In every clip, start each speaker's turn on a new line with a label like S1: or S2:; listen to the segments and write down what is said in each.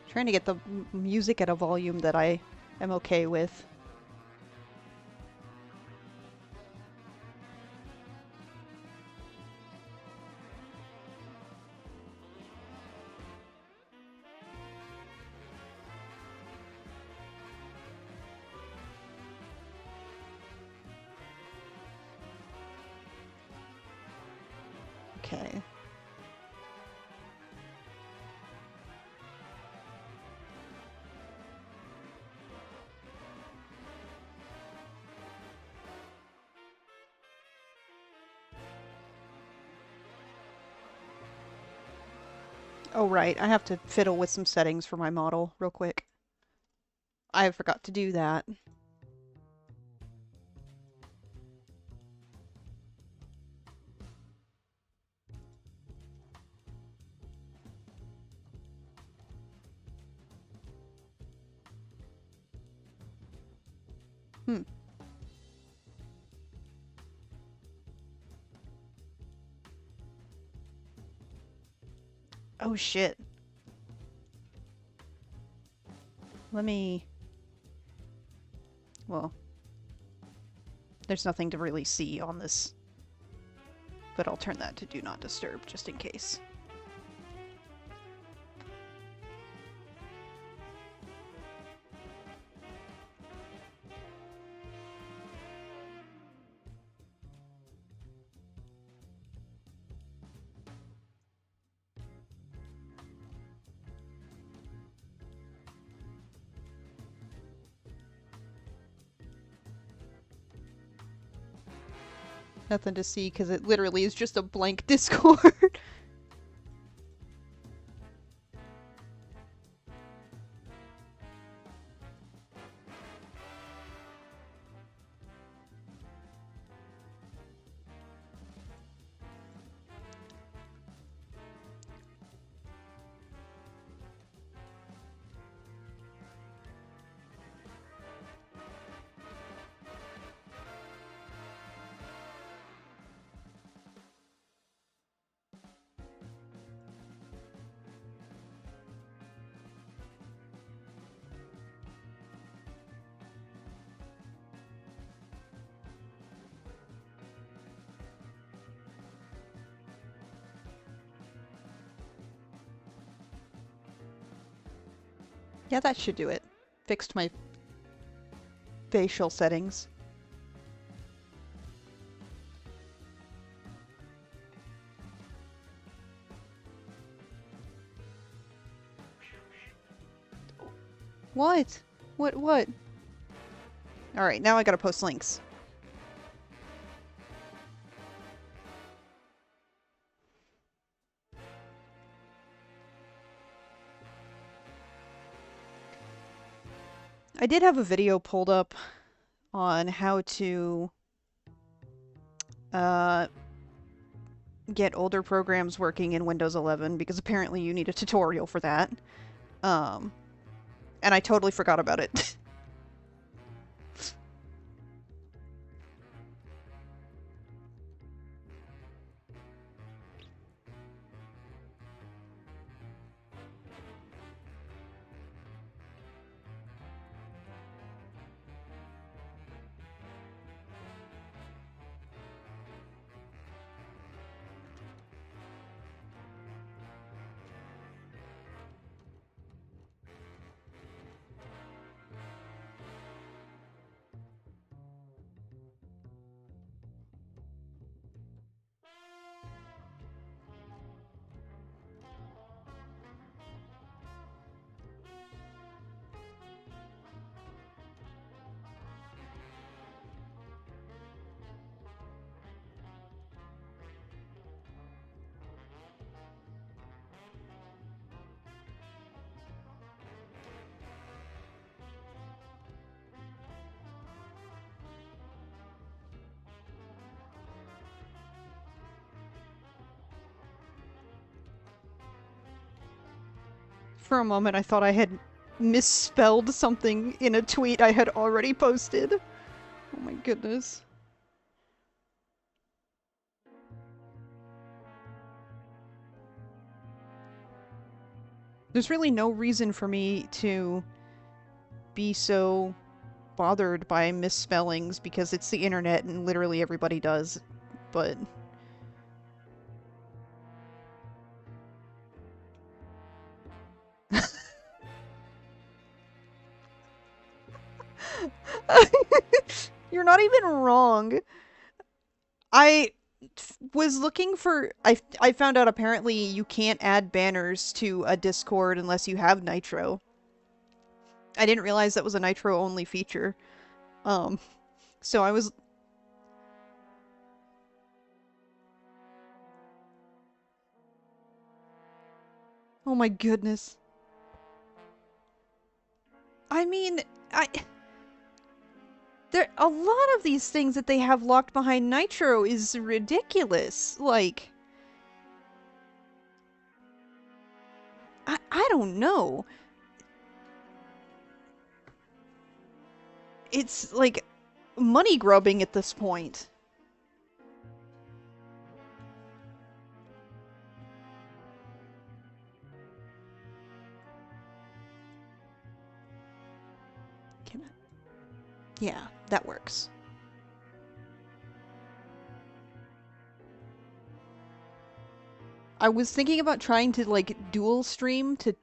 S1: Trying to get the music at a volume that I am okay with. Okay. Oh, right. I have to fiddle with some settings for my model real quick. I forgot to do that. Hmm. Oh, shit. Let me... Well, there's nothing to really see on this, but I'll turn that to Do Not Disturb just in case. Nothing to see because it literally is just a blank Discord. Yeah, that should do it. Fixed my facial settings. What? What? Alright, now I gotta post links. I did have a video pulled up on how to get older programs working in Windows 11 because apparently you need a tutorial for that. And I totally forgot about it. For a moment, I thought I had misspelled something in a tweet I had already posted. Oh my goodness. There's really no reason for me to be so bothered by misspellings because it's the internet and literally everybody does. But you're not even wrong. I was looking for I found out apparently you can't add banners to a Discord unless you have Nitro. I didn't realize that was a Nitro only feature. Um so I was oh my goodness. I mean, I there a lot of these things that they have locked behind Nitro is ridiculous. Like I don't know. It's like money grubbing at this point. Can I? Yeah, that works. I was thinking about trying to like dual stream to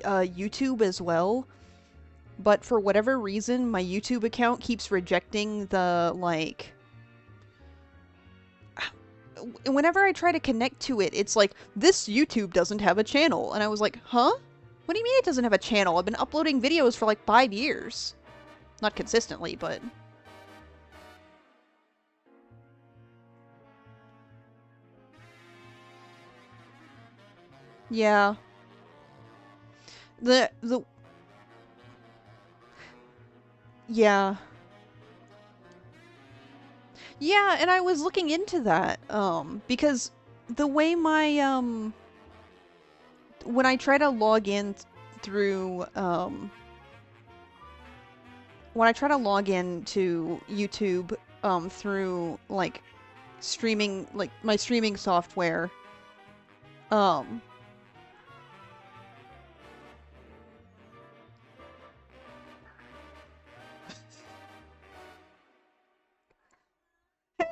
S1: YouTube as well, but for whatever reason, my YouTube account keeps rejecting the like. Whenever I try to connect to it, it's like this YouTube doesn't have a channel, and I was like, huh? What do you mean it doesn't have a channel? I've been uploading videos for like 5 years, not consistently, but yeah. The yeah. Yeah, and I was looking into that, because the way my, when I try to log in through, when I try to log in to YouTube, through, like, streaming, like, my streaming software, um,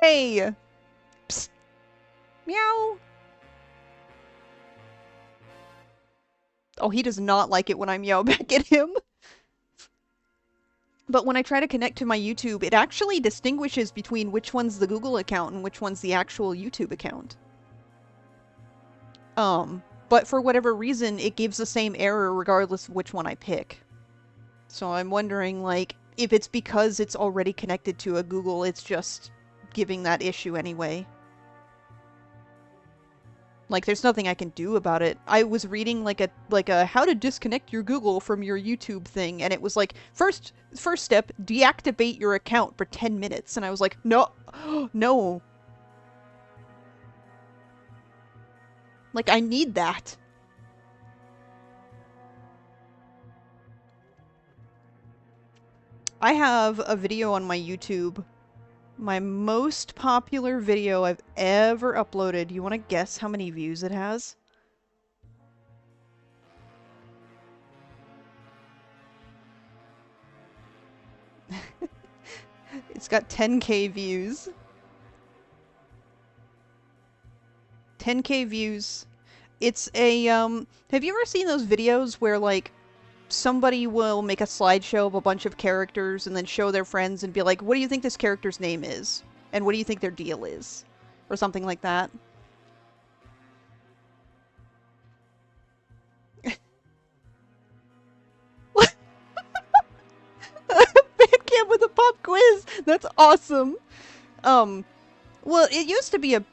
S1: hey! Psst, meow! Oh, he does not like it when I meow back at him. But when I try to connect to my YouTube, it actually distinguishes between which one's the Google account and which one's the actual YouTube account. But for whatever reason, it gives the same error regardless of which one I pick. So I'm wondering, like, if it's because it's already connected to a Google, it's just giving that issue anyway. Like, there's nothing I can do about it. I was reading like a how to disconnect your Google from your YouTube thing, and it was like first step, deactivate your account for 10 minutes, and I was like, no, no. Like, I need that. I have a video on my YouTube. My most popular video I've ever uploaded. You want to guess how many views it has? It's got 10K views. 10K views. It's a, have you ever seen those videos where, like, somebody will make a slideshow of a bunch of characters and then show their friends and be like, what do you think this character's name is? And what do you think their deal is? Or something like that. Bandcamp with a pop quiz! That's awesome! Um, well, it used to be a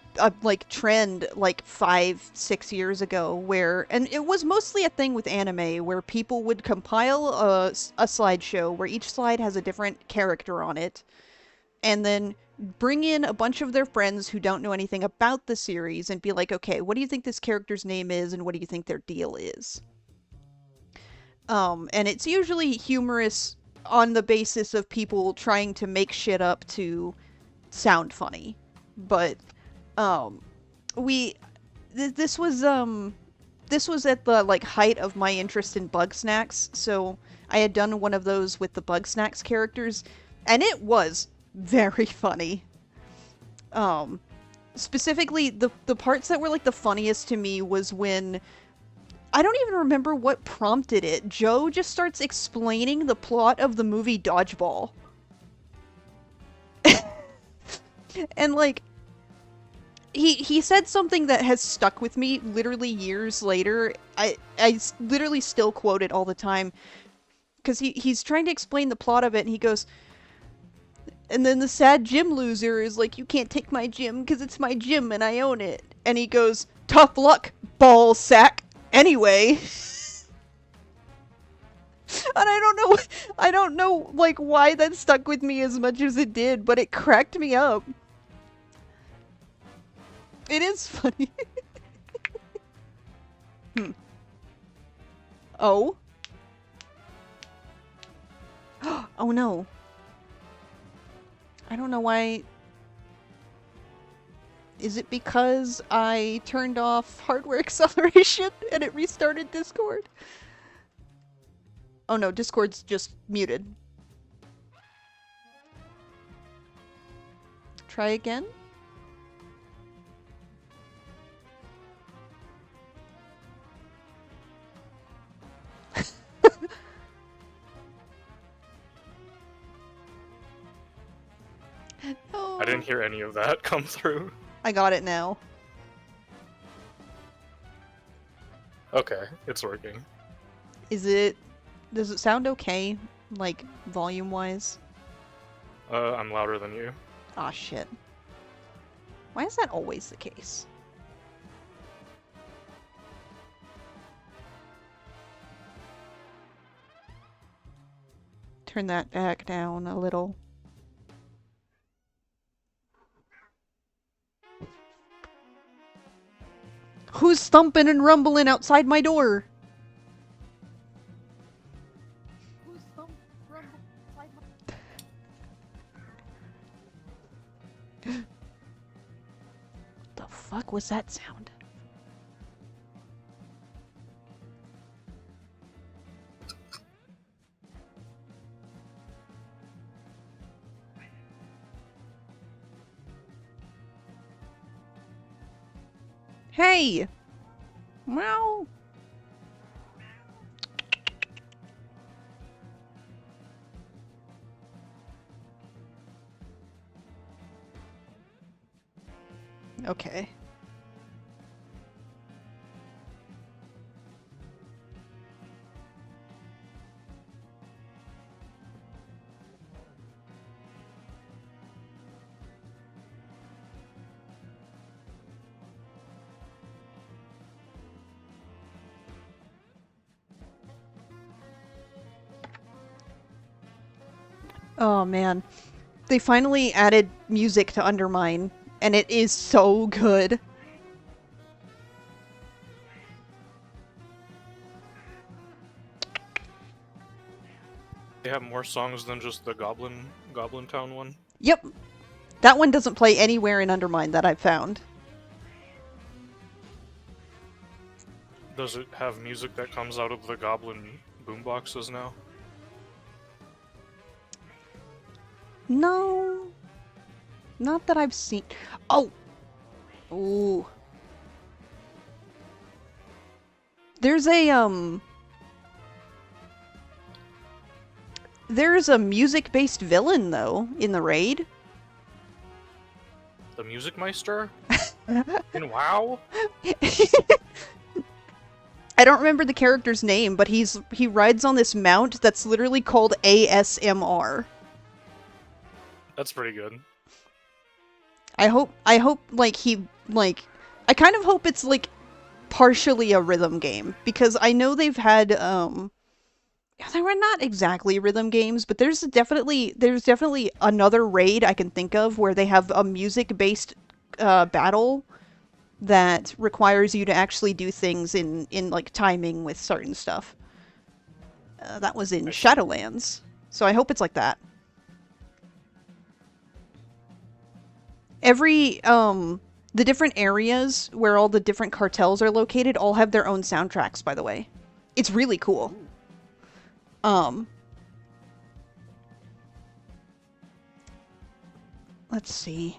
S1: like trend like 5-6 years ago where, and it was mostly a thing with anime where people would compile a slideshow where each slide has a different character on it, and then bring in a bunch of their friends who don't know anything about the series and be like, okay, what do you think this character's name is and what do you think their deal is? And it's usually humorous on the basis of people trying to make shit up to sound funny. But um we this was this was at the like height of my interest in bug snacks, so I had done one of those with the bug snacks characters, and it was very funny. Um, Specifically, the parts that were like the funniest to me was when I don't even remember what prompted it. Joe just starts explaining the plot of the movie Dodgeball. And like he said something that has stuck with me literally years later. Literally still quote it all the time because he's trying to explain the plot of it, and he goes, and then the sad gym loser is like, you can't take my gym because it's my gym and I own it. And he goes, tough luck, ball sack. Anyway. And I don't know like why that stuck with me as much as it did, but it cracked me up. It is funny. Oh. Oh no. I don't know why. Is it because I turned off hardware acceleration and it restarted Discord? Oh no, Discord's just muted. Try again?
S2: I didn't hear any of that come through.
S1: I got it now.
S2: Okay, it's working.
S1: Does it sound okay? Like, volume-wise?
S2: I'm louder than you.
S1: Aw, shit. Why is that always the case? Turn that back down a little. Who's thumping and rumbling outside my door? The fuck was that sound? Hey! Meow! Okay. Oh man. They finally added music to Undermine, and it is so good.
S2: They have more songs than just the Goblin Town one?
S1: Yep. That one doesn't play anywhere in Undermine that I've found.
S2: Does it have music that comes out of the Goblin boomboxes now?
S1: No. Not that I've seen. Oh! Ooh. There's a music-based villain, though, in the raid.
S2: The Music Meister? In WoW?
S1: I don't remember the character's name, but he rides on this mount that's literally called ASMR.
S2: That's pretty good.
S1: I hope like I kind of hope it's like partially a rhythm game, because I know they've had they were not exactly rhythm games, but there's definitely another raid I can think of where they have a music-based battle that requires you to actually do things in like timing with certain stuff. That was in Shadowlands, so I hope it's like that. The different areas where all the different cartels are located all have their own soundtracks, by the way. It's really cool.
S2: Ooh.
S1: Um, let's see.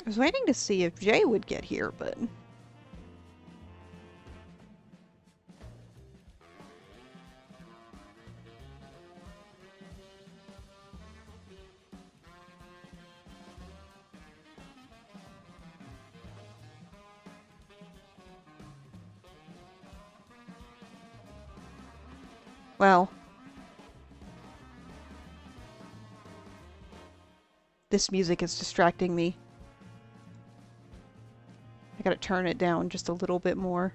S1: I was waiting to see if Jay would get here, but... Well... This music is distracting me. I gotta turn it down just a little bit more.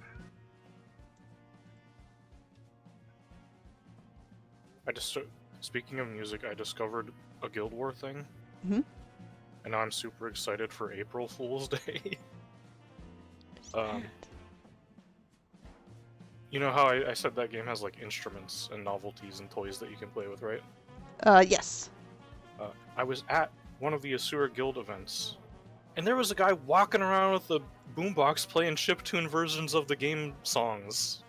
S2: Speaking of music, I discovered a Guild War thing.
S1: Mm-hmm.
S2: And now I'm super excited for April Fool's Day. You know how I said that game has like instruments and novelties and toys that you can play with, right?
S1: Yes.
S2: I was at one of the Asura Guild events, and there was a guy walking around with a boombox playing chiptune versions of the game songs.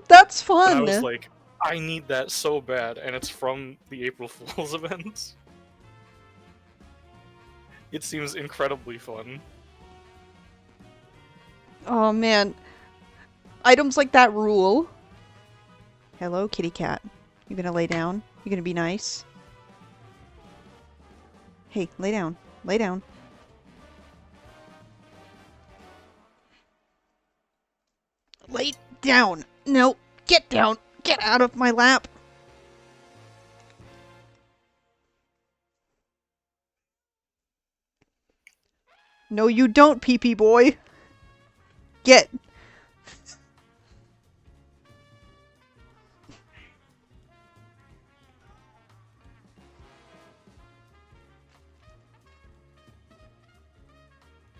S1: That's fun!
S2: And I was like, I need that so bad, and it's from the April Fool's event. It seems incredibly fun.
S1: Oh man. Items like that rule. Hello, kitty cat. You gonna lay down? You gonna be nice? Hey, lay down. Lay down. Lay down! No! Get down! Get out of my lap! No, you don't, pee-pee boy! Get!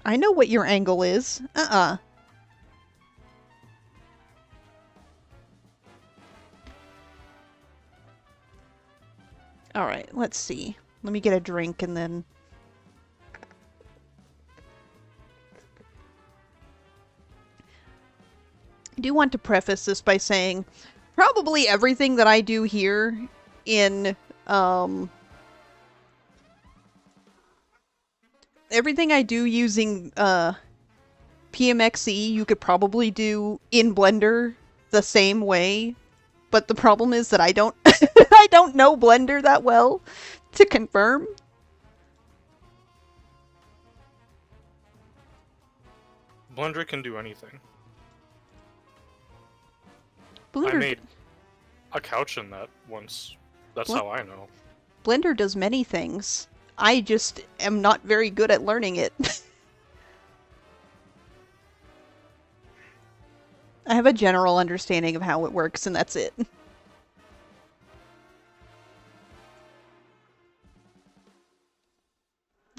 S1: I know what your angle is. Alright, let's see. Let me get a drink and then... I do want to preface this by saying probably everything that I do here in, everything I do using, PMXE, you could probably do in Blender the same way, but the problem is that I don't, I don't know Blender that well to confirm.
S2: Blender can do anything.
S1: Blender,
S2: I made a couch in that once. That's how I know.
S1: Blender does many things. I just am not very good at learning it. I have a general understanding of how it works, and that's it.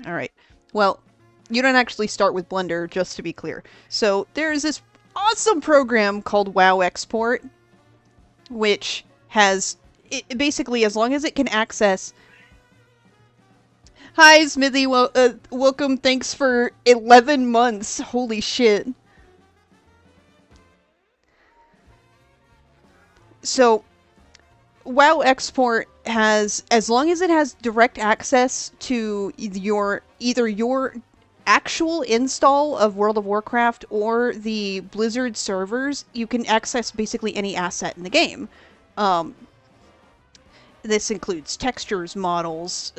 S1: Alright. Well, you don't actually start with Blender, just to be clear. So, there's this awesome program called WoW Export, which has... It basically, as long as it can access... Hi, Smithy. Welcome. Thanks for 11 months. Holy shit. So, WoW Export has, as long as it has direct access to either your actual install of World of Warcraft or the Blizzard servers, you can access basically any asset in the game. This includes textures, models,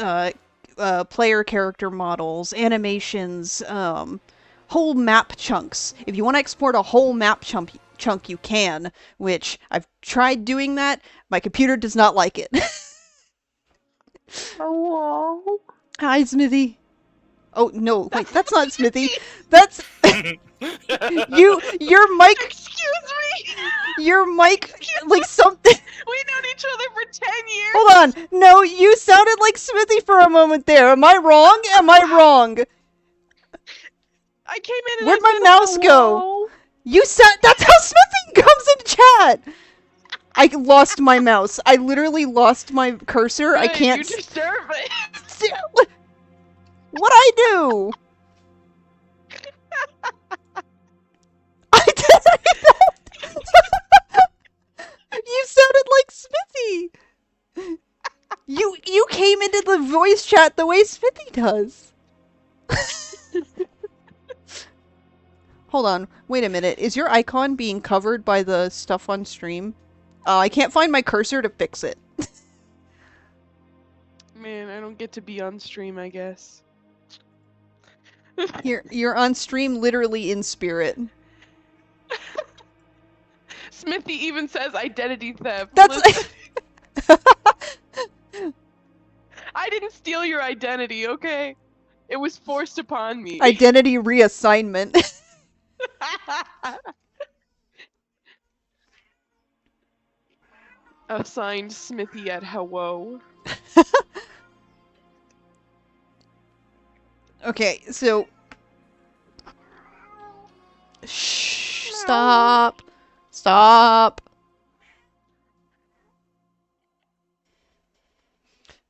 S1: player character models, animations, whole map chunks. If you want to export a whole map chunk, you can, which I've tried doing that. My computer does not like it.
S3: Hello.
S1: Hi, Smithy. Oh, no, wait, that's not Smithy. That's... Your mic...
S3: Excuse me!
S1: Your mic, like something...
S3: We've known each other for 10 years!
S1: Hold on. No, you sounded like Smithy for a moment there. Am I wrong? Am I wrong?
S3: I came in and
S1: Where'd
S3: I
S1: my
S3: said
S1: mouse go?
S3: hello.
S1: You sound... That's how Smithy comes into chat! I lost my mouse. I literally lost my cursor. I
S3: Good,
S1: can't.
S3: You deserve it.
S1: What I do? I didn't. You sounded like Smithy. You came into the voice chat the way Smithy does. Hold on. Wait a minute. Is your icon being covered by the stuff on stream? I can't find my cursor to fix it.
S3: Man, I don't get to be on stream, I guess.
S1: You're on stream literally in spirit.
S3: Smithy even says identity theft.
S1: That's
S3: Listen, I didn't steal your identity, okay? It was forced upon me.
S1: identity reassignment.
S3: Assigned Smithy at hello.
S1: Okay, so shh, stop. Stop.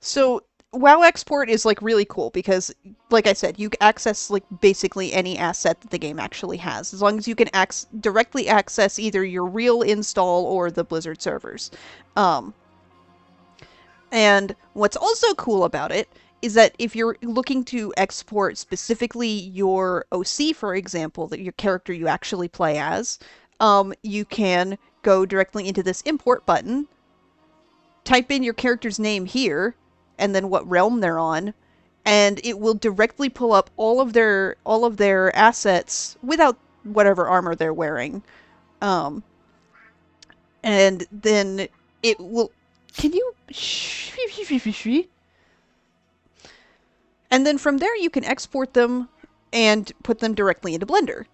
S1: So WoW export is like really cool because, like I said, you can access like basically any asset that the game actually has, as long as you can directly access either your real install or the Blizzard servers. Um, and what's also cool about it is that if you're looking to export specifically your OC, for example, that your character you actually play as, you can go directly into this import button, type in your character's name here, and then what realm they're on, and it will directly pull up all of their assets without whatever armor they're wearing. And then it will. Can you? And then from there you can export them and put them directly into Blender.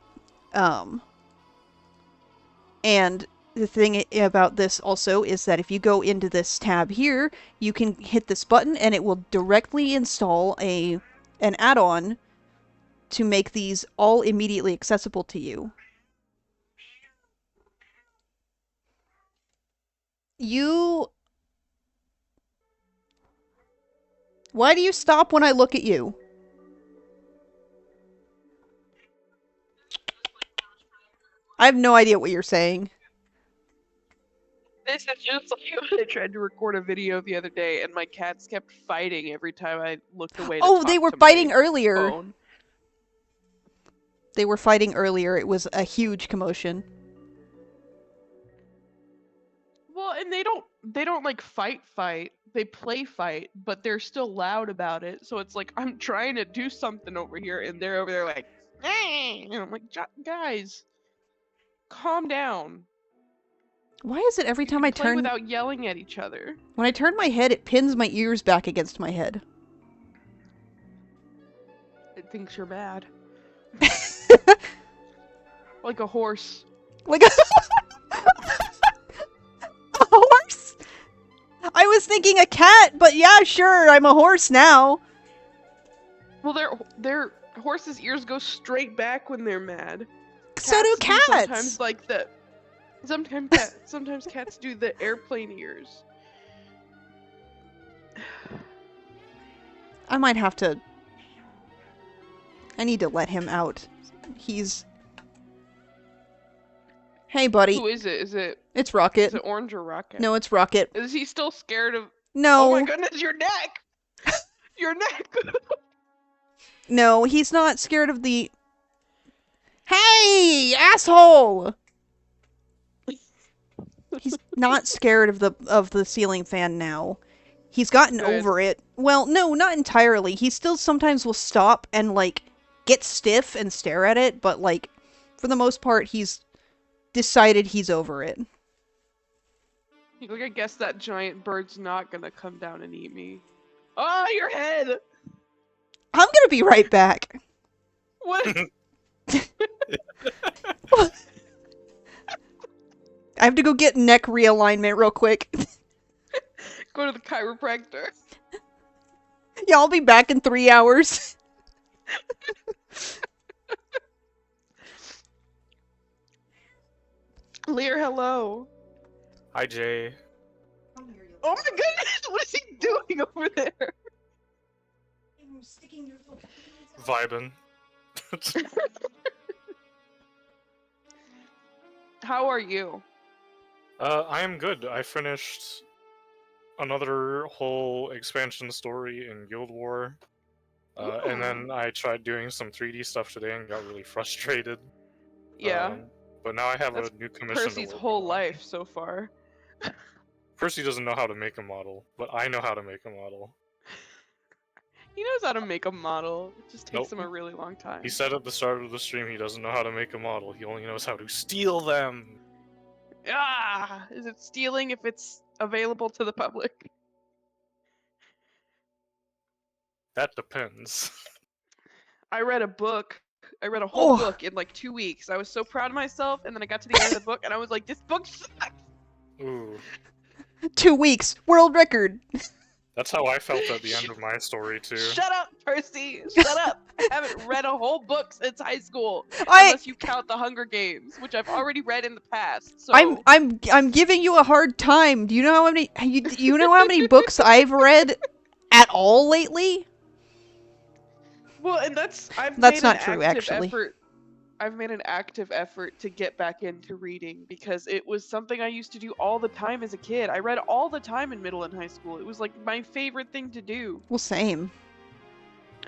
S1: And the thing about this also is that if you go into this tab here, you can hit this button and it will directly install an add-on to make these all immediately accessible to you. Why do you stop when I look at you? I have no idea what you're saying.
S3: This is just like when I tried to record a video the other day and my cats kept fighting every time I looked away to
S1: Oh, they
S3: talk
S1: were
S3: to
S1: fighting
S3: my
S1: earlier.
S3: phone.
S1: They were fighting earlier. It was a huge commotion.
S3: Well, and they don't like fight. They play fight, but they're still loud about it. So it's like I'm trying to do something over here, and they're over there like, and I'm like, guys, calm down.
S1: Why is it every
S3: You
S1: time
S3: can
S1: I
S3: play
S1: turn
S3: without yelling at each other?
S1: when I turn my head, it pins my ears back against my head?
S3: It thinks you're mad. Like a horse.
S1: Like a horse? I was thinking a cat, but yeah, sure, I'm a horse now.
S3: Well, their horses' ears go straight back when they're mad.
S1: So do cats.
S3: Sometimes like the sometimes cats do the airplane ears.
S1: I might have to. I need to let him out. He's. Hey, buddy.
S3: Who is it?
S1: It's Rocket.
S3: Is it Orange or Rocket?
S1: No, it's Rocket.
S3: Is he still scared of?
S1: No.
S3: Oh my goodness, your neck! Your neck!
S1: No, he's not scared of the. Hey, asshole! He's not scared of the ceiling fan now. He's gotten
S3: Good.
S1: over it. Well, no, not entirely. He still sometimes will stop and like get stiff and stare at it, but like for the most part he's decided he's over it.
S3: Like, I guess that giant bird's not gonna come down and eat me. Oh, your head!
S1: I'm gonna be right back.
S3: What?
S1: I have to go get neck realignment real quick.
S3: Go to the chiropractor.
S1: Yeah, I'll be back in 3 hours.
S3: Lear, hello.
S2: Hi, Jay.
S3: Oh my goodness! What is he doing over there?
S2: Vibin.
S3: How are you?
S2: I am good. I finished another whole expansion story in Guild War. And then I tried doing some 3D stuff today and got really frustrated.
S3: Yeah,
S2: But now I have
S3: that's
S2: a new commission to
S3: Percy's
S2: work
S3: whole
S2: on.
S3: life so far.
S2: Percy doesn't know how to make a model, but I know how to make a model.
S3: He knows how to make a model. It just takes
S2: Nope.
S3: him a really long time.
S2: He said at the start of the stream he doesn't know how to make a model. He only knows how to steal them.
S3: Ah! Is it stealing if it's available to the public?
S2: That depends.
S3: I read a book. I read a whole
S1: Oh.
S3: book in like 2 weeks. I was so proud of myself, and then I got to the end of the book, and I was like, "This book sucks."
S2: Ooh.
S1: 2 weeks, world record.
S2: That's how I felt at the end of my story, too.
S3: Shut up, Percy! Shut up! I haven't read a whole book since high school,
S1: I
S3: unless you count the Hunger Games, which I've already read in the past. So
S1: I'm giving you a hard time. Do you know how many you know how many books I've read at all lately?
S3: well, and that's
S1: That's
S3: made
S1: not
S3: an
S1: true,
S3: active
S1: actually.
S3: effort. I've made an active effort to get back into reading because it was something I used to do all the time as a kid. I read all the time in middle and high school. It was like my favorite thing to do.
S1: Well, same.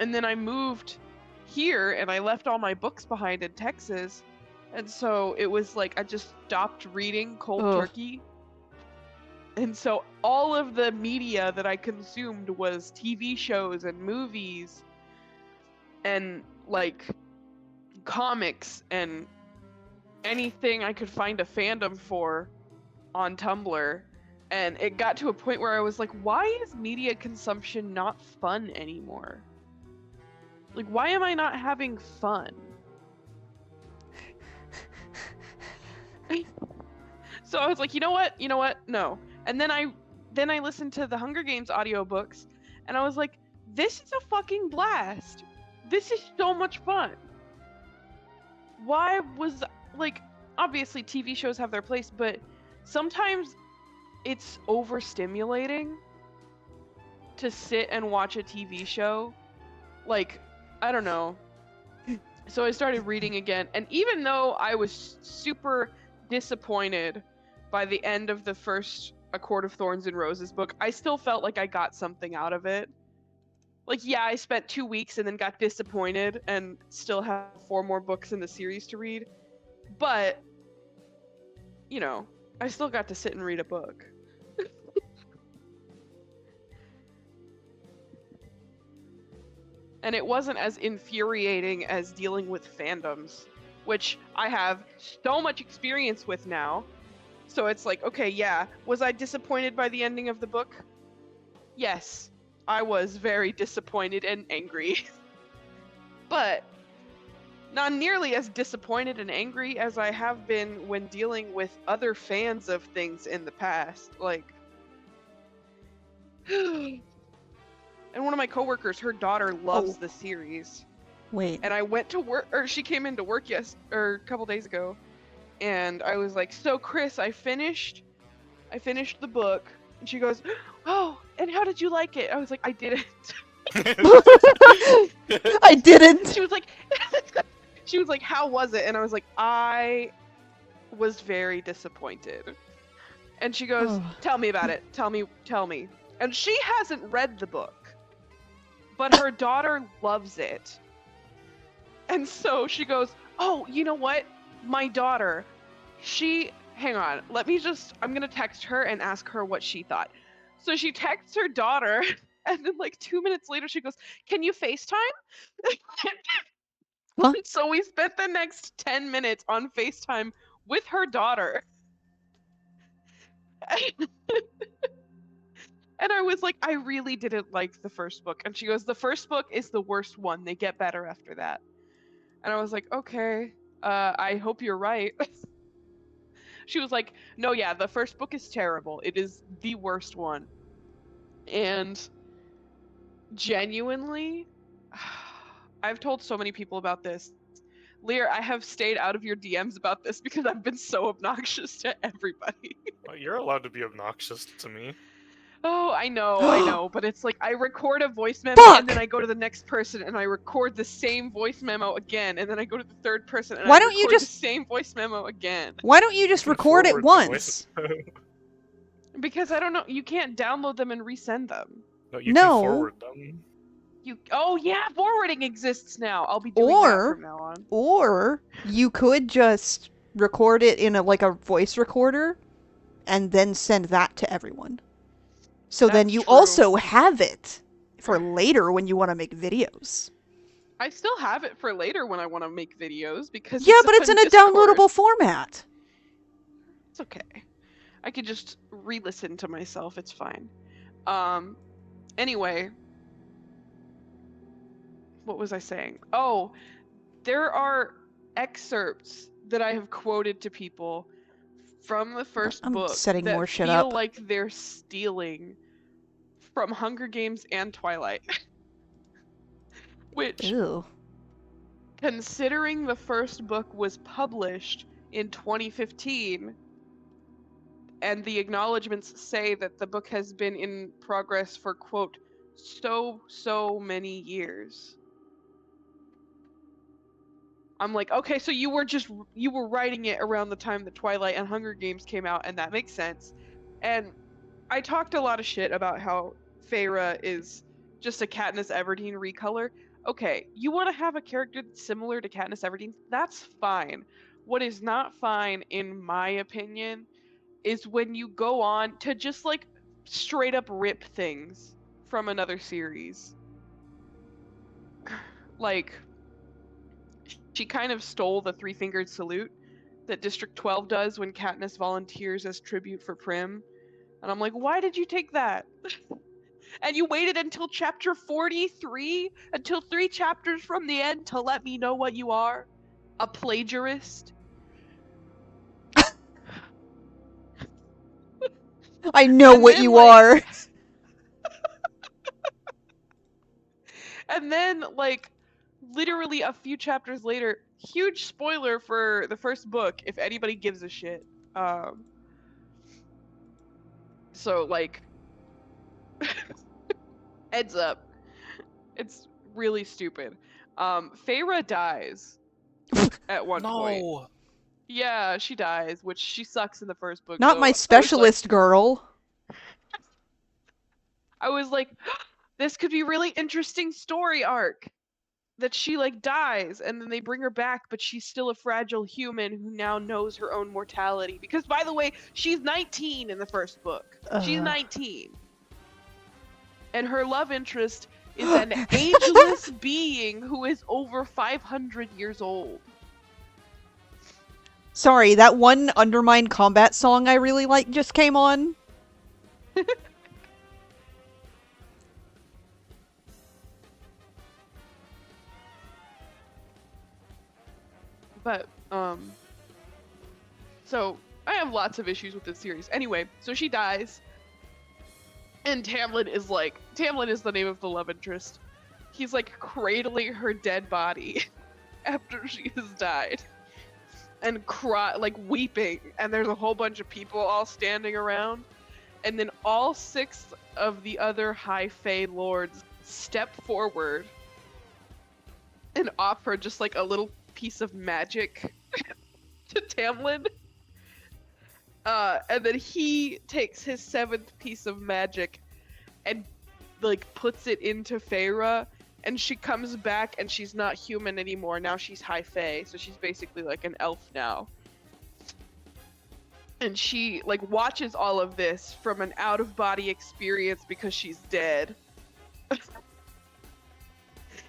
S3: And then I moved here and I left all my books behind in Texas. And so it was like I just stopped reading cold
S1: Ugh.
S3: turkey. And so all of the media that I consumed was TV shows and movies and like comics and anything I could find a fandom for on Tumblr. And it got to a point where I was like, why is media consumption not fun anymore? Like, why am I not having fun? So I was like, you know what? No. And then I listened to the Hunger Games audiobooks and I was like, this is a fucking blast. This is so much fun. Why was like obviously TV shows have their place, but sometimes it's overstimulating to sit and watch a TV show. Like, I don't know. So I started reading again, and even though I was super disappointed by the end of the first A Court of Thorns and Roses book, I still felt like I got something out of it. Like, yeah, I spent 2 weeks and then got disappointed and still have 4 more books in the series to read. But, you know, I still got to sit and read a book. And it wasn't as infuriating as dealing with fandoms, which I have so much experience with now. So it's like, okay, yeah, was I disappointed by the ending of the book? Yes, I was very disappointed and angry. But not nearly as disappointed and angry as I have been when dealing with other fans of things in the past. Like, and one of my coworkers, her daughter loves the series.
S1: Wait.
S3: And I went to work, or she came into work a couple days ago, and I was like, "So Chris, I finished the book." And she goes, "Oh, and how did you like it?" I was like, "I didn't."
S1: I didn't.
S3: She was like, "How was it?" And I was like, "I was very disappointed." And she goes,
S1: Oh.
S3: "Tell me about it. Tell me." And she hasn't read the book, but her daughter loves it. And so she goes, "Oh, you know what? My daughter, hang on, I'm gonna text her and ask her what she thought." So she texts her daughter, and then like 2 minutes later she goes, "Can you FaceTime?"
S1: What?
S3: So we spent the next 10 minutes on FaceTime with her daughter. And I was like, I really didn't like the first book. And she goes, "The first book is the worst one. They get better after that." And I was like, okay, I hope you're right. She was like, "No, yeah, the first book is terrible. It is the worst one." And genuinely, I've told so many people about this. Lear, I have stayed out of your DMs about this because I've been so obnoxious to everybody.
S2: You're allowed to be obnoxious to me.
S3: Oh, I know, but it's like I record a voice memo and then
S1: Fuck!
S3: I go to the next person and I record the same voice memo again, and then I go to the third person and
S1: Why
S3: I
S1: don't you
S3: record the
S1: just
S3: same voice memo again.
S1: Why don't you just
S2: can
S1: record it
S2: forward the
S1: once?
S2: voice-
S3: Because I don't know, you can't download them and resend them.
S2: No, you
S1: No.
S2: can forward them.
S3: Oh yeah, forwarding exists now. I'll be doing that
S1: Or
S3: from now on.
S1: or you could just record it in a voice recorder and then send that to everyone. So then
S3: That's
S1: you
S3: true.
S1: also have it for later when you want to make videos.
S3: I still have it for later when I want to make videos because
S1: Yeah,
S3: it's
S1: but
S3: up
S1: it's in a
S3: Discord.
S1: downloadable format.
S3: It's okay. I could just re-listen to myself. It's fine. Anyway, what was I saying? Oh, there are excerpts that I have quoted to people from the first
S1: I'm
S3: book
S1: setting
S3: that
S1: more shit
S3: feel
S1: up.
S3: like they're stealing from Hunger Games and Twilight. Which,
S1: Ew.
S3: considering the first book was published in 2015, and the acknowledgements say that the book has been in progress for, quote, so many years. I'm like, okay, so you were writing it around the time that Twilight and Hunger Games came out, and that makes sense. And I talked a lot of shit about how Feyre is just a Katniss Everdeen recolor. Okay, you want to have a character that's similar to Katniss Everdeen? That's fine. What is not fine, in my opinion, is when you go on to just like straight up rip things from another series. Like, she kind of stole the three-fingered salute that District 12 does when Katniss volunteers as tribute for Prim. And I'm like, why did you take that? And you waited until chapter 43, until 3 chapters from the end to let me know what you are? A plagiarist?
S1: I know
S3: And
S1: what
S3: then,
S1: you
S3: like-
S1: are.
S3: And then, like, literally a few chapters later, huge spoiler for the first book, if anybody gives a shit. So, like, heads up. It's really stupid. Feyre dies at one point.
S2: No.
S3: Yeah, she dies, which she sucks in the first book.
S1: Not
S3: so
S1: my
S3: I was like-
S1: specialist girl.
S3: I was like, this could be really interesting story arc. That she like dies and then they bring her back, but she's still a fragile human who now knows her own mortality. Because by the way, she's 19 in the first book. She's 19. And her love interest is an ageless being who is over 500 years old.
S1: Sorry, that one Undermine Combat song I really like just came on.
S3: But, so I have lots of issues with this series. Anyway, so she dies. And Tamlin is the name of the love interest. He's like cradling her dead body after she has died. And like weeping. And there's a whole bunch of people all standing around. And then all 6 of the other High Fae lords step forward and offer just like a little piece of magic to Tamlin. And then he takes his 7th piece of magic and like puts it into Feyre, and she comes back and she's not human anymore. Now she's High Fae, so she's basically like an elf now. And she like watches all of this from an out-of-body experience because she's dead.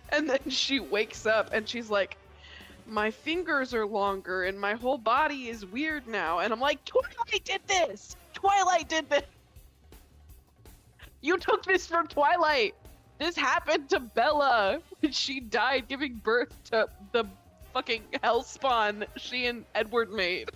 S3: And then she wakes up and she's like, my fingers are longer and my whole body is weird now. And I'm like, Twilight did this! Twilight did this! You took this from Twilight! This happened to Bella when she died giving birth to the fucking hellspawn she and Edward made.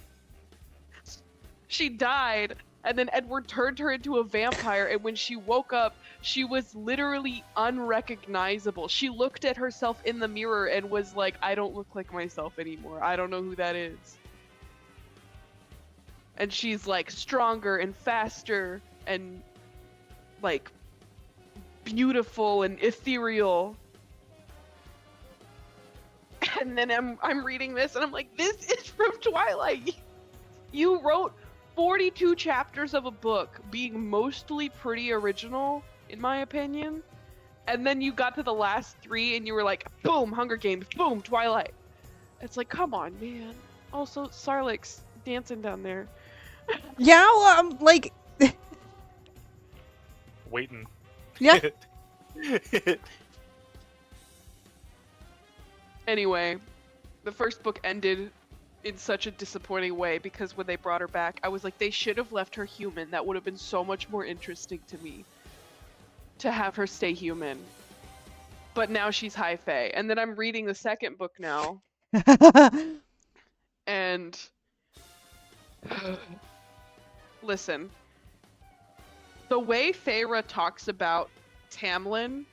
S3: She died And then Edward turned her into a vampire, and when she woke up, she was literally unrecognizable. She looked at herself in the mirror and was like, I don't look like myself anymore. I don't know who that is. And she's like stronger and faster and like beautiful and ethereal. And then I'm reading this and I'm like, this is from Twilight. You wrote 42 chapters of a book being mostly pretty original, in my opinion. And then you got to the last 3 and you were like, boom, Hunger Games, boom, Twilight. It's like, come on, man. Also, Sarlacc's dancing down there.
S1: Yeah, well, I'm like,
S2: Waiting.
S1: yeah.
S3: Anyway, the first book ended in such a disappointing way because when they brought her back, I was like, they should have left her human. That would have been so much more interesting to me to have her stay human. But now she's high fae. And then I'm reading the second book now, and listen, the way Feyre talks about Tamlin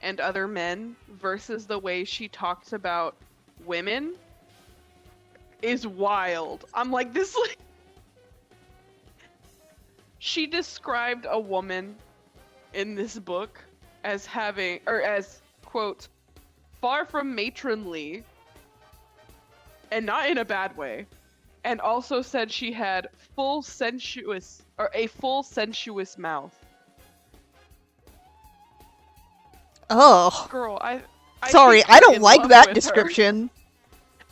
S3: and other men versus the way she talks about women is wild. I'm like, this like she described a woman in this book as having, or as, quote, far from matronly, and not in a bad way, and also said she had a full sensuous mouth.
S1: Oh,
S3: Girl, I
S1: sorry,
S3: think
S1: I
S3: you're
S1: don't
S3: in
S1: like
S3: love
S1: that
S3: with her.
S1: description.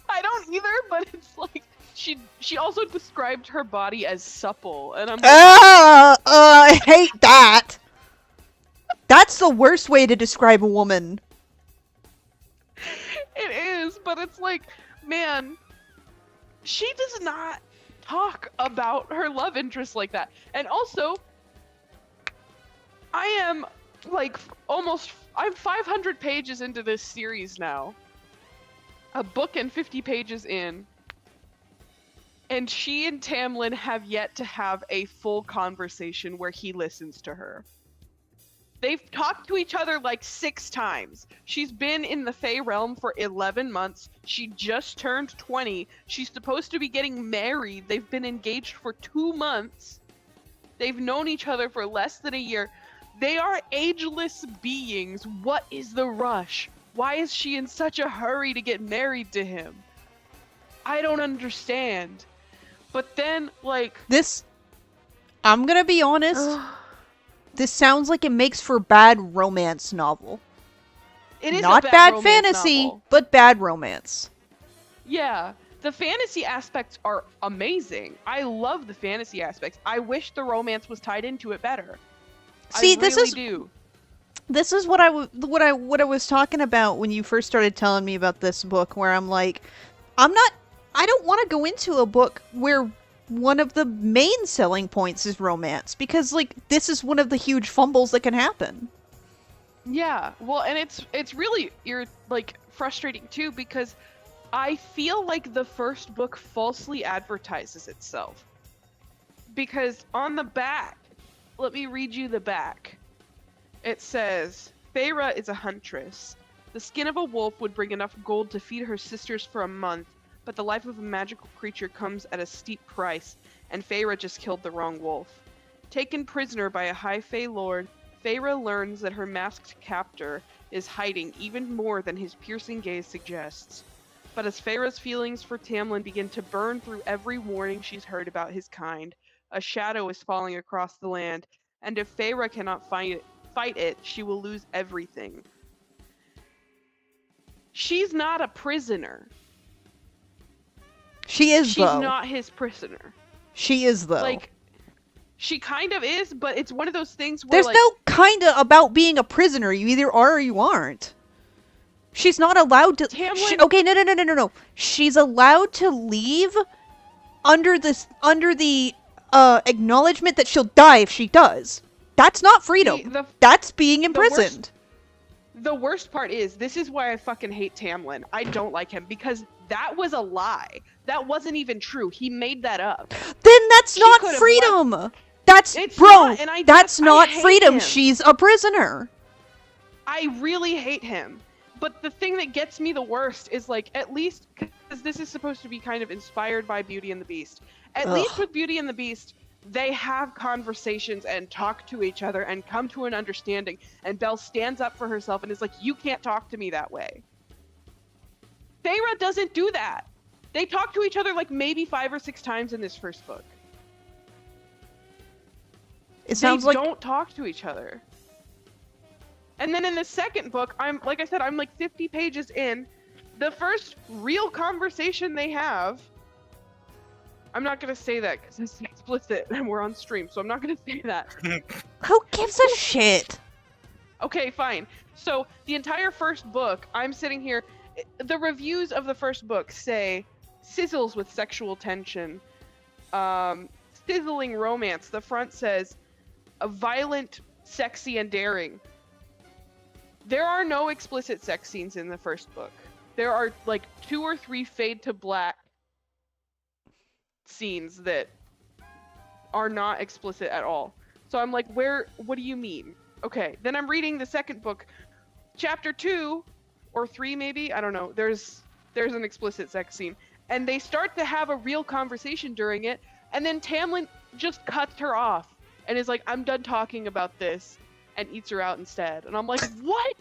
S3: I don't either, but it's like she also described her body as supple, and I'm like,
S1: I hate that. That's the worst way to describe a woman.
S3: it is, but it's like, man, she does not talk about her love interest like that. And also, I am like I'm 500 pages into this series now. A book and 50 pages in. And she and Tamlin have yet to have a full conversation where he listens to her. They've talked to each other like 6 times. She's been in the Fae realm for 11 months. She just turned 20. She's supposed to be getting married. They've been engaged for 2 months. They've known each other for less than a year. They are ageless beings. What is the rush? Why is she in such a hurry to get married to him? I don't understand. But then, like...
S1: This, I'm gonna be honest, this sounds like it makes for bad romance novel.
S3: It is
S1: Not
S3: a
S1: bad
S3: romance
S1: fantasy,
S3: novel.
S1: but bad romance.
S3: Yeah, the fantasy aspects are amazing. I love the fantasy aspects. I wish the romance was tied into it better.
S1: See,
S3: I really do.
S1: This is what I was talking about when you first started telling me about this book, where I'm like, I don't want to go into a book where one of the main selling points is romance, because like this is one of the huge fumbles that can happen.
S3: Yeah, well, and it's really frustrating too, because I feel like the first book falsely advertises itself. Because on the back, let me read you the back. It says, Feyre is a huntress. The skin of a wolf would bring enough gold to feed her sisters for a month, but the life of a magical creature comes at a steep price, and Feyre just killed the wrong wolf. Taken prisoner by a high Fae lord, Feyre learns that her masked captor is hiding even more than his piercing gaze suggests. But as Feyre's feelings for Tamlin begin to burn through every warning she's heard about his kind, a shadow is falling across the land, and if Feyre cannot fight it, she will lose everything. She's not a prisoner.
S1: She is,
S3: She's
S1: though.
S3: not his prisoner.
S1: She is, though.
S3: Like, she kind of is, but it's one of those things where,
S1: there's
S3: like,
S1: no kinda about being a prisoner. You either are or you aren't. She's not allowed to.
S3: Tamlin...
S1: Okay, no. She's allowed to leave under the acknowledgement that she'll die if she does. That's not freedom. That's being imprisoned.
S3: The worst part is, this is why I fucking hate Tamlin. I don't like him, because that was a lie. That wasn't even true. He made that up.
S1: Then that's
S3: She
S1: not
S3: could've
S1: freedom! That's
S3: It's
S1: bro.
S3: not, and
S1: That's
S3: I
S1: not
S3: hate
S1: freedom.
S3: him.
S1: She's a prisoner.
S3: I really hate him. But the thing that gets me the worst is, like, at least, because this is supposed to be kind of inspired by Beauty and the Beast. At least
S1: Ugh.
S3: with Beauty and the Beast, they have conversations and talk to each other and come to an understanding. And Belle stands up for herself and is like, you can't talk to me that way. Feyre doesn't do that. They talk to each other like maybe 5 or 6 times in this first book.
S1: It sounds
S3: They
S1: like
S3: don't talk to each other. And then in the second book, I'm like 50 pages in. The first real conversation they have. I'm not gonna say that because it's explicit and we're on stream, so I'm not gonna say that.
S1: who gives a shit?
S3: Okay, fine. So the entire first book, I'm sitting here. The reviews of the first book say sizzles with sexual tension, sizzling romance. The front says a violent, sexy, and daring. There are no explicit sex scenes in the first book. There are like 2 or 3 fade to black scenes that are not explicit at all. So I'm like, what do you mean? Okay, then I'm reading the second book. Chapter 2 or 3 maybe, I don't know. There's an explicit sex scene. And they start to have a real conversation during it, and then Tamlin just cuts her off and is like, I'm done talking about this, and eats her out instead. And I'm like, what?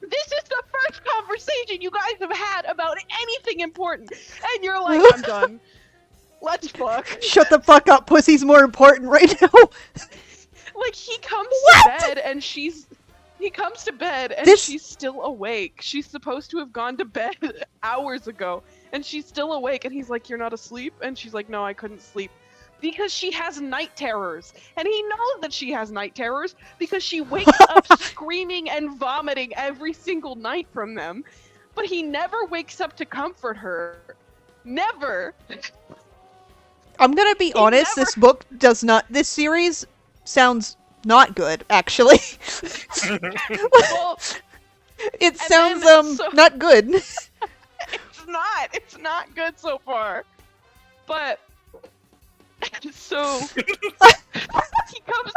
S3: This is the first conversation you guys have had about anything important. And you're like, I'm done. Let's fuck.
S1: Shut the fuck up. Pussy's more important right now.
S3: Like, he comes
S1: What?
S3: to bed and she's still awake. She's supposed to have gone to bed hours ago, and she's still awake, and he's like, you're not asleep? And she's like, no, I couldn't sleep. Because she has night terrors. And he knows that she has night terrors because she wakes up screaming and vomiting every single night from them. But he never wakes up to comfort her. Never.
S1: I'm gonna be honest,
S3: never-
S1: this series sounds not good, actually.
S3: Well,
S1: It
S3: and
S1: sounds,
S3: then, so-
S1: not good.
S3: it's not good so far. But so he comes.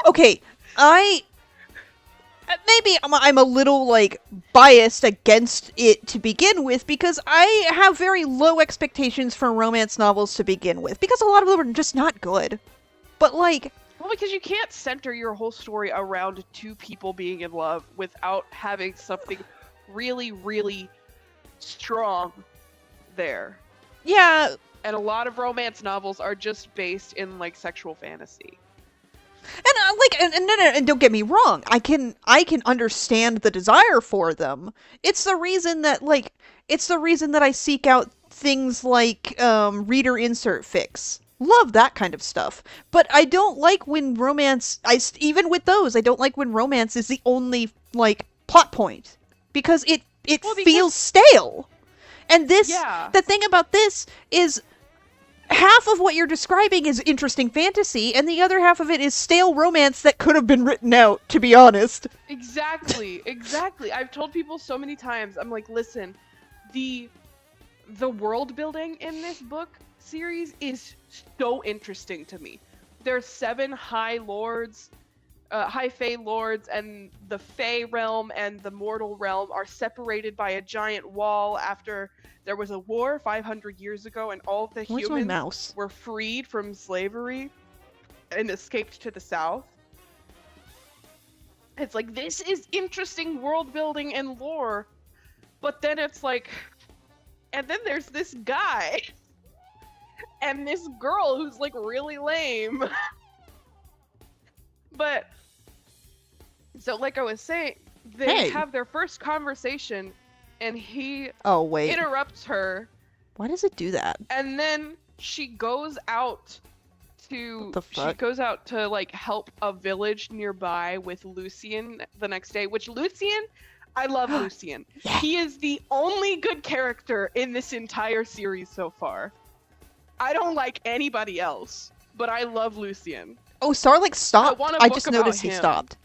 S1: Okay, maybe I'm a little, like, biased against it to begin with, because I have very low expectations for romance novels to begin with, because a lot of them are just not good. But, like...
S3: Well, because you can't center your whole story around 2 people being in love without having something really, really strong there.
S1: Yeah,
S3: And a lot of romance novels are just based in, like, sexual fantasy.
S1: and don't get me wrong, I can understand the desire for them. It's the reason that I seek out things like reader insert fics. Love that kind of stuff. But I don't like when romance, even with those, I don't like when romance is the only, like, plot point. Because it feels stale. And this,
S3: Yeah.
S1: the thing about this is, half of what you're describing is interesting fantasy, and the other half of it is stale romance that could have been written out, to be honest.
S3: Exactly. I've told people so many times, I'm like, listen, the world building in this book series is so interesting to me. There's 7 high Fae lords, and the Fae realm and the mortal realm are separated by a giant wall after there was a war 500 years ago, and all of the
S1: Where's my
S3: humans
S1: mouse?
S3: were freed from slavery and escaped to the south. It's like, this is interesting world building and lore, but then it's like, and then there's this guy and this girl who's like really lame. But so, like I was saying, they have their first conversation, and he
S1: Oh, wait.
S3: interrupts her,
S1: Why does it do that?
S3: and then she goes out
S1: What the fuck?
S3: like help a village nearby with Lucien the next day. Which Lucien, I love Lucien.
S1: Yeah.
S3: He is the only good character in this entire series so far. I don't like anybody else, but I love Lucien.
S1: Oh, Sarlacc stopped.
S3: want a
S1: I
S3: book
S1: just
S3: about
S1: noticed he
S3: him.
S1: stopped.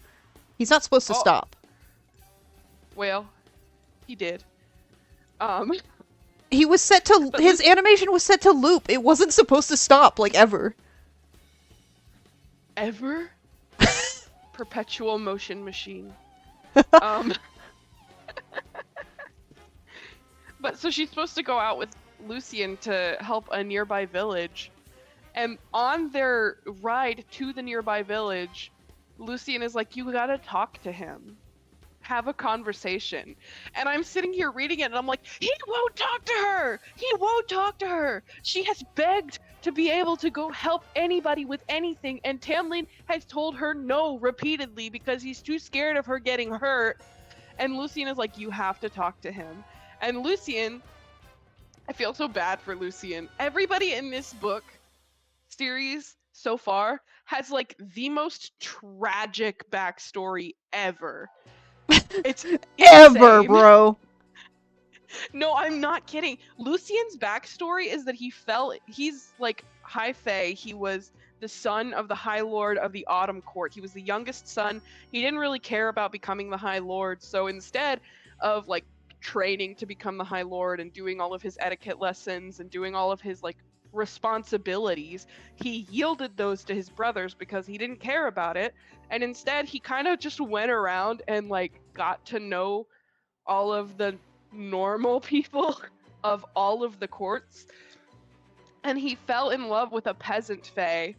S1: He's not supposed to stop.
S3: Well, he did.
S1: He was set to
S3: But
S1: his animation was set to loop. It wasn't supposed to stop like ever.
S3: Ever? Perpetual motion machine. Um, but so she's supposed to go out with Lucian to help a nearby village. And on their ride to the nearby village, Lucian is like, you gotta talk to him. Have a conversation. And I'm sitting here reading it and I'm like, he won't talk to her! He won't talk to her! She has begged to be able to go help anybody with anything, and Tamlin has told her no repeatedly because he's too scared of her getting hurt. And Lucian is like, you have to talk to him. And Lucian, I feel so bad for Lucian. Everybody in this book series so far has like the most tragic backstory ever. It's
S1: Ever,
S3: insane.
S1: bro.
S3: No, I'm not kidding. Lucian's backstory is that he's like High Fae. He was the son of the High Lord of the Autumn Court. He was the youngest son. He didn't really care about becoming the High Lord. So instead of like training to become the High Lord and doing all of his etiquette lessons and doing all of his like responsibilities, he yielded those to his brothers because he didn't care about it. And instead he kind of just went around and like got to know all of the normal people of all of the courts, and he fell in love with a peasant fae,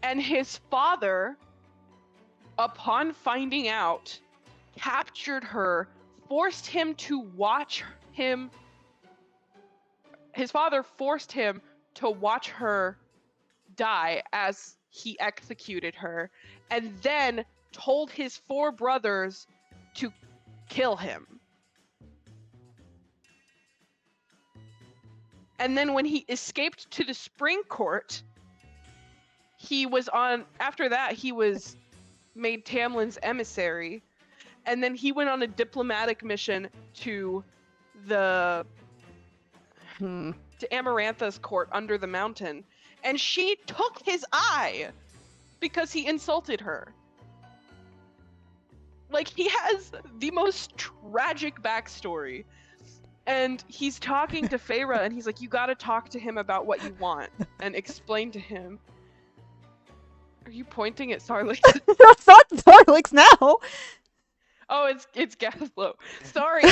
S3: and his father, upon finding out, captured her, forced him to watch him. His father forced him to watch her die as he executed her, and then told his 4 brothers to kill him. And then when he escaped to the Spring Court, after that, he was made Tamlin's emissary. And then he went on a diplomatic mission to to Amarantha's court under the mountain. And she took his eye because he insulted her. Like, he has the most tragic backstory. And he's talking to Feyre, and he's like, you gotta talk to him about what you want and explain to him. Are you pointing at Sarlix?
S1: That's not Sarlix now.
S3: Oh, it's Gaslow. Sorry.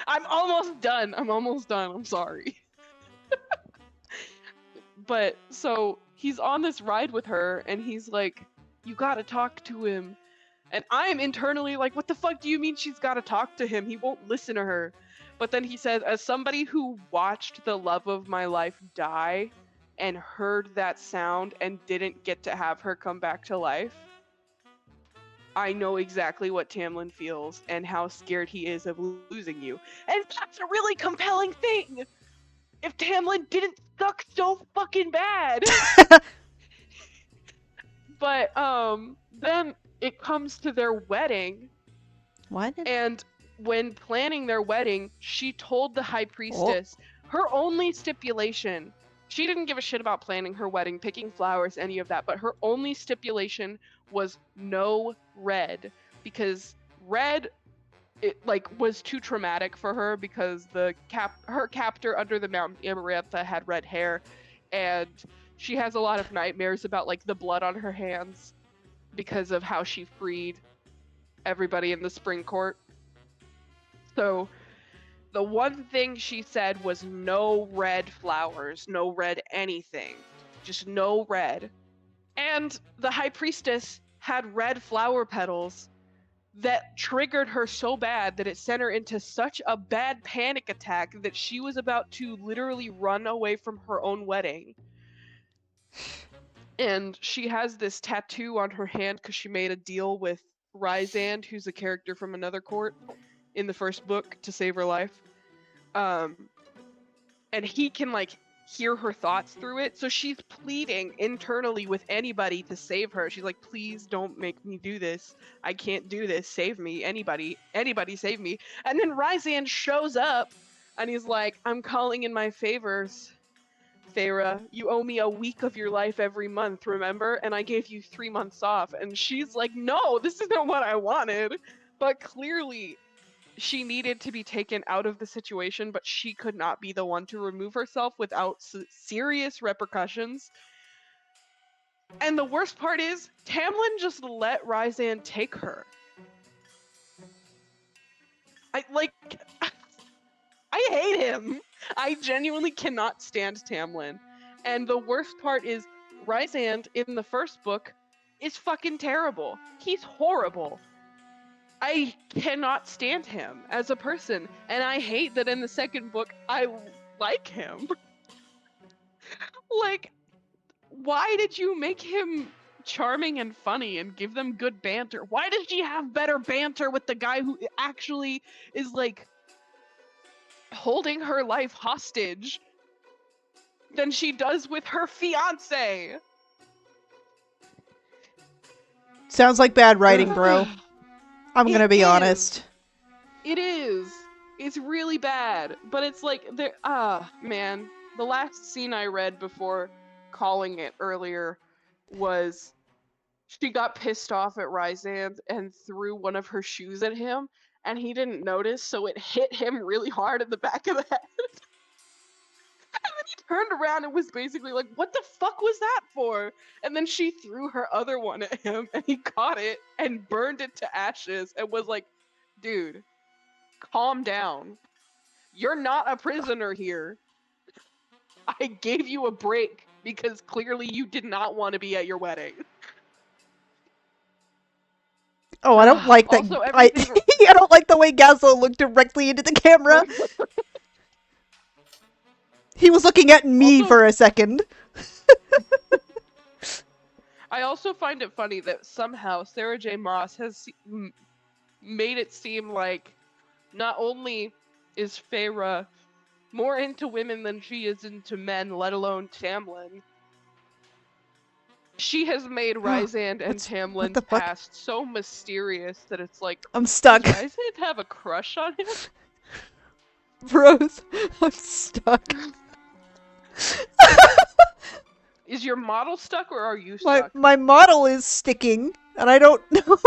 S3: I'm almost done. I'm sorry. But so he's on this ride with her, and he's like, you gotta talk to him. And I'm internally like, what the fuck do you mean she's gotta talk to him? He won't listen to her. But then he says, as somebody who watched the love of my life die and heard that sound and didn't get to have her come back to life, I know exactly what Tamlin feels and how scared he is of losing you. And that's a really compelling thing! If Tamlin didn't suck so fucking bad! But, then it comes to their wedding.
S1: What?
S3: And when planning their wedding, she told the High Priestess her only stipulation. She didn't give a shit about planning her wedding, picking flowers, any of that, but her only stipulation was no red, because red was too traumatic for her because her captor under the mountain, Amarantha, had red hair, and she has a lot of nightmares about like the blood on her hands because of how she freed everybody in the Spring Court. So the one thing she said was no red flowers, no red anything, just no red. And the High Priestess had red flower petals that triggered her so bad that it sent her into such a bad panic attack that she was about to literally run away from her own wedding. And she has this tattoo on her hand because she made a deal with Rysand, who's a character from another court in the first book, to save her life. And he can like hear her thoughts through it, so she's pleading internally with anybody to save her. She's like, please don't make me do this. I can't do this. Save me. Anybody save me. And then Rysand shows up and he's like, I'm calling in my favors, Feyre. You owe me a week of your life every month, remember? And I gave you 3 months off. And she's like, no, this isn't what I wanted. But clearly she needed to be taken out of the situation, but she could not be the one to remove herself without serious repercussions. And the worst part is, Tamlin just let Ryzan take her. I hate him. I genuinely cannot stand Tamlin. And the worst part is, Rysand in the first book is fucking terrible. He's horrible. I cannot stand him as a person, and I hate that in the second book I like him. Like, why did you make him charming and funny and give them good banter? Why did she have better banter with the guy who actually is like holding her life hostage than she does with her fiance?
S1: Sounds like bad writing, bro. I'm
S3: It
S1: gonna be
S3: is.
S1: honest.
S3: It is. It's really bad, but it's like there. Man, the last scene I read before calling it earlier was she got pissed off at Rysand and threw one of her shoes at him, and he didn't notice, so it hit him really hard in the back of the head. And then he turned around and was basically like, "What the fuck was that for?" And then she threw her other one at him, and he caught it and burned it to ashes and was like, "Dude, calm down. You're not a prisoner here. I gave you a break because clearly you did not want to be at your wedding."
S1: Oh, I don't like that.
S3: Also, everything.
S1: I don't like the way Gazlo looked directly into the camera. He was looking at me
S3: Also-
S1: for a second.
S3: I also find it funny that somehow Sarah J. Maas has made it seem like not only is Feyre more into women than she is into men, let alone Tamlin, she has made Rysand and
S1: what
S3: Tamlin's
S1: the fuck?
S3: past so mysterious that it's like,
S1: I'm stuck.
S3: does Rysand have a crush on him?
S1: Rose, I'm stuck.
S3: Is your model stuck or are you
S1: My
S3: stuck?
S1: my model is sticking, and I don't know.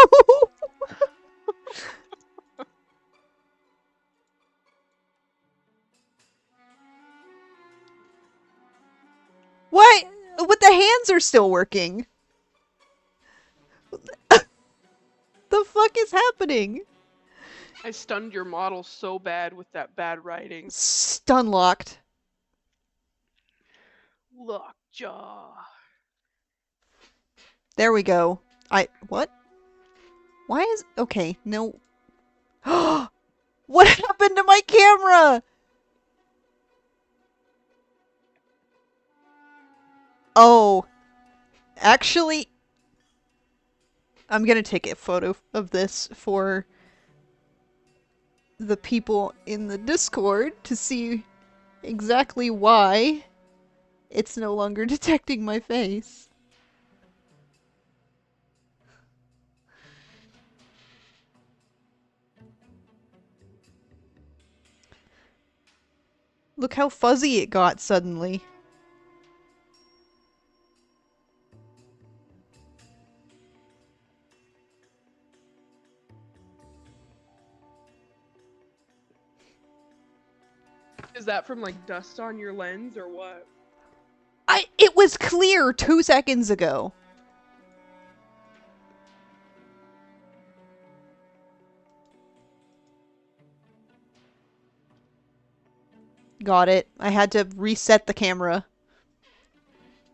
S1: What? But the hands are still working. The fuck is happening?
S3: I stunned your model so bad with that bad writing.
S1: Stun locked.
S3: Lockjaw.
S1: There we go. What? Why is okay? No. What happened to my camera? Oh, actually, I'm gonna take a photo of this for the people in the Discord to see exactly why it's no longer detecting my face. Look how fuzzy it got suddenly.
S3: Is that from like dust on your lens or what?
S1: It was clear 2 seconds ago. Got it. I had to reset the camera.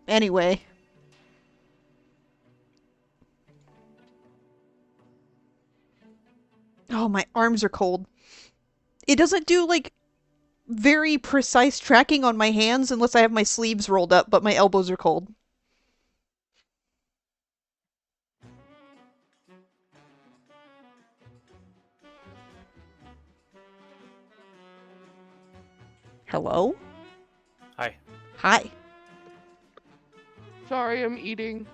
S1: Anyway. Oh, my arms are cold. It doesn't do, like, very precise tracking on my hands unless I have my sleeves rolled up, but my elbows are cold. Hello?
S2: Hi.
S1: Hi.
S3: Sorry, I'm eating.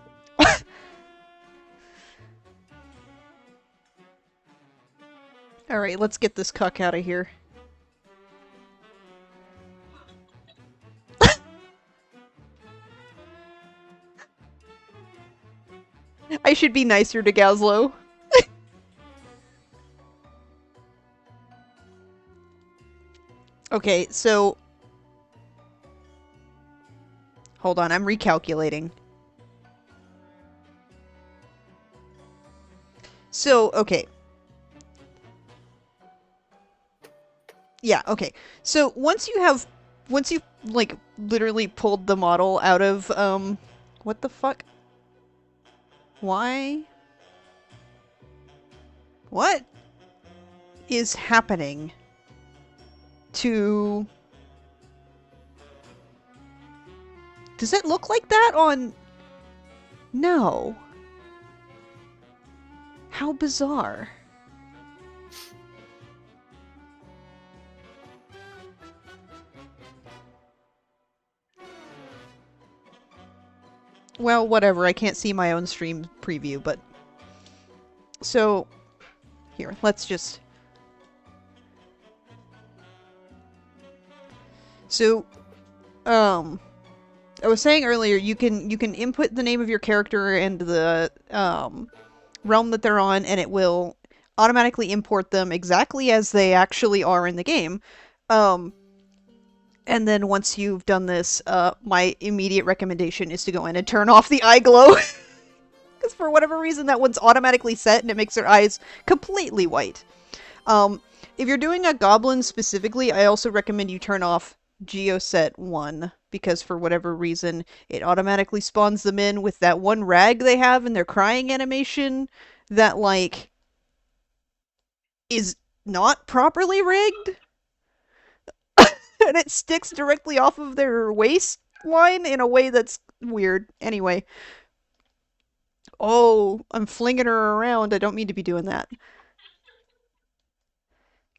S1: Alright, let's get this cuck out of here. I should be nicer to Gazlo. Okay, so hold on, I'm recalculating. So, okay. Yeah, okay. So, once you've like literally pulled the model out of what the fuck? Why? What is happening to Does it look like that on No. How bizarre. Well, whatever. I can't see my own stream preview, but so here, let's just So I was saying earlier you can input the name of your character and the realm that they're on, and it will automatically import them exactly as they actually are in the game. Um, and then once you've done this, my immediate recommendation is to go in and turn off the eye glow. Because for whatever reason, that one's automatically set and it makes their eyes completely white. If you're doing a goblin specifically, I also recommend you turn off Geoset 1, because for whatever reason, it automatically spawns them in with that one rag they have in their crying animation that, like, is not properly rigged. And it sticks directly off of their waistline in a way that's weird. Anyway. Oh, I'm flinging her around. I don't mean to be doing that.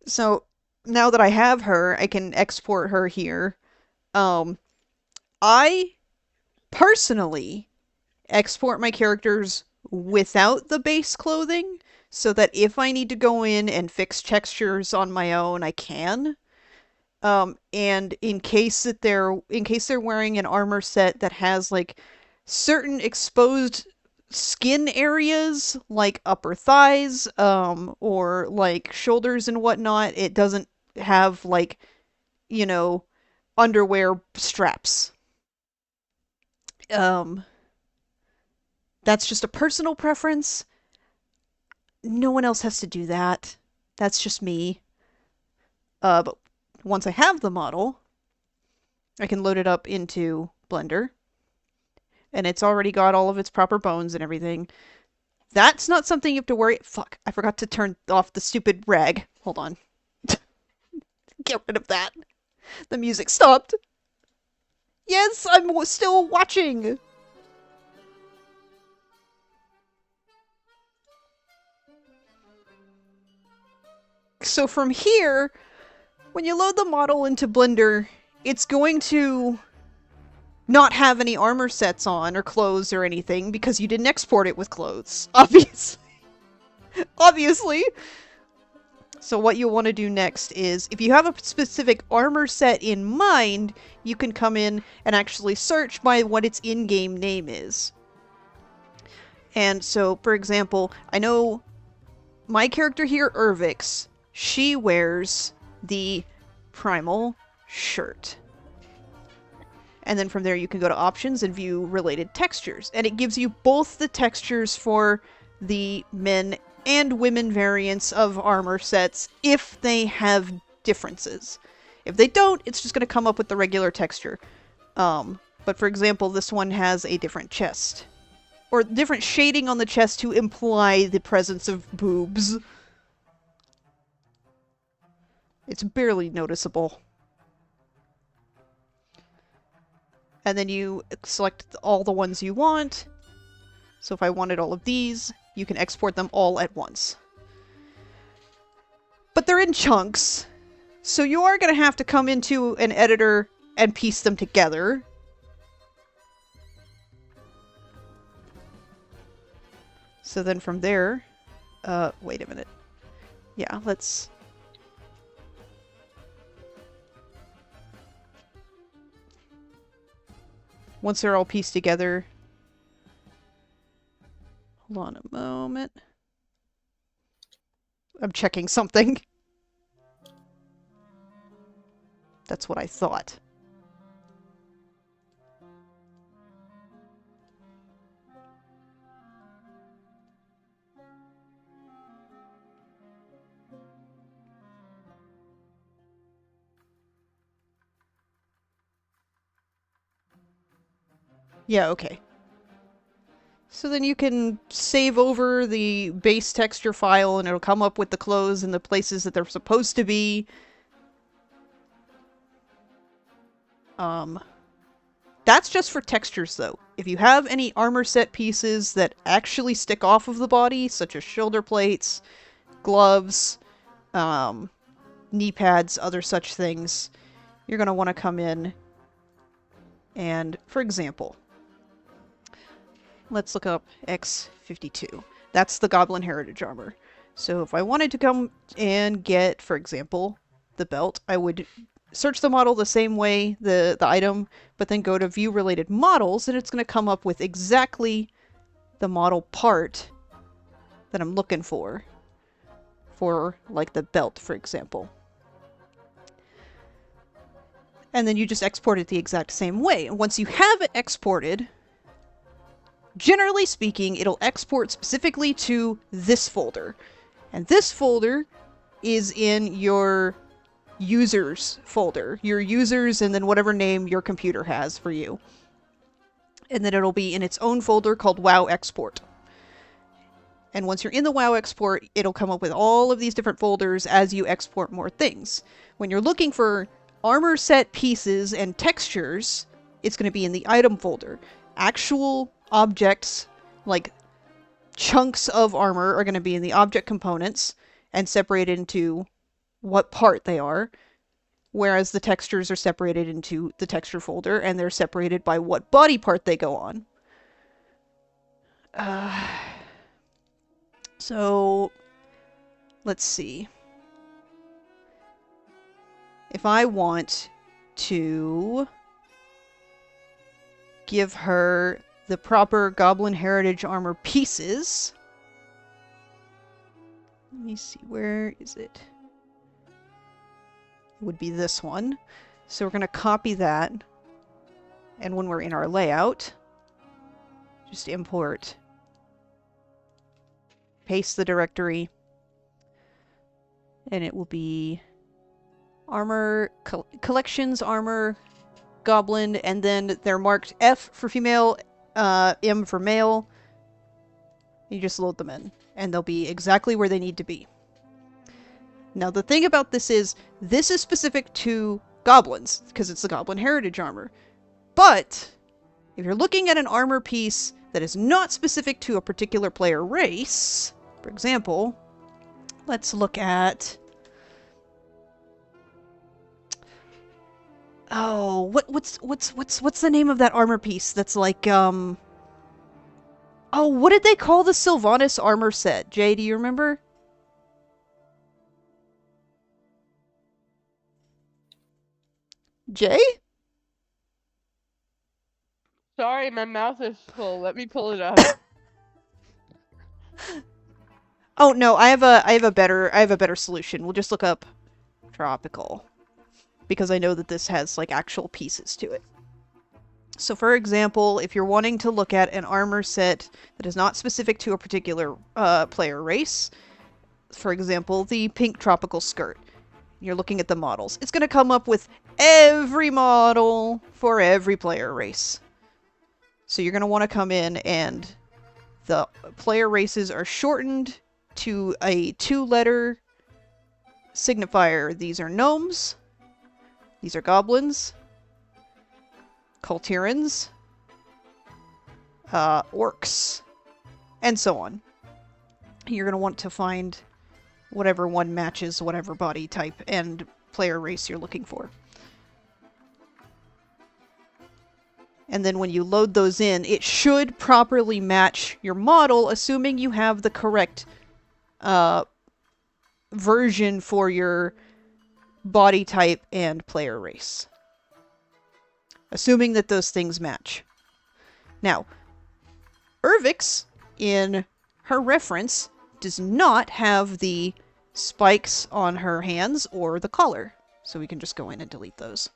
S1: So, now that I have her, I can export her here. Um, I personally export my characters without the base clothing so that if I need to go in and fix textures on my own, I can. And in case they're wearing an armor set that has like certain exposed skin areas like upper thighs, or like shoulders and whatnot, it doesn't have like, you know, underwear straps. Um, that's just a personal preference. No one else has to do that. That's just me. But once I have the model, I can load it up into Blender, and it's already got all of its proper bones and everything. That's not something you have to worry. Fuck, I forgot to turn off the stupid rag. Hold on. Get rid of that. The music stopped. Yes, I'm still watching. So from here, when you load the model into Blender, it's going to not have any armor sets on or clothes or anything because you didn't export it with clothes. Obviously. Obviously. So what you'll want to do next is, if you have a specific armor set in mind, you can come in and actually search by what its in-game name is. And so, for example, I know my character here, Irvix, she wears the primal shirt. And then from there you can go to options and view related textures. And it gives you both the textures for the men and women variants of armor sets if they have differences. If they don't, it's just going to come up with the regular texture. But for example, this one has a different chest. Or different shading on the chest to imply the presence of boobs. It's barely noticeable. And then you select all the ones you want. So if I wanted all of these, you can export them all at once. But they're in chunks, so you are going to have to come into an editor and piece them together. So then from there, wait a minute. Yeah, let's... Once they're all pieced together... Hold on a moment. I'm checking something. That's what I thought. Yeah, okay. So then you can save over the base texture file and it'll come up with the clothes in the places that they're supposed to be. That's just for textures though. If you have any armor set pieces that actually stick off of the body, such as shoulder plates, gloves, knee pads, other such things, you're going to want to come in and, for example, let's look up X52. That's the Goblin Heritage Armor. So if I wanted to come and get, for example, the belt, I would search the model the same way, the item, but then go to View Related Models, and it's going to come up with exactly the model part that I'm looking for, like, the belt, for example. And then you just export it the exact same way. And once you have it exported, generally speaking, it'll export specifically to this folder. And this folder is in your users folder. Your users and then whatever name your computer has for you. And then it'll be in its own folder called WoW Export. And once you're in the WoW Export, it'll come up with all of these different folders as you export more things. When you're looking for armor set pieces and textures, it's going to be in the item folder. Actual objects, like chunks of armor, are going to be in the object components and separated into what part they are, whereas the textures are separated into the texture folder and they're separated by what body part they go on. So let's see. If I want to give her the proper Goblin Heritage Armor pieces, let me see, where is it? It would be this one. So we're going to copy that, and when we're in our layout, just import, paste the directory, and it will be armor, collections, armor, goblin, and then they're marked F for female, M for male. You just load them in, and they'll be exactly where they need to be. Now, the thing about this is specific to goblins, because it's the Goblin Heritage Armor. But, if you're looking at an armor piece that is not specific to a particular player race, for example, let's look at... Oh, what's the name of that armor piece that's like, Oh, what did they call the Sylvanas armor set? Jay, do you remember? Jay?
S3: Sorry, my mouth is full. Let me pull it up.
S1: Oh no, I have a better solution. We'll just look up tropical, because I know that this has like actual pieces to it. So for example, if you're wanting to look at an armor set that is not specific to a particular player race, for example, the pink tropical skirt, you're looking at the models. It's going to come up with every model for every player race. So you're going to want to come in, and the player races are shortened to a 2-letter signifier. These are gnomes, these are goblins, Kultirans, orcs, and so on. You're going to want to find whatever one matches whatever body type and player race you're looking for. And then when you load those in, it should properly match your model, assuming you have the correct version for your body type and player race. Assuming that those things match. Now, Urvix, in her reference, does not have the spikes on her hands or the collar. So we can just go in and delete those.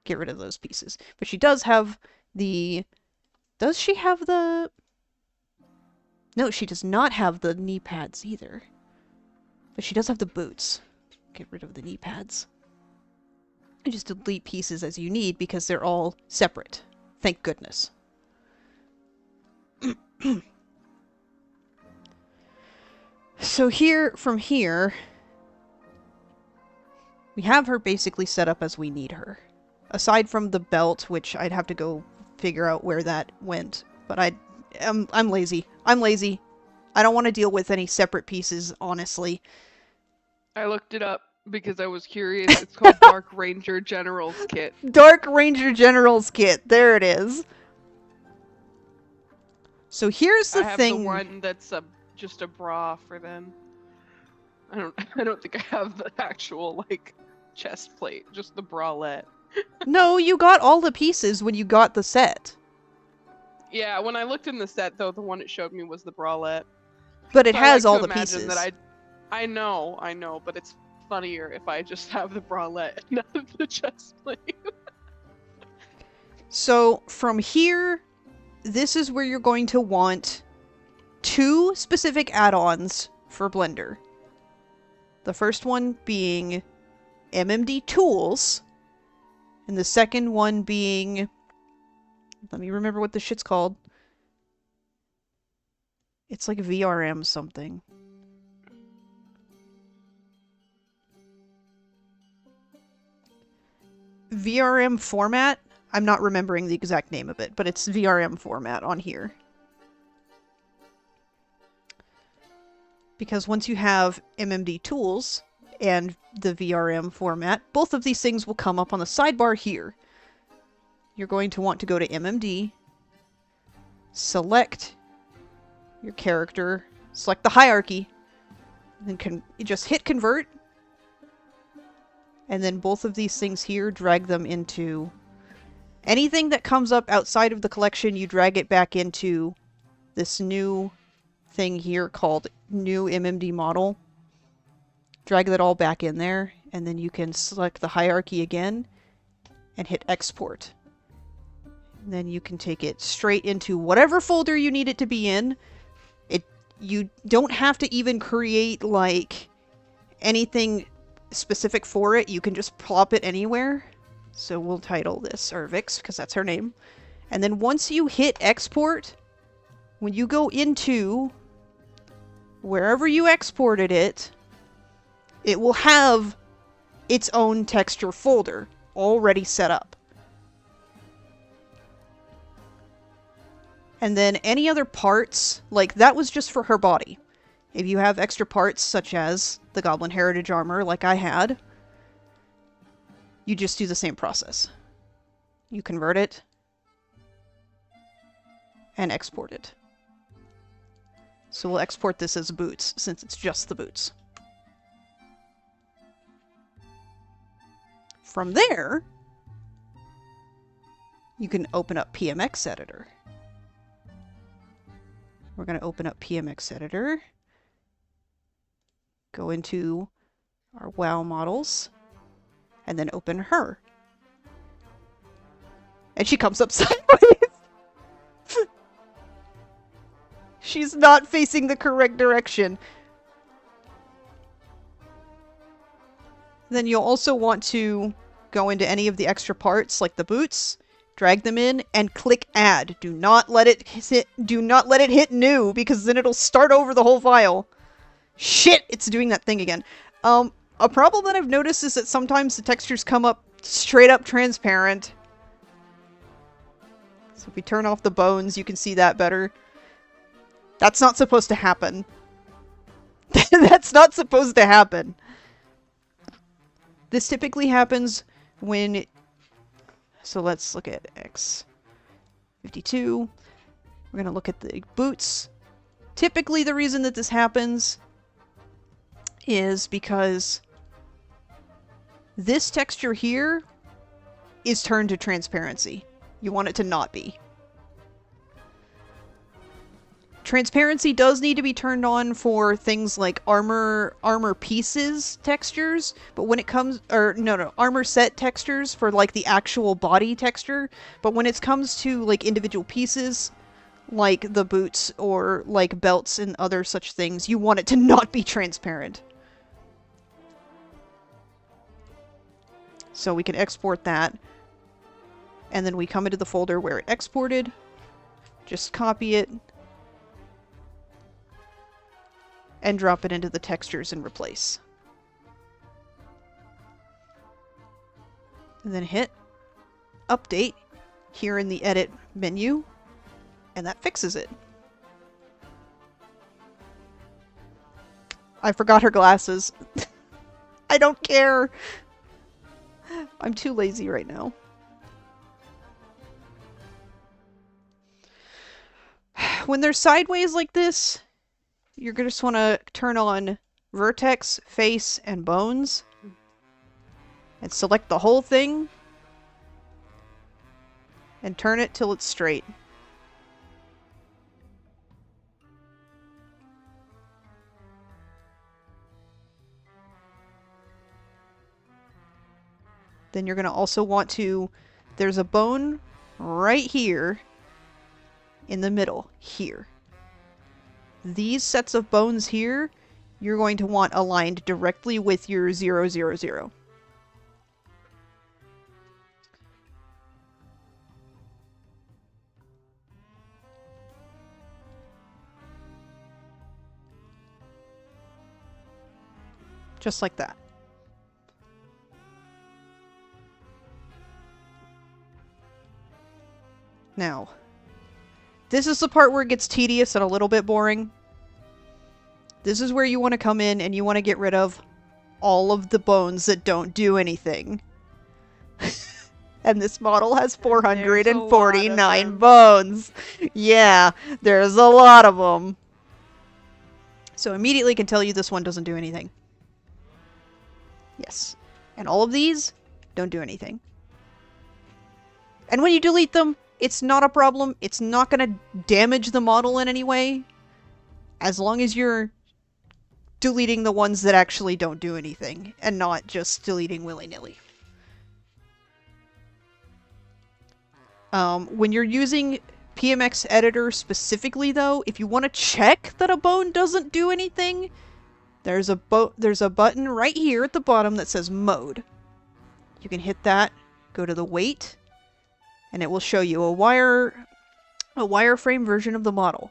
S1: Get rid of those pieces. But she does have the... Does she have the... No, she does not have the knee pads either. But she does have the boots. Get rid of the knee pads. And just delete pieces as you need because they're all separate. Thank goodness. So from here, we have her basically set up as we need her. Aside from the belt, which I'd have to go figure out where that went. But I'm lazy. I'm lazy. I don't want to deal with any separate pieces, honestly.
S3: I looked it up because I was curious. It's called Dark Ranger General's Kit.
S1: Dark Ranger General's Kit. There it is. So here's the
S3: I have
S1: thing.
S3: the one that's just a bra for them. I don't think I have the actual like chest plate, just the bralette.
S1: No, you got all the pieces when you got the set.
S3: Yeah, when I looked in the set though, the one it showed me was the bralette.
S1: But it
S3: So
S1: has
S3: I like
S1: all
S3: to
S1: the
S3: imagine
S1: pieces.
S3: that I know, but it's funnier if I just have the bralette and not the chest plate.
S1: So from here, this is where you're going to want 2 specific add-ons for Blender. The first one being MMD Tools, and the second one being... Let me remember what this shit's called. It's like VRM something. VRM format? I'm not remembering the exact name of it, but it's VRM format on here. Because once you have MMD Tools and the VRM format, both of these things will come up on the sidebar here. You're going to want to go to MMD, select your character, select the hierarchy, then just hit convert, and then both of these things here, drag them into anything that comes up outside of the collection. You drag it back into this new thing here called new MMD model. Drag that all back in there, and then you can select the hierarchy again and hit export. And then you can take it straight into whatever folder you need it to be in. You don't have to even create like anything specific for it. You can just plop it anywhere. So we'll title this Irvix because that's her name. And then once you hit export, when you go into wherever you exported it, it will have its own texture folder already set up. And then any other parts, like that was just for her body. If you have extra parts, such as the Goblin Heritage Armor, like I had, you just do the same process. You convert it and export it. So we'll export this as boots, since it's just the boots. From there, you can open up PMX Editor. We're going to open up PMX Editor, go into our WoW models, and then open her. And she comes up sideways. She's not facing the correct direction. Then you'll also want to go into any of the extra parts, like the boots, drag them in, and click Add. Do not let it hit New, because then it'll start over the whole file. Shit! It's doing that thing again. A problem that I've noticed is that sometimes the textures come up straight up transparent. So if we turn off the bones, you can see that better. That's not supposed to happen. That's not supposed to happen. This typically happens when... So let's look at X52. We're going to look at the boots. Typically the reason that this happens is because this texture here is turned to transparency. You want it to not be. Transparency does need to be turned on for things like armor pieces textures, but when it comes, or no, armor set textures for like the actual body texture, but when it comes to like individual pieces, like the boots or like belts and other such things, you want it to not be transparent. So we can export that, and then we come into the folder where it exported, just copy it, and drop it into the textures and replace. And then hit update here in the edit menu, and that fixes it. I forgot her glasses. I don't care. I'm too lazy right now. When they're sideways like this, you're going to just want to turn on vertex, face, and bones. And select the whole thing. And turn it till it's straight. Then you're going to also want to... There's a bone right here in the middle, here. These sets of bones here, you're going to want aligned directly with your 0, 0, 0. Just like that. Now, this is the part where it gets tedious and a little bit boring. This is where you want to come in and you want to get rid of all of the bones that don't do anything. And this model has 449 bones. Yeah, there's a lot of them. So immediately can tell you this one doesn't do anything. Yes. And all of these don't do anything. And when you delete them, it's not a problem. It's not going to damage the model in any way. As long as you're deleting the ones that actually don't do anything. And not just deleting willy-nilly. When you're using PMX Editor specifically, though, if you want to check that a bone doesn't do anything, there's a button right here at the bottom that says Mode. You can hit that, go to the weight, and it will show you a wireframe version of the model.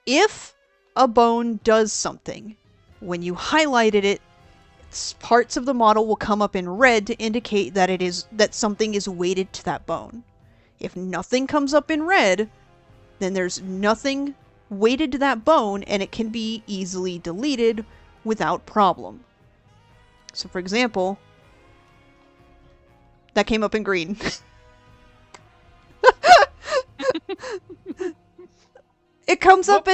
S1: If a bone does something, when you highlighted it, parts of the model will come up in red to indicate that something is weighted to that bone. If nothing comes up in red, then there's nothing weighted to that bone, and it can be easily deleted without problem. So for example, that came up in green. It comes up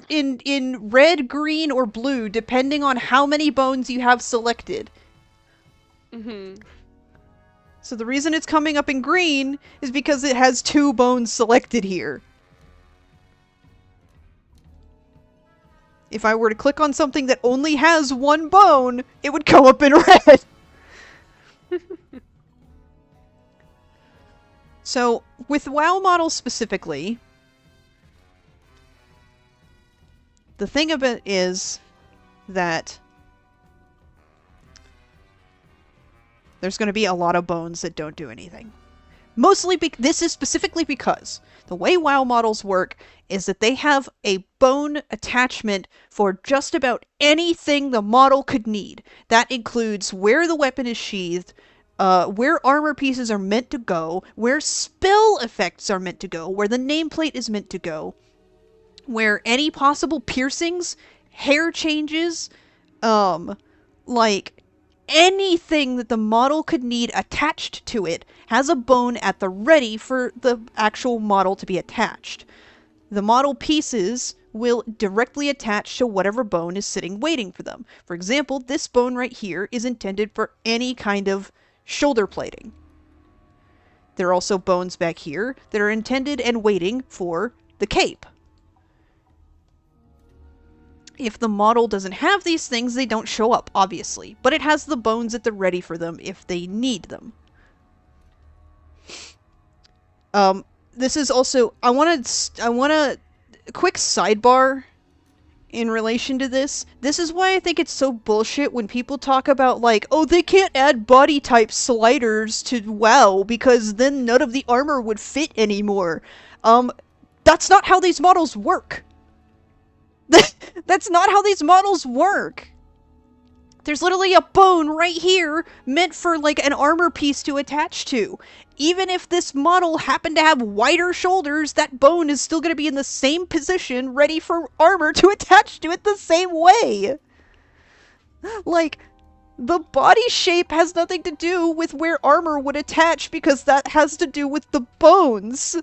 S1: in red, green, or blue depending on how many bones you have selected.
S3: Mm-hmm.
S1: So the reason it's coming up in green is because it has 2 bones selected here. If I were to click on something that only has 1 bone, it would come up in red. So, with WoW models specifically, the thing of it is that there's going to be a lot of bones that don't do anything. Mostly, this is specifically because the way WoW models work is that they have a bone attachment for just about anything the model could need. That includes where the weapon is sheathed, where armor pieces are meant to go, where spell effects are meant to go, where the nameplate is meant to go, where any possible piercings, hair changes, like anything that the model could need attached to it has a bone at the ready for the actual model to be attached. The model pieces will directly attach to whatever bone is sitting waiting for them. For example, this bone right here is intended for any kind of shoulder plating. There are also bones back here that are intended and waiting for the cape. If the model doesn't have these things, they don't show up, obviously. But it has the bones at the ready for them if they need them. This is also... I want to... Quick sidebar in relation to this. This is why I think it's so bullshit when people talk about, like, oh, they can't add body type sliders to WoW because then none of the armor would fit anymore. That's not how these models work. That's not how these models work. There's literally a bone right here meant for, like, an armor piece to attach to. Even if this model happened to have wider shoulders, that bone is still going to be in the same position, ready for armor to attach to it the same way. Like, the body shape has nothing to do with where armor would attach because that has to do with the bones.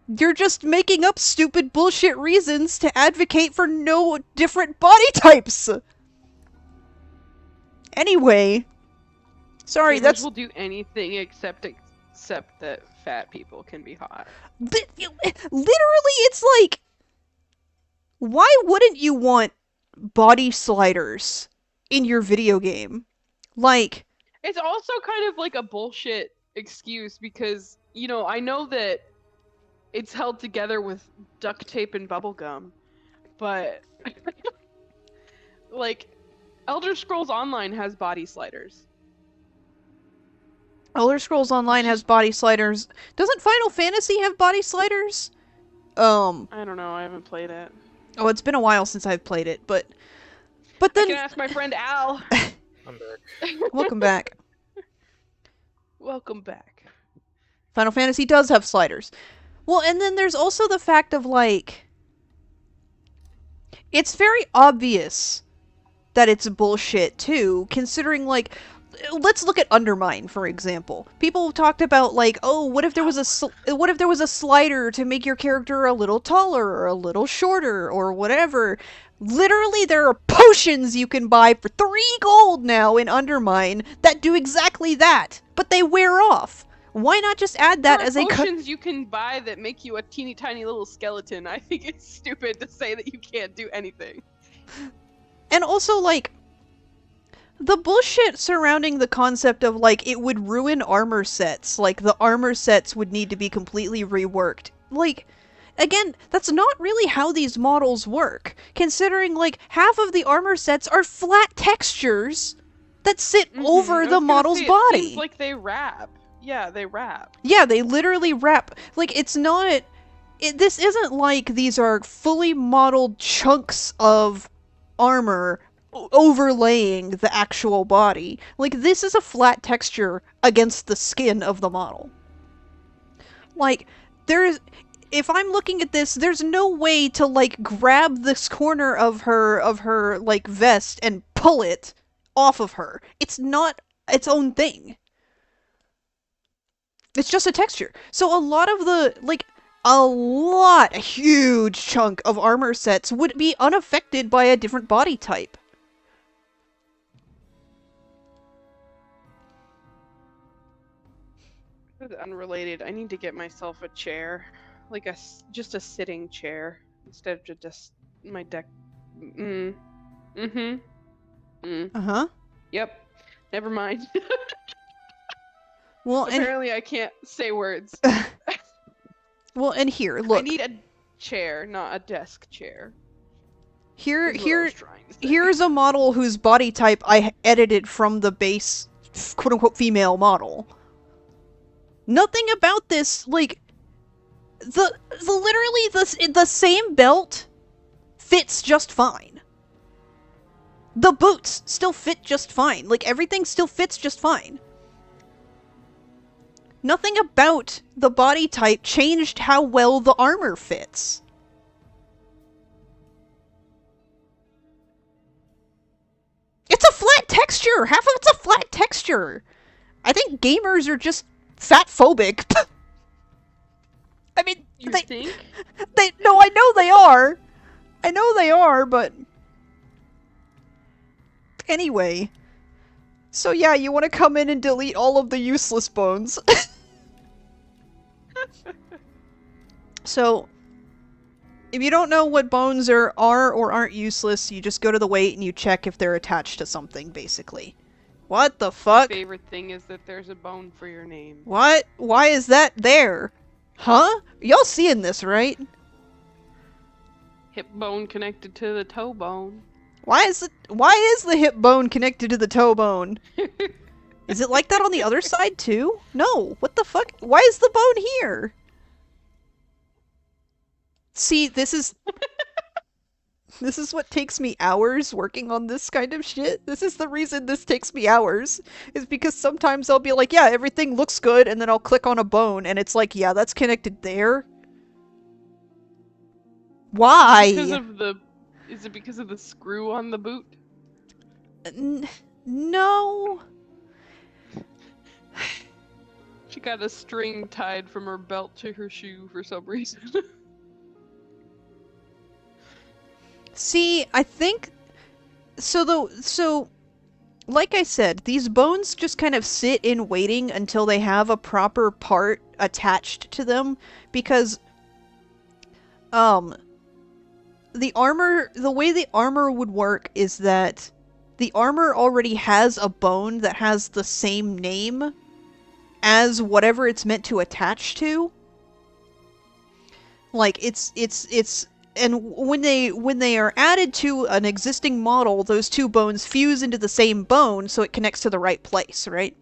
S1: You're just making up stupid bullshit reasons to advocate for no different body types. Anyway, sorry,
S3: Gamers will do anything except that fat people can be hot.
S1: Literally, it's like, why wouldn't you want body sliders in your video game? Like,
S3: it's also kind of like a bullshit excuse because, you know, I know that it's held together with duct tape and bubble gum, but like, Elder Scrolls Online has body sliders.
S1: Elder Scrolls Online has body sliders. Doesn't Final Fantasy have body sliders?
S3: I don't know, I haven't played it.
S1: Oh, it's been a while since I've played it, but then...
S3: I can ask my friend Al.
S2: I'm back.
S1: Welcome back.
S3: Welcome back.
S1: Final Fantasy does have sliders. Well, and then there's also the fact of, like... It's very obvious that it's bullshit, too, considering, like... Let's look at Undermine, for example. People talked about, like, oh, what if there was a slider to make your character a little taller or a little shorter or whatever? Literally, there are potions you can buy for 3 gold now in Undermine that do exactly that, but they wear off. Why not just add that as a
S3: potions you can buy that make you a teeny tiny little skeleton? I think it's stupid to say that you can't do anything.
S1: And also, like, the bullshit surrounding the concept of, like, it would ruin armor sets. Like, the armor sets would need to be completely reworked. Like, again, that's not really how these models work. Considering, like, half of the armor sets are flat textures that sit over the model's body.
S3: It seems like they wrap. Yeah, they wrap.
S1: Yeah, they literally wrap. Like, it's not... this isn't like these are fully modeled chunks of armor overlaying the actual body. Like, this is a flat texture against the skin of the model. Like, if I'm looking at this, there's no way to, like, grab this corner of her, like, vest and pull it off of her. It's not its own thing. It's just a texture. So a lot of the, like, a huge chunk of armor sets would be unaffected by a different body type.
S3: Unrelated, I need to get myself a chair. Like just a sitting chair. Instead of just my deck.
S1: Uh-huh.
S3: Yep. Never mind.
S1: Well,
S3: apparently I can't say words.
S1: Well, and here, look.
S3: I need a chair, not a desk chair.
S1: Here's a model whose body type I edited from the base quote-unquote female model. Nothing about this, like, the same belt fits just fine. The boots still fit just fine. Like, everything still fits just fine. Nothing about the body type changed how well the armor fits. It's a flat texture! Half of it's a flat texture! I think gamers are just fat-phobic. I mean,
S3: you think?
S1: No, I know they are! I know they are, but... Anyway. So yeah, you want to come in and delete all of the useless bones. So, If you don't know what bones are or aren't useless, you just go to the weight and you check if they're attached to something, basically. What the
S3: My
S1: fuck?
S3: favorite thing is that there's a bone for your name.
S1: What? Why is that there? Huh? Y'all seeing this, right?
S3: Hip bone connected to the toe bone.
S1: Why is the hip bone connected to the toe bone? Is it like that on the other side too? No. What the fuck? Why is the bone here? See, this is what takes me hours working on this kind of shit. This is the reason this takes me hours. Is because sometimes I'll be like, yeah, everything looks good, and then I'll click on a bone, and it's like, yeah, that's connected there. Why?
S3: Is it because of the screw on the boot?
S1: No.
S3: She got a string tied from her belt to her shoe for some reason.
S1: See, I think so like I said, these bones just kind of sit in waiting until they have a proper part attached to them because the way the armor would work is that the armor already has a bone that has the same name as whatever it's meant to attach to. Like it's and when they are added to an existing model, those two bones fuse into the same bone so it connects to the right place, right?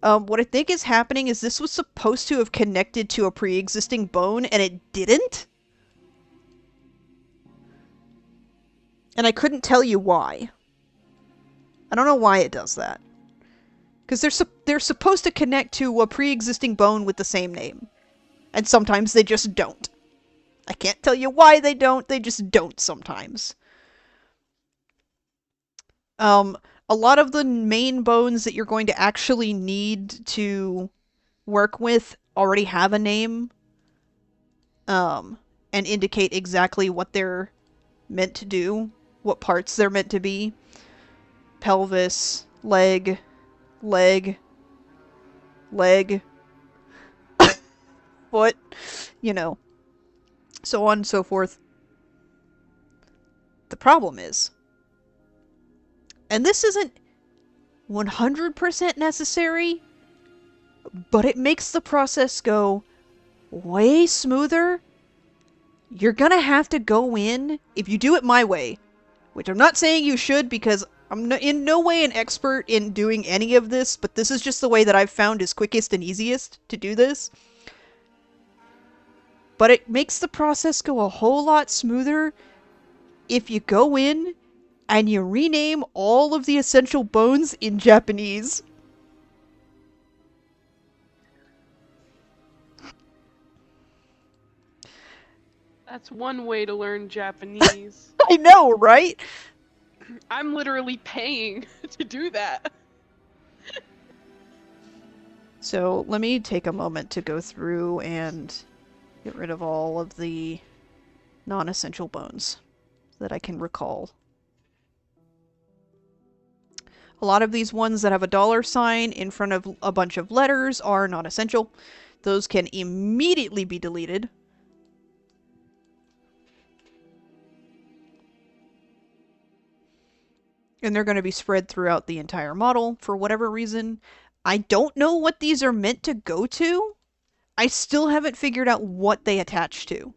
S1: What I think is happening is this was supposed to have connected to a pre-existing bone and it didn't. And I couldn't tell you why. I don't know why it does that. Because they're supposed to connect to a pre-existing bone with the same name. And sometimes they just don't. I can't tell you why they just don't sometimes. A lot of the main bones that you're going to actually need to work with already have a name. And indicate exactly what they're meant to do. What parts they're meant to be. Pelvis, leg, leg, foot, you know, so on and so forth. The problem is, and this isn't 100% necessary, but it makes the process go way smoother. You're gonna have to go in, if you do it my way, which I'm not saying you should because I'm in no way an expert in doing any of this, but this is just the way that I've found is quickest and easiest to do this. But it makes the process go a whole lot smoother if you go in and you rename all of the essential bones in Japanese.
S3: That's one way to learn Japanese.
S1: I know, right?
S3: I'm literally paying to do that.
S1: So let me take a moment to go through and get rid of all of the non-essential bones that I can recall. A lot of these ones that have a dollar sign in front of a bunch of letters are non-essential. Those can immediately be deleted. And they're going to be spread throughout the entire model for whatever reason. I don't know what these are meant to go to. I still haven't figured out what they attach to.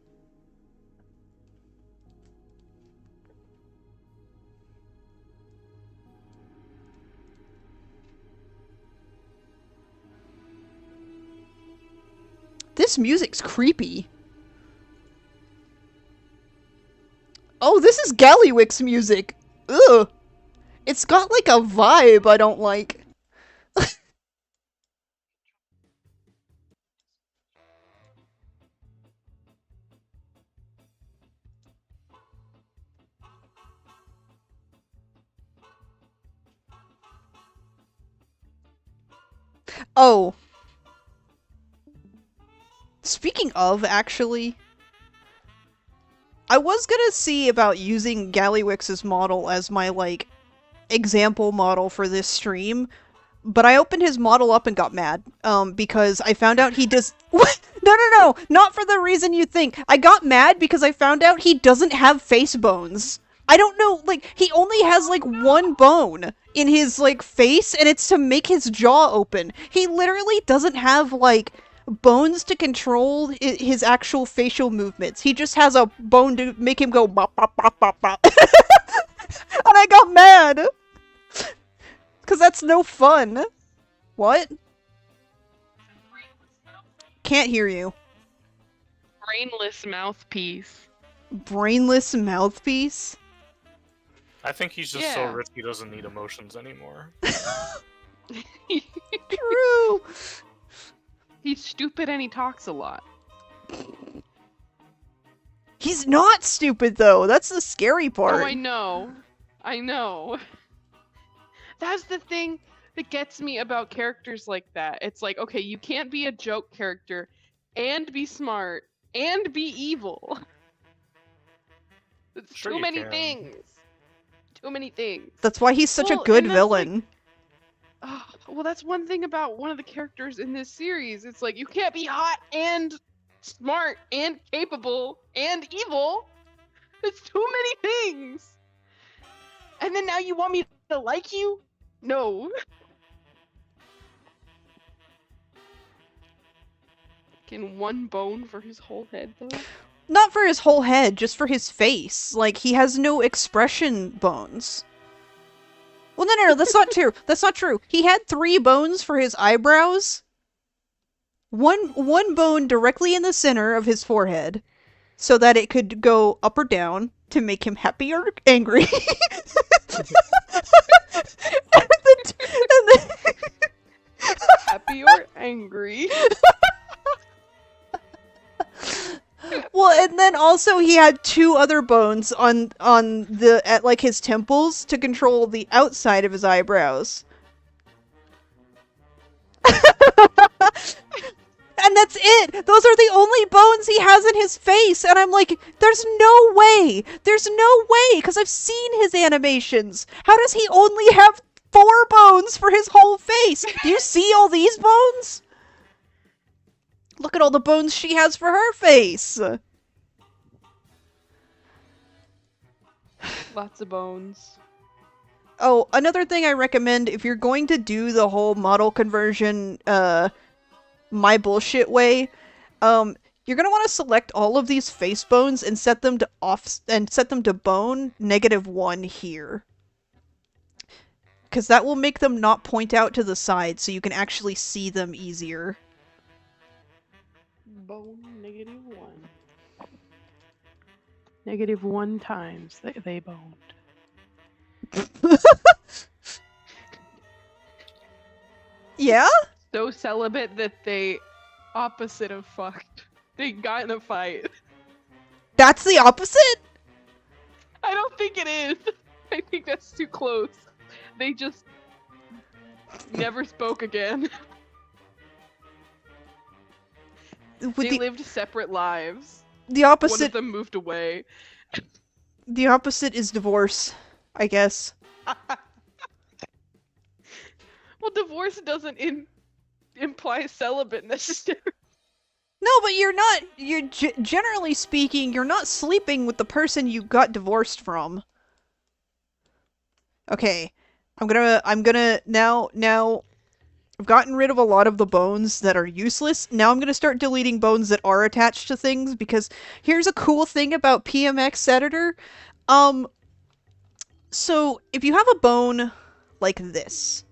S1: This music's creepy. Oh, this is Galliwick's music. Ugh. It's got like a vibe I don't like. Oh. Speaking of, actually, I was gonna see about using Galliwix's model as my, like, example model for this stream, but I opened his model up and got mad, because I found out he does- What? No, not for the reason you think. I got mad because I found out he doesn't have face bones. I don't know, like, he only has, like, one bone in his, like, face, and it's to make his jaw open. He literally doesn't have, like, bones to control his actual facial movements. He just has a bone to make him go bop, bop, bop, bop, bop. And I got mad! Because that's no fun. What? Can't hear you.
S3: Brainless mouthpiece.
S1: Brainless mouthpiece?
S2: I think he's just so
S3: Yeah.
S2: rich he doesn't need emotions anymore.
S1: True!
S3: He's stupid and he talks a lot.
S1: He's not stupid, though. That's the scary part.
S3: Oh, I know. I know. That's the thing that gets me about characters like that. It's like, okay, you can't be a joke character and be smart and be evil. It's
S2: Sure
S3: too
S2: you
S3: many
S2: can.
S3: things. Too many things.
S1: That's why he's such
S3: Well,
S1: a good
S3: and that's, like,
S1: villain.
S3: Well, that's one thing about one of the characters in this series. It's like, you can't be hot and smart and capable and evil. It's too many things. And then now you want me to like you? No. Can one bone for his whole head, though?
S1: Not for his whole head, just for his face. Like, he has no expression bones. Well, no, that's not true. That's not true. He had 3 bones for his eyebrows. One bone directly in the center of his forehead, so that it could go up or down to make him happy or angry. and then
S3: Happy or angry?
S1: well, and then also he had 2 other bones on the at like his temples to control the outside of his eyebrows. And that's it! Those are the only bones he has in his face! And I'm like, there's no way! There's no way! Because I've seen his animations! How does he only have 4 bones for his whole face? Do you see all these bones? Look at all the bones she has for her face!
S3: Lots of bones.
S1: Oh, another thing I recommend, if you're going to do the whole model conversion, my bullshit way, you're gonna want to select all of these face bones and set them to bone -1 here. Because that will make them not point out to the side, so you can actually see them easier.
S3: Bone -1. -1 times they boned.
S1: Yeah?
S3: So celibate that they opposite of fucked. They got in a fight.
S1: That's the opposite?
S3: I don't think it is. I think that's too close. They just never spoke again. They lived separate lives.
S1: The
S3: One of
S1: opposite
S3: them moved away.
S1: the opposite is divorce, I guess.
S3: Well, divorce doesn't imply celibate necessarily.
S1: No, but you're generally speaking, you're not sleeping with the person you got divorced from. Okay. I'm gonna now I've gotten rid of a lot of the bones that are useless. Now I'm gonna start deleting bones that are attached to things, because here's a cool thing about PMX Editor. So if you have a bone like this,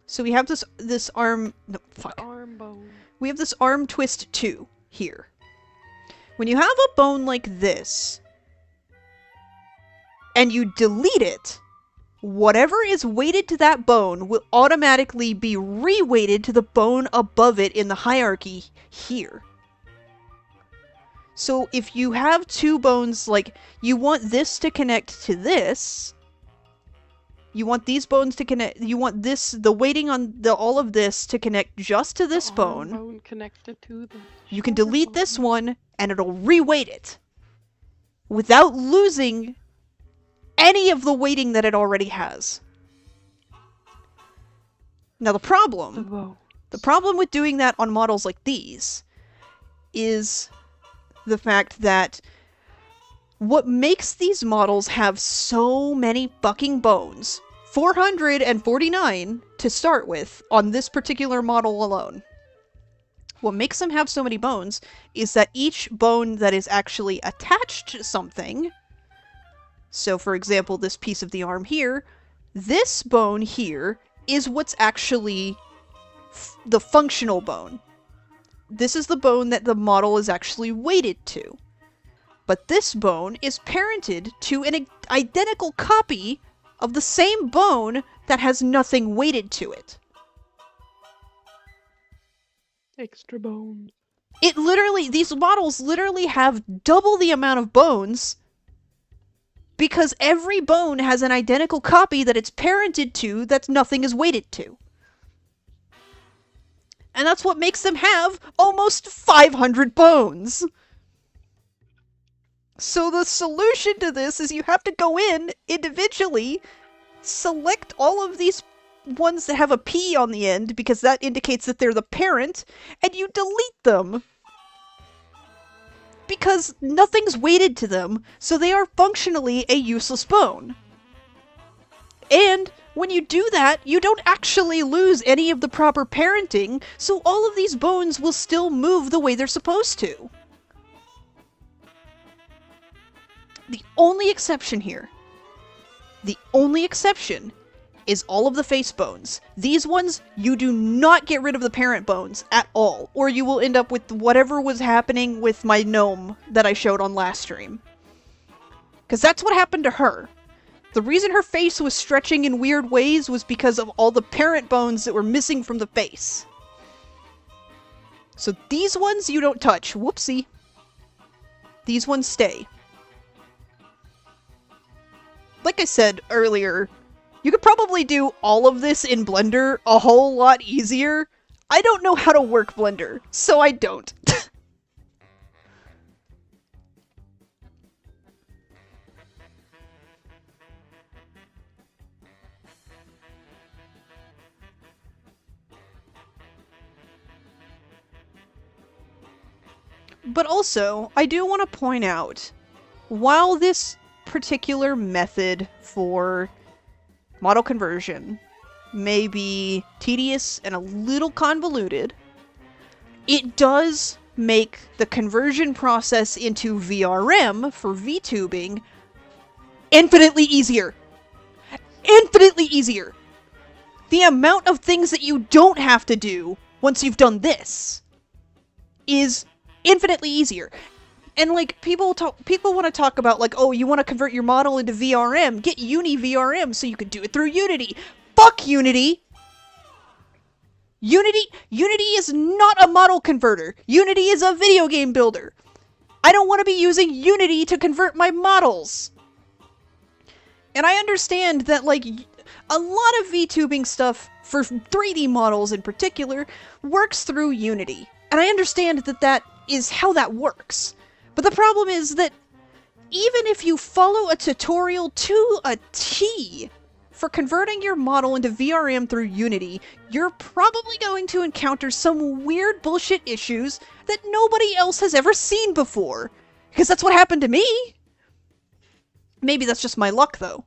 S1: so we have this arm. No, fuck.
S3: Arm bone.
S1: We have this arm twist 2 here. When you have a bone like this, and you delete it, whatever is weighted to that bone will automatically be re-weighted to the bone above it in the hierarchy here. So if you have 2 bones, like, you want this to connect to this, you want these bones to connect, you want this, the weighting on all of this to connect just to this
S3: The arm
S1: bone.
S3: bone connected to the
S1: You can
S3: shoulder
S1: delete this
S3: bone.
S1: one, and it'll re-weight it. Without losing any of the weighting that it already has. Now the
S3: The
S1: problem
S3: bone.
S1: with doing that on models like these is the fact that what makes these models have so many fucking bones, 449 to start with on this particular model alone, what makes them have so many bones is that each bone that is actually attached to something, so for example this piece of the arm here, this bone here is what's actually the functional bone. This is the bone that the model is actually weighted to. But this bone is parented to an identical copy of the same bone that has nothing weighted to it.
S3: Extra bones.
S1: These models literally have double the amount of bones because every bone has an identical copy that it's parented to that nothing is weighted to. And that's what makes them have almost 500 bones. So the solution to this is you have to go in individually, select all of these ones that have a P on the end, because that indicates that they're the parent, and you delete them. Because nothing's weighted to them, so they are functionally a useless bone. And when you do that, you don't actually lose any of the proper parenting, so all of these bones will still move the way they're supposed to. The only exception here, is all of the face bones. These ones, you do not get rid of the parent bones at all, or you will end up with whatever was happening with my gnome that I showed on last stream. Because that's what happened to her. The reason her face was stretching in weird ways was because of all the parent bones that were missing from the face. So these ones you don't touch. Whoopsie. These ones stay. Like I said earlier, you could probably do all of this in Blender a whole lot easier. I don't know how to work Blender, so I don't. But also, I do want to point out, while this particular method for model conversion may be tedious and a little convoluted, it does make the conversion process into VRM for VTubing infinitely easier. Infinitely easier! The amount of things that you don't have to do once you've done this is infinitely easier. And like people want to talk about like, oh, you want to convert your model into VRM, get Uni VRM so you can do it through Unity. Fuck Unity. Unity is not a model converter. Unity is a video game builder. I don't want to be using Unity to convert my models. And I understand that like a lot of VTubing stuff for 3D models in particular works through Unity. And I understand that that is how that works. But the problem is that even if you follow a tutorial to a T for converting your model into VRM through Unity, you're probably going to encounter some weird bullshit issues that nobody else has ever seen before. Because that's what happened to me. Maybe that's just my luck, though.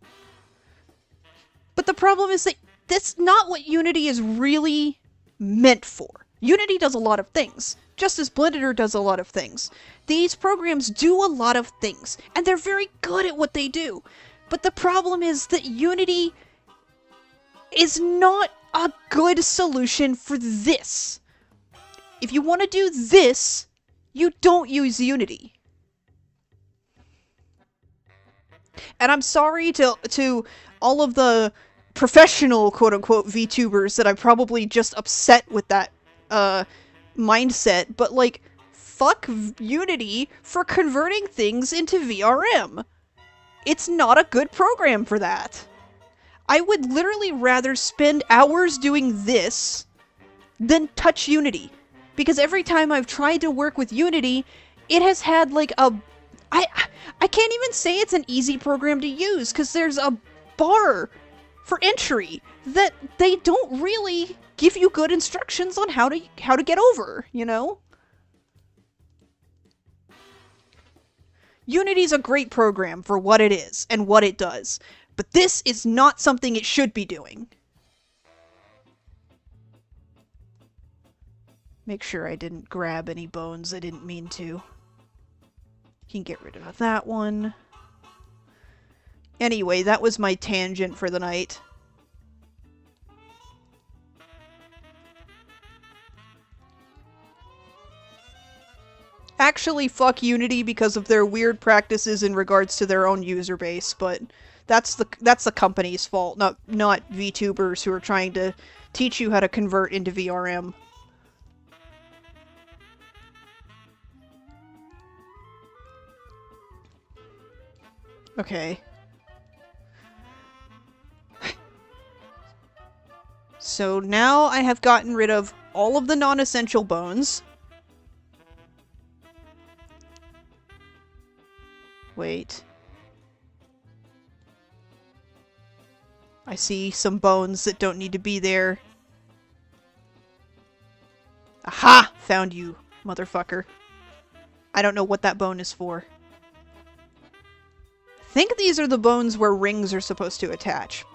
S1: But the problem is that that's not what Unity is really meant for. Unity does a lot of things, just as Blender does a lot of things. These programs do a lot of things, and they're very good at what they do. But the problem is that Unity is not a good solution for this. If you want to do this, you don't use Unity. And I'm sorry to all of the professional quote-unquote VTubers that I'm probably just upset with that mindset, but like, fuck Unity for converting things into VRM. It's not a good program for that. I would literally rather spend hours doing this than touch Unity. Because every time I've tried to work with Unity, it has had like a... I can't even say it's an easy program to use, because there's a bar for entry that they don't really give you good instructions on how to get over, you know? Unity's a great program for what it is and what it does, but this is not something it should be doing. Make sure I didn't grab any bones I didn't mean to. Can get rid of that one. Anyway, that was my tangent for the night. Actually, fuck Unity because of their weird practices in regards to their own user base, but that's the company's fault, not VTubers who are trying to teach you how to convert into VRM. Okay. So now I have gotten rid of all of the non-essential bones. Wait. I see some bones that don't need to be there. Aha! Found you, motherfucker. I don't know what that bone is for. I think these are the bones where rings are supposed to attach.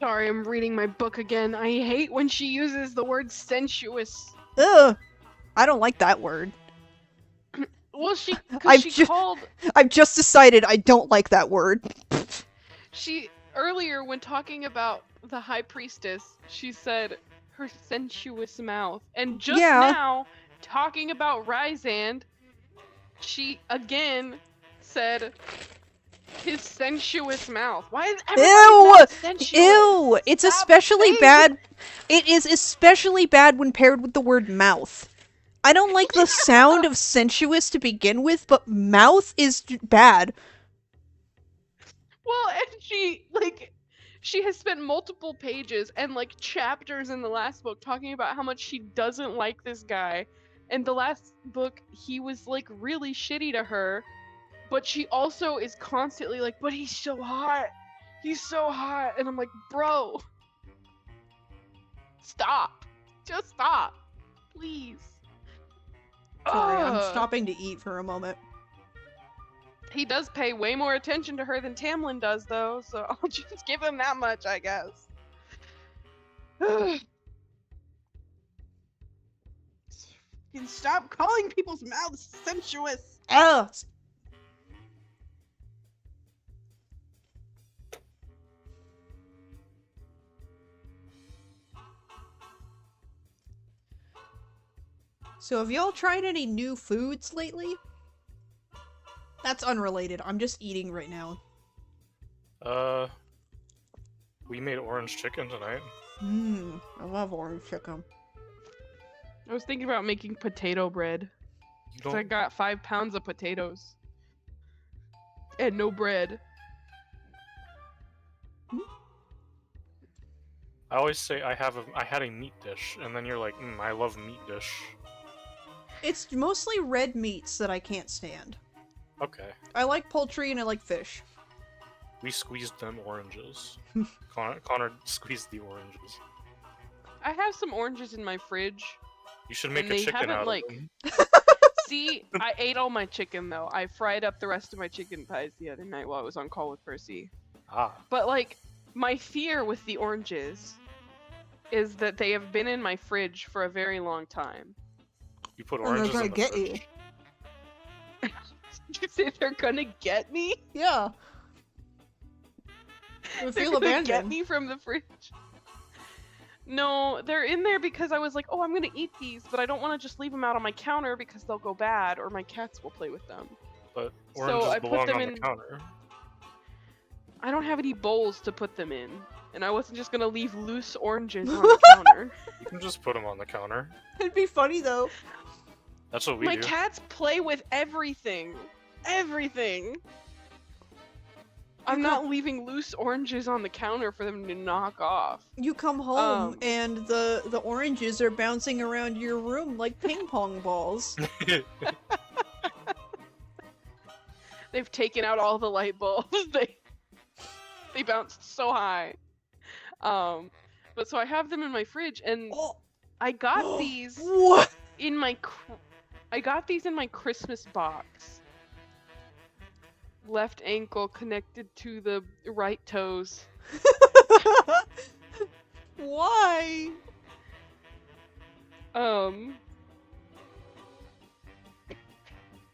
S3: Sorry, I'm reading my book again. I hate when she uses the word sensuous.
S1: Ugh! I don't like that word.
S3: Well,
S1: I've just decided I don't like that word.
S3: Earlier, when talking about the High Priestess, she said her sensuous mouth. And just now, talking about Rysand, she again said his sensuous mouth. Why is everybody sensuous?
S1: Ew! It's especially bad. It is especially bad when paired with the word mouth. I don't like the sound of sensuous to begin with, but mouth is bad.
S3: Well, and she has spent multiple pages and chapters in the last book talking about how much she doesn't like this guy. And the last book, he was really shitty to her, but she also is constantly but he's so hot. He's so hot. And I'm like, bro, stop. Just stop. Please.
S1: Sorry, I'm stopping to eat for a moment.
S3: He does pay way more attention to her than Tamlin does, though, so I'll just give him that much, I guess. And stop calling people's mouths sensuous.
S1: Ugh. So have y'all tried any new foods lately? That's unrelated. I'm just eating right now.
S2: We made orange chicken tonight.
S1: I love orange chicken.
S3: I was thinking about making potato bread. So I got 5 pounds of potatoes. And no bread.
S2: I always say I had a meat dish, and then you're like, I love meat dish.
S1: It's mostly red meats that I can't stand.
S2: Okay.
S1: I like poultry and I like fish.
S2: We squeezed them oranges. Connor squeezed the oranges.
S3: I have some oranges in my fridge.
S2: You should make a chicken out of them.
S3: See, I ate all my chicken though. I fried up the rest of my chicken thighs the other night while I was on call with Percy. But my fear with the oranges is that they have been in my fridge for a very long time.
S2: You put oranges in the fridge.
S1: You.
S3: You say they're gonna get me?
S1: Yeah. I feel abandoned.
S3: Get me from the fridge. No, they're in there because I was like, oh, I'm gonna eat these, but I don't want to just leave them out on my counter because they'll go bad or my cats will play with them.
S2: But oranges belong on the counter.
S3: I don't have any bowls to put them in, and I wasn't just gonna leave loose oranges on the counter.
S2: You can just put them on the counter.
S1: It'd be funny though.
S2: That's what we do.
S3: My cats play with everything. Everything. I'm not leaving loose oranges on the counter for them to knock off.
S1: You come home and the oranges are bouncing around your room like ping pong balls.
S3: They've taken out all the light bulbs. They bounced so high. But so I have them in my fridge and I got these
S1: What?
S3: in my Christmas box. Left ankle connected to the right toes.
S1: Why?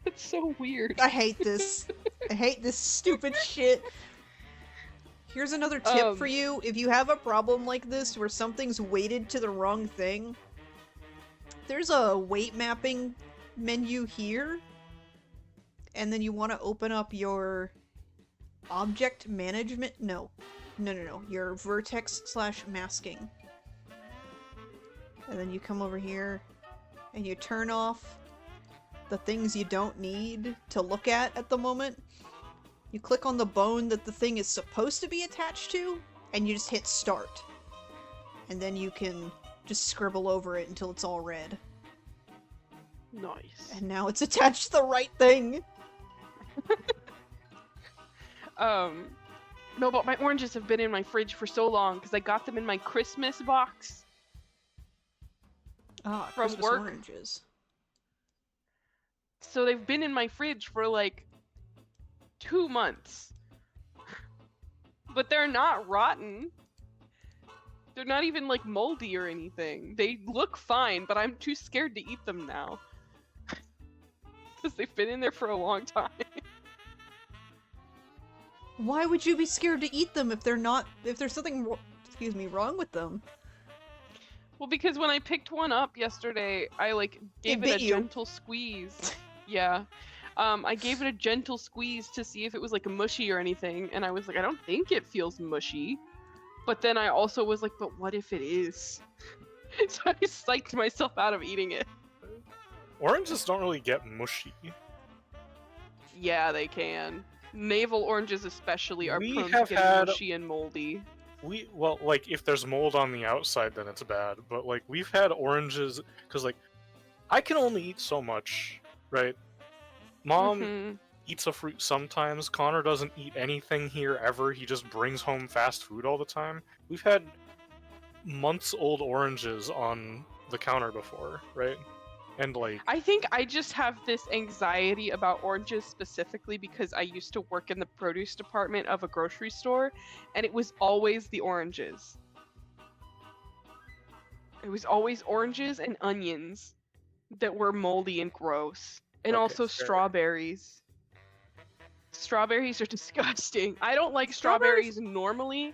S3: It's so weird.
S1: I hate this. I hate this stupid shit. Here's another tip for you. If you have a problem like this where something's weighted to the wrong thing, there's a weight mapping menu here. And then you want to open up your object management. No. Your vertex/masking. And then you come over here and you turn off the things you don't need to look at the moment. You click on the bone that the thing is supposed to be attached to, and you just hit start. And then you can just scribble over it until it's all red.
S3: Nice.
S1: And now it's attached to the right thing!
S3: No, but my oranges have been in my fridge for so long because I got them in my Christmas box.
S1: Ah,
S3: From
S1: Christmas
S3: work.
S1: oranges.
S3: So they've been in my fridge for like 2 months. But they're not rotten. They're not even like moldy or anything. They look fine, but I'm too scared to eat them now. Because they've been in there for a long time.
S1: Why would you be scared to eat them if there's something, wrong with them?
S3: Well, because when I picked one up yesterday, I like gave it a gentle squeeze. Yeah. I gave it a gentle squeeze to see if it was like mushy or anything, and I was like, I don't think it feels mushy. But then I also was like, but what if it is? So I psyched myself out of eating it.
S2: Oranges don't really get mushy.
S3: Yeah, they can. Navel oranges especially are
S2: We
S3: prone to
S2: have
S3: getting
S2: had-
S3: mushy and moldy.
S2: Well, like, if there's mold on the outside, then it's bad. But, like, we've had oranges, because, like, I can only eat so much, right? Mom
S3: Mhm.
S2: eats a fruit sometimes. Connor doesn't eat anything here ever. He just brings home fast food all the time. We've had months-old oranges on the counter before, right? And, like...
S3: I think I just have this anxiety about oranges specifically because I used to work in the produce department of a grocery store, and it was always the oranges. It was always oranges and onions that were moldy and gross. And
S2: Okay,
S3: also
S2: fair.
S3: strawberries. Strawberries are disgusting. I don't like
S1: Strawberries-
S3: strawberries normally.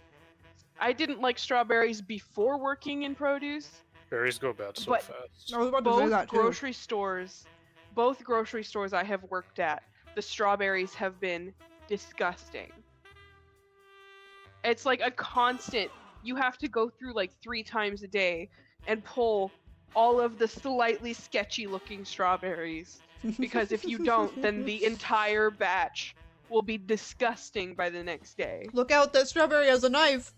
S3: I didn't like strawberries before working in produce.
S2: Berries go bad so
S3: But-
S2: fast.
S1: I was about to say
S3: Both
S1: that too.
S3: both grocery stores I have worked at, the strawberries have been disgusting. It's like a constant. You have to go through like 3 times a day and pull all of the slightly sketchy looking strawberries. Because if you don't, then the entire batch will be disgusting by the next day.
S1: Look out, that strawberry has a knife!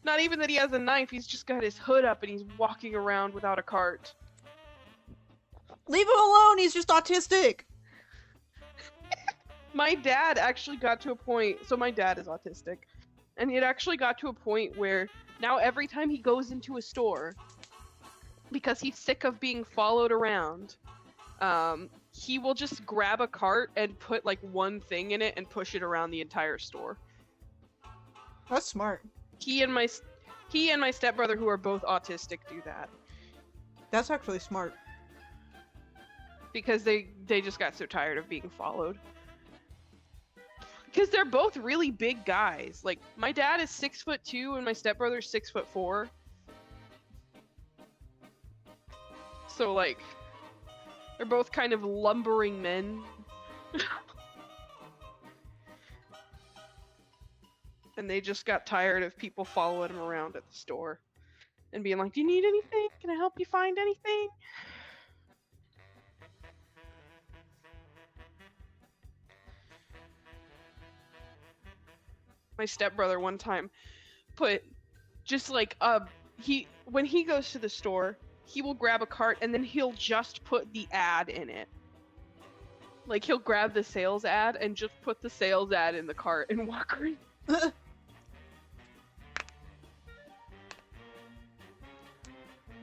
S3: Not even that he has a knife, he's just got his hood up and he's walking around without a cart.
S1: Leave him alone, he's just autistic!
S3: My dad actually got to a point, so my dad is autistic, and it actually got to a point where now every time he goes into a store, because he's sick of being followed around, he will just grab a cart and put like one thing in it and push it around the entire store.
S1: That's smart.
S3: He and my stepbrother, who are both autistic, do that
S1: That's actually smart.
S3: because they just got so tired of being followed. Because they're both really big guys. Like, my dad is 6'2" and my stepbrother's 6'4". So, like, they're both kind of lumbering men. And they just got tired of people following them around at the store. And being like, do you need anything? Can I help you find anything? My stepbrother one time put just like when he goes to the store, he will grab a cart and then he'll just put the ad in it. Like, he'll grab the sales ad and just put the sales ad in the cart and walk around.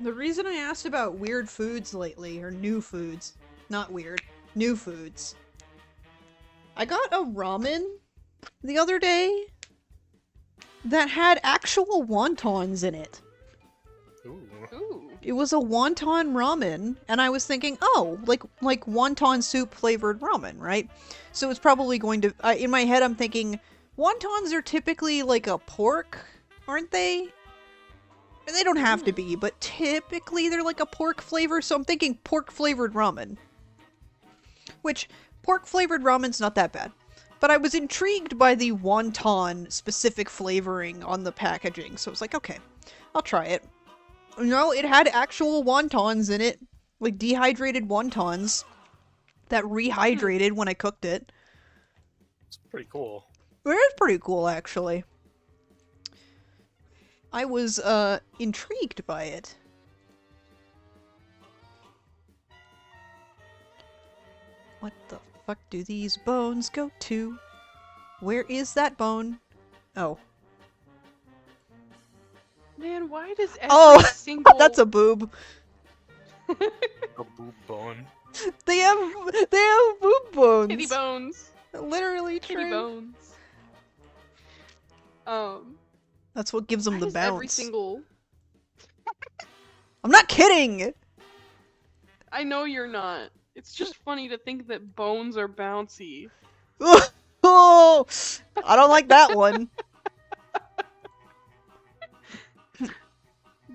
S1: The reason I asked about weird foods lately, or new foods, not weird, new foods. I got a ramen the other day that had actual wontons in it.
S2: Ooh.
S3: Ooh.
S1: It was a wonton ramen, and I was thinking, oh, like wonton soup flavored ramen, right? So it's probably going to. In my head, I'm thinking, wontons are typically like a pork, aren't they? And they don't have to be, but typically they're like a pork flavor. So I'm thinking pork flavored ramen, which pork flavored ramen's not that bad. But I was intrigued by the wonton specific flavoring on the packaging, so I was like, okay, I'll try it. No, it had actual wontons in it. Like dehydrated wontons that rehydrated when I cooked it.
S2: It's pretty cool.
S1: It was pretty cool, actually. I was, intrigued by it. What the fuck do these bones go to? Where is that bone? Oh.
S3: Man, why does every
S1: Oh,
S3: single...
S1: That's a boob.
S2: A boob bone.
S1: They have boob bones.
S3: Kitty bones.
S1: Literally
S3: Kitty
S1: true.
S3: bones.
S1: That's what gives them
S3: Why
S1: the
S3: does
S1: bounce.
S3: every single...
S1: I'm not kidding!
S3: I know you're not. It's just funny to think that bones are bouncy.
S1: Oh, I don't like that one.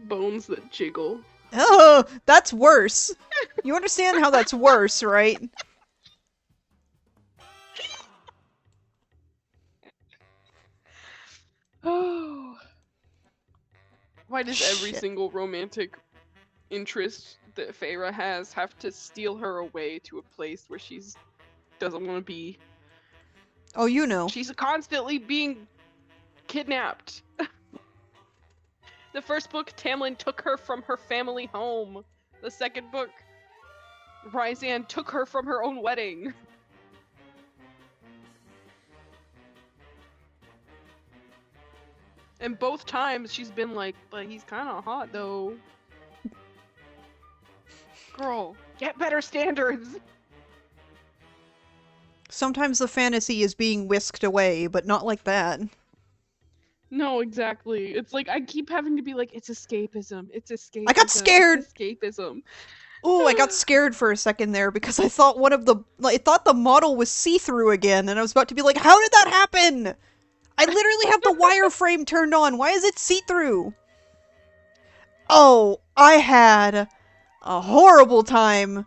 S3: Bones that jiggle.
S1: Oh, that's worse. You understand how that's worse, right?
S3: Oh. Why does every
S1: Shit.
S3: single romantic interest that Feyre has have to steal her away to a place where she's doesn't want to be?
S1: Oh, you know.
S3: She's constantly being kidnapped. The first book, Tamlin took her from her family home. The second book, Rysand took her from her own wedding. And both times she's been like, but he's kind of hot though. Girl, get better standards.
S1: Sometimes the fantasy is being whisked away, but not like that.
S3: No, exactly. It's like I keep having to be like, it's escapism. It's escapism.
S1: I got scared!
S3: It's escapism.
S1: Ooh, I got scared for a second there because I thought I thought the model was see-through again, and I was about to be like, how did that happen? I literally have the wireframe turned on. Why is it see-through? Oh, I had a horrible time.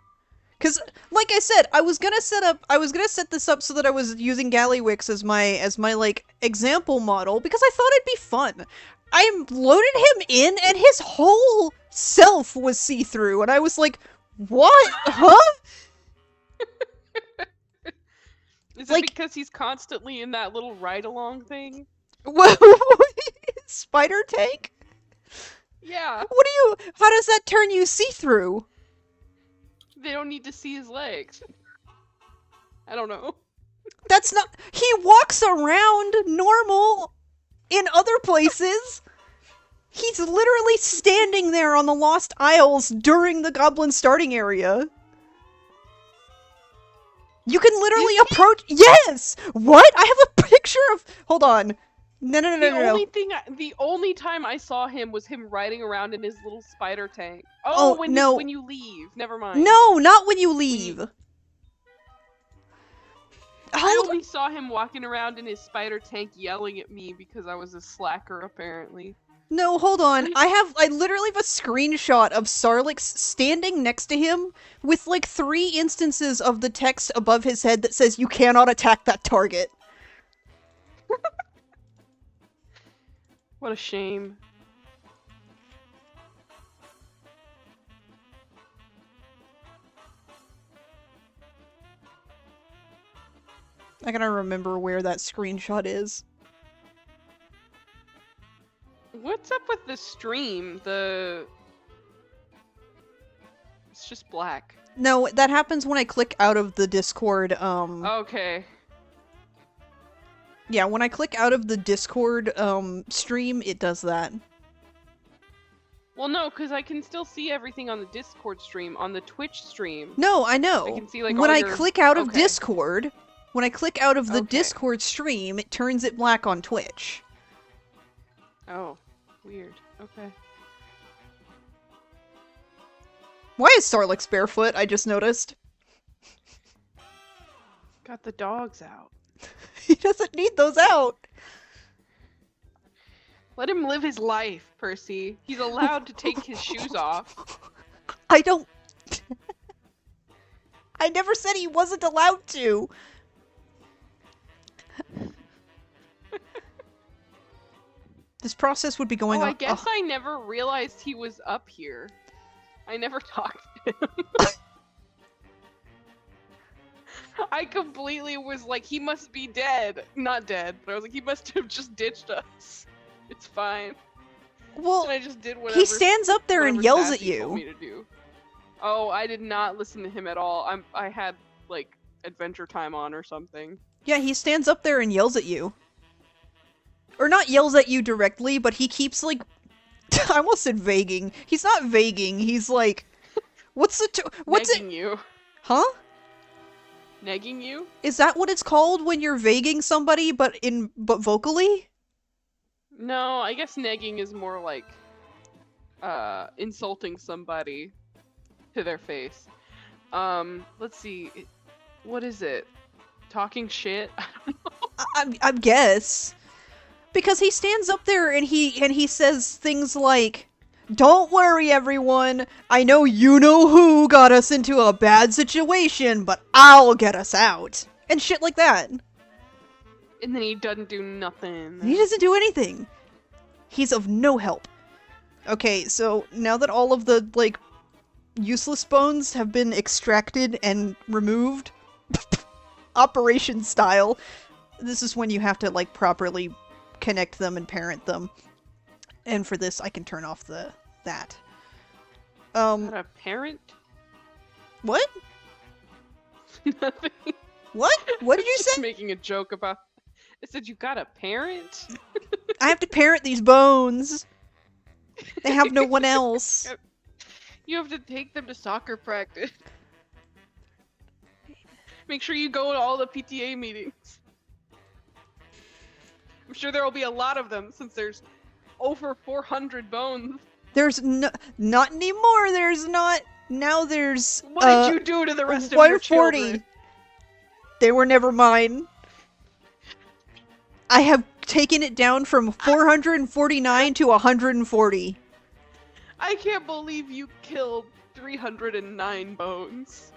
S1: Cause, like I said, I was gonna set this up so that I was using Gallywix as my like example model because I thought it'd be fun. I loaded him in and his whole self was see-through, and I was like, what? Huh?
S3: Is
S1: Like-
S3: it because he's constantly in that little ride-along thing?
S1: Spider tank?
S3: Yeah.
S1: How does that turn you see-through?
S3: They don't need to see his legs. I don't know.
S1: That's not- he walks around normal in other places. He's literally standing there on the Lost Isles during the Goblin starting area. You can literally approach- Yes! What? I have a picture of- Hold on. No.
S3: The only time I saw him was him riding around in his little spider tank.
S1: Oh,
S3: when
S1: no.
S3: when you leave. Never mind.
S1: No, not when you leave.
S3: I
S1: Hold-
S3: only saw him walking around in his spider tank yelling at me because I was a slacker, apparently.
S1: No, hold on. I literally have a screenshot of Sarlix standing next to him with like 3 instances of the text above his head that says, "You cannot attack that target."
S3: What a shame.
S1: I gotta remember where that screenshot is.
S3: What's up with the stream? It's just black.
S1: No, that happens when I click out of the Discord,
S3: Okay.
S1: Yeah, when I click out of the Discord, stream, it does that.
S3: Well, no, because I can still see everything on the Discord stream, on the Twitch stream.
S1: No, I know.
S3: I can see, like,
S1: when
S3: all
S1: I
S3: your...
S1: click out of
S3: Okay.
S1: Discord, when I click out of the
S3: Okay.
S1: Discord stream, it turns it black on Twitch.
S3: Oh, weird. Okay.
S1: Why is Starlix barefoot? I just noticed.
S3: Got the dogs out.
S1: He doesn't need those out.
S3: Let him live his life, Percy. He's allowed to take his shoes off.
S1: I don't... I never said he wasn't allowed to. This process would be going on...
S3: I guess I never realized he was up here. I never talked to him. I completely was like, he must be dead. Not dead, but I was like, he must have just ditched us. It's fine.
S1: Well,
S3: And I just did whatever.
S1: he stands up there and
S3: whatever
S1: yells at
S3: Sassy told
S1: you.
S3: me to do. Oh, I did not listen to him at all. I had like Adventure Time on or something.
S1: Yeah, he stands up there and yells at you. Or not yells at you directly, but he keeps like... I almost said vaguing. He's not vaguing, he's like... What's
S3: Negging you.
S1: Huh?
S3: Negging you?
S1: Is that what it's called when you're vaguing somebody, but vocally?
S3: No, I guess negging is more like insulting somebody to their face. Let's see. What is it? Talking shit?
S1: I guess. Because he stands up there and he says things like, "Don't worry, everyone. I know you know who got us into a bad situation, but I'll get us out." And shit like that.
S3: And then he doesn't do nothing.
S1: He doesn't do anything. He's of no help. Okay, so now that all of the, like, useless bones have been extracted and removed, operation style, this is when you have to, like, properly connect them and parent them. And for this, I can turn off that.
S3: Not a parent?
S1: What?
S3: Nothing.
S1: What? What did you
S3: Just
S1: say?
S3: making a joke about... I said you got a parent?
S1: I have to parent these bones. They have no one else.
S3: You have to take them to soccer practice. Make sure you go to all the PTA meetings. I'm sure there will be a lot of them since there's over 400 bones.
S1: There's not anymore. There's not. Now there's.
S3: What did you do to the rest of your
S1: 140.
S3: children?
S1: They were never mine. I have taken it down from 449 to 140.
S3: I can't believe you killed 309 bones.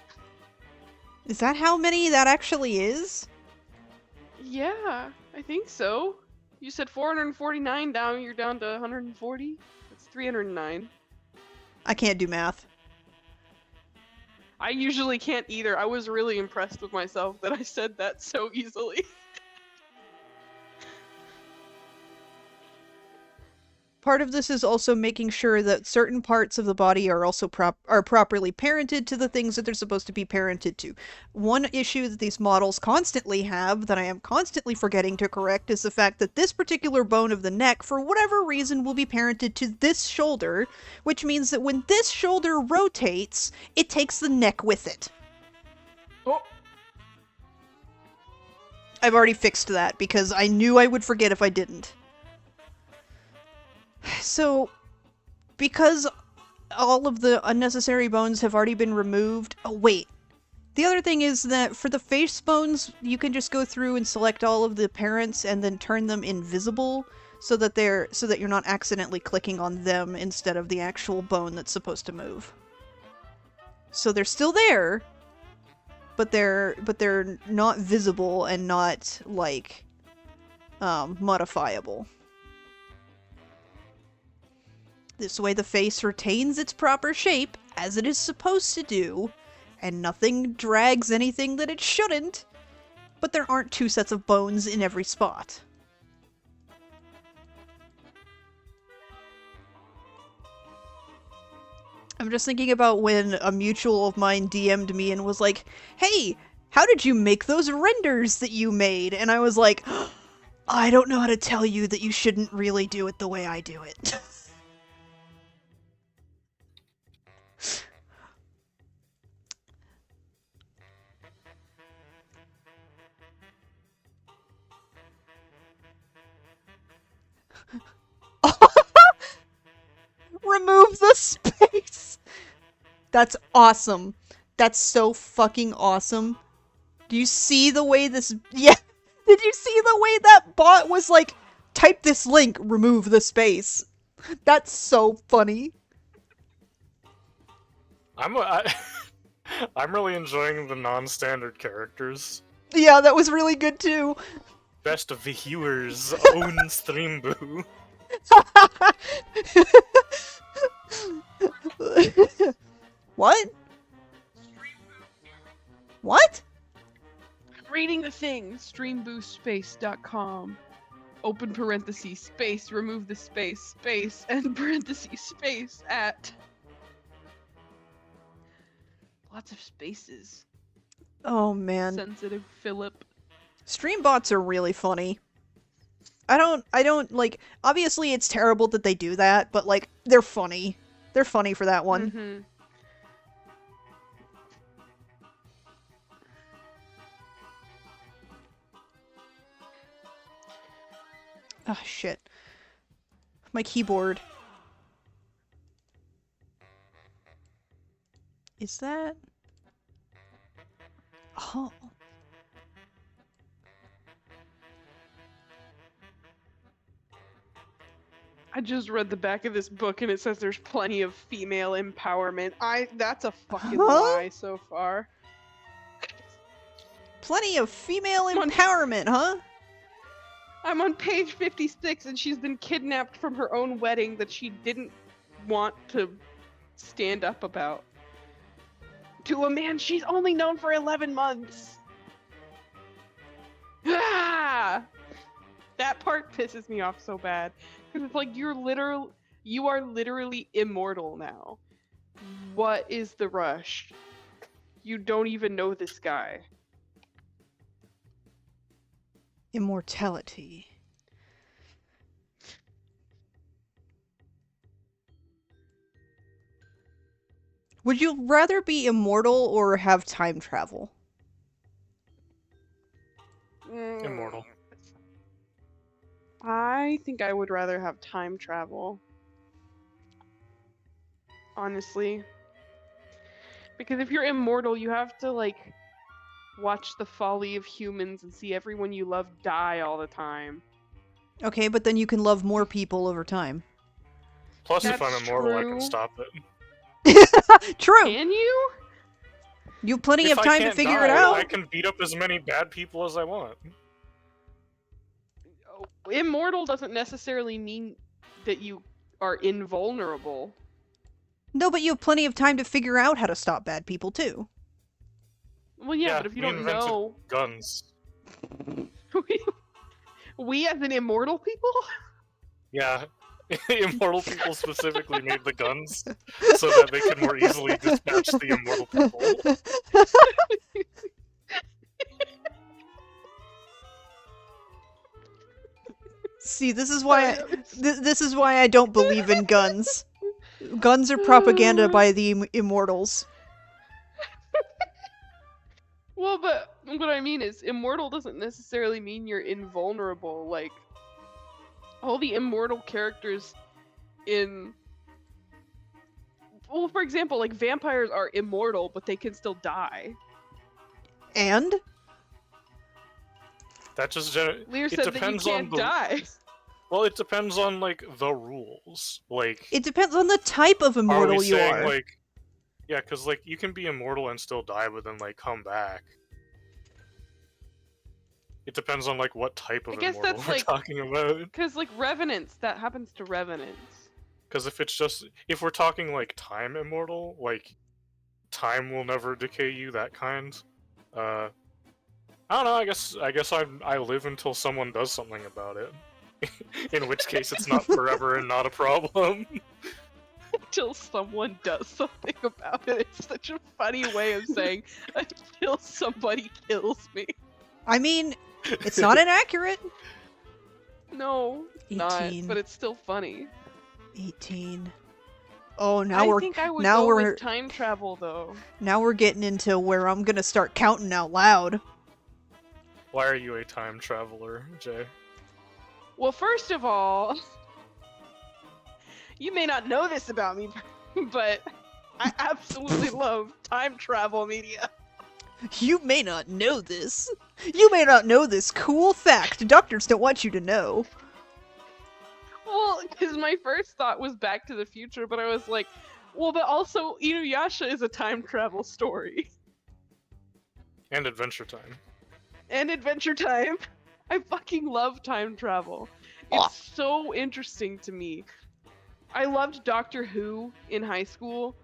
S1: Is that how many that actually is?
S3: Yeah, I think so. You said 449 down, you're down to 140? That's 309.
S1: I can't do math.
S3: I usually can't either. I was really impressed with myself that I said that so easily.
S1: Part of this is also making sure that certain parts of the body are also properly parented to the things that they're supposed to be parented to. One issue that these models constantly have, that I am constantly forgetting to correct, is the fact that this particular bone of the neck, for whatever reason, will be parented to this shoulder, which means that when this shoulder rotates, it takes the neck with it.
S3: Oh.
S1: I've already fixed that, because I knew I would forget if I didn't. So, because all of the unnecessary bones have already been removed... Oh, wait. The other thing is that for the face bones, you can just go through and select all of the parents and then turn them invisible so that you're not accidentally clicking on them instead of the actual bone that's supposed to move. So they're still there, but they're not visible and not, like, modifiable. This way the face retains its proper shape, as it is supposed to do, and nothing drags anything that it shouldn't, but there aren't two sets of bones in every spot. I'm just thinking about when a mutual of mine DM'd me and was like, "Hey, how did you make those renders that you made?" And I was like, "I don't know how to tell you that you shouldn't really do it the way I do it." remove the space. That's awesome. That's so fucking awesome. Do you see the way this... Yeah. Did you see the way that bot was like, type this link, remove the space? That's so funny.
S2: I'm really enjoying the non-standard characters.
S1: Yeah, that was really good too.
S2: Best viewers own stream boo.
S1: What? What?
S3: I'm reading the thing. Streamboostspace.com. Open parentheses, space, remove the space, space, and parentheses, space, at. Lots of spaces.
S1: Oh man.
S3: Sensitive Philip.
S1: Stream bots are really funny. I don't, like, obviously it's terrible that they do that, but, like, they're funny. They're funny for that one.
S3: Mm-hmm.
S1: Ah, shit. My keyboard. Is that... Oh.
S3: I just read the back of this book and it says there's plenty of female empowerment. That's a fucking
S1: Huh?
S3: lie so far.
S1: Plenty of female
S3: Come on.
S1: empowerment, huh?
S3: I'm on page 56 and she's been kidnapped from her own wedding that she didn't want to stand up about. To a man she's only known for 11 months. Ah! That part pisses me off so bad. Because it's like you are literally immortal now. What is the rush? You don't even know this guy.
S1: Immortality. Would you rather be immortal or have time travel?
S2: Immortal.
S3: I think I would rather have time travel. Honestly. Because if you're immortal, you have to, like, watch the folly of humans and see everyone you love die all the time.
S1: Okay, but then you can love more people over time.
S2: Plus, if
S3: That's
S2: I'm immortal, I
S3: true.
S2: can stop it.
S1: True!
S3: Can you?
S1: You have plenty
S2: If
S1: of
S2: I
S1: time to
S2: can't
S1: figure it
S2: die,
S1: out.
S2: I can beat up as many bad people as I want.
S3: Immortal doesn't necessarily mean that you are invulnerable.
S1: No, but you have plenty of time to figure out how to stop bad people, too.
S3: Well, yeah,
S2: Yeah,
S3: but if you
S2: we
S3: don't
S2: invented
S3: know...
S2: guns.
S3: we as an immortal people?
S2: Yeah, immortal people specifically made the guns so that they could more easily dispatch the immortal people.
S1: See, this is why this is why I don't believe in guns. Guns are propaganda by the immortals.
S3: Well, but what I mean is, immortal doesn't necessarily mean you're invulnerable. Like, all the immortal characters in... Well, for example, like, vampires are immortal, but they can still die.
S1: And?
S2: That just
S3: Lear
S2: it
S3: said that you
S2: depends
S3: can't
S2: on the
S3: die.
S2: well, it depends on like the rules. Like,
S1: It depends on the type of
S2: are
S1: immortal
S2: we
S1: you
S2: saying
S1: are.
S2: like, yeah, because like you can be immortal and still die, but then like come back. It depends on like what type of
S3: I guess
S2: immortal
S3: that's,
S2: we're
S3: like-
S2: talking about.
S3: Because, like, revenants, that happens to revenants.
S2: Because if we're talking like time immortal, like time will never decay you, that kind. I don't know. I guess I live until someone does something about it. In which case, it's not forever and not a problem.
S3: Until someone does something about it. It's such a funny way of saying, until somebody kills me.
S1: I mean, it's not inaccurate.
S3: No, it's
S1: 18.
S3: not, but it's still funny.
S1: 18. Oh,
S3: I
S1: now
S3: think I would
S1: now
S3: go
S1: we're
S3: with time travel, though.
S1: now we're getting into where I'm gonna start counting out loud.
S2: Why are you a time traveler, Jay?
S3: Well, first of all, You may not know this about me, but I absolutely love time travel media.
S1: You may not know this. You may not know this cool fact doctors don't want you to know.
S3: Well, because my first thought was Back to the Future, but I was like, well, but also Inuyasha is a time travel story.
S2: And Adventure Time.
S3: And Adventure Time. I fucking love time travel. It's so interesting to me. I loved Doctor Who in high school.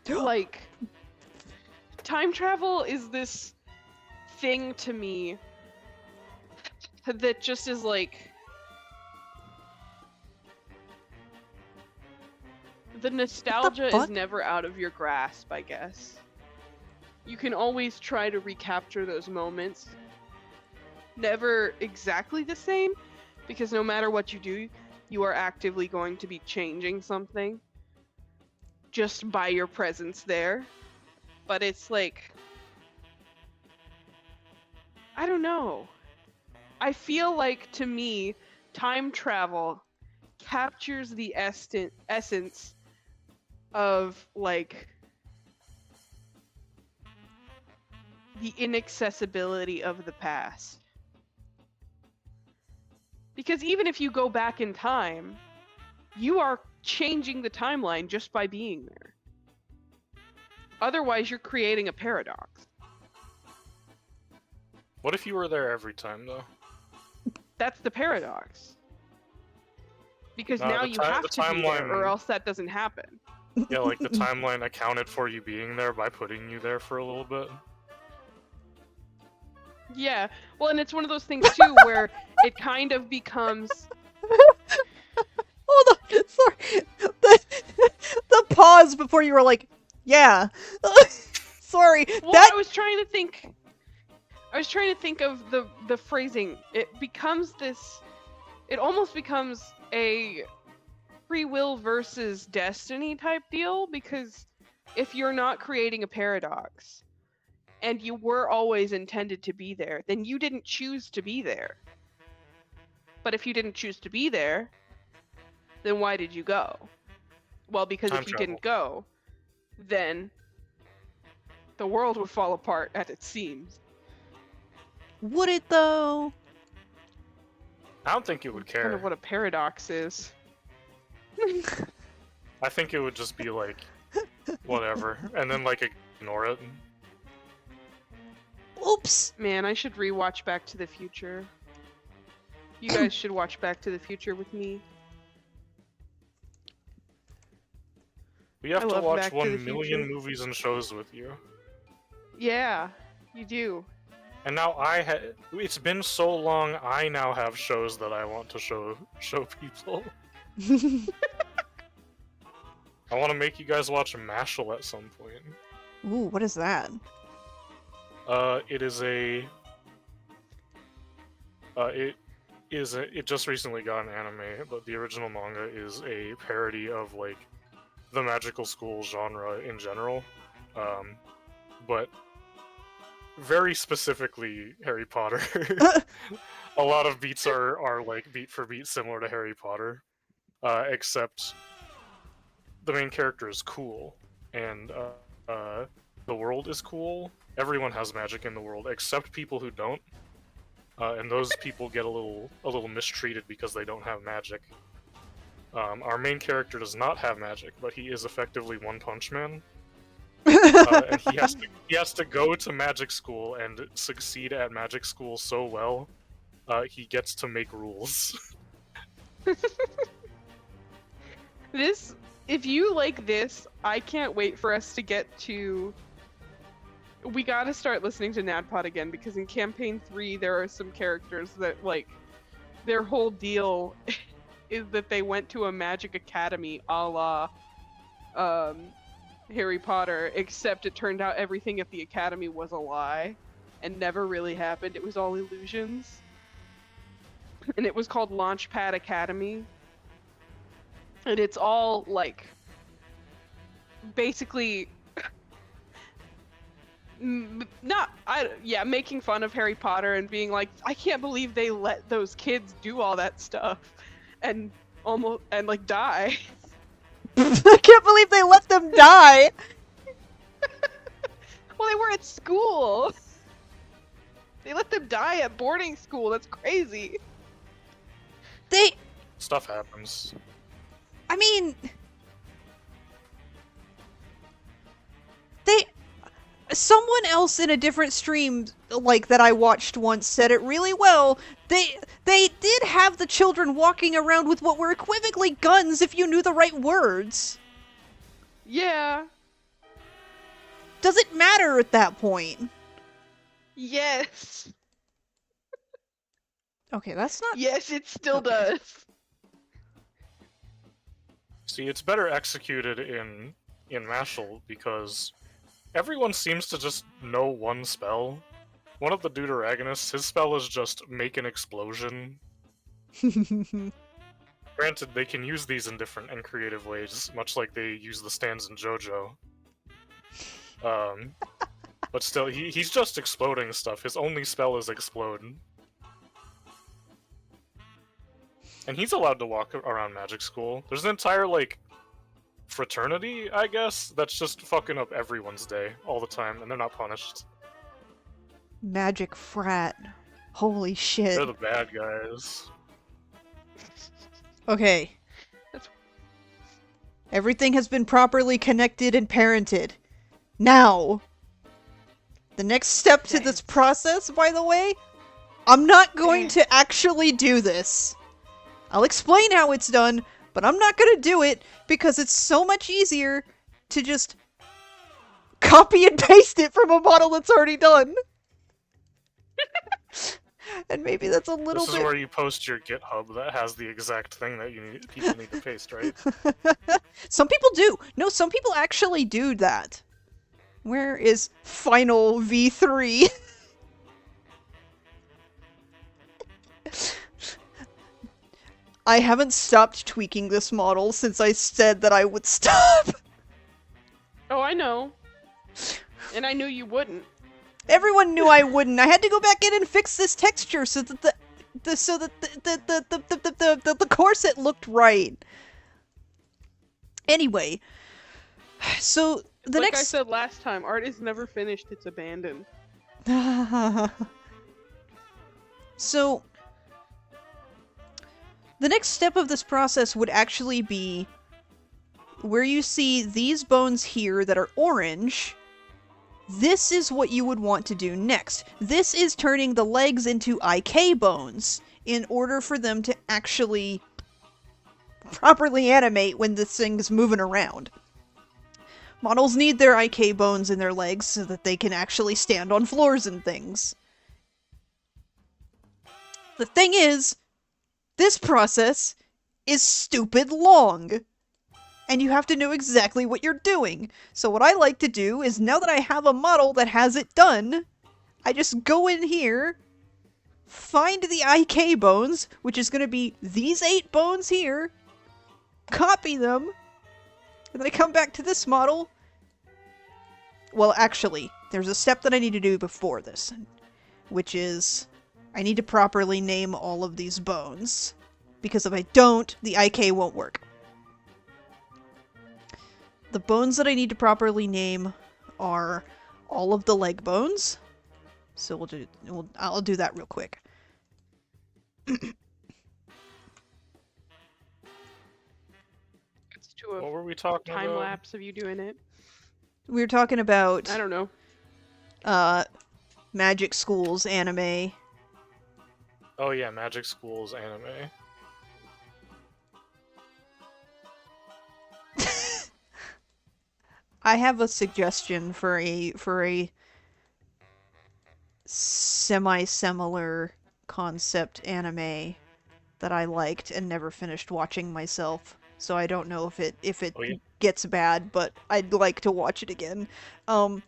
S3: Like, time travel is this thing to me that just is like the nostalgia is never out of your grasp, I guess. You can always try to recapture those moments. Never exactly the same, because no matter what you do, you are actively going to be changing something just by your presence there. But it's like, I don't know. I feel like, to me, time travel captures the essence of, like, the inaccessibility of the past. Because even if you go back in time, you are changing the timeline just by being there. Otherwise, you're creating a paradox.
S2: What if you were there every time, though?
S3: That's the paradox. Because
S2: No,
S3: now
S2: the
S3: you
S2: ti-
S3: have
S2: the
S3: to be there,
S2: timeline-
S3: or else that doesn't happen.
S2: Yeah, like the timeline accounted for you being there by putting you there for a little bit.
S3: Yeah, well, and it's one of those things too where it kind of becomes.
S1: Hold on, sorry. The pause before you were like, yeah. Sorry.
S3: Well,
S1: that
S3: I was trying to think. I was trying to think of the phrasing. It becomes this. It almost becomes a free will versus destiny type deal, because if you're not creating a paradox and you were always intended to be there, then you didn't choose to be there. But if you didn't choose to be there, then why did you go? Well, because
S2: Time
S3: if you
S2: travel.
S3: didn't go, then the world would fall apart at its seams.
S1: would it though?
S2: I don't think it would
S3: Kind
S2: care.
S3: of what a paradox is.
S2: I think it would just be like, whatever, and then like ignore it.
S1: Oops.
S3: Man, I should rewatch Back to the Future. You guys should watch Back to the Future with me.
S2: We have
S3: I
S2: to
S3: love
S2: watch
S3: Back to
S2: 1
S3: the
S2: million
S3: Future.
S2: movies and shows with you.
S3: Yeah, you do.
S2: And now it's been so long, I now have shows that I want to show people. I want to make you guys watch Mashal at some point.
S1: Ooh, what is that?
S2: It is a... It just recently got an anime, but the original manga is a parody of, like, the magical school genre in general. But very specifically Harry Potter. A lot of beats are like beat for beat similar to Harry Potter, except the main character is cool, and the world is cool. Everyone has magic in the world, except people who don't, and those people get a little mistreated because they don't have magic. Our main character does not have magic, but he is effectively One Punch Man. And he has to go to magic school and succeed at magic school so well, he gets to make rules.
S3: If you like this, I can't wait for us to get to... We gotta start listening to NADPOD again, because in Campaign 3 there are some characters that, like, their whole deal is that they went to a magic academy a la Harry Potter, except it turned out everything at the academy was a lie and never really happened. It was all illusions. And it was called Launchpad Academy. And it's all, like, basically making fun of Harry Potter and being like, I can't believe they let those kids do all that stuff. And almost and like die.
S1: I can't believe they let them die.
S3: Well, they were at school. They let them die at boarding school. That's crazy.
S2: Stuff happens.
S1: I mean, someone else in a different stream, like, that I watched once said it really well. They did have the children walking around with what were equivocally guns if you knew the right words.
S3: Yeah.
S1: Does it matter at that point?
S3: Yes.
S1: Okay, that's not...
S3: Yes, it still
S1: Okay.
S3: does.
S2: See, it's better executed in Mashal because everyone seems to just know one spell. One of the deuteragonists, his spell is just make an explosion. Granted, they can use these in different and creative ways, much like they use the stands in JoJo. But still, he's just exploding stuff. His only spell is explode. And he's allowed to walk around magic school. There's an entire, like, fraternity, I guess, that's just fucking up everyone's day all the time, and they're not punished.
S1: Magic frat. Holy shit.
S2: They're the bad guys.
S1: Okay. Everything has been properly connected and parented. Now, the next step to this process, by the way, I'm not going to actually do this. I'll explain how it's done, but I'm not gonna do it because it's so much easier to just copy and paste it from a model that's already done. And maybe that's a little
S2: This is where you post your GitHub that has the exact thing that people need to paste, right?
S1: Some people do. No, some people actually do that. Where is final V3? I haven't stopped tweaking this model since I said that I would stop.
S3: Oh, I know. And I knew you wouldn't.
S1: Everyone knew I wouldn't. I had to go back in and fix this texture so that the corset looked right. Anyway, so the
S3: Like
S1: next...
S3: I said last time, art is never finished, it's abandoned.
S1: So, the next step of this process would actually be where you see these bones here that are orange. This is what you would want to do next. This is turning the legs into IK bones in order for them to actually properly animate when this thing's moving around. Models need their IK bones in their legs so that they can actually stand on floors and things. The thing is, this process is stupid long. And you have to know exactly what you're doing. So what I like to do is, now that I have a model that has it done, I just go in here, find the IK bones, which is going to be these 8 bones here, copy them, and then I come back to this model. Well, actually, there's a step that I need to do before this, which is I need to properly name all of these bones, because if I don't, the IK won't work. The bones that I need to properly name are all of the leg bones. So I'll do that real quick.
S3: It's to
S2: What
S3: a
S2: were we talking
S3: time
S2: about?
S3: lapse of you doing it.
S1: We were talking about
S3: I don't know.
S1: Magic School's anime.
S2: Oh yeah, Magic School's anime.
S1: I have a suggestion for a semi-similar concept anime that I liked and never finished watching myself. So I don't know if it
S2: Oh, yeah?
S1: gets bad, but I'd like to watch it again. Now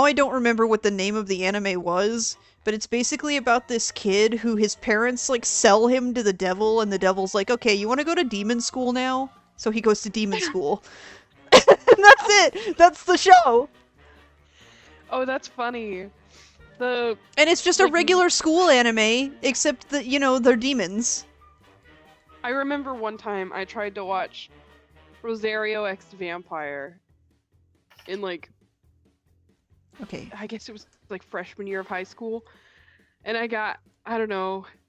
S1: I don't remember what the name of the anime was, but it's basically about this kid who his parents like sell him to the devil, and the devil's like, "Okay, you want to go to demon school now?" So he goes to demon school. And that's it! That's the show!
S3: Oh, that's funny. The
S1: And it's just a
S3: Like,
S1: regular school anime, except that, you know, they're demons.
S3: I remember one time I tried to watch Rosario X Vampire in like,
S1: Okay.
S3: I guess it was like freshman year of high school, and I got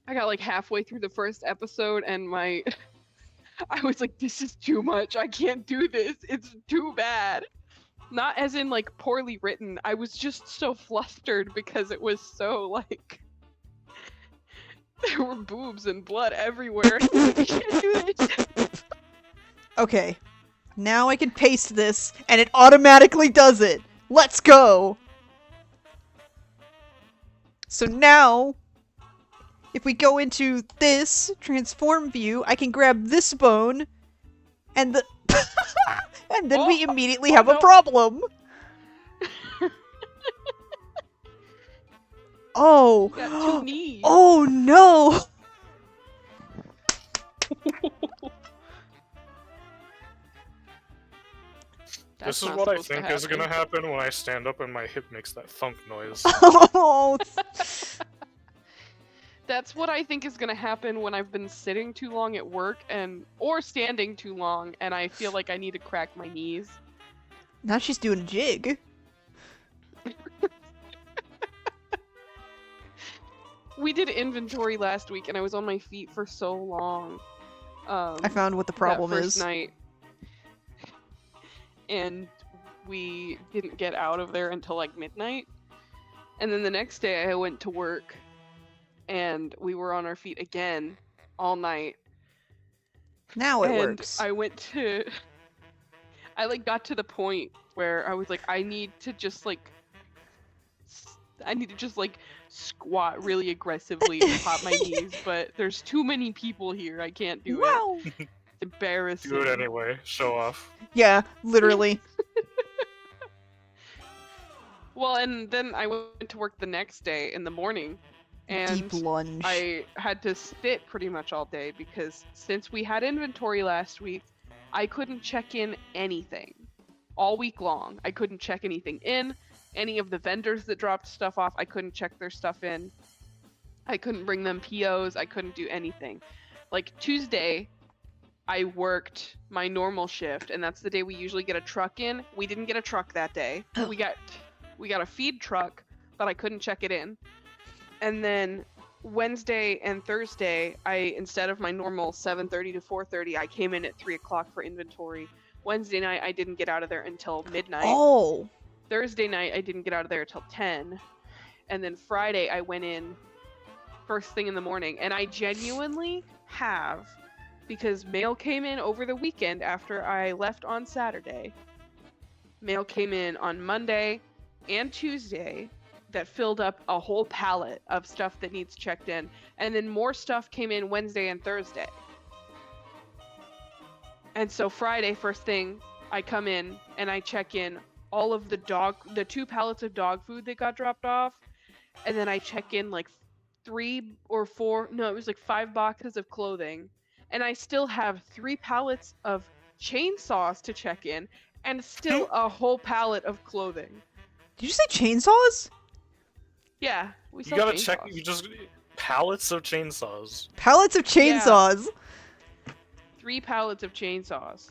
S3: like halfway through the first episode, and I was like, this is too much. I can't do this. It's too bad. Not as in like poorly written. I was just so flustered because it was so like there were boobs and blood everywhere. I can't do this.
S1: Okay. Now I can paste this, and it automatically does it. Let's go! So now, if we go into this transform view, I can grab this bone, and and then we immediately have a
S3: no.
S1: problem. Oh.
S3: You got 2 knees.
S1: Oh no.
S2: This
S3: That's
S2: is
S3: not
S2: what I
S3: supposed to
S2: think is gonna
S3: happen.
S2: happen when I stand up and my hip makes that thunk noise.
S1: Oh.
S3: That's what I think is gonna happen when I've been sitting too long at work or standing too long, and I feel like I need to crack my knees.
S1: Now she's doing a jig.
S3: We did inventory last week, and I was on my feet for so long.
S1: I found what the problem
S3: that first
S1: is.
S3: night, and we didn't get out of there until like midnight. And then the next day, I went to work, and we were on our feet again all night.
S1: Now it
S3: And
S1: works.
S3: I went to. I like got to the point where I was like, I need to just like squat really aggressively and pop my knees, but there's too many people here. I can't do it.
S1: Wow.
S3: It's embarrassing.
S2: Do it anyway. Show off.
S1: Yeah, literally.
S3: Well, and then I went to work the next day in the morning, and
S1: Deep lunge.
S3: I had to sit pretty much all day because since we had inventory last week, I couldn't check in anything all week long. I couldn't check anything in. Any of the vendors that dropped stuff off, I couldn't check their stuff in. I couldn't bring them POs. I couldn't do anything. Like Tuesday, I worked my normal shift, and that's the day we usually get a truck in. We didn't get a truck that day. We got a feed truck, but I couldn't check it in. And then Wednesday and Thursday, instead of my normal 7:30 to 4:30, I came in at 3 o'clock for inventory. Wednesday night, I didn't get out of there until midnight.
S1: Oh.
S3: Thursday night, I didn't get out of there until 10. And then Friday, I went in first thing in the morning. And I genuinely have, because mail came in over the weekend after I left on Saturday. Mail came in on Monday and Tuesday that filled up a whole pallet of stuff that needs checked in. And then more stuff came in Wednesday and Thursday. And so Friday, first thing, I come in and I check in all of the 2 pallets of dog food that got dropped off. And then I check in like 5 boxes of clothing. And I still have 3 pallets of chainsaws to check in and still a whole pallet of clothing.
S1: Did you say chainsaws?
S3: Yeah, we
S2: You
S3: sell
S2: gotta
S3: chainsaws.
S2: check. You just pallets of chainsaws.
S1: Pallets of chainsaws.
S3: 3 pallets of chainsaws.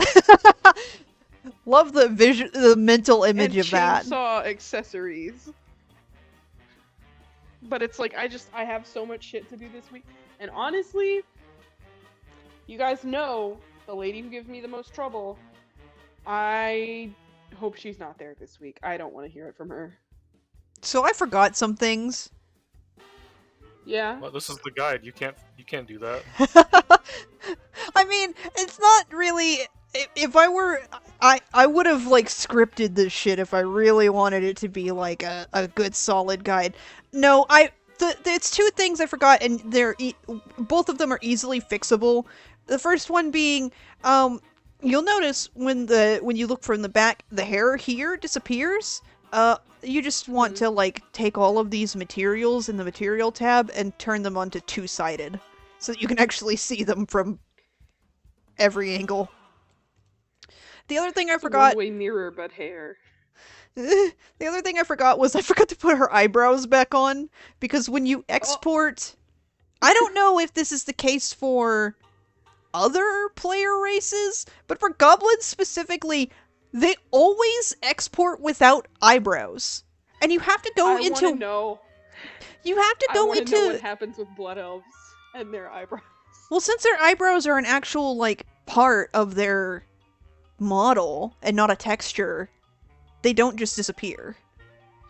S1: Love the mental image
S3: and
S1: of that.
S3: chainsaw accessories. But it's like I have so much shit to do this week. And honestly, you guys know the lady who gives me the most trouble. I hope she's not there this week. I don't want to hear it from her.
S1: So I forgot some things.
S3: Yeah.
S2: Well, this is the guide. You can't do that.
S1: I mean, it's not really. If I were, I would have like scripted this shit if I really wanted it to be like a good solid guide. No, it's 2 things I forgot, and both of them are easily fixable. The first one being, you'll notice when you look from the back, the hair here disappears. You just want to like take all of these materials in the material tab and turn them onto 2-sided, so that you can actually see them from every angle. The other thing I forgot.
S3: One-way mirror, but hair.
S1: The other thing I forgot was I forgot to put her eyebrows back on, because when you export, I don't know if this is the case for other player races, but for goblins specifically, they always export without eyebrows. And you have to go
S3: I want to
S1: into
S3: know.
S1: you have to
S3: I
S1: go
S3: want to know what
S1: into
S3: happens with blood elves and their eyebrows.
S1: well, since their eyebrows are an actual like part of their model and not a texture, they don't just disappear.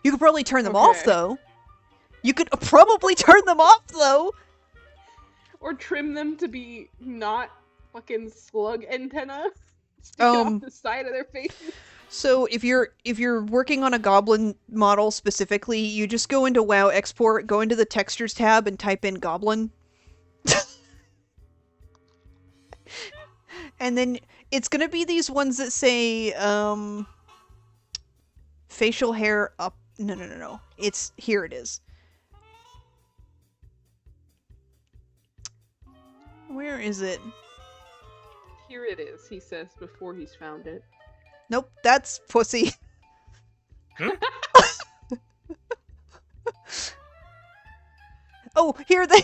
S1: You could probably turn them off
S3: Okay.
S1: though. You could probably turn them off though.
S3: Or trim them to be not fucking slug antenna sticking off the side of their faces.
S1: So if you're working on a goblin model specifically, you just go into WoW export, go into the textures tab and type in goblin. And then it's going to be these ones that say facial hair up. No. It's here it is. Where is it?
S3: Here it is, he says before he's found it.
S1: Nope, that's pussy. Oh, here they.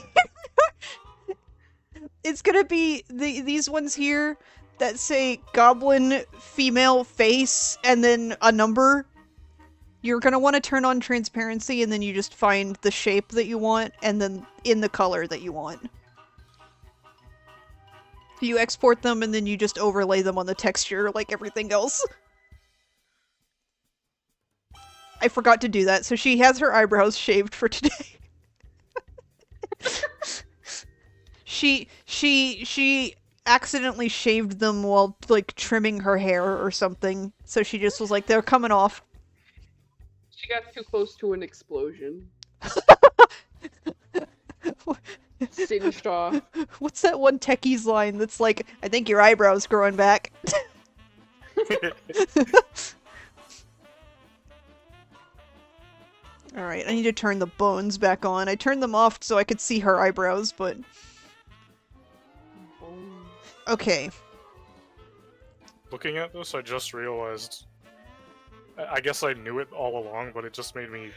S1: It's gonna be these ones here that say goblin female face and then a number. You're gonna want to turn on transparency and then you just find the shape that you want and then in the color that you want. You export them and then you just overlay them on the texture like everything else. I forgot to do that, so she has her eyebrows shaved for today. She accidentally shaved them while like trimming her hair or something. So she just was like, they're coming off.
S3: She got too close to an explosion. Singed off.
S1: What's that one techies line that's like, I think your eyebrow's growing back. Alright, I need to turn the bones back on. I turned them off so I could see her eyebrows, but... Okay.
S2: Looking at this, I just realized... I guess I knew it all along, but it just made me...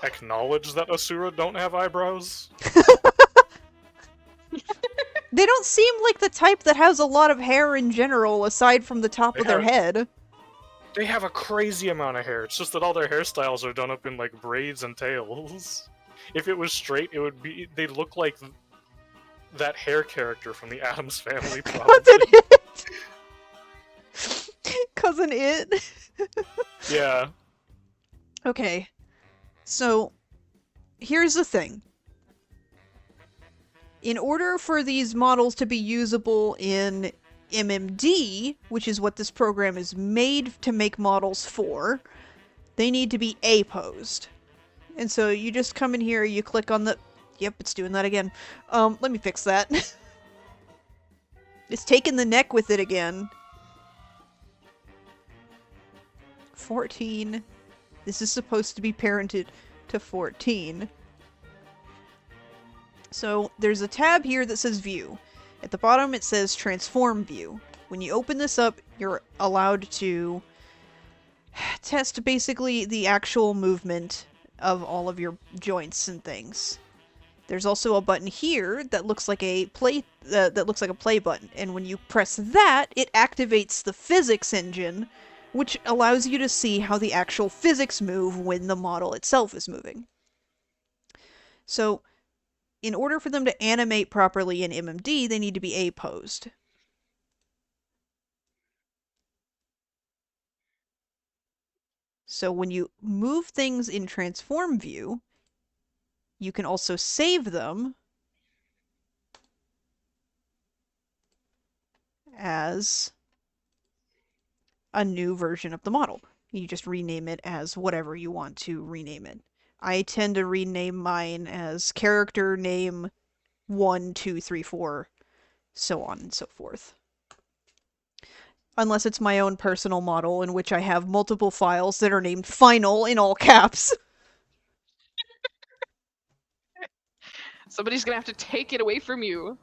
S2: acknowledge that Asura don't have eyebrows.
S1: They don't seem like the type that has a lot of hair in general, aside from the top of their head.
S2: They have a crazy amount of hair. It's just that all their hairstyles are done up in like braids and tails. If it was straight, it would be. They look like that hair character from the Addams Family.
S1: Cousin It. Cousin It.
S2: Yeah.
S1: Okay. So, here's the thing. In order for these models to be usable in MMD, which is what this program is made to make models for, they need to be A-posed. And so you just come in here, you click on the... Yep, it's doing that again. Let me fix that. It's taking the neck with it again. 14. This is supposed to be parented to 14. So there's a tab here that says View. At the bottom it says Transform View. When you open this up, you're allowed to test basically the actual movement of all of your joints and things. There's also a button here that looks like a play button, and when you press that, it activates the physics engine, which allows you to see how the actual physics move when the model itself is moving. So, in order for them to animate properly in MMD, they need to be A-posed. So when you move things in Transform View, you can also save them as a new version of the model. You just rename it as whatever you want to rename it. I tend to rename mine as character name 1, 2, 3, 4, so on and so forth. Unless it's my own personal model in which I have multiple files that are named final in all caps.
S3: Somebody's gonna have to take it away from you.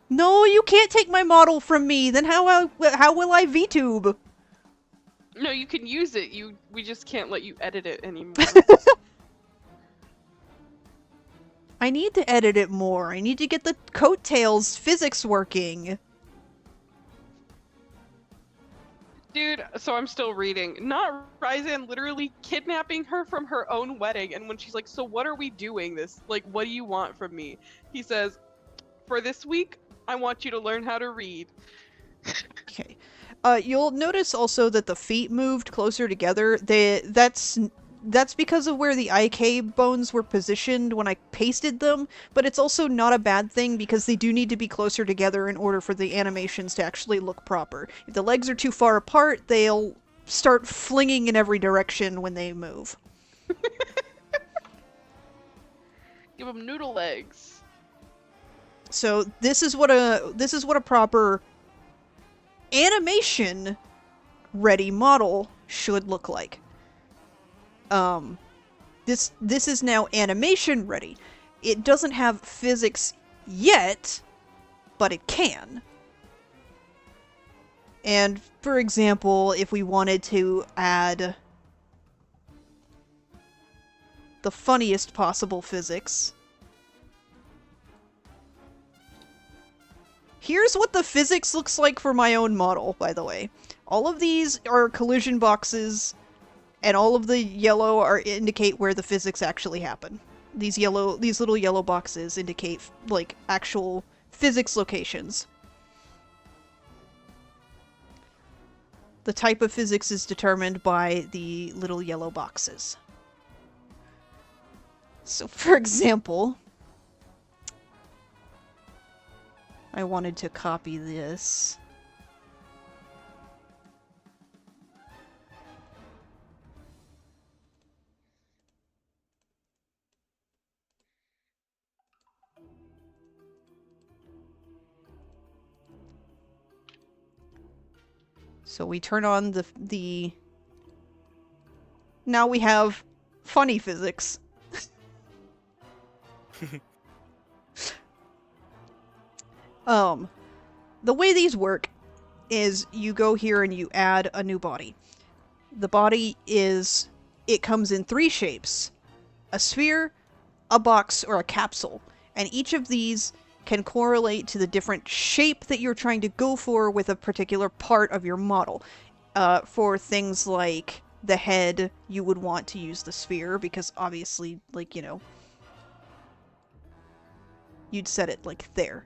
S1: No, you can't take my model from me. Then how will I VTube?
S3: No, you can use it. We just can't let you edit it anymore.
S1: I need to edit it more. I need to get the coattails physics working.
S3: Dude, so I'm still reading. Not Ryzan literally kidnapping her from her own wedding, and when she's like, so what are we doing this? Like, what do you want from me? He says, for this week, I want you to learn how to read.
S1: Okay. You'll notice also that the feet moved closer together. That's because of where the IK bones were positioned when I pasted them, but it's also not a bad thing because they do need to be closer together in order for the animations to actually look proper. If the legs are too far apart, they'll start flinging in every direction when they move.
S3: Give him noodle legs.
S1: So this is what a proper animation ready model should look like. This is now animation ready. It doesn't have physics yet, but it can. And for example, if we wanted to add the funniest possible physics, here's what the physics looks like for my own model, by the way. All of these are collision boxes, and all of the yellow indicate where the physics actually happen. These little yellow boxes indicate, like, actual physics locations. The type of physics is determined by the little yellow boxes. So, for example, I wanted to copy this. So we turn on the now we have funny physics. The way these work is you go here and you add a new body. The body it comes in 3 shapes: a sphere, a box, or a capsule. And each of these can correlate to the different shape that you're trying to go for with a particular part of your model. For things like the head, you would want to use the sphere because obviously, like, you know, you'd set it like there.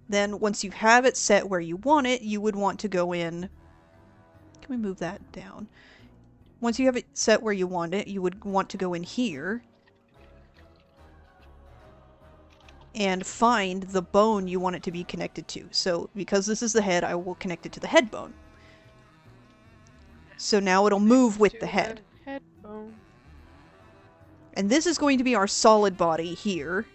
S1: Then once you have it set where you want it, you would want to go in... Can we move that down? Once you have it set where you want it, you would want to go in here and find the bone you want it to be connected to. So, because this is the head, I will connect it to the head bone. So now it'll move with the head.
S3: Head bone.
S1: And this is going to be our solid body here.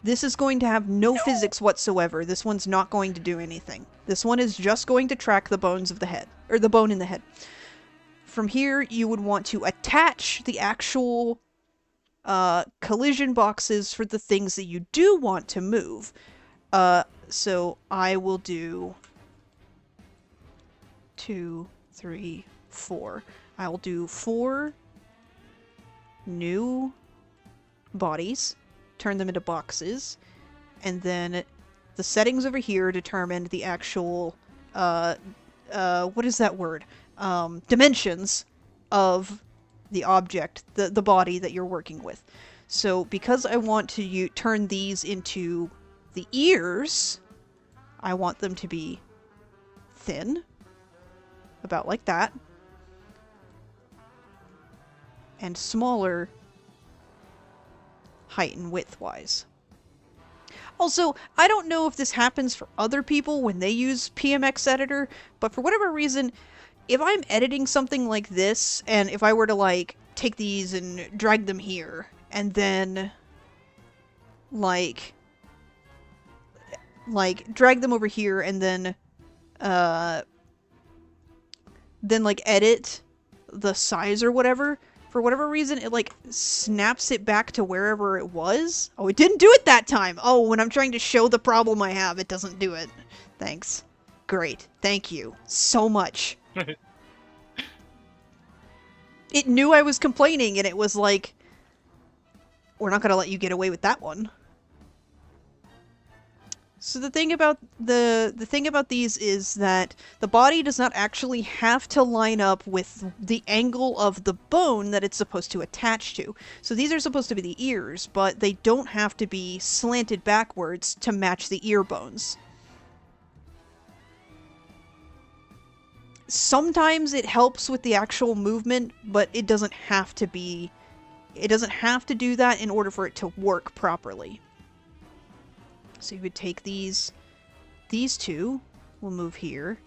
S1: This is going to have no physics whatsoever. This one's not going to do anything. This one is just going to track the bones of the head, or the bone in the head. From here, you would want to attach the actual collision boxes for the things that you do want to move. So I will do 2, 3, 4. I'll do 4 new bodies, turn them into boxes, and then the settings over here determine the actual, what is that word? Dimensions of the object, the body that you're working with. So because I want to turn these into the ears, I want them to be thin, about like that, and smaller height and width wise. Also, I don't know if this happens for other people when they use PMX editor, but for whatever reason, if I'm editing something like this, and if I were to, like, take these and drag them here, and then, like, drag them over here, and then, like, edit the size or whatever, for whatever reason, it, like, snaps it back to wherever it was. Oh, it didn't do it that time! Oh, when I'm trying to show the problem I have, it doesn't do it. Thanks. Great. Thank you. So much. It knew I was complaining, and it was like... we're not going to let you get away with that one. So the thing about the thing about these is that the body does not actually have to line up with the angle of the bone that it's supposed to attach to. So these are supposed to be the ears, but they don't have to be slanted backwards to match the ear bones. Sometimes it helps with the actual movement, but it doesn't have to be. It doesn't have to do that in order for it to work properly. So you would take these two will move here,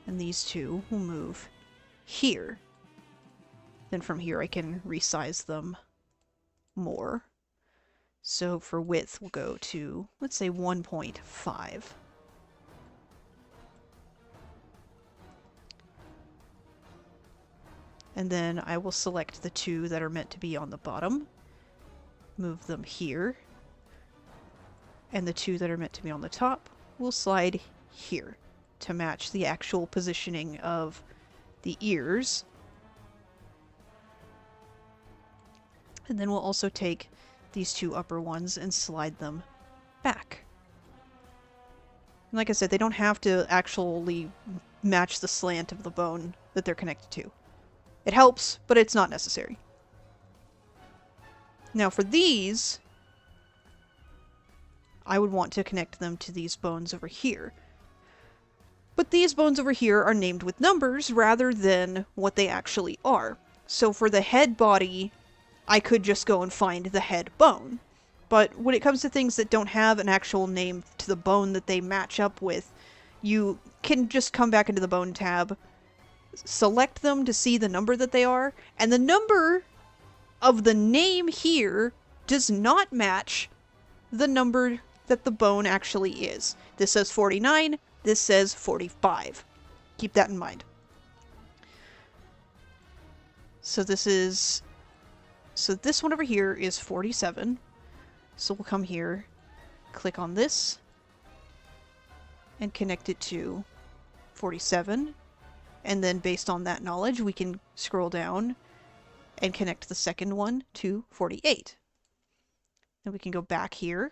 S1: and these two will move here. Then from here I can resize them more. So for width we'll go to, let's say 1.5. And then I will select the two that are meant to be on the bottom, move them here, and the two that are meant to be on the top will slide here to match the actual positioning of the ears. And then we'll also take these two upper ones and slide them back. And like I said, they don't have to actually match the slant of the bone that they're connected to. It helps, but it's not necessary. Now for these, I would want to connect them to these bones over here. But these bones over here are named with numbers rather than what they actually are. So for the head body, I could just go and find the head bone. But when it comes to things that don't have an actual name to the bone that they match up with, you can just come back into the bone tab, select them to see the number that they are, and the number of the name here does not match the number that the bone actually is. This says 49, this says 45. Keep that in mind. So this one over here is 47. So we'll come here, click on this, and connect it to 47. And then based on that knowledge, we can scroll down and connect the second one to 48. Then we can go back here,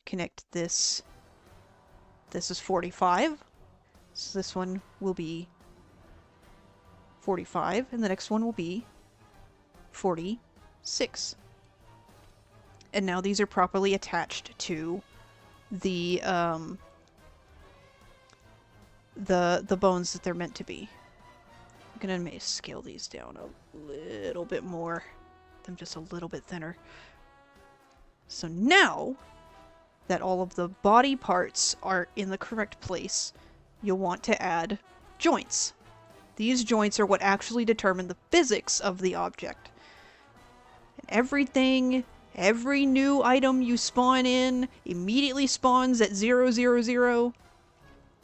S1: connect this. This is 45. So this one will be 45, and the next one will be 46. And now these are properly attached to the bones that they're meant to be. I'm gonna scale these down a little bit more. Them just a little bit thinner. So now that all of the body parts are in the correct place, you'll want to add joints. These joints are what actually determine the physics of the object. And every new item you spawn in immediately spawns at 0, 0, 0.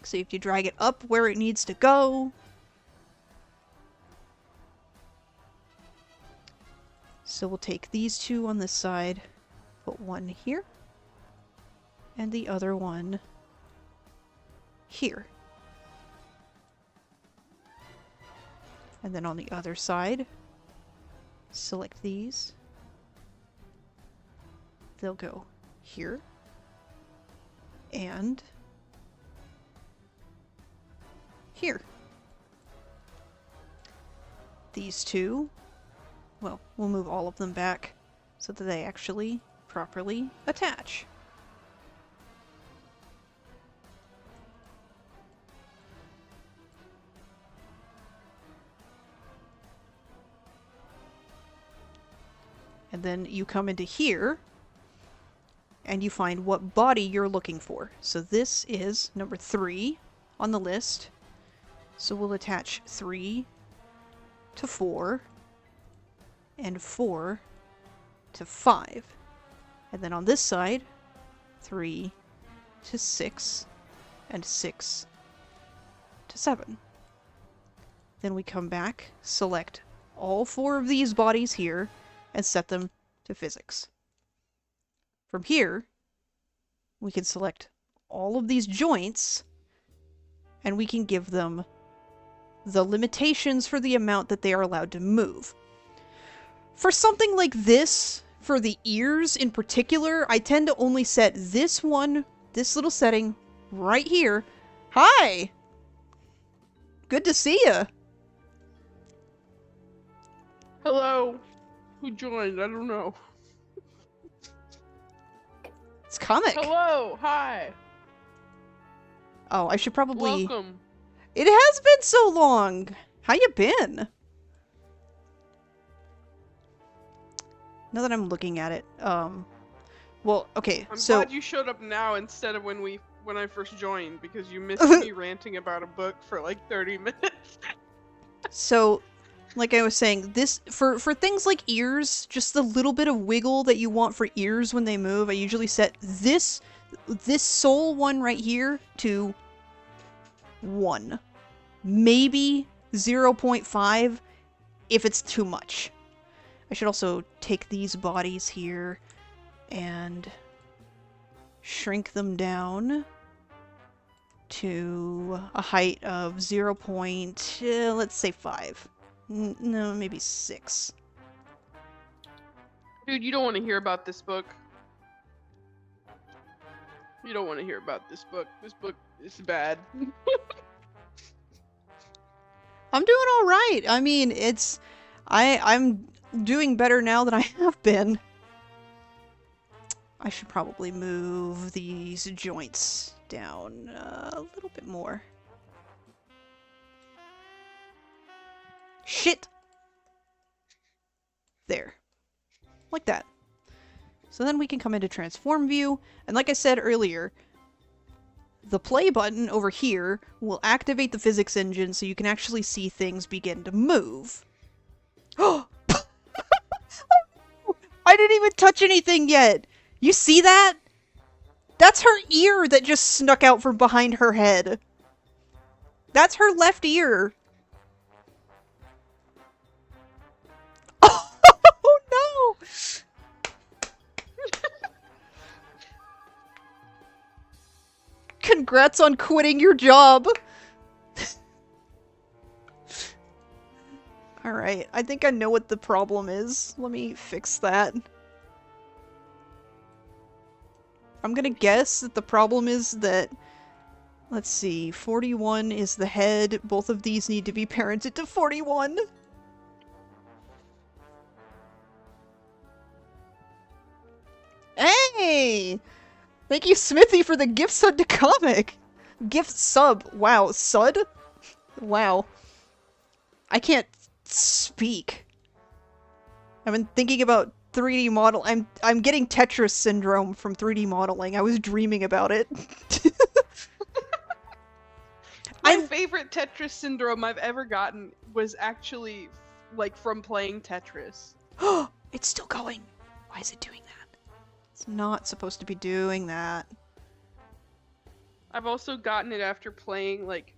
S1: So if you drag it up where it needs to go. So we'll take these two on this side, put one here, and the other one here. And then on the other side, select these. They'll go here and here. These two, well, we'll move all of them back so that they actually properly attach. And then you come into here and you find what body you're looking for. So this is number 3 on the list. So we'll attach 3 to 4 and 4 to 5. And then on this side, 3 to 6 and 6 to 7. Then we come back, select all 4 of these bodies here, and set them to physics. From here, we can select all of these joints, and we can give them the limitations for the amount that they are allowed to move. For something like this, for the ears in particular, I tend to only set this little setting right here. Hi! Good to see ya!
S3: Hello. Who joined? I don't know.
S1: It's comic.
S3: Hello. Hi.
S1: Oh, I should probably...
S3: Welcome.
S1: It has been so long! How you been? Now that I'm looking at it, well, okay,
S3: I'm
S1: so...
S3: glad you showed up now instead of when I first joined, because you missed me ranting about a book for like 30 minutes.
S1: So, like I was saying, this for things like ears, just the little bit of wiggle that you want for ears when they move, I usually set this sole one right here to 1. Maybe 0.5 if it's too much. I should also take these bodies here and shrink them down to a height of 0. Let's say 5. No, maybe 6.
S3: Dude, you don't want to hear about this book. You don't want to hear about this book. This book is bad.
S1: I'm doing all right. I mean, I'm doing better now than I have been. I should probably move these joints down a little bit more. Shit! There. Like that. So then we can come into transform view, and like I said earlier, the play button over here will activate the physics engine so you can actually see things begin to move. Oh! I didn't even touch anything yet! You see that? That's her ear that just snuck out from behind her head. That's her left ear. Oh no! Congrats on quitting your job! Alright, I think I know what the problem is. Let me fix that. I'm gonna guess that the problem is that... Let's see, 41 is the head. Both of these need to be parented to 41. Hey! Thank you, Smithy, for the gift sub to comic! Gift sub. Wow, sud? Wow. I can't speak. I've been thinking about 3D model. I'm getting Tetris syndrome from 3D modeling. I was dreaming about it.
S3: My favorite Tetris syndrome I've ever gotten was actually like from playing Tetris.
S1: It's still going. Why is it doing that? It's not supposed to be doing that.
S3: I've also gotten it after playing like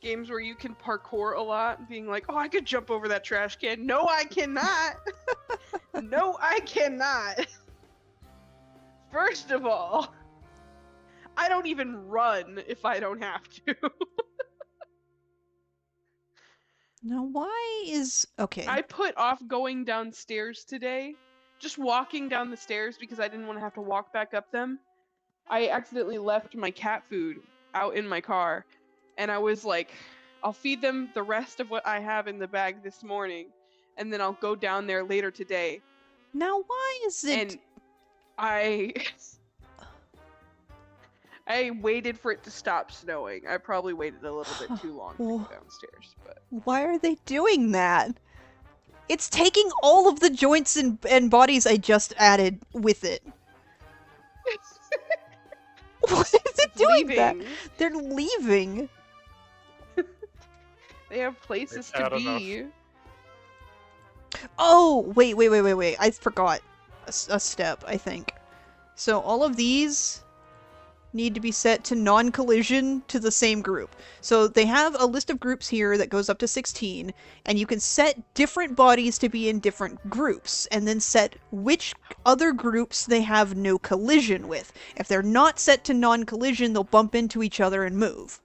S3: games where you can parkour a lot, being like, oh, I could jump over that trash can. No, I cannot. No, I cannot. First of all, I don't even run if I don't have to.
S1: Now, why is... Okay.
S3: I put off going downstairs today, just walking down the stairs because I didn't want to have to walk back up them. I accidentally left my cat food out in my car, and I was like, I'll feed them the rest of what I have in the bag this morning, and then I'll go down there later today.
S1: Now, why is it...
S3: And I waited for it to stop snowing. I probably waited a little bit too long to go downstairs, but...
S1: Why are they doing that? It's taking all of the joints and bodies I just added with it. Why is it doing that? They're leaving.
S3: They have places to be.
S1: Oh, wait. I forgot a step, I think. So all of these need to be set to non-collision to the same group. So they have a list of groups here that goes up to 16, and you can set different bodies to be in different groups, and then set which other groups they have no collision with. If they're not set to non-collision, they'll bump into each other and move.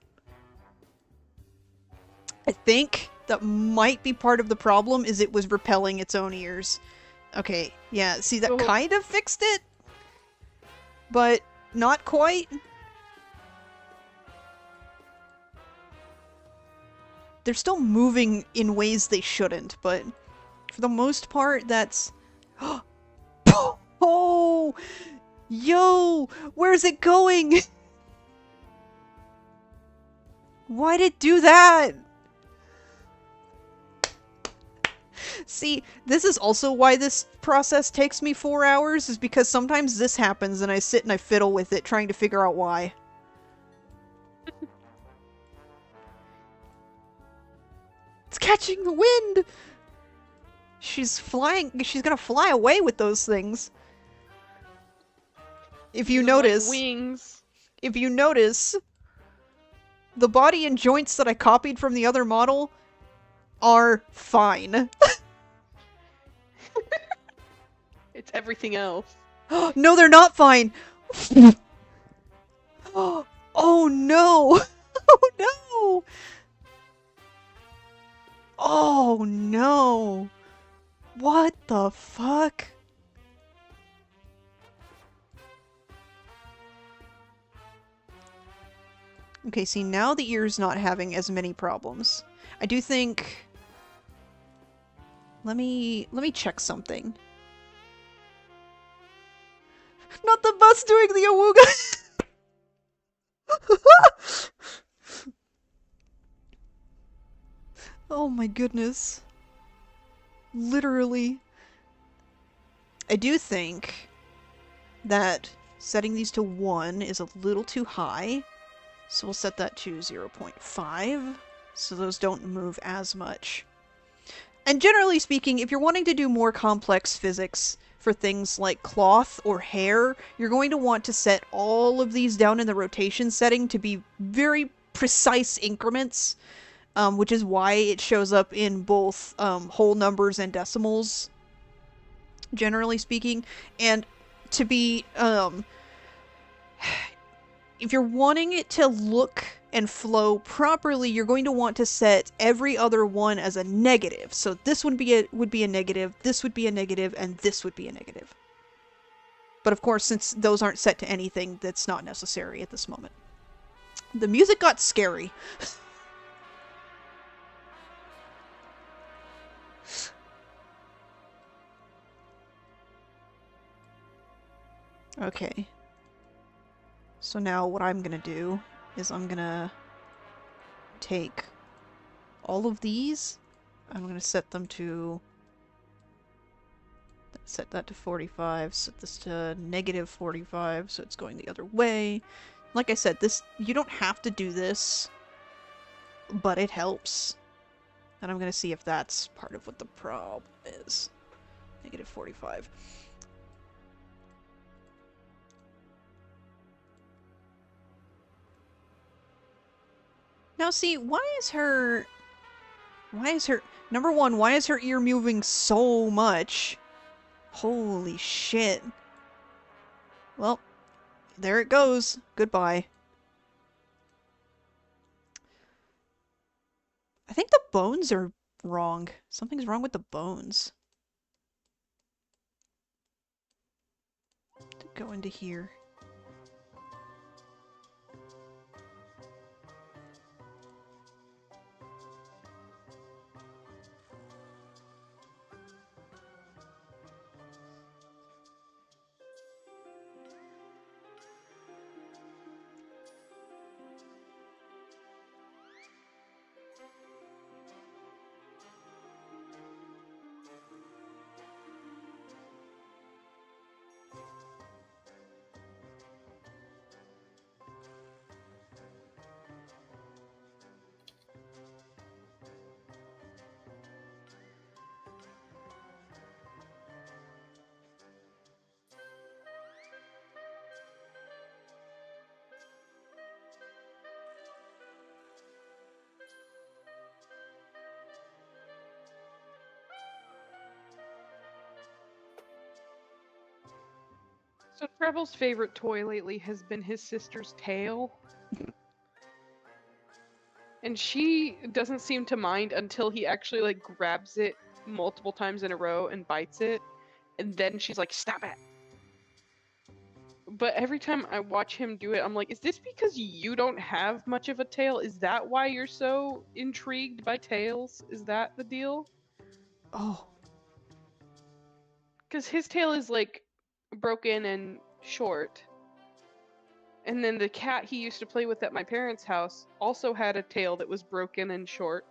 S1: I think that might be part of the problem, is it was repelling its own ears. Okay, yeah, see, that
S3: Oh.
S1: kind of fixed it, but not quite. They're still moving in ways they shouldn't, but for the most part, that's... Oh! Yo! Where's it going? Why'd it do that? See, this is also why this process takes me 4 hours, is because sometimes this happens and I sit and I fiddle with it trying to figure out why. It's catching the wind! She's gonna fly away with those things. If you
S3: These are like
S1: notice,
S3: wings.
S1: if you notice, the body and joints that I copied from the other model are fine.
S3: It's everything else.
S1: No, they're not fine! Oh no! Oh no! Oh no! What the fuck? Okay, see, now the ear's not having as many problems. I do think... Let me check something. Not the bus doing the awooga! Oh my goodness. Literally. I do think that setting these to 1 is a little too high. So we'll set that to 0.5, so those don't move as much. And generally speaking, if you're wanting to do more complex physics for things like cloth or hair, you're going to want to set all of these down in the rotation setting to be very precise increments, which is why it shows up in both whole numbers and decimals, generally speaking. And to be... if you're wanting it to look and flow properly, you're going to want to set every other one as a negative. So this would be a negative, this would be a negative, and this would be a negative. But of course, since those aren't set to anything, that's not necessary at this moment. The music got scary. Okay. So now what I'm gonna do is I'm gonna take all of these, I'm gonna set them to... set that to 45, set this to negative 45, so it's going the other way. Like I said, this, you don't have to do this, but it helps. And I'm gonna see if that's part of what the problem is. Negative 45. Now see, why is her... Number one, why is her ear moving so much? Holy shit. Well, there it goes. Goodbye. I think the bones are wrong. Something's wrong with the bones. Go into here.
S3: So Trevor's favorite toy lately has been his sister's tail. And she doesn't seem to mind until he actually like grabs it multiple times in a row and bites it. And then she's like, stop it. But every time I watch him do it, I'm like, is this because you don't have much of a tail? Is that why you're so intrigued by tails? Is that the deal?
S1: Oh.
S3: Because his tail is like broken and short. And then the cat he used to play with at my parents' house also had a tail that was broken and short.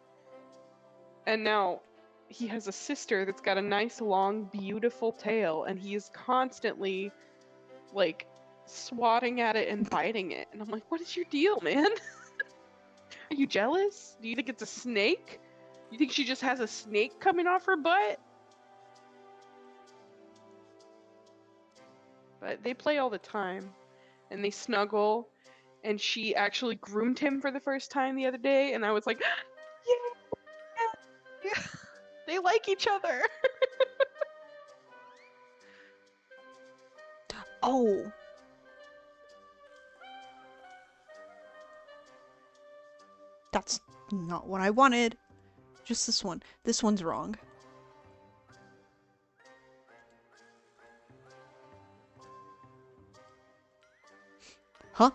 S3: And now he has a sister that's got a nice, long, beautiful tail, and he is constantly like swatting at it and biting it. And I'm like, what is your deal, man? Are you jealous? Do you think it's a snake? You think she just has a snake coming off her butt? But they play all the time, and they snuggle, and she actually groomed him for the first time the other day, and I was like, yeah, yeah. They like each other.
S1: Oh. That's not what I wanted. Just this one. This one's wrong. Huh?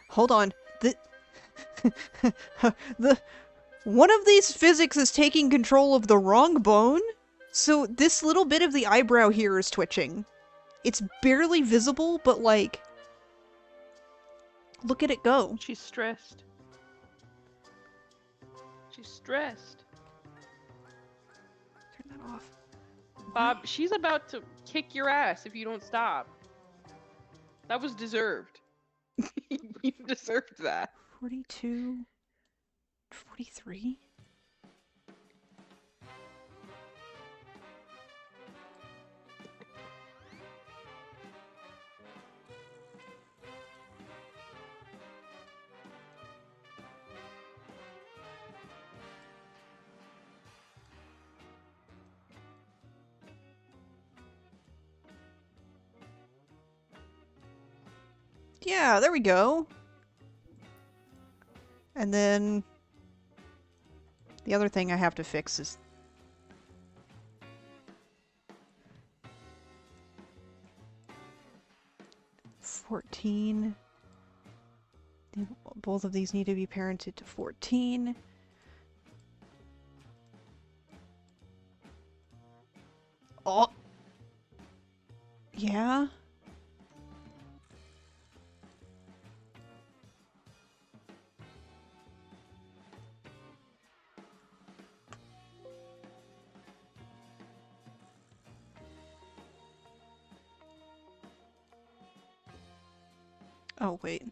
S1: Hold on. The one of these physics is taking control of the wrong bone? So this little bit of the eyebrow here is twitching. It's barely visible, but like... Look at it go.
S3: She's stressed. She's stressed.
S1: Turn that off.
S3: Bob, she's about to kick your ass if you don't stop. That was deserved. You deserved that.
S1: 42... 43? Yeah, there we go. And then the other thing I have to fix is 14. Both of these need to be parented to 14. Oh. Yeah. Oh, wait.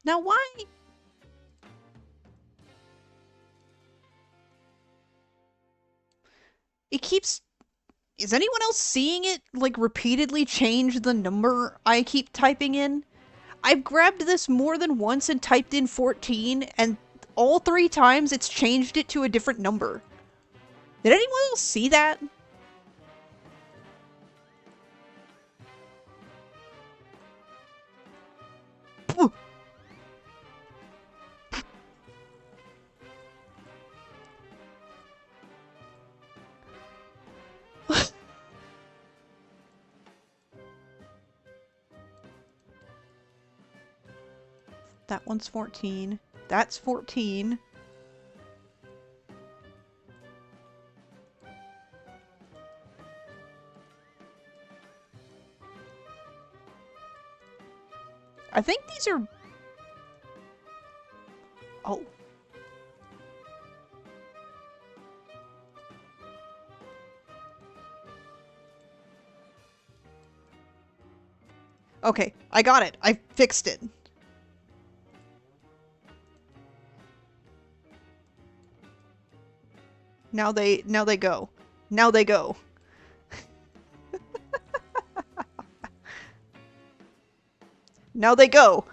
S1: Now why? It keeps... Is anyone else seeing it, like, repeatedly change the number I keep typing in? I've grabbed this more than once and typed in 14, and all 3 times it's changed it to a different number. Did anyone else see that? That one's 14. That's 14. I think these are... Oh. Okay, I got it. I fixed it. Now they go. Now they go. Now they go.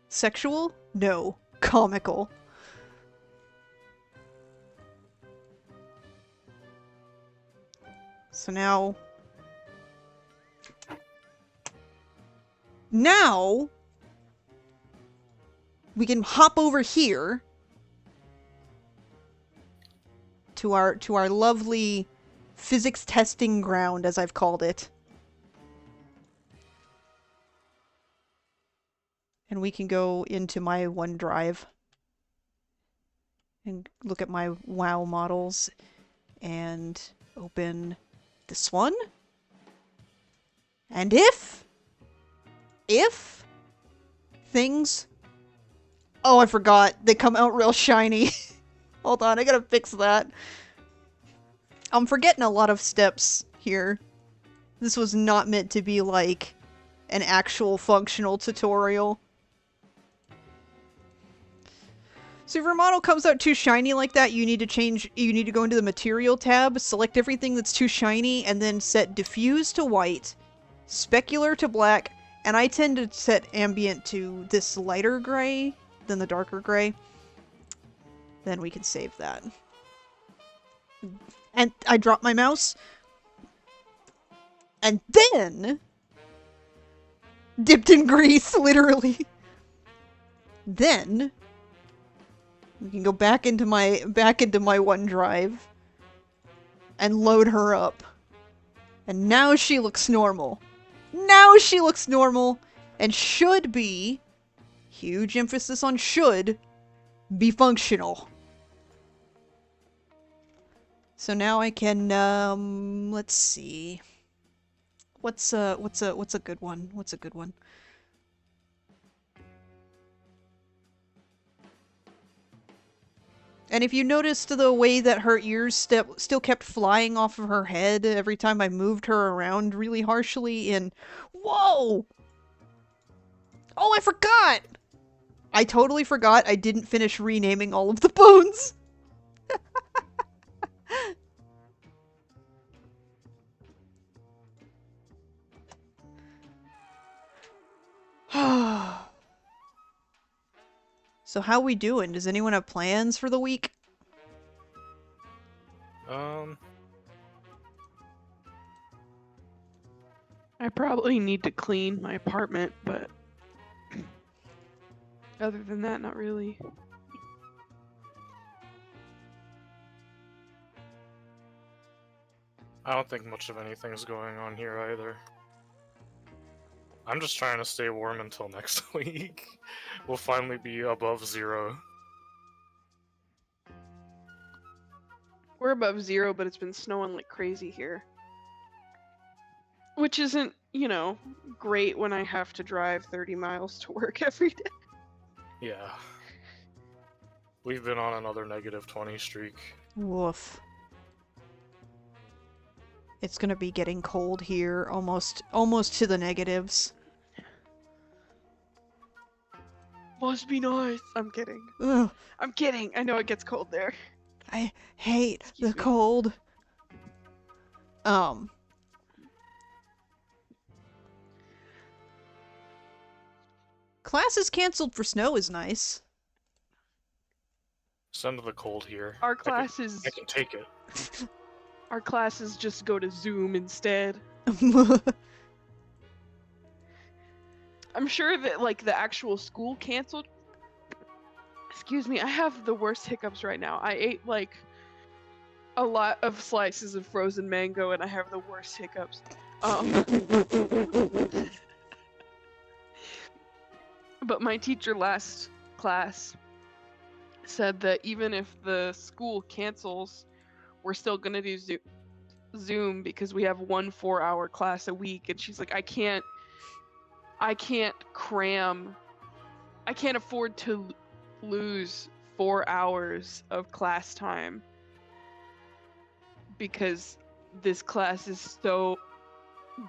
S1: Sexual? No. Comical. So now... Now we can hop over here to our lovely physics testing ground, as I've called it. And we can go into my OneDrive and look at my WoW models and open this one. And if things... Oh, I forgot. They come out real shiny. Hold on, I gotta fix that. I'm forgetting a lot of steps here. This was not meant to be like an actual functional tutorial. So if your model comes out too shiny like that, you need to go into the material tab, select everything that's too shiny, and then set diffuse to white, specular to black, and I tend to set ambient to this lighter gray than the darker gray. Then we can save that. And I dropped my mouse. And then... dipped in grease, literally. Then... we can go back into my OneDrive and load her up. And now she looks normal. Now she looks normal and should be, huge emphasis on should, be functional. So now I can let's see. What's a good one? What's a good one? And if you noticed the way that her ears still kept flying off of her head every time I moved her around really harshly in... Whoa! Oh, I forgot! I totally forgot I didn't finish renaming all of the bones. So how we doing? Does anyone have plans for the week?
S3: I probably need to clean my apartment, but other than that, not really.
S2: I don't think much of anything's going on here either. I'm just trying to stay warm until next week. We'll finally be above 0.
S3: We're above 0, but it's been snowing like crazy here. Which isn't, you know, great when I have to drive 30 miles to work every day.
S2: Yeah. We've been on another -20 streak.
S1: Woof. It's gonna be getting cold here, almost to the negatives.
S3: Must be nice. I'm kidding.
S1: Ugh,
S3: I'm kidding. I know it gets cold there.
S1: I hate
S3: Excuse
S1: the
S3: me.
S1: cold. Classes canceled for snow is nice.
S2: Send the cold here.
S3: Our classes,
S2: I can take it.
S3: our classes just go to Zoom instead. I'm sure that like the actual school canceled. Excuse me, I have the worst hiccups right now. I ate like a lot of slices of frozen mango and I have the worst hiccups. But my teacher last class said that even if the school cancels, we're still gonna do Zoom because we have 1 4-hour class a week. And she's like, I can't afford to lose 4 hours of class time because this class is so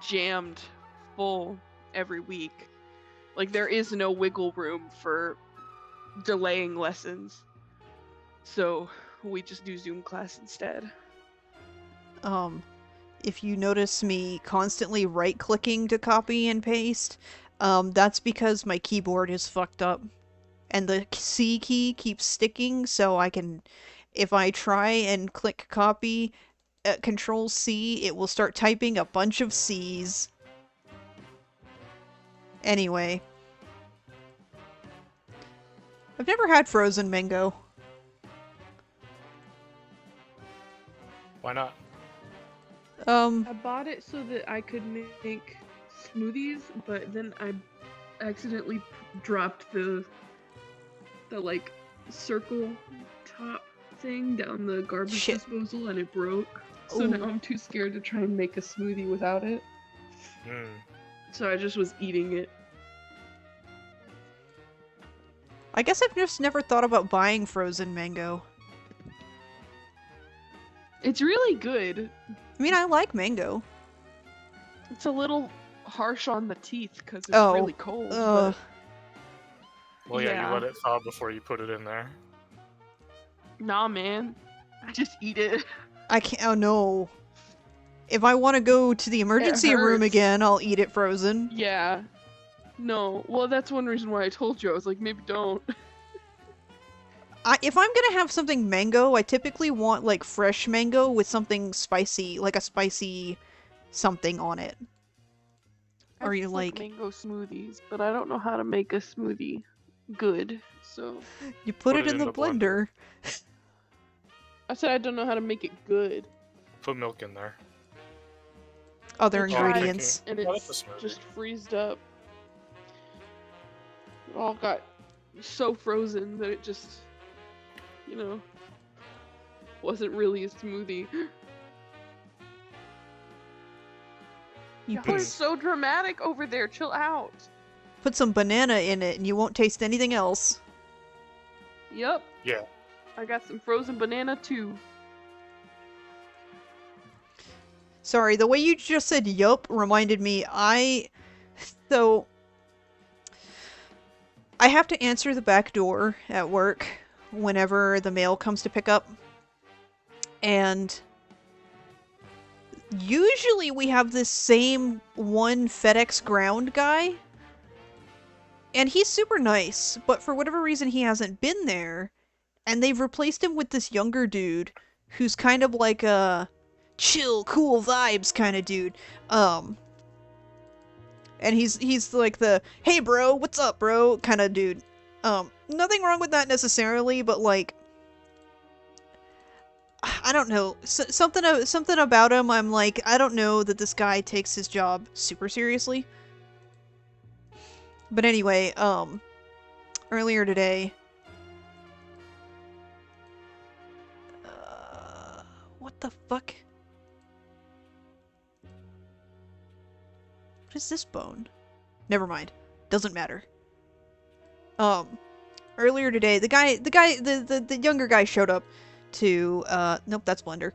S3: jammed full every week. Like, there is no wiggle room for delaying lessons. So we just do Zoom class instead.
S1: If you notice me constantly right-clicking to copy and paste, that's because my keyboard is fucked up. And the C key keeps sticking, so I can... if I try and click copy, Control C, it will start typing a bunch of C's. Anyway. I've never had frozen mango.
S2: Why not?
S3: I bought it so that I could make smoothies, but then I accidentally dropped the like circle top thing down the garbage
S1: Shit.
S3: disposal and it broke. So
S1: Ooh.
S3: now I'm too scared to try and make a smoothie without it.
S2: Hmm.
S3: So I just was eating it.
S1: I guess I've just never thought about buying frozen mango.
S3: It's really good.
S1: I mean, I like mango.
S3: It's a little harsh on the teeth because it's
S1: Oh,
S3: really cold.
S1: Ugh.
S2: Well, yeah,
S3: Yeah.
S2: you let it thaw before you put it in there.
S3: But nah, man. I just eat it.
S1: I can't. Oh no. If I want to go to the emergency room
S3: hurts.
S1: again, I'll eat it frozen.
S3: Yeah. No. Well, that's one reason why I told you. I was like, maybe don't.
S1: If I'm gonna have something mango, I typically want like fresh mango with something spicy, like a spicy something on it. Are
S3: I
S1: you
S3: just
S1: like
S3: mango smoothies? But I don't know how to make a smoothie good. So
S1: you put it in the blender?
S3: I said I don't know how to make it good.
S2: Put milk in there.
S1: Other
S3: I tried,
S1: ingredients.
S3: and
S2: Oh, that's
S3: it's
S2: a smoothie.
S3: just freezed up. It all got so frozen that it just, you know, wasn't really a smoothie.
S1: You
S3: Y'all
S1: put
S3: are so dramatic over there. Chill out.
S1: put some banana in it, and you won't taste anything else.
S3: Yep.
S2: Yeah.
S3: I got some frozen banana too.
S1: Sorry, the way you just said yup reminded me, so, I have to answer the back door at work whenever the mail comes to pick up. And usually we have this same one FedEx ground guy. And he's super nice, but for whatever reason he hasn't been there. And they've replaced him with this younger dude who's kind of like a chill, cool vibes kind of dude. And he's like the hey bro, what's up bro kind of dude. Nothing wrong with that necessarily, but like I don't know, something about him. I'm like, I don't know that this guy takes his job super seriously. But anyway, earlier today, what the fuck? What is this bone? Never mind. Doesn't matter. Earlier today, the younger guy showed up to, nope, that's Blender.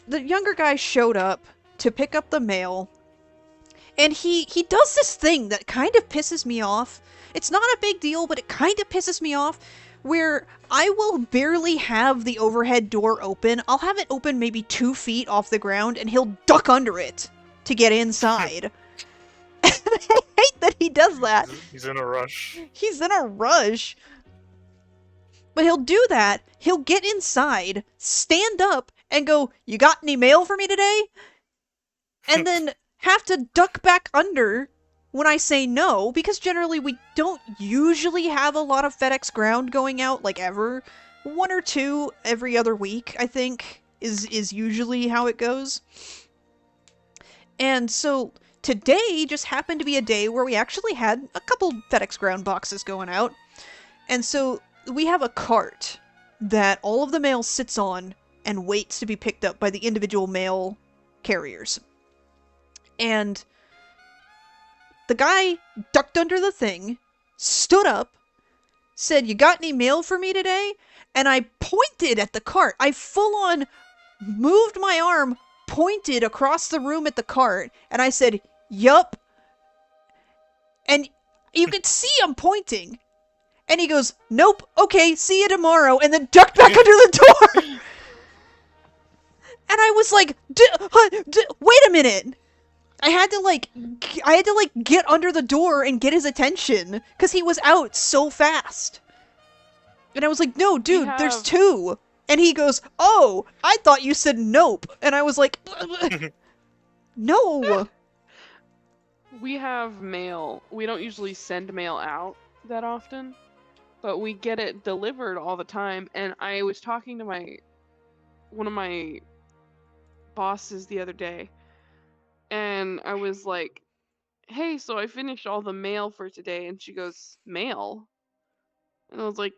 S1: The younger guy showed up to pick up the mail, and he does this thing that kind of pisses me off. It's not a big deal, but it kind of pisses me off, where I will barely have the overhead door open. I'll have it open maybe 2 feet off the ground, and he'll duck under it to get inside. I hate that he does that.
S2: He's in a rush.
S1: He's in a rush. But he'll do that, he'll get inside, stand up, and go, "You got any mail for me today?" And then have to duck back under when I say no, because generally we don't usually have a lot of FedEx ground going out, like ever. 1 or 2 every other week, I think, is usually how it goes. And so today just happened to be a day where we actually had a couple FedEx ground boxes going out. And so we have a cart that all of the mail sits on and waits to be picked up by the individual mail carriers. And the guy ducked under the thing, stood up, said, "You got any mail for me today?" And I pointed at the cart. I full on moved my arm, pointed across the room at the cart, and I said, "Yup." And you could see I'm pointing. And he goes, "Nope, okay, see you tomorrow," and then ducked back under the door. And I was like, wait a minute. I had to get under the door and get his attention because he was out so fast. And I was like, "No, dude, there's 2." And he goes, "Oh, I thought you said nope." And I was like, "No."
S3: We have mail. We don't usually send mail out that often, but we get it delivered all the time. And I was talking to one of my bosses the other day, and I was like, "Hey, so I finished all the mail for today." And she goes, "Mail?" And I was like,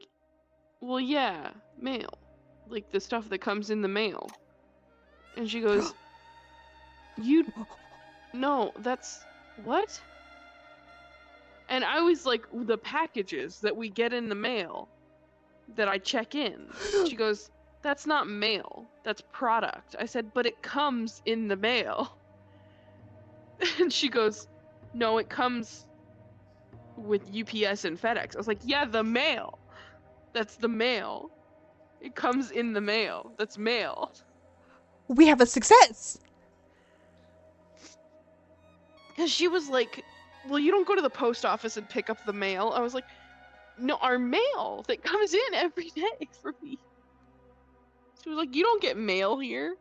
S3: "Well, yeah, mail. Like the stuff that comes in the mail." And she goes, "You no, that's what?" And I was like, "The packages that we get in the mail that I check in." She goes, "That's not mail. That's product." I said, "But it comes in the mail." And she goes, "No, it comes with UPS and FedEx." I was like, "Yeah, the mail. That's the mail. It comes in the mail. That's mail."
S1: We have a success.
S3: Because she was like, "Well, you don't go to the post office and pick up the mail." I was like, "No, our mail that comes in every day for me." She was like, "You don't get mail here."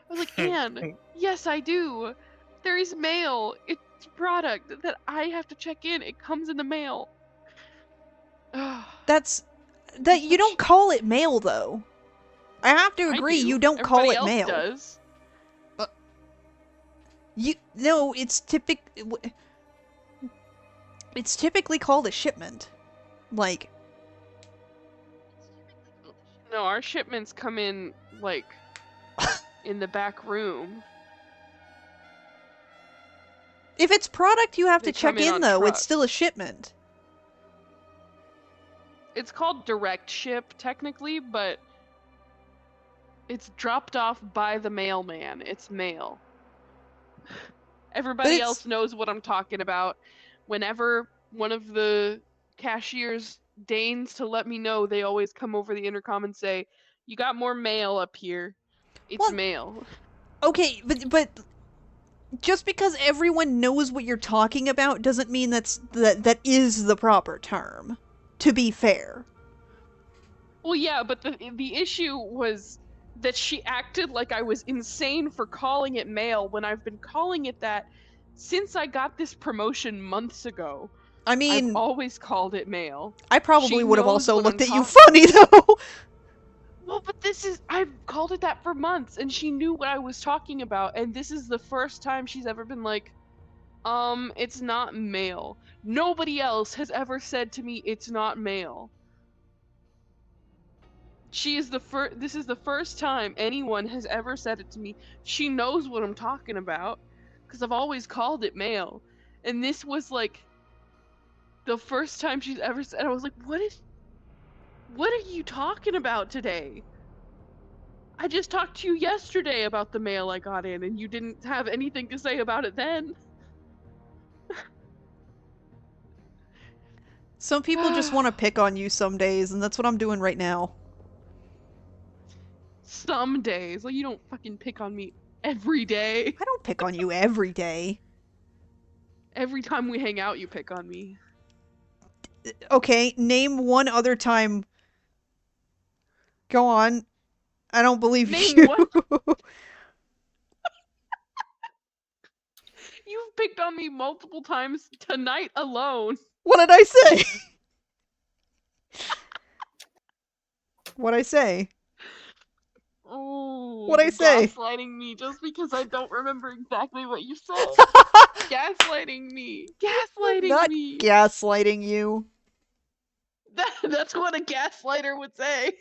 S3: I was like, "Anne, yes, I do. There is mail. It's product that I have to check in. It comes in the mail."
S1: That's that you don't call it mail though. I have to
S3: I
S1: agree, you
S3: do.
S1: don't call
S3: Everybody
S1: it
S3: else
S1: mail.
S3: does.
S1: You no, it's typically called a shipment. Like
S3: No, our shipments come in like in the back room.
S1: if it's product you have
S3: They
S1: to
S3: come
S1: check
S3: in
S1: in
S3: on
S1: though, it's still a
S3: trucks.
S1: shipment.
S3: It's called direct ship technically, but it's dropped off by the mailman. It's mail.
S1: But
S3: Everybody
S1: it's
S3: else knows what I'm talking about. Whenever one of the cashiers deigns to let me know, they always come over the intercom and say, "You got more mail up here. It's
S1: well,
S3: mail."
S1: okay, but just because everyone knows what you're talking about doesn't mean that is the proper term. To be fair.
S3: Well, yeah, but the issue was that she acted like I was insane for calling it mail when I've been calling it that since I got this promotion months ago.
S1: I
S3: I've
S1: mean,
S3: always called it mail.
S1: I
S3: She
S1: probably would have
S3: knows
S1: also
S3: what I'm
S1: looked at you
S3: talking.
S1: funny though.
S3: Well, but I've called it that for months, and she knew what I was talking about, and this is the first time she's ever been like, it's not mail. Nobody else has ever said to me, "It's not mail." This is the first time anyone has ever said it to me. She knows what I'm talking about, because I've always called it mail. And this was like the first time she's ever said, I was like, what are you talking about today? I just talked to you yesterday about the mail I got in, and you didn't have anything to say about it then.
S1: Some people just want to pick on you some days, and that's what I'm doing right now.
S3: Some days, like, you don't fucking pick on me every day.
S1: I don't pick on you every day.
S3: Every time we hang out, you pick on me.
S1: Okay, name one other time. Go on. I don't believe
S3: Name
S1: you.
S3: one. You've picked on me multiple times tonight alone.
S1: What did I say? What'd I say?
S3: Oh,
S1: What'd I say?
S3: gaslighting me just because I don't remember exactly what you said. Gaslighting me. Gaslighting
S1: Not
S3: me.
S1: gaslighting you.
S3: That's what a gaslighter would say.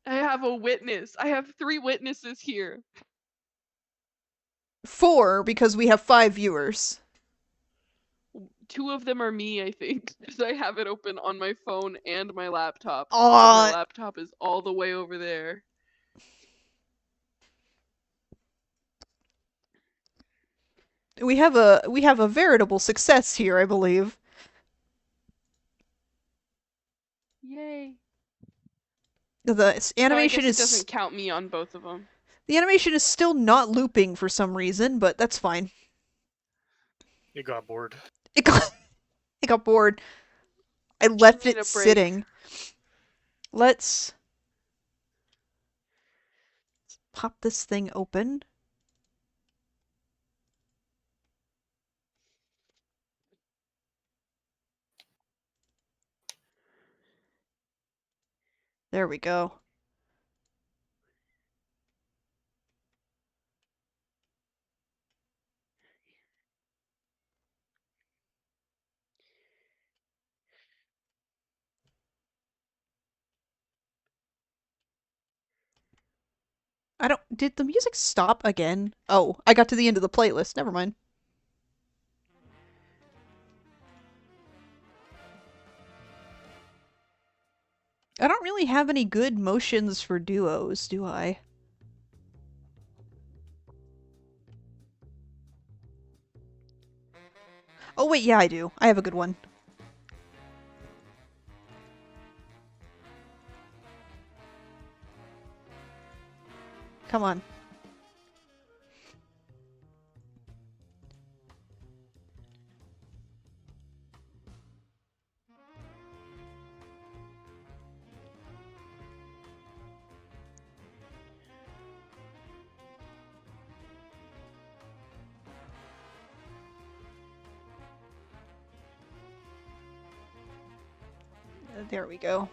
S3: I have a witness. I have 3 witnesses here.
S1: 4, because we have 5 viewers.
S3: 2 of them are me, I think, because I have it open on my phone and my laptop. But my
S1: Aw,
S3: laptop is all the way over there.
S1: we have a veritable success here, I believe.
S3: Yay.
S1: The
S3: So I
S1: animation
S3: guess it
S1: is
S3: doesn't count me on both of them.
S1: the animation is still not looping for some reason, but that's fine.
S2: You got bored.
S1: It got it got bored. I
S3: She
S1: left
S3: need
S1: it
S3: a break.
S1: sitting. Let's pop this thing open. There we go. I don't. Did the music stop again? Oh, I got to the end of the playlist. Never mind. I don't really have any good motions for duos, do I? Oh, wait, yeah, I do. I have a good one. Come on. There we go.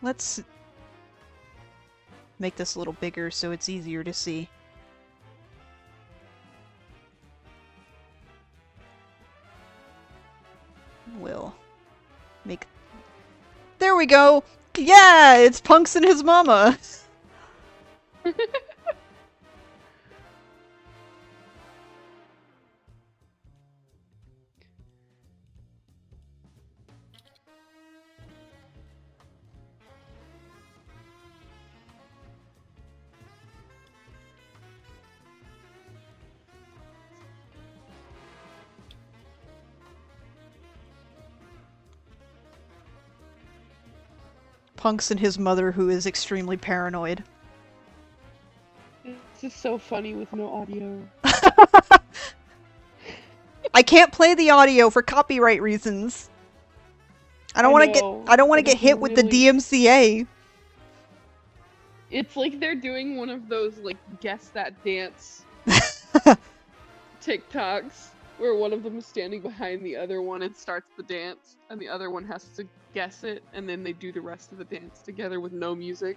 S1: Let's make this a little bigger so it's easier to see. We'll make... There we go! Yeah! It's Punks and his mama! Punks and his mother, who is extremely paranoid.
S3: This is so funny with no audio.
S1: I can't play the audio for copyright reasons. I don't want to get hit with the DMCA.
S3: It's like they're doing one of those like guess that dance TikToks where one of them is standing behind the other one and starts the dance, and the other one has to guess it, and then they do the rest of the dance together with no music.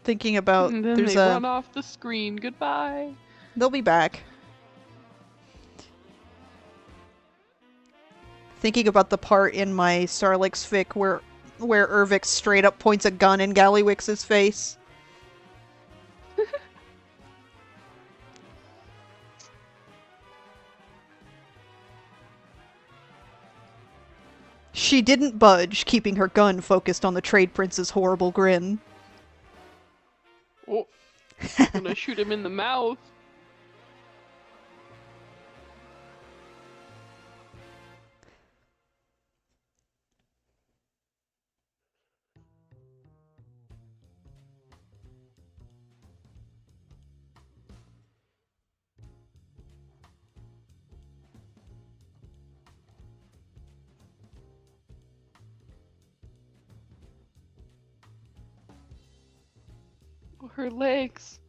S1: Thinking about
S3: And then they run off the screen. Goodbye.
S1: They'll be back. Thinking about the part in my Starlix fic where Ervik straight up points a gun in Gallywix's face. She didn't budge, keeping her gun focused on the Trade Prince's horrible grin.
S3: Oh, gonna shoot him in the mouth. Her legs.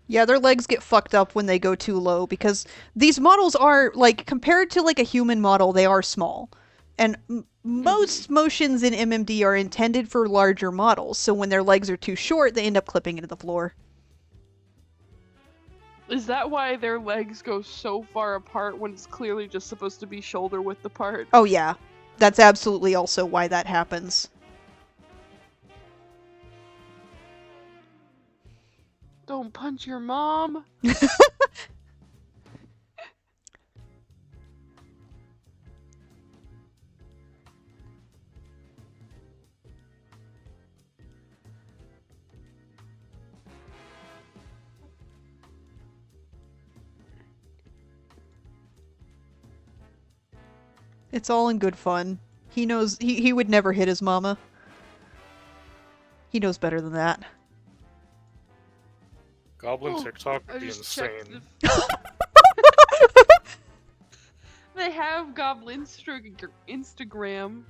S1: Yeah, their legs get fucked up when they go too low because these models are, like, compared to like a human model, they are small. And most motions in MMD are intended for larger models, so when their legs are too short, they end up clipping into the floor.
S3: Is that why their legs go so far apart when it's clearly just supposed to be shoulder width apart?
S1: Oh yeah, that's absolutely also why that happens.
S3: Don't punch your mom.
S1: It's all in good fun. He knows he would never hit his mama. He knows better than that.
S2: Goblin
S3: Oh,
S2: TikTok
S3: I
S2: would be
S3: just checked
S2: insane.
S3: They have Instagram.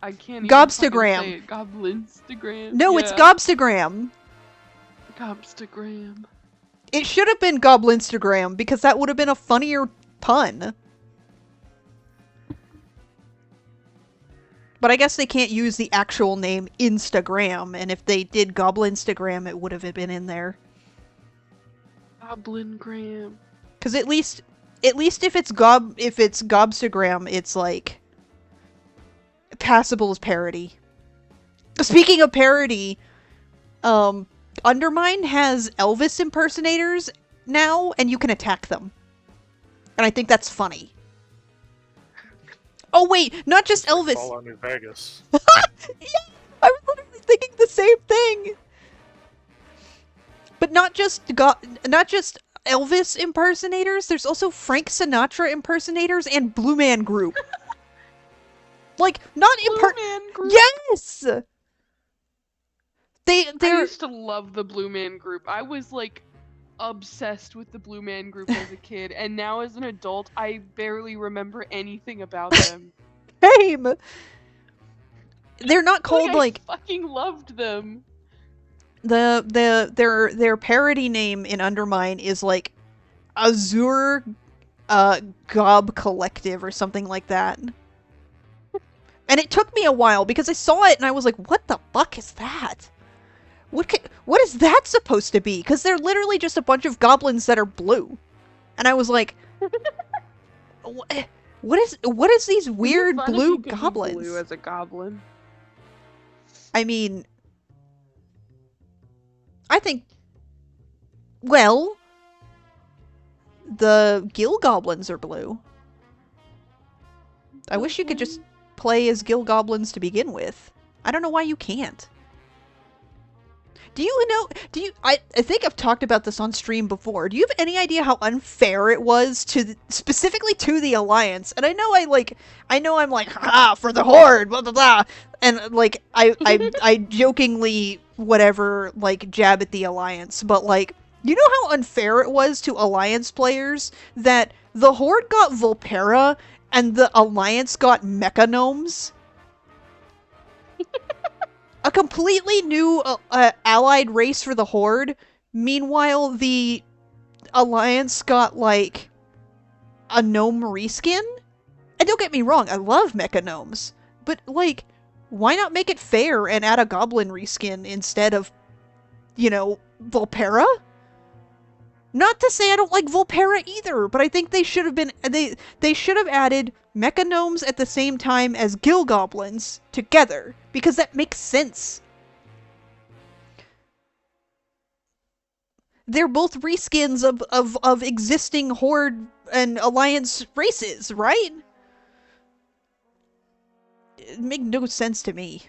S3: I can't even
S1: Gobstagram.
S3: fucking say it. Goblinstagram.
S1: No,
S3: yeah.
S1: it's Gobstagram.
S3: Gobstagram.
S1: It should have been Goblinstagram, because that would have been a funnier pun. But I guess they can't use the actual name Instagram, and if they did Goblinstagram, it would have been in there.
S3: Goblin Graham.
S1: Because at least if it's Gobstagram, it's like passable as parody. Speaking of parody, Undermine has Elvis impersonators now, and you can attack them. And I think that's funny. Oh wait, not just Elvis.
S2: Fall on New Vegas.
S1: Yeah, I was literally thinking the same thing. But not just Elvis impersonators. There's also Frank Sinatra impersonators and Blue Man Group. Like not
S3: Blue Man Group.
S1: Yes.
S3: I
S1: They're
S3: used to love the Blue Man Group. I was like obsessed with the Blue Man Group as a kid, and now as an adult, I barely remember anything about them.
S1: same. They're not called
S3: I fucking loved them.
S1: their parody name in Undermine is like Azure Gob Collective or something like that. And it took me a while because I saw it and I was like, what the fuck is that? What is that supposed to be? Because they're literally just a bunch of goblins that are blue. And I was like, what is these weird
S3: It'd be fun if
S1: blue
S3: you could be
S1: goblins?
S3: blue as a goblin.
S1: I mean, I think, well, the Gill Goblins are blue. I wish you could just play as Gill Goblins to begin with. I don't know why you can't. I think I've talked about this on stream before. Do you have any idea how unfair it was specifically to the Alliance? And I know I'm like, for the Horde, blah blah blah. And like I jokingly whatever like jab at the Alliance, but like, you know how unfair it was to Alliance players that the Horde got Volpera and the Alliance got Mecha Gnomes? A completely new allied race for the Horde. Meanwhile, the Alliance got, like, a gnome reskin? And don't get me wrong, I love Mecha Gnomes. But, like, why not make it fair and add a Goblin reskin instead of, you know, Volpera? Not to say I don't like Volpera either, but I think they should have been... They should have added Mecha Gnomes at the same time as Gill Goblins together, because that makes sense. They're both reskins of existing Horde and Alliance races, right? It makes no sense to me.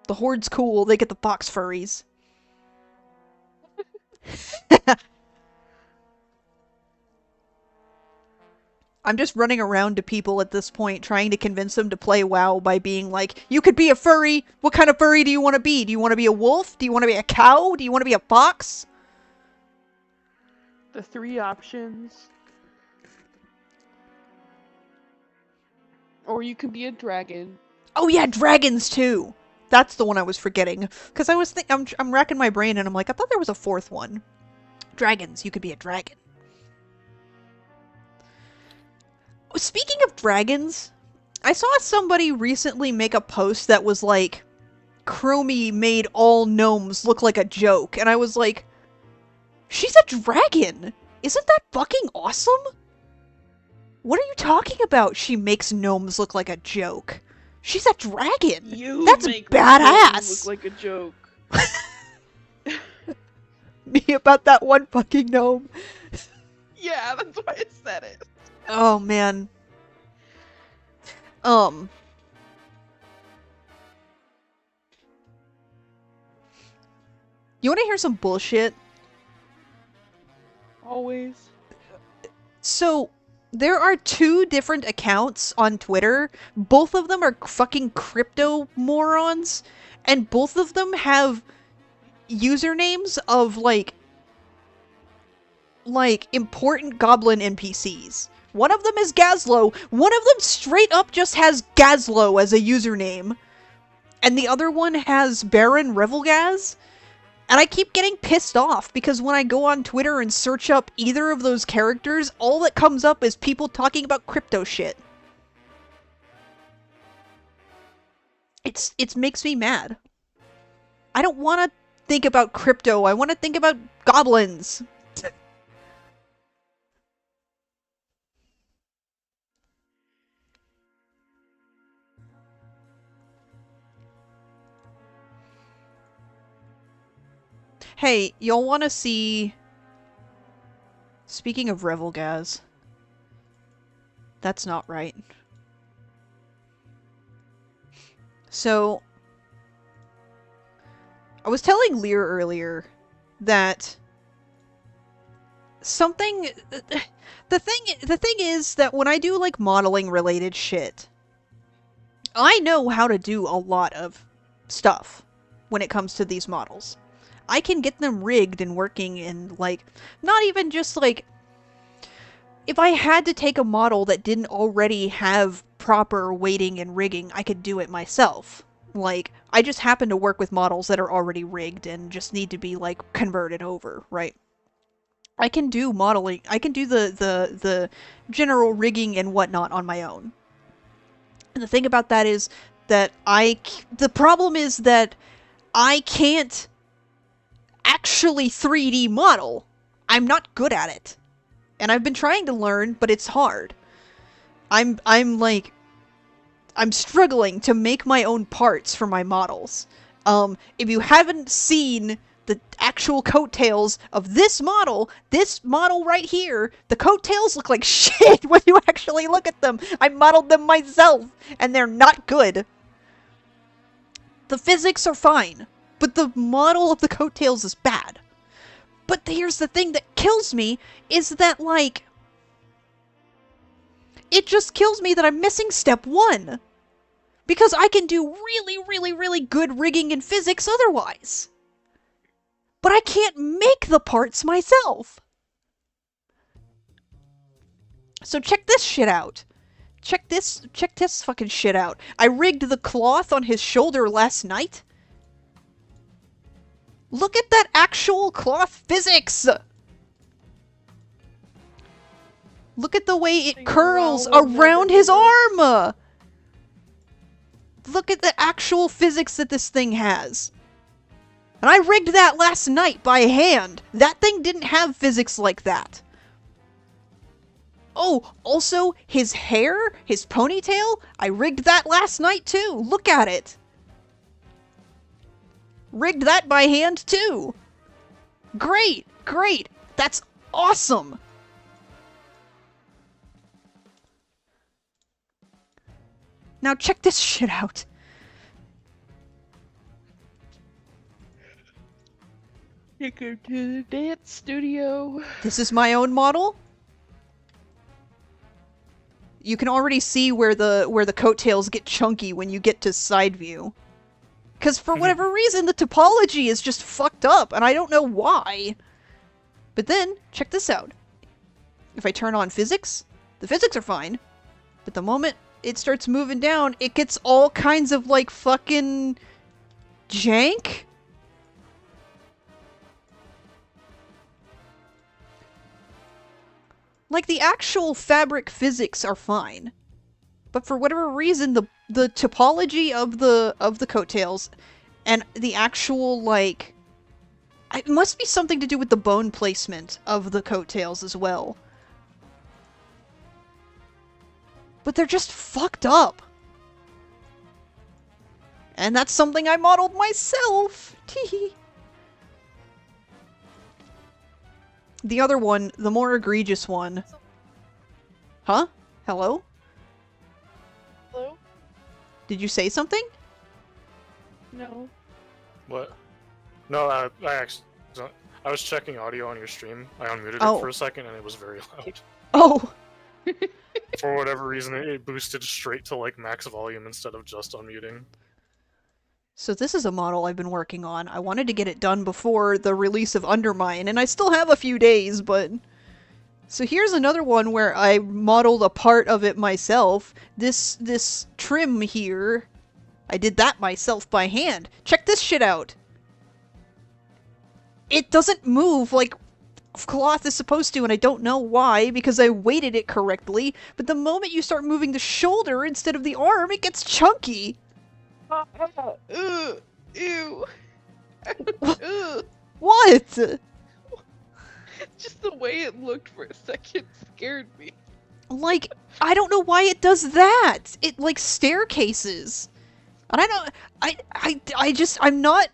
S1: The Horde's cool, they get the fox furries. I'm just running around to people at this point trying to convince them to play WoW by being like, you could be a furry. What kind of furry do you want to be? Do you want to be a wolf? Do you want to be a cow? Do you want to be a fox?
S3: The 3 options. Or you could be a dragon.
S1: Oh yeah, dragons too. That's the one I was forgetting. Because I was I'm racking my brain and I'm like, I thought there was a 4th one. Dragons, you could be a dragon. Speaking of dragons, I saw somebody recently make a post that was like, Chromie made all gnomes look like a joke. And I was like, she's a dragon! Isn't that fucking awesome? What are you talking about? She makes gnomes look like a joke. She's a dragon! That's
S3: make
S1: badass!
S3: look like a joke.
S1: Me about that one fucking gnome.
S3: Yeah, that's why I said it.
S1: Oh, man. You want to hear some bullshit?
S3: Always.
S1: So, there are 2 different accounts on Twitter. Both of them are fucking crypto morons. And both of them have usernames of, like important goblin NPCs. One of them is Gazlo. One of them straight up just has Gazlo as a username. And the other one has Baron Revelgaz. And I keep getting pissed off because when I go on Twitter and search up either of those characters, all that comes up is people talking about crypto shit. It makes me mad. I don't want to think about crypto. I want to think about goblins. Hey, y'all want to see... Speaking of Revelgaz... That's not right. So... I was telling Lear earlier that... Something... The thing is that when I do, like, modeling related shit... I know how to do a lot of stuff when it comes to these models. I can get them rigged and working in, like, not even just, like, if I had to take a model that didn't already have proper weighting and rigging, I could do it myself. Like, I just happen to work with models that are already rigged and just need to be, like, converted over, right? I can do modeling, I can do the general rigging and whatnot on my own. And the thing about that is that the problem is that I can't actually 3D model. I'm not good at it. And I've been trying to learn, but it's hard. I'm struggling to make my own parts for my models. If you haven't seen the actual coattails of this model right here, the coattails look like shit when you actually look at them. I modeled them myself, and they're not good. The physics are fine, but the model of the coattails is bad. But here's the thing that kills me, is that, like... It just kills me that I'm missing step 1. Because I can do really good rigging and physics otherwise. But I can't make the parts myself. So check this shit out. Check this fucking shit out. I rigged the cloth on his shoulder last night. Look at that actual cloth physics! Look at the way it curls around his arm! Look at the actual physics that this thing has. And I rigged that last night by hand. That thing didn't have physics like that. Oh, also, his hair, his ponytail, I rigged that last night too. Look at it. Rigged that by hand too. Great, great. That's awesome. Now check this shit out.
S3: You go to the dance studio.
S1: This is my own model. You can already see where the coattails get chunky when you get to side view. Because for whatever reason, the topology is just fucked up, and I don't know why. But then, check this out. If I turn on physics, the physics are fine. But the moment it starts moving down, it gets all kinds of, like, fucking... jank? Like, the actual fabric physics are fine. But for whatever reason, the topology of the coattails and the actual, like... It must be something to do with the bone placement of the coattails as well. But they're just fucked up. And that's something I modeled myself! Teehee. The other one, the more egregious one... Huh? Hello?
S3: Hello?
S1: Did you say something?
S3: No.
S2: What? No, I actually... I was checking audio on your stream. I unmuted
S1: Oh.
S2: it for a second and it was very loud.
S1: Oh!
S2: For whatever reason, it boosted straight to, like, max volume instead of just unmuting.
S1: So this is a model I've been working on. I wanted to get it done before the release of Undermine, and I still have a few days, but... So here's another one where I modeled a part of it myself. This trim here, I did that myself by hand. Check this shit out! it doesn't move like cloth is supposed to, and I don't know why, because I weighted it correctly, but the moment you start moving the shoulder instead of the arm, it gets chunky.
S3: Ew. Ugh.
S1: What?
S3: Just the way it looked for a second scared me.
S1: Like, I don't know why it does that. It, like, staircases. And I don't, I just, I'm not,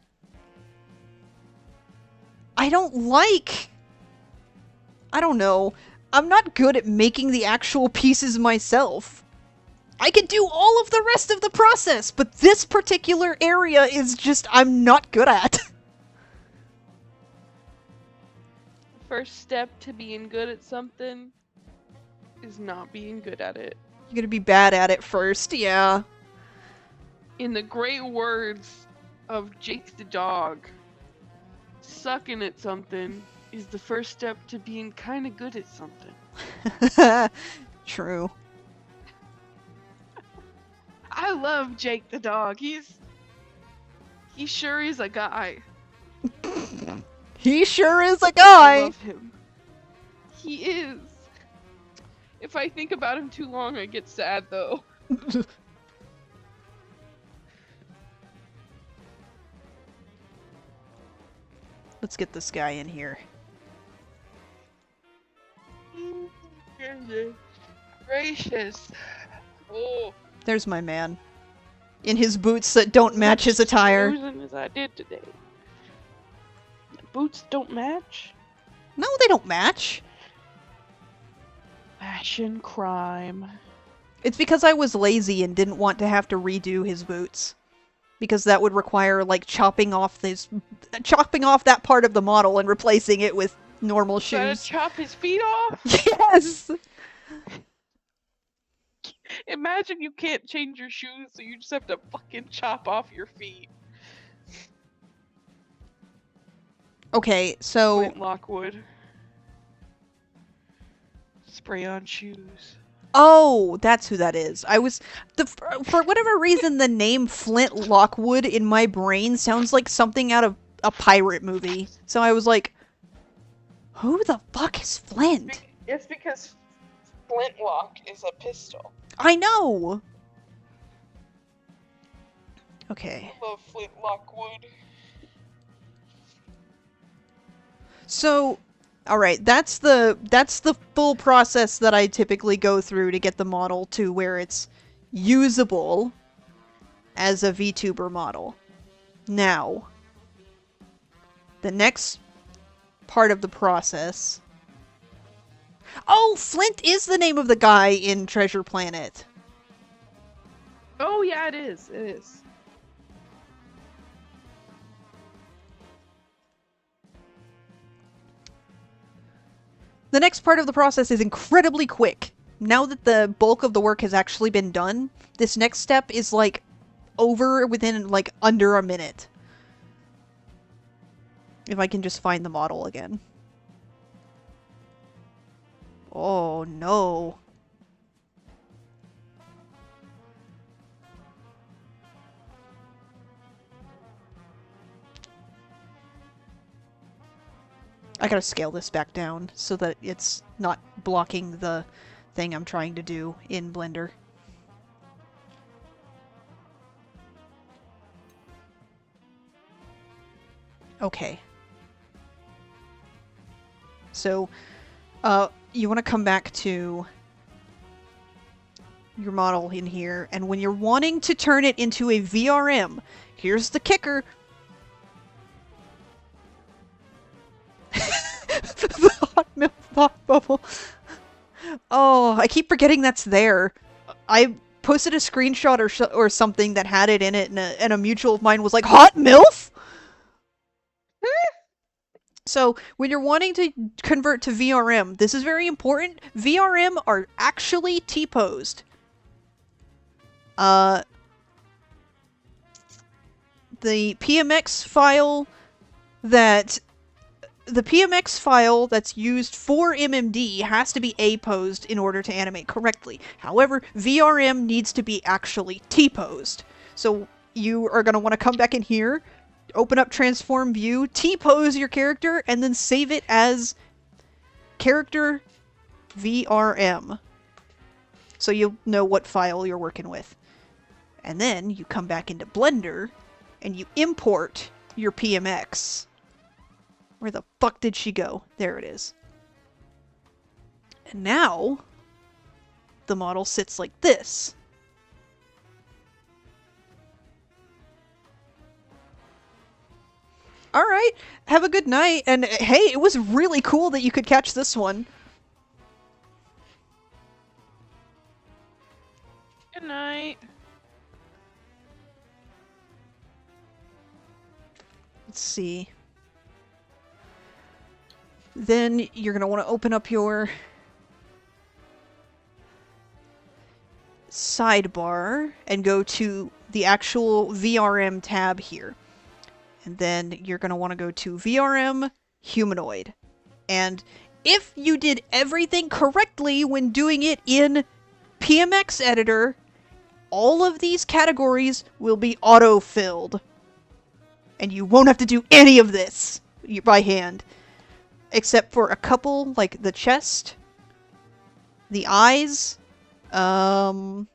S1: I don't like, I don't know. I'm not good at making the actual pieces myself. I can do all of the rest of the process, but this particular area is just, I'm not good at.
S3: First step to being good at something is not being good at it.
S1: You're gonna be bad at it first, yeah.
S3: In the great words of Jake the dog, sucking at something is the first step to being kind of good at something.
S1: True.
S3: I love Jake the dog. He sure is a guy.
S1: He sure is a
S3: I
S1: guy!
S3: love him. He is. If I think about him too long, I get sad though.
S1: Let's get this guy in here.
S3: Goodness gracious. Oh.
S1: There's my man. In his boots that don't match his attire.
S3: Snoozing as I did today. The boots don't match.
S1: No, they don't match.
S3: Fashion crime.
S1: It's because I was lazy and didn't want to have to redo his boots. Because that would require, like, chopping off that part of the model and replacing it with normal
S3: Gotta
S1: shoes.
S3: chop his feet off?
S1: Yes!
S3: Imagine you can't change your shoes, so you just have to fucking chop off your feet.
S1: Okay, so...
S3: Flint Lockwood. Spray on shoes.
S1: Oh, that's who that is. For whatever reason, the name Flint Lockwood in my brain sounds like something out of a pirate movie. So I was like, who the fuck is Flint?
S3: It's because flintlock is a pistol.
S1: I know! Okay.
S3: I love Flint Lockwood.
S1: So, alright, that's the full process that I typically go through to get the model to where it's usable as a VTuber model. Now, the next part of the process... Oh, Flint is the name of the guy in Treasure Planet.
S3: Oh yeah, it is. It is.
S1: The next part of the process is incredibly quick. Now that the bulk of the work has actually been done, this next step is like over within like under a minute. If I can just find the model again. Oh no. I gotta scale this back down so that it's not blocking the thing I'm trying to do in Blender. Okay. So, you want to come back to your model in here, and when you're wanting to turn it into a VRM, here's the kicker. The hot milk thought bubble. Oh, I keep forgetting that's there. I posted a screenshot or something that had it in it, and a mutual of mine was like, "Hot MILF?" So, when you're wanting to convert to VRM, this is very important. VRM are actually T-posed. The PMX file that's used for MMD has to be A-posed in order to animate correctly. However, VRM needs to be actually T-posed. So you are going to want to come back in here, open up transform view, T-pose your character, and then save it as character VRM. So you'll know what file you're working with. And then you come back into Blender and you import your PMX. Where the fuck did she go? There it is. And now the model sits like this. Alright, have a good night, and hey, it was really cool that you could catch this one.
S3: Good night.
S1: Let's see. Then you're going to want to open up your sidebar and go to the actual VRM tab here. And then you're going to want to go to VRM Humanoid. And if you did everything correctly when doing it in PMX Editor, all of these categories will be auto-filled. And you won't have to do any of this by hand. Except for a couple, like the chest, the eyes. The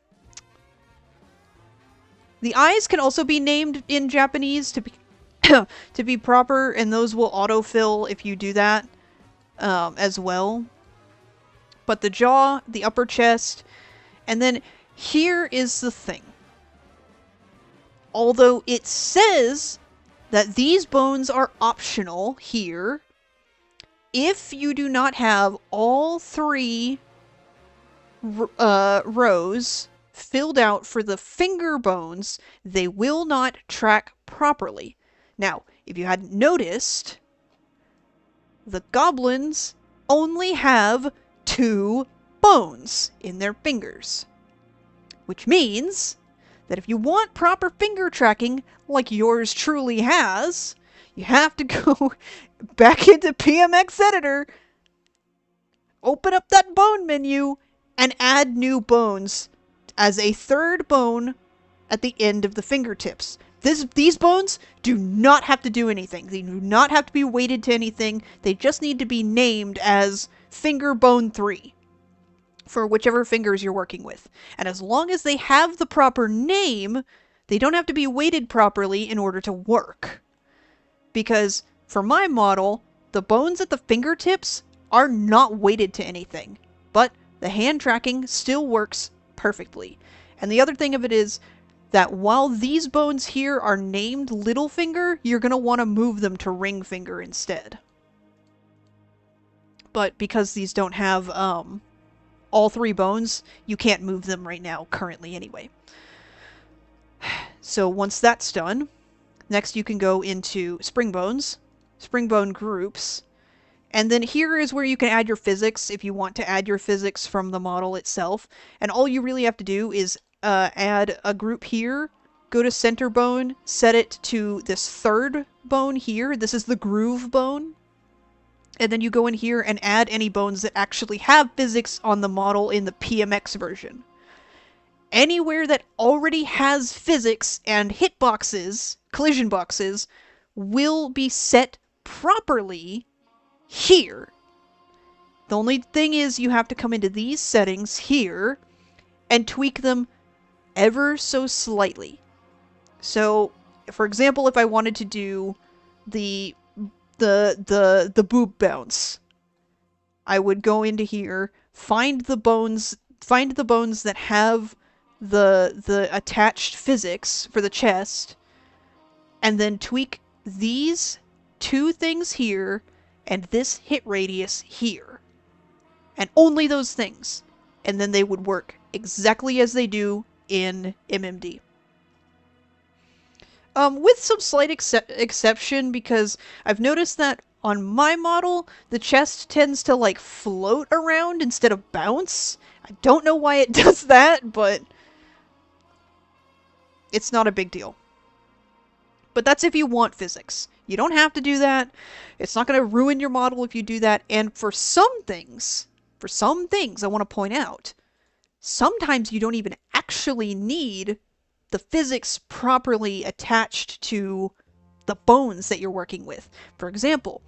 S1: eyes can also be named in Japanese to be to be proper, and those will autofill if you do that as well. But the jaw, the upper chest, and then here is the thing. Although it says that these bones are optional here, if you do not have all 3 rows filled out for the finger bones, they will not track properly. Now, if you hadn't noticed, the goblins only have 2 bones in their fingers. Which means that if you want proper finger tracking, like yours truly has, you have to go back into PMX Editor, open up that bone menu, and add new bones as a 3rd bone at the end of the fingertips. These bones do not have to do anything. They do not have to be weighted to anything. They just need to be named as finger bone 3 for whichever fingers you're working with. And as long as they have the proper name, they don't have to be weighted properly in order to work. Because for my model, the bones at the fingertips are not weighted to anything, but the hand tracking still works perfectly. And the other thing of it is that while these bones here are named little finger, you're going to want to move them to ring finger instead. But because these don't have all 3 bones, you can't move them right now, currently anyway. So once that's done, next you can go into spring bones, spring bone groups, and then here is where you can add your physics if you want to add your physics from the model itself. And all you really have to do is add a group here, go to center bone, set it to this 3rd bone here. This is the groove bone. And then you go in here and add any bones that actually have physics on the model in the PMX version. Anywhere that already has physics and hitboxes, collision boxes, will be set properly here. The only thing is you have to come into these settings here and tweak them ever so slightly. So, for example, if I wanted to do the boob bounce, I would go into here, find the bones that have the attached physics for the chest, and then tweak these 2 things here and this hit radius here. And only those things. And then they would work exactly as they do in MMD. With some slight exception, because I've noticed that on my model, the chest tends to like float around instead of bounce. I don't know why it does that, but it's not a big deal. But that's if you want physics. You don't have to do that. It's not going to ruin your model if you do that. And for some things, I want to point out, sometimes you don't even actually need the physics properly attached to the bones that you're working with. For example,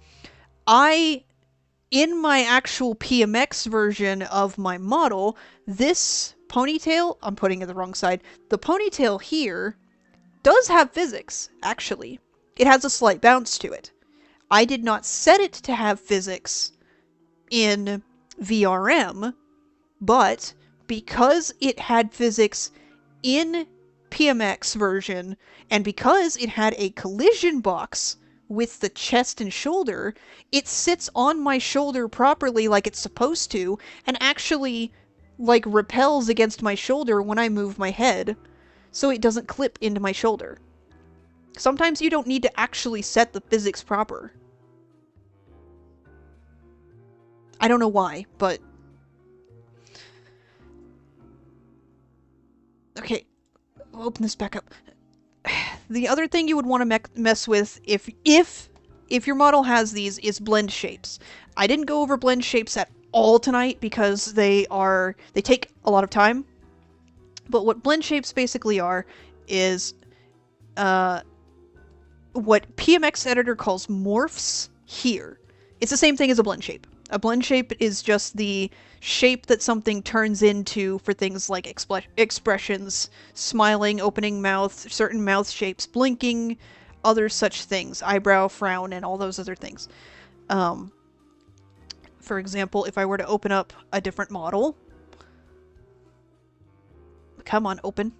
S1: in my actual PMX version of my model, this ponytail, I'm putting it the wrong side, the ponytail here does have physics, actually. It has a slight bounce to it. I did not set it to have physics in VRM, but because it had physics in PMX version, and because it had a collision box with the chest and shoulder, it sits on my shoulder properly like it's supposed to, and actually, like, repels against my shoulder when I move my head, so it doesn't clip into my shoulder. Sometimes you don't need to actually set the physics proper. I don't know why, but... Okay, we'll open this back up. The other thing you would want to mess with if your model has these is blend shapes. I didn't go over blend shapes at all tonight because they take a lot of time. But what blend shapes basically are is what PMX editor calls morphs here. It's the same thing as a blend shape. A blend shape is just the shape that something turns into for things like expressions, smiling, opening mouth, certain mouth shapes, blinking, other such things, eyebrow, frown, and all those other things. For example, if I were to open up a different model... Come on, open.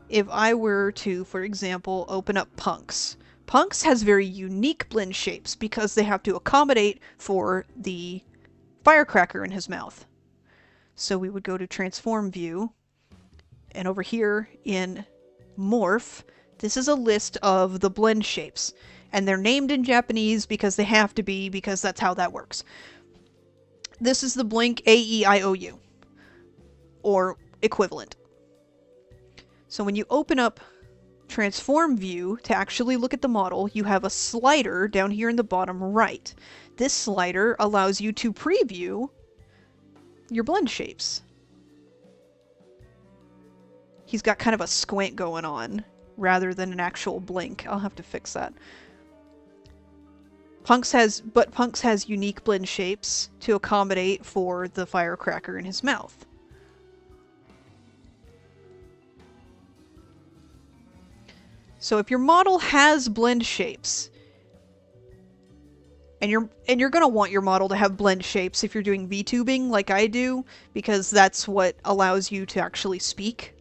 S1: If I were to, for example, open up Punks. Punks has very unique blend shapes because they have to accommodate for the firecracker in his mouth. So we would go to Transform View, and over here in Morph, this is a list of the blend shapes. And they're named in Japanese because they have to be, because that's how that works. This is the blink AEIOU, or equivalent. So when you open up Transform View to actually look at the model, you have a slider down here in the bottom right. This slider allows you to preview your blend shapes. He's got kind of a squint going on rather than an actual blink. I'll have to fix that. Punks has unique blend shapes to accommodate for the firecracker in his mouth. So if your model has blend shapes, and you're gonna want your model to have blend shapes if you're doing VTubing like I do, because that's what allows you to actually speak.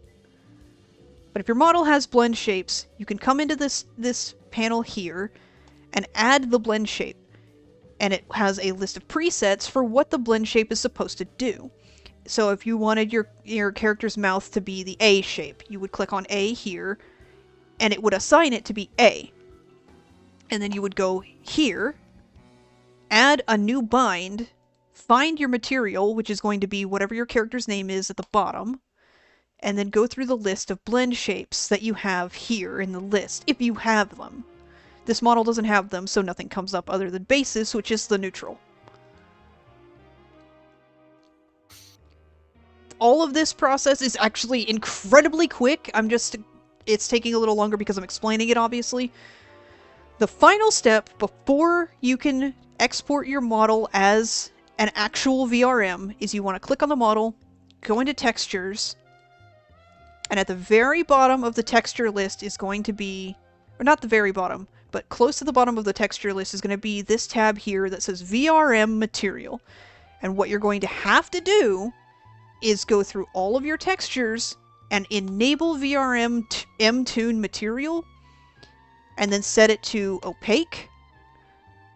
S1: But if your model has blend shapes, you can come into this panel here and add the blend shape. And it has a list of presets for what the blend shape is supposed to do. So if you wanted your character's mouth to be the A shape, you would click on A here, and it would assign it to be A. And then you would go here, add a new bind, find your material, which is going to be whatever your character's name is at the bottom, and then go through the list of blend shapes that you have here in the list, if you have them. This model doesn't have them, so nothing comes up other than basis, which is the neutral. All of this process is actually incredibly quick. It's taking a little longer because I'm explaining it, obviously. The final step before you can export your model as an actual VRM is you want to click on the model, go into textures, and at the very bottom of the texture list is going to be, or not the very bottom, but close to the bottom of the texture list is going to be this tab here that says VRM material. And what you're going to have to do is go through all of your textures and enable VRM M-Tune material, and then set it to opaque,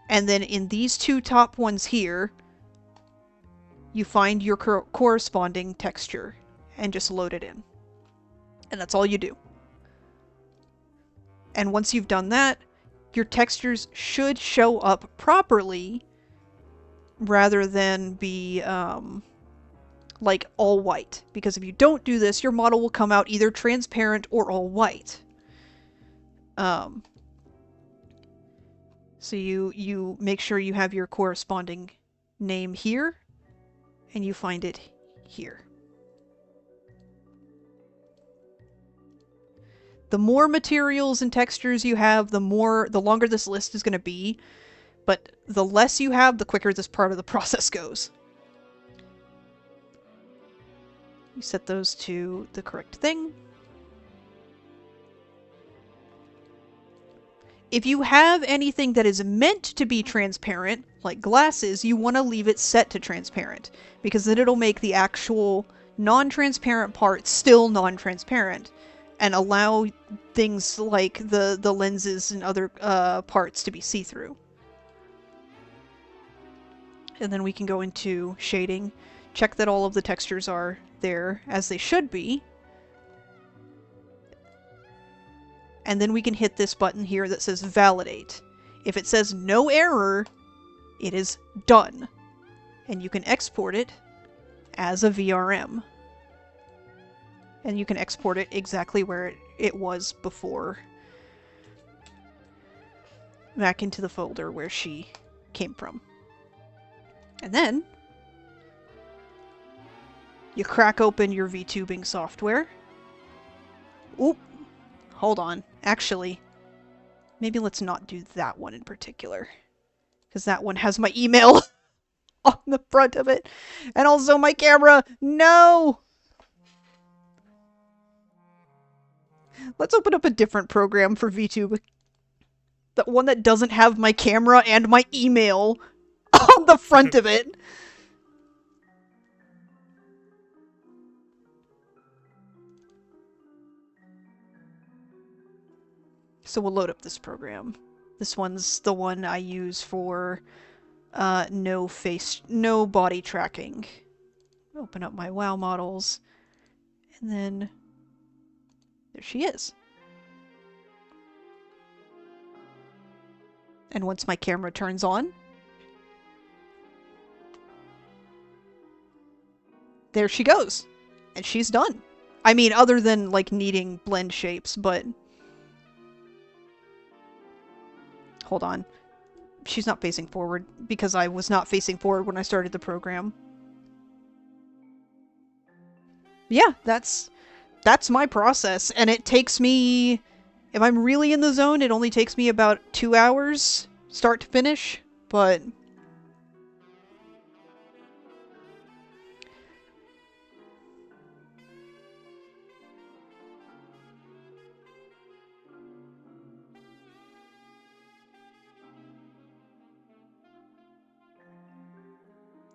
S1: and then in these two top ones here, you find your corresponding texture, and just load it in. And that's all you do. And once you've done that, your textures should show up properly, rather than be, like all white, because if you don't do this, your model will come out either transparent or all white. So you make sure you have your corresponding name here, and you find it here. The more materials and textures you have, the longer this list is going to be. But the less you have, the quicker this part of the process goes. You set those to the correct thing. If you have anything that is meant to be transparent, like glasses, you want to leave it set to transparent, because then it'll make the actual non-transparent part still non-transparent, and allow things like the lenses and other parts to be see-through. And then we can go into shading, check that all of the textures are there as they should be, and then we can hit this button here that says validate. If it says no error, it is done. And you can export it as a VRM. And you can export it exactly where it was before. Back into the folder where she came from. And then you crack open your VTubing software. Oop. Hold on. Actually, maybe let's not do that one in particular. Because that one has my email on the front of it. And also my camera. No! Let's open up a different program for VTube. The one that doesn't have my camera and my email on the front of it. So we'll load up this program. This one's the one I use for no body tracking. Open up my WoW models, and then there she is. And once my camera turns on, there she goes. And she's done. I mean, other than like needing blend shapes, but hold on. She's not facing forward, because I was not facing forward when I started the program. Yeah, that's my process, and it takes me, if I'm really in the zone, it only takes me about 2 hours, start to finish, but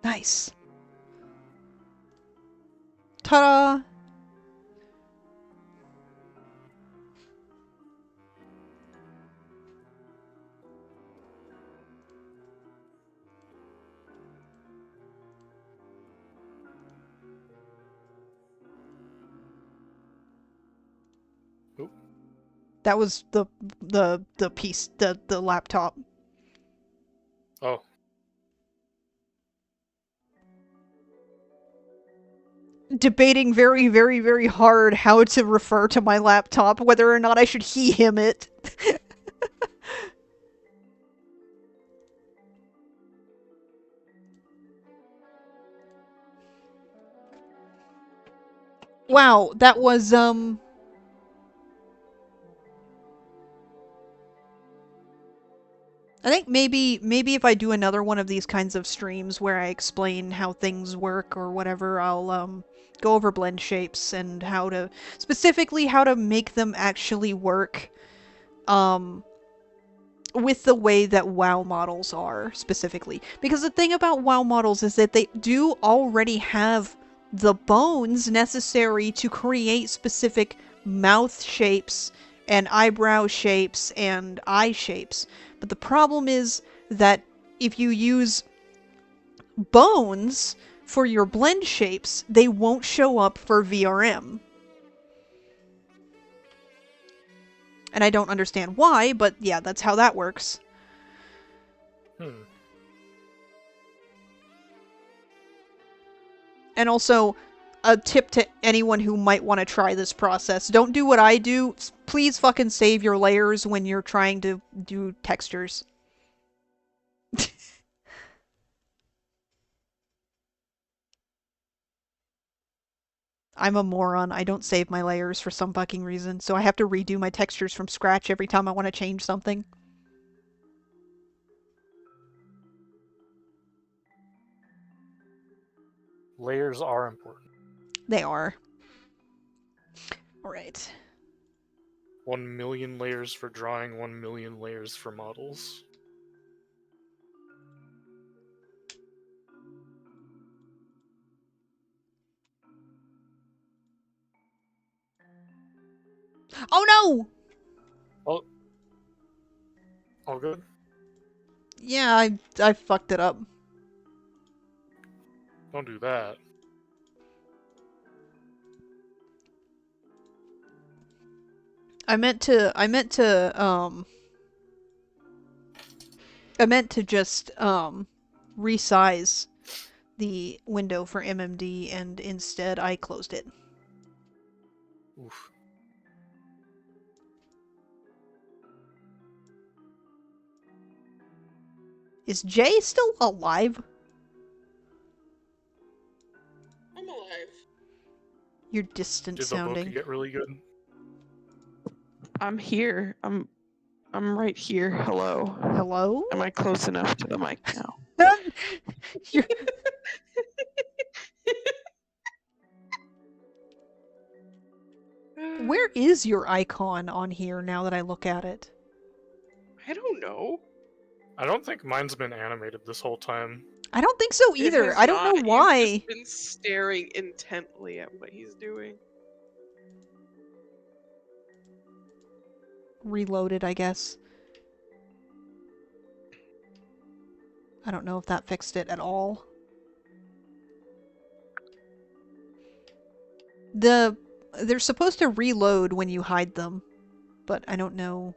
S1: nice. Ta-da!
S2: Oop.
S1: That was the piece, the laptop.
S2: Oh.
S1: Debating very, very, very hard how to refer to my laptop, whether or not I should he him it. Wow, that was I think maybe if I do another one of these kinds of streams where I explain how things work or whatever, I'll go over blend shapes and specifically how to make them actually work with the way that WoW models are specifically. Because the thing about WoW models is that they do already have the bones necessary to create specific mouth shapes and eyebrow shapes and eye shapes. But the problem is that if you use bones for your blend shapes, they won't show up for VRM. And I don't understand why, but yeah, that's how that works. And also, a tip to anyone who might want to try this process. Don't do what I do. Please fucking save your layers when you're trying to do textures. I'm a moron. I don't save my layers for some fucking reason, so I have to redo my textures from scratch every time I want to change something.
S2: Layers are important.
S1: They are. Alright.
S2: 1,000,000 layers for drawing, 1,000,000 layers for models.
S1: Oh no!
S2: Oh, all good?
S1: Yeah, I fucked it up.
S2: Don't do that.
S1: I meant to just resize the window for MMD, and instead I closed it.
S2: Oof.
S1: Is Jay still alive?
S3: I'm alive.
S1: You're distant
S2: Did the book
S1: sounding.
S2: get really good?
S3: I'm here. I'm right here. Hello.
S1: Hello?
S3: Am I close enough to the mic now?
S1: You're... Where is your icon on here now that I look at it?
S3: I don't know.
S2: I don't think mine's been animated this whole time.
S1: I don't think so
S3: It
S1: either.
S3: has
S1: I don't know
S3: not.
S1: why.
S3: You've just been staring intently at what he's doing.
S1: Reloaded, I guess. I don't know if that fixed it at all. They're supposed to reload when you hide them, but I don't know.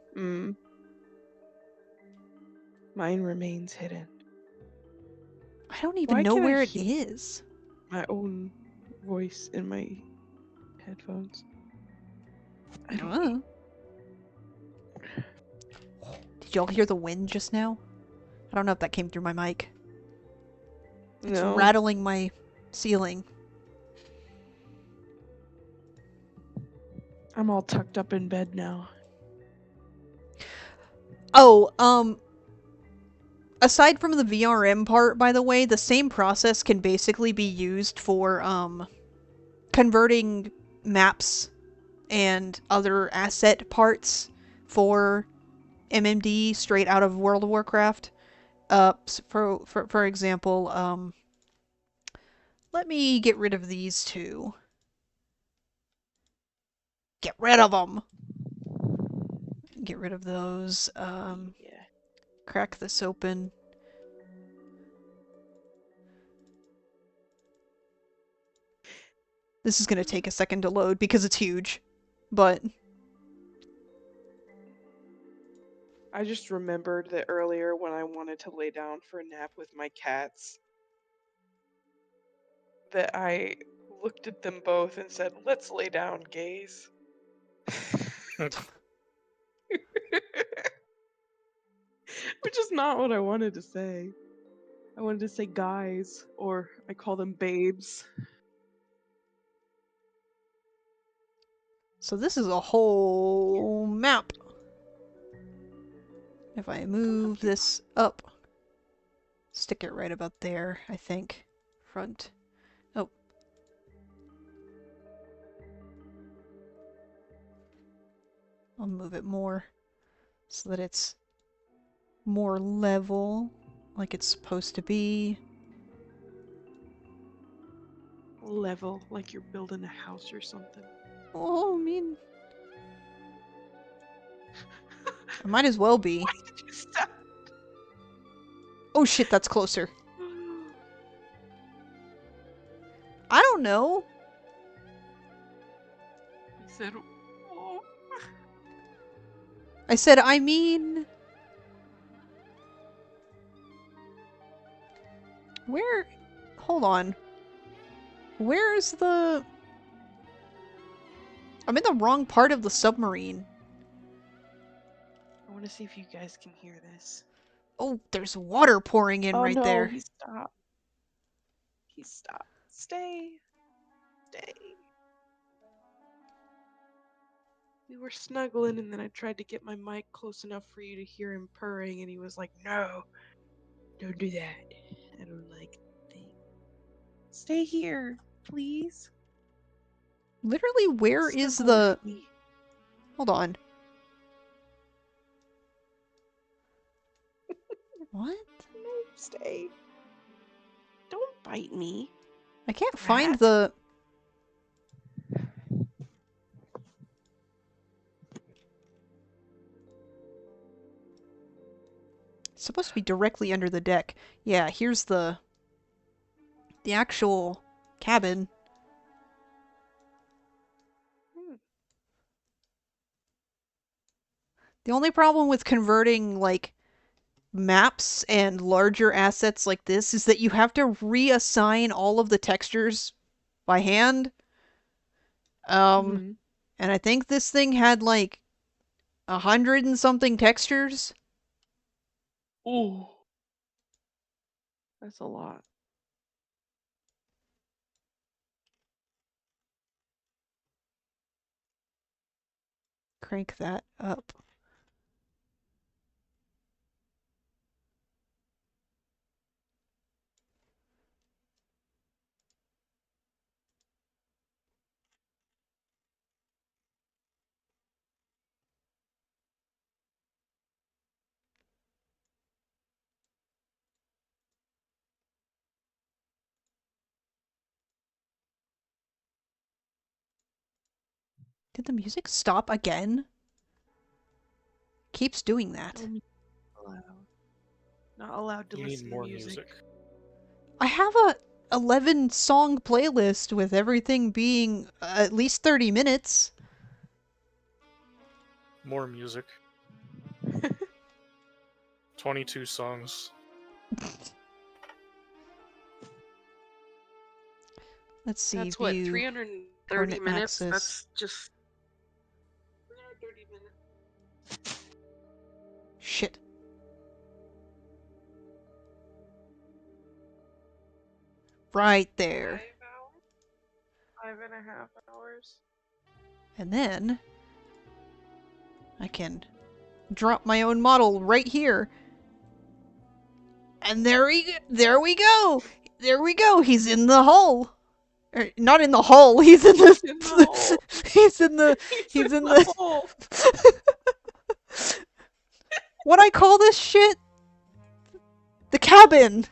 S3: Mine remains hidden.
S1: I don't even
S3: Why
S1: know
S3: can't I
S1: where it
S3: hear
S1: is.
S3: my own voice in my headphones? I don't know.
S1: Did y'all hear the wind just now? I don't know if that came through my mic. It's
S3: No.
S1: rattling my ceiling.
S3: I'm all tucked up in bed now.
S1: Oh, aside from the VRM part, by the way, the same process can basically be used for converting maps and other asset parts for MMD straight out of World of Warcraft. For example, let me get rid of these two. Get rid of them. Get rid of those.
S3: Yeah.
S1: Crack this open. This is going to take a second to load because it's huge, but
S3: I just remembered that earlier when I wanted to lay down for a nap with my cats, that I looked at them both and said, "Let's lay down, gays." Which is not what I wanted to say. I wanted to say guys, or I call them babes.
S1: so this is a whole map. If I move this up, stick it right about there, I think. Front. Oh. I'll move it more so that it's more level, like it's supposed to be.
S3: Level, like you're building a house or something.
S1: Oh, I mean, I might as well be.
S3: Why did you stop?
S1: Oh shit, that's closer. I don't know.
S3: I said, oh.
S1: I said, I mean... Where... Hold on. Where's the... I'm in the wrong part of the submarine.
S3: I want to see if you guys can hear this.
S1: Oh, there's water pouring in right
S3: no,
S1: there.
S3: He stopped. He stopped. Stay. Stay. We were snuggling, and then I tried to get my mic close enough for you to hear him purring, and he was like, "No, don't do that. I don't like things. Stay here, please."
S1: Literally, where is
S3: Snuggle
S1: the...
S3: with me.
S1: Hold on. What?
S3: No, stay. Don't bite me.
S1: I can't find
S3: Rat.
S1: the... It's supposed to be directly under the deck. Yeah, here's the actual cabin. The only problem with converting, like, maps and larger assets like this is that you have to reassign all of the textures by hand.
S3: Mm-hmm.
S1: And I think this thing had, like, 100 and something textures.
S3: Ooh. That's a lot.
S1: Crank that up. Did the music stop again? Keeps doing that.
S3: Not allowed to
S2: You need
S3: listen to
S2: more
S3: music.
S1: I have a 11 song playlist with everything being at least 30 minutes.
S2: More music. 22 songs.
S1: Let's see.
S3: That's what,
S1: view
S3: 330
S1: coordinate
S3: minutes?
S1: axis.
S3: That's just 30 minutes.
S1: Shit. Right there.
S3: 5 hours? 5.5 hours?
S1: And then I can drop my own model right here. And there we go. There we go. He's in the hole. Not in the hole. He's in the.
S3: He's in the hole.
S1: He's in the. He's in the
S3: hole.
S1: What I call this shit? The cabin.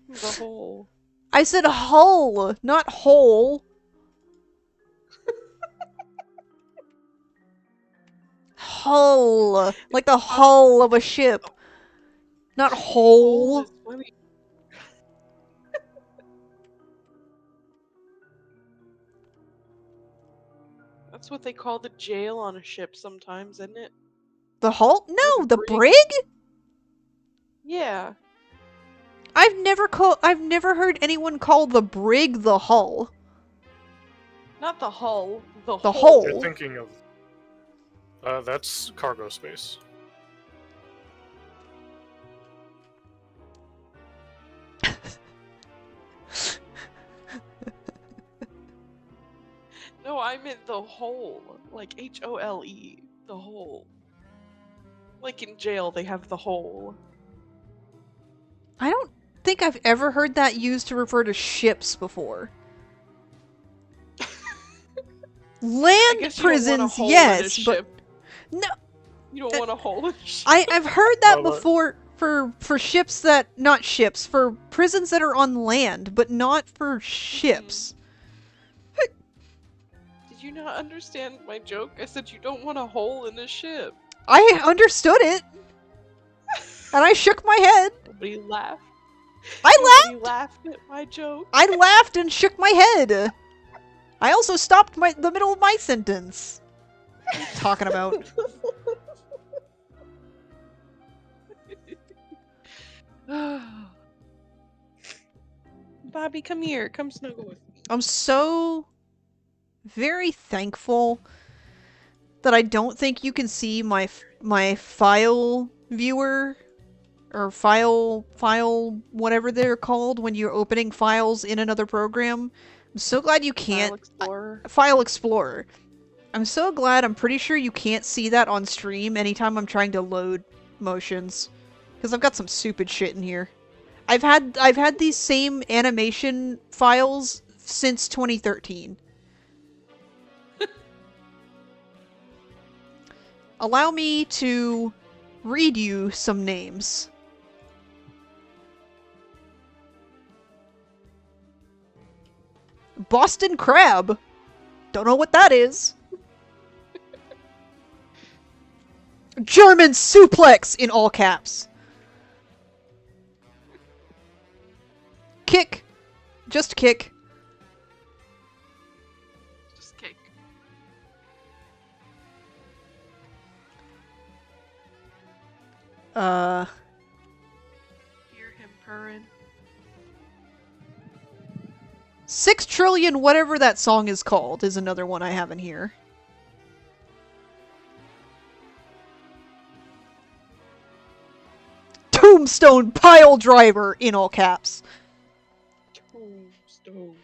S3: The hole.
S1: I said hull, not hole. Hull, like the hull of a ship, not
S3: Hole
S1: hole.
S3: is funny. That's what they call the jail on a ship sometimes, isn't it?
S1: The hull?
S3: Or
S1: No, the
S3: brig?
S1: brig.
S3: Yeah.
S1: I've never heard anyone call the brig the hull.
S3: Not the hull. The
S1: The
S3: hole.
S2: You're
S1: hole.
S2: thinking of... that's cargo space.
S3: No, I meant the hole. Like H-O-L-E. The hole. Like in jail, they have the hole.
S1: I don't think I've ever heard that used to refer to ships before.
S3: I
S1: Land
S3: guess you don't want a
S1: prisons,
S3: hole in a
S1: yes, but
S3: ship.
S1: no.
S3: You don't want a hole in a ship.
S1: I've heard that
S2: Well,
S1: before for ships that not ships for prisons that are on land, but not for ships.
S3: Did you not understand my joke? I said you don't want a hole in a ship.
S1: I understood it, and I shook my head.
S3: Nobody laughed.
S1: I
S3: Nobody laughed at my joke.
S1: I laughed and shook my head. I also stopped the middle of my sentence. What are you talking about?
S3: Bobby, come here. Come snuggle with me.
S1: I'm so very thankful that I don't think you can see my file viewer or file whatever they're called when you're opening files in another program. I'm so glad you can't.
S3: File Explorer.
S1: File Explorer. I'm so glad. I'm pretty sure you can't see that on stream anytime I'm trying to load motions, because I've got some stupid shit in here. I've had these same animation files since 2013. Allow me to read you some names. Boston Crab. Don't know what that is. German Suplex in all caps. Kick. Just kick.
S3: Just kick. Hear him purring.
S1: 6 trillion whatever that song is called is another one I have in here. Tombstone Pile Driver in all caps.
S4: Tombstone.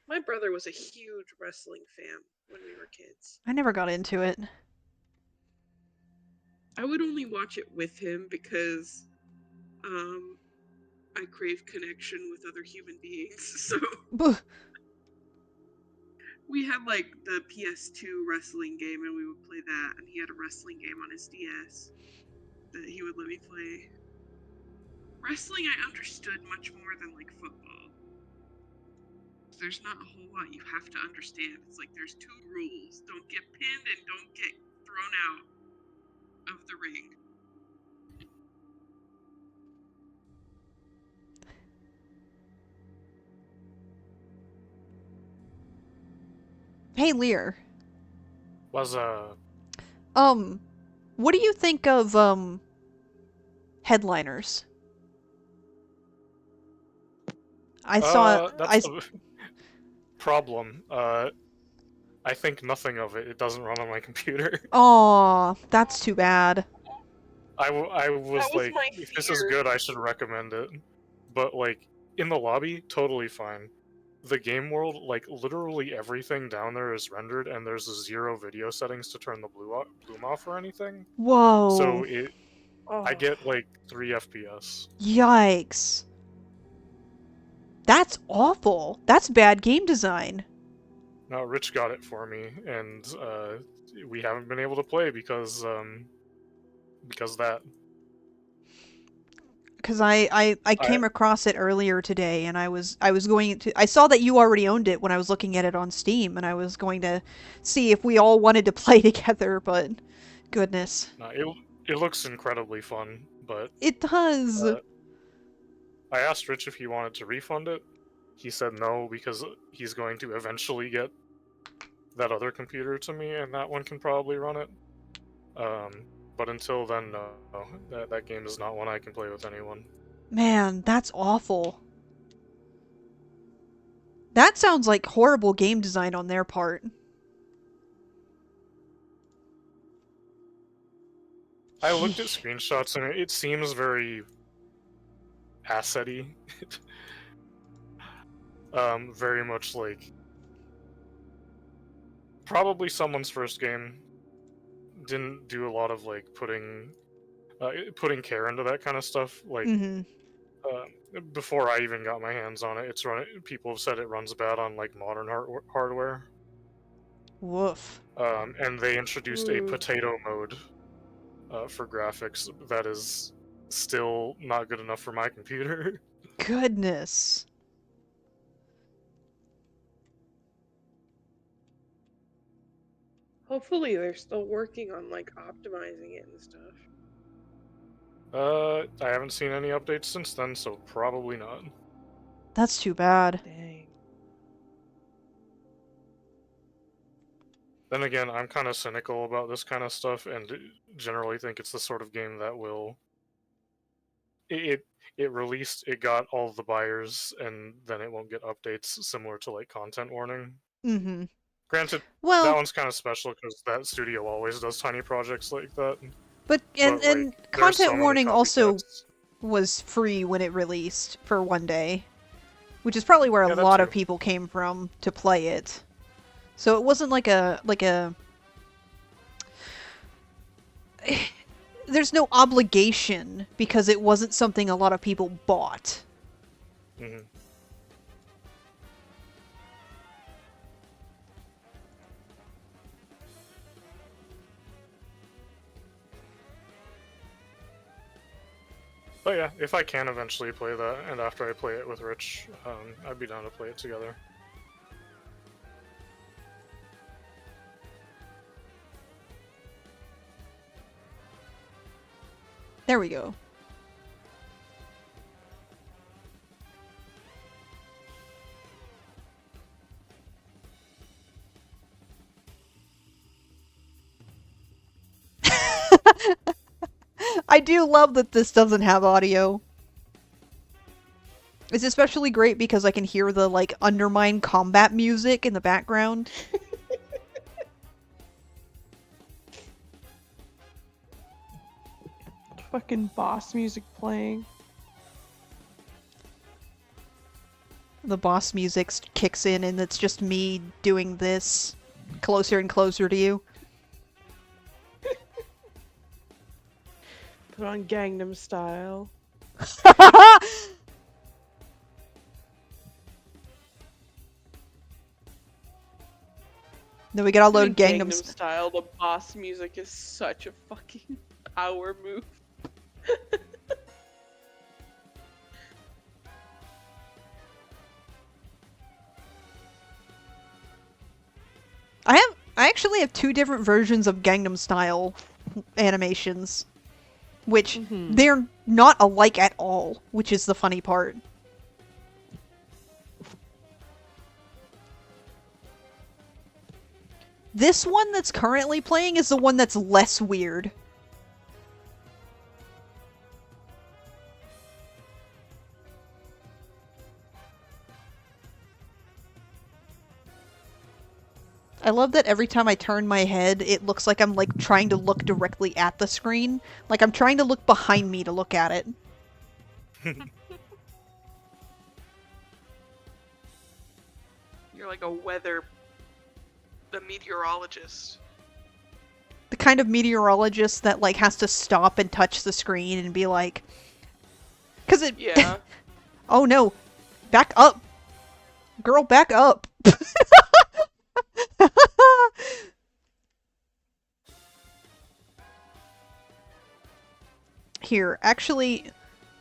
S4: My brother was a huge wrestling fan when we were kids.
S1: I never got into it.
S4: I would only watch it with him because I crave connection with other human beings. So we had like the PS2 wrestling game and we would play that, and he had a wrestling game on his DS that he would let me play. Wrestling I understood much more than like football. There's not a whole lot you have to understand. It's like there's 2 rules. Don't get pinned and don't get thrown out of the ring.
S1: Hey, Lear.
S2: Was
S1: What do you think of, headliners?
S2: that's the problem. I think nothing of it. It doesn't run on my computer.
S1: Aw, that's too bad.
S2: I was
S4: That was
S2: like,
S4: my
S2: if this is
S4: fear.
S2: good, I should recommend it. But like in the lobby, totally fine. The game world, like literally everything down there is rendered, and there's 0 video settings to turn the bloom off or anything.
S1: Whoa.
S2: So
S4: Oh.
S2: I get like 3 FPS.
S1: Yikes. That's awful. That's bad game design.
S2: No, Rich got it for me, and we haven't been able to play because that.
S1: Because I came across it earlier today, and I was going to. I saw that you already owned it when I was looking at it on Steam, and I was going to see if we all wanted to play together, but goodness.
S2: No, it looks incredibly fun, but
S1: It does.
S2: I asked Rich if he wanted to refund it. He said no because he's going to eventually get that other computer to me, and that one can probably run it. But until then, no. That game is not one I can play with anyone.
S1: Man, that's awful. That sounds like horrible game design on their part.
S2: I looked at screenshots, and it seems very asset-y. Very much like probably someone's first game. Didn't do a lot of like putting care into that kind of stuff. Like before I even got my hands on it, people have said it runs bad on like modern hardware.
S1: Woof.
S2: And they introduced a potato mode for graphics that is still not good enough for my computer.
S1: Goodness.
S4: Hopefully they're still working on like optimizing it and stuff.
S2: I haven't seen any updates since then, so probably not.
S1: That's too bad.
S4: Dang.
S2: Then again, I'm kind of cynical about this kind of stuff, and generally think it's the sort of game that will. It released, it got all the buyers, and then it won't get updates similar to like content warning.
S1: Mm-hmm.
S2: Granted,
S1: Well,
S2: that one's kind of special because that studio always does tiny projects like that.
S1: but
S2: like,
S1: content
S2: so many
S1: warning also
S2: copycats.
S1: was free when it released for one day. which is probably where a
S2: Yeah, that
S1: lot of
S2: too.
S1: people came from to play it. So it wasn't like a there's no obligation because it wasn't something a lot of people bought.
S2: Hmm. But yeah, if I can eventually play that, and after I play it with Rich, I'd be down to play it together.
S1: There we go. I do love that this doesn't have audio. It's especially great because I can hear the, like, Undermine combat music in the background.
S3: Fucking boss music playing.
S1: The boss music kicks in and it's just me doing this closer and closer to you.
S3: Put on Gangnam Style.
S1: Then we gotta load
S3: In
S1: Gangnam
S3: Style. The boss music is such a fucking power move.
S1: I actually have two different versions of Gangnam Style animations, which they're not alike at all, which is the funny part. This one that's currently playing is the one that's less weird. I love that every time I turn my head, it looks like I'm, like, trying to look directly at the screen. Like, I'm trying to look behind me to look at it.
S3: You're like a meteorologist.
S1: The kind of meteorologist that, like, has to stop and touch the screen and be like... Cause it...
S3: Yeah.
S1: Oh no! Back up! Girl, back up! Here, actually,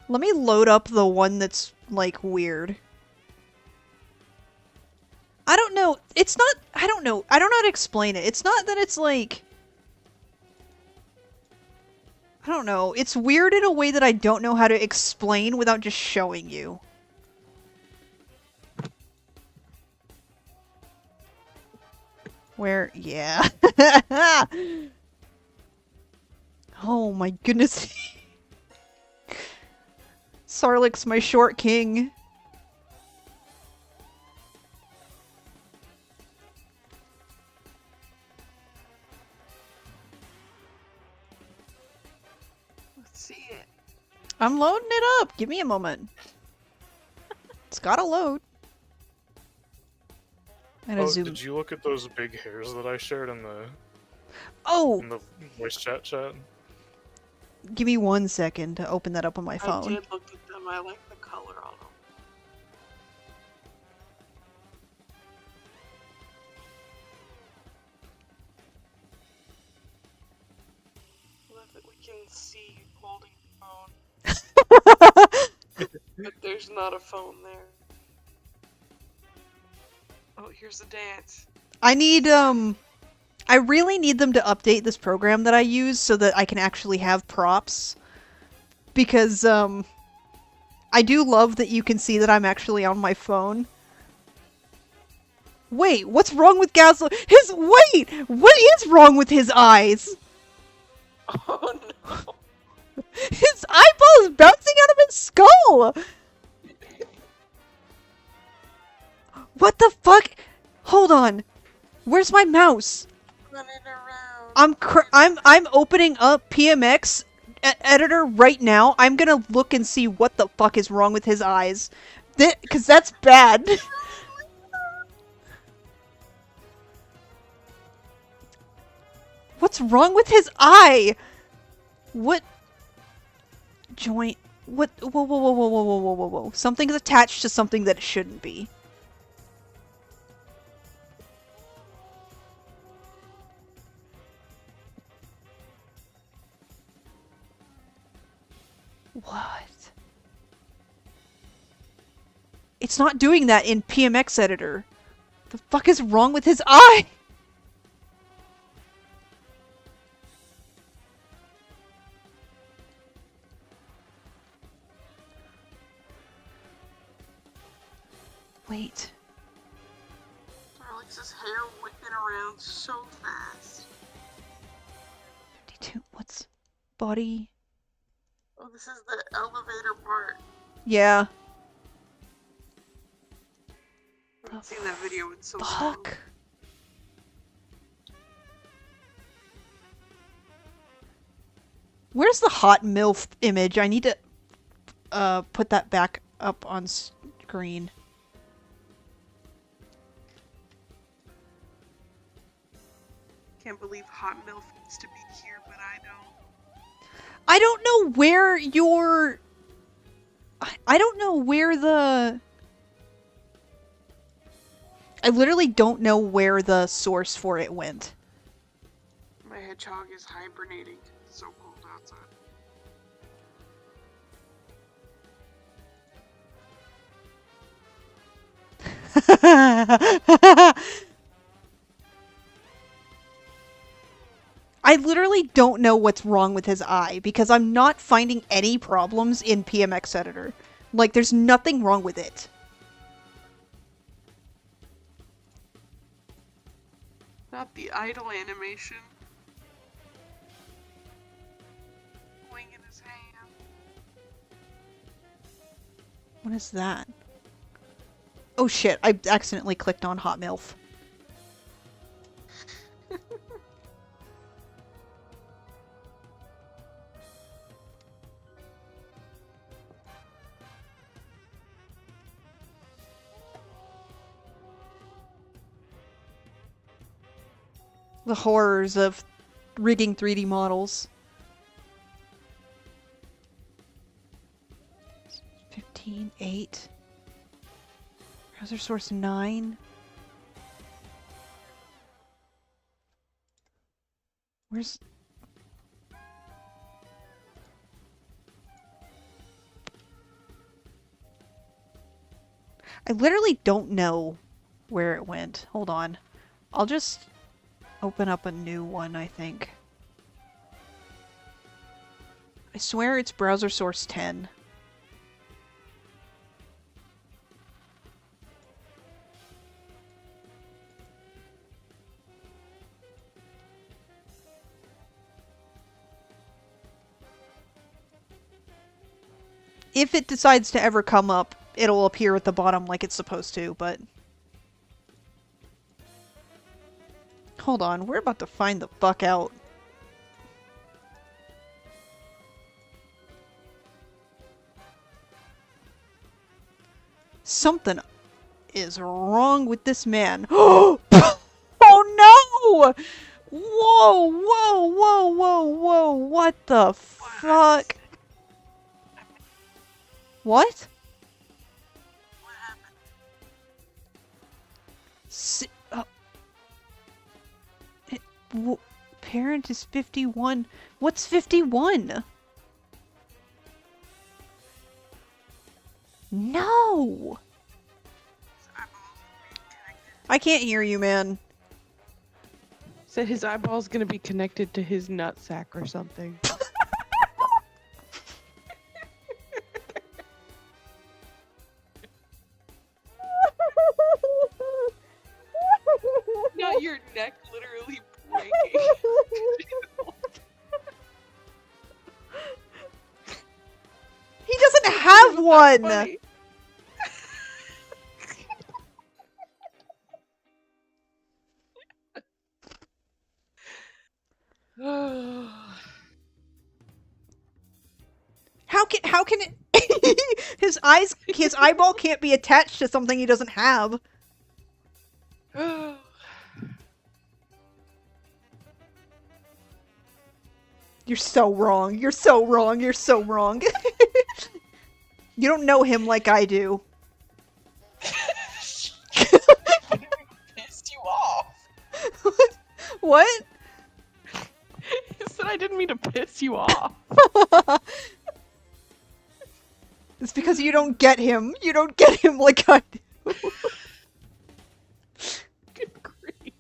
S1: let me load up the one that's, like, weird. I don't know, it's not, I don't know how to explain it. It's not that it's, like... I don't know, it's weird in a way that I don't know how to explain without just showing you. Where, yeah. Oh my goodness. Sarlick's my short king.
S3: Let's see it.
S1: I'm loading it up. Give me a moment. It's gotta load. And
S2: Oh,
S1: zoom.
S2: did you look at those big hairs that I shared in the
S1: Oh,
S2: voice chat chat?
S1: give me 1 second to open that up on my
S3: I
S1: phone.
S3: did look at them. I like the color on them. Love that we can see you holding the phone. But there's not a phone there. Oh, here's the dance.
S1: I need, I really need them to update this program that I use so that I can actually have props. Because, I do love that you can see that I'm actually on my phone. Wait, what's wrong with Gaslo? Wait! What is wrong with his eyes?
S3: Oh no.
S1: His eyeball is bouncing out of his skull! What the fuck? Hold on. Where's my mouse?
S3: Running around.
S1: I'm opening up PMX editor right now. I'm gonna look and see what the fuck is wrong with his eyes. Because that's bad. What's wrong with his eye? What joint? What? Whoa, whoa, whoa, whoa, whoa, whoa, whoa, whoa, whoa! Something's attached to something that it shouldn't be. What? It's not doing that in PMX editor. The fuck is wrong with his eye? Wait.
S4: Alex's hair whipping around so fast.
S1: 52. What's body?
S4: Oh, this is the elevator part.
S1: Yeah.
S4: I haven't seen that video in so long.
S1: Fuck. Where's the hot MILF image? I need to put that back up on screen.
S4: Can't believe Hot MILF needs to be here, but I don't.
S1: I don't know where your... I don't know where the... I literally don't know where the source for it went.
S4: My hedgehog is hibernating. It's so cold outside.
S1: I literally don't know what's wrong with his eye because I'm not finding any problems in PMX editor. Like, there's nothing wrong with it.
S4: Not the idle animation. Wing in his hand.
S1: What is that? Oh shit, I accidentally clicked on Hot MILF. The horrors of rigging 3D models. 15, 8. Browser source 9. Where's... I literally don't know where it went. Hold on. I'll just open up a new one, I think. I swear it's browser source 10. If it decides to ever come up, it'll appear at the bottom like it's supposed to, but... Hold on, we're about to find the fuck out. Something is wrong with this man. Oh no! Whoa, whoa, whoa, whoa, whoa, what the fuck? What?
S4: What happened?
S1: Parent is 51. What's 51? No!
S4: His eyeballs are reconnected.
S1: I can't hear you, man.
S3: Said his eyeball's gonna be connected to his nutsack or something. Not your neck literally breaking.
S1: He doesn't have one!
S3: Funny.
S1: How can it his eyeball can't be attached to something he doesn't have. You're so wrong. You're so wrong. You're so wrong. You don't know him like I do.
S3: Pissed you off.
S1: What?
S3: He said I didn't mean to piss you off.
S1: It's because you don't get him. You don't get him like I do.
S3: Good grief.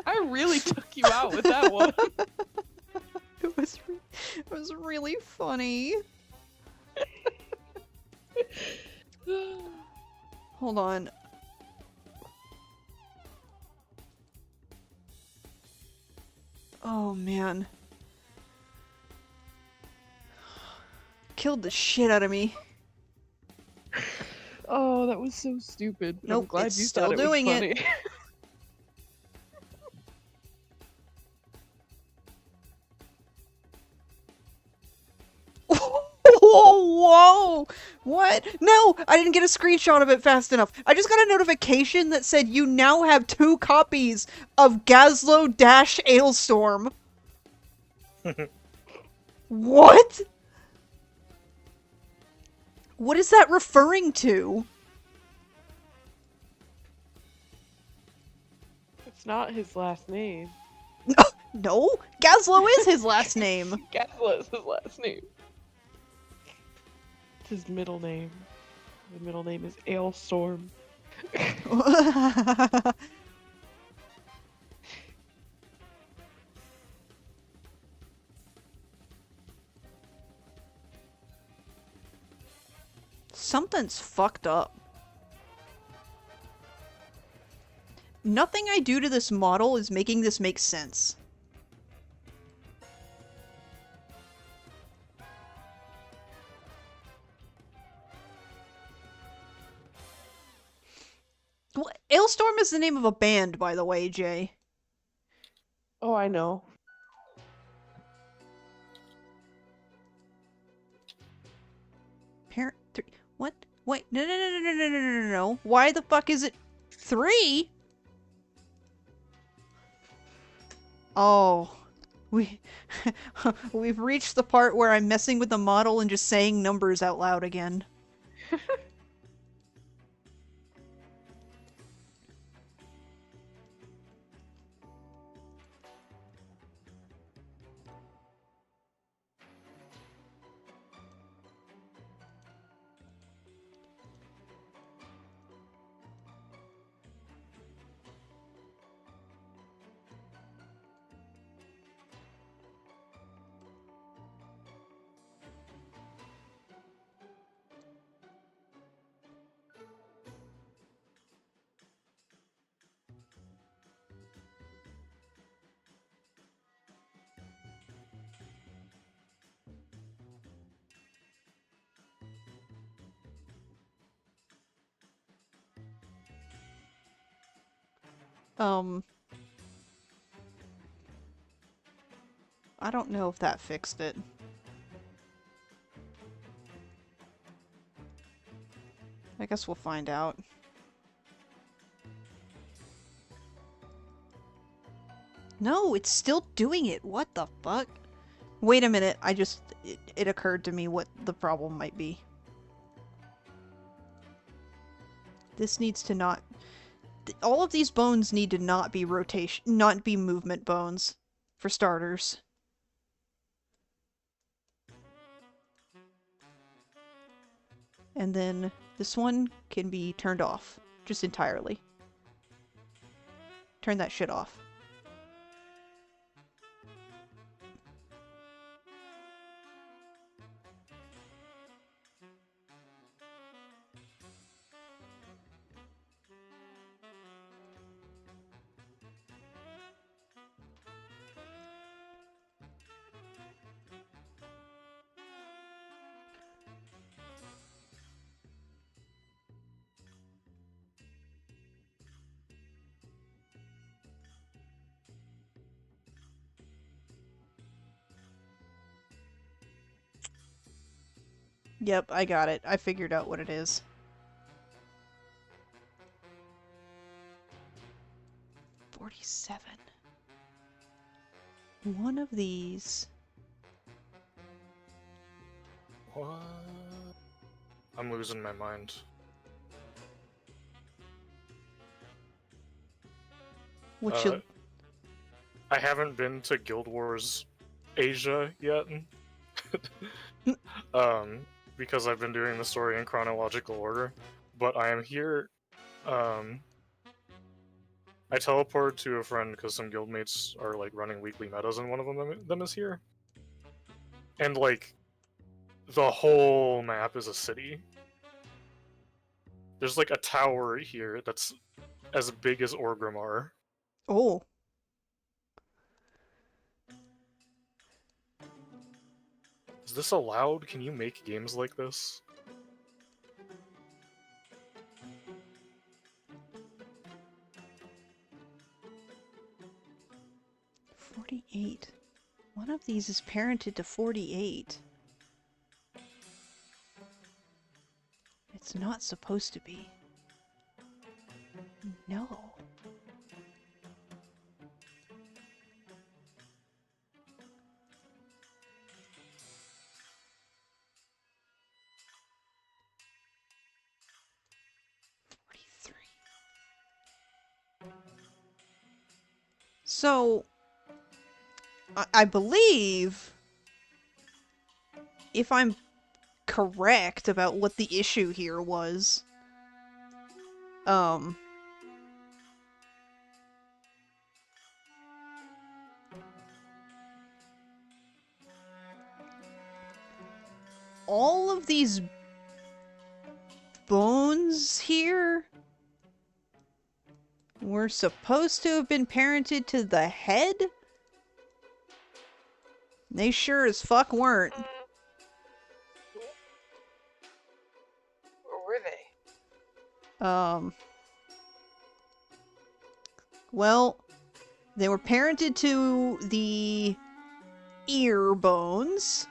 S3: I really took you out with that one.
S1: It was really funny. Hold on. Oh man. Killed the shit out of me.
S3: Oh, that was so stupid. But I'm
S1: Nope,
S3: glad
S1: it's
S3: you
S1: still
S3: thought it was
S1: doing it.
S3: funny.
S1: Whoa! What? No! I didn't get a screenshot of it fast enough. I just got a notification that said you now have 2 copies of Gazlo-Ailstorm. What? What is that referring to?
S3: It's not his last name.
S1: No, Gazlo is his last name.
S3: Gaslit is his last name. It's his middle name. The middle name is Ailstorm.
S1: Something's fucked up. Nothing I do to this model is making this make sense. Well, Ailstorm is the name of a band, by the way, Jay.
S3: Oh, I know.
S1: Parent 3. What? Wait, no. Why the fuck is it 3? Oh. We've reached the part where I'm messing with the model and just saying numbers out loud again. I don't know if that fixed it. I guess we'll find out. No, it's still doing it. What the fuck? Wait a minute. It occurred to me what the problem might be. This needs to not... All of these bones need to not be not be movement bones, for starters. And then this one can be turned off, just entirely. Turn that shit off. Yep, I got it. I figured out what it is. $47. One of these.
S2: What? I'm losing my mind.
S1: What you...
S2: I haven't been to Guild Wars Asia yet. Because I've been doing the story in chronological order. But I am here. I teleported to a friend because some guildmates are like running weekly metas, and one of them is here. And like, the whole map is a city. There's like a tower here that's as big as Orgrimmar.
S1: Oh.
S2: Is this allowed? Can you make games like this?
S1: $48. One of these is parented to $48. It's not supposed to be. No. So, I believe, if I'm correct about what the issue here was, all of these bones here were supposed to have been parented to the head? They sure as fuck weren't.
S3: Where were they?
S1: Well, they were parented to the ear bones,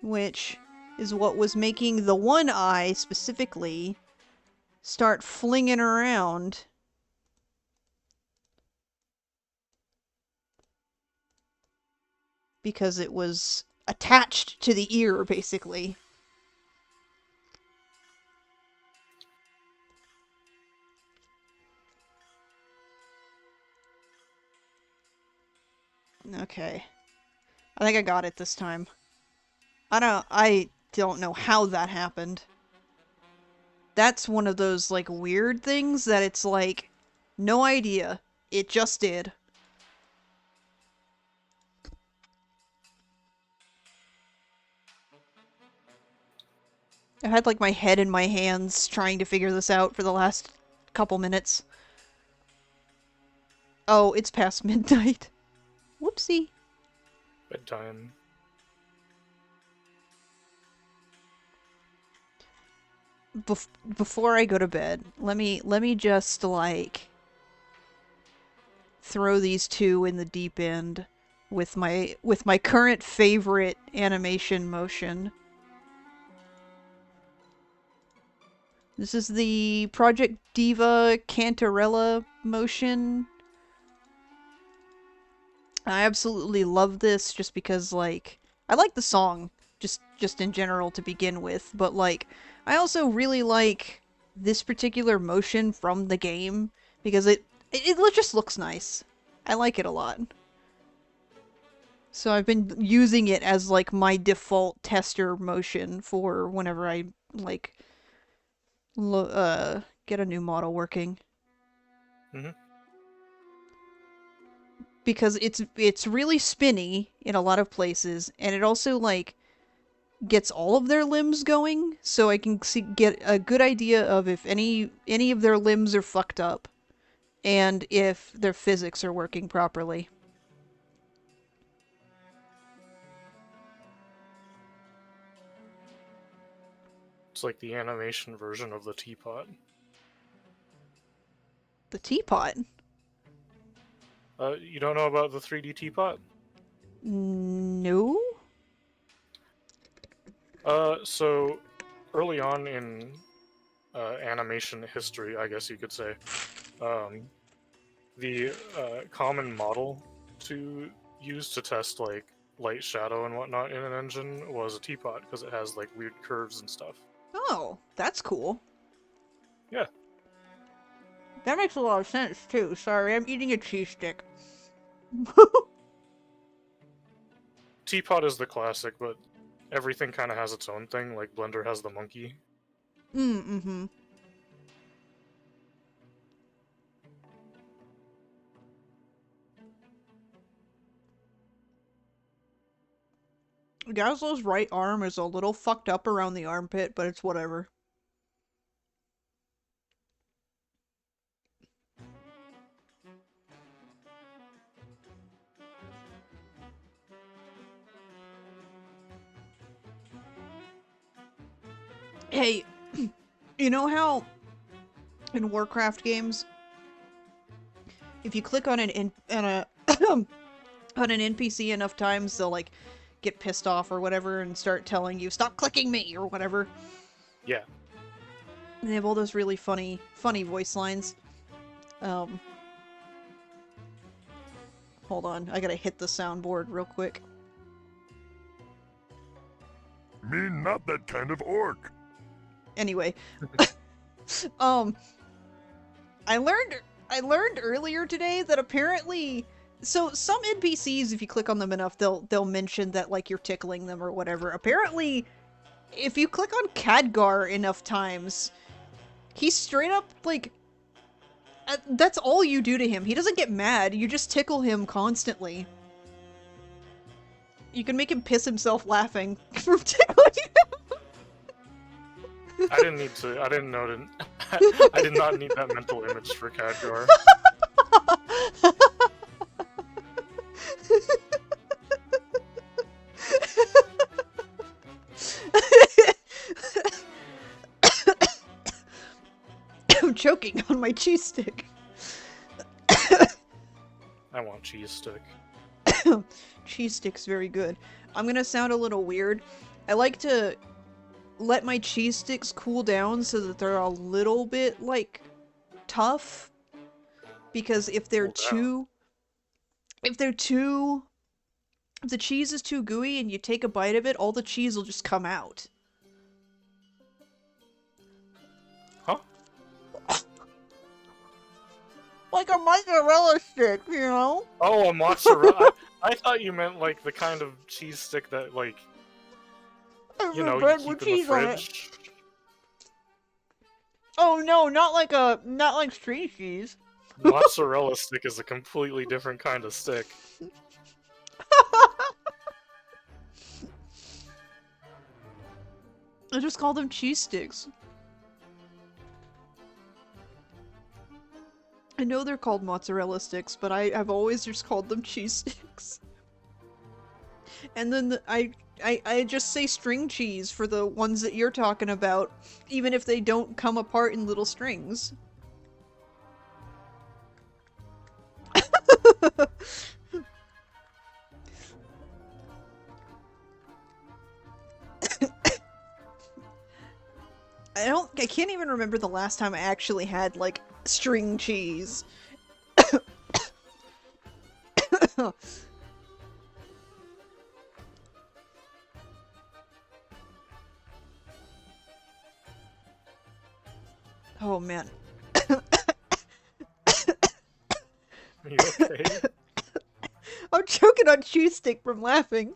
S1: which is what was making the one eye specifically start flinging around. Because it was attached to the ear, basically. Okay. I think I got it this time. I don't know how that happened. That's one of those, like, weird things that it's like, no idea. It just did. I had, like, my head in my hands trying to figure this out for the last couple minutes. Oh, it's past midnight. Whoopsie.
S2: Bedtime.
S1: Before I go to bed, let me just, like, throw these two in the deep end with my current favorite animation motion. This is the Project Diva Cantarella motion. I absolutely love this just because, like, I like the song just in general to begin with, but like I also really like this particular motion from the game because it just looks nice. I like it a lot. So I've been using it as like my default tester motion for whenever I like get a new model working.
S2: Mhm.
S1: Because it's really spinny in a lot of places, and it also like gets all of their limbs going, so I can get a good idea of if any of their limbs are fucked up, and if their physics are working properly.
S2: It's like the animation version of the teapot.
S1: The teapot?
S2: You don't know about the 3D teapot?
S1: No?
S2: So early on in animation history, I guess you could say, um, the common model to use to test like light, shadow, and whatnot in an engine was a teapot because it has like weird curves and stuff.
S1: Oh, that's cool.
S2: Yeah.
S1: That makes a lot of sense too. Sorry, I'm eating a cheese stick.
S2: Teapot is the classic, but everything kind of has its own thing. Like Blender has the monkey.
S1: Mm-hmm. Gazlo's right arm is a little fucked up around the armpit, but it's whatever. Hey, you know how in Warcraft games, if you click on on an NPC enough times, they'll like get pissed off or whatever and start telling you, "Stop clicking me" or whatever.
S2: Yeah.
S1: And they have all those really funny voice lines. Hold on, I gotta hit the soundboard real quick.
S5: Me not that kind of orc.
S1: Anyway, I learned earlier today that apparently, so some NPCs, if you click on them enough, they'll mention that like you're tickling them or whatever. Apparently, if you click on Khadgar enough times, he's straight up like that's all you do to him. He doesn't get mad. You just tickle him constantly. You can make him piss himself laughing from tickling him.
S2: I didn't need to. I didn't know. I did not need that mental image for Khadgar.
S1: I'm choking on my cheese stick.
S2: I want cheese stick.
S1: Cheese stick's very good. I'm gonna sound a little weird. I like to let my cheese sticks cool down so that they're a little bit, like, tough. Because if they're
S2: Cool down.
S1: if the cheese is too gooey and you take a bite of it, all the cheese will just come out.
S2: Huh?
S1: Like a mozzarella stick, you know?
S2: Oh, a mozzarella. I thought you meant like the kind of cheese stick that like you know you keep in the fridge.
S1: Oh no, not like street cheese.
S2: Mozzarella stick is a completely different kind of stick.
S1: I just call them cheese sticks. I know they're called mozzarella sticks, but I've always just called them cheese sticks. And then I just say string cheese for the ones that you're talking about, even if they don't come apart in little strings. I can't even remember the last time I actually had, like, string cheese. Oh man.
S2: Are you okay?
S1: I'm choking on cheese stick from laughing.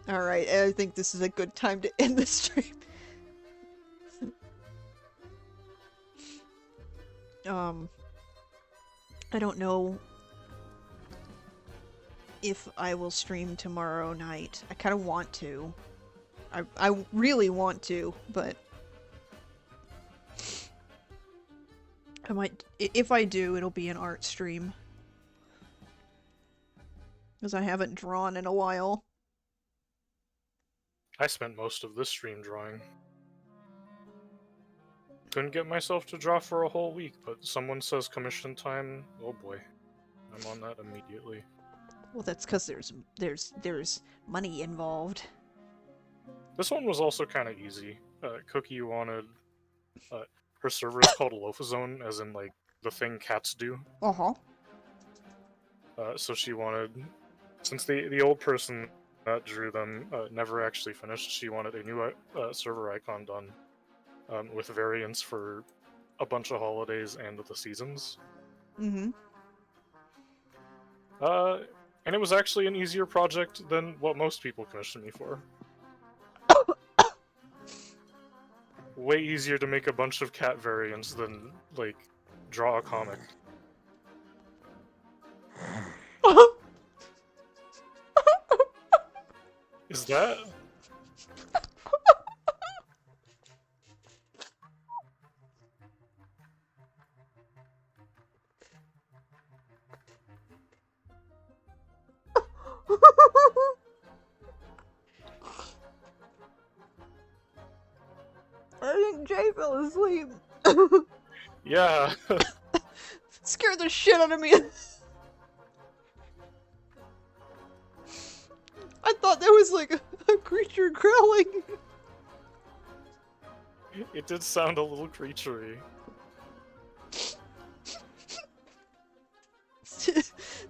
S1: Alright, I think this is a good time to end the stream. I don't know if I will stream tomorrow night. I kind of want to. I really want to, but I might, if I do, it'll be an art stream. Because I haven't drawn in a while.
S2: I spent most of this stream drawing. Couldn't get myself to draw for a whole week, but someone says commission time. Oh boy. I'm on that immediately.
S1: Well, that's because there's money involved.
S2: This one was also kind of easy. Cookie wanted her server is called Lophazone, as in like the thing cats do.
S1: Uh-huh.
S2: So she wanted, since the old person that drew them never actually finished, she wanted a new server icon done with variants for a bunch of holidays and the seasons.
S1: Mm-hmm.
S2: And it was actually an easier project than what most people commission me for. Way easier to make a bunch of cat variants than, like, draw a comic. Is that?
S1: I think Jay fell asleep.
S2: Yeah.
S1: Scared the shit out of me. I thought there was like a creature growling.
S2: It did sound a little creaturey.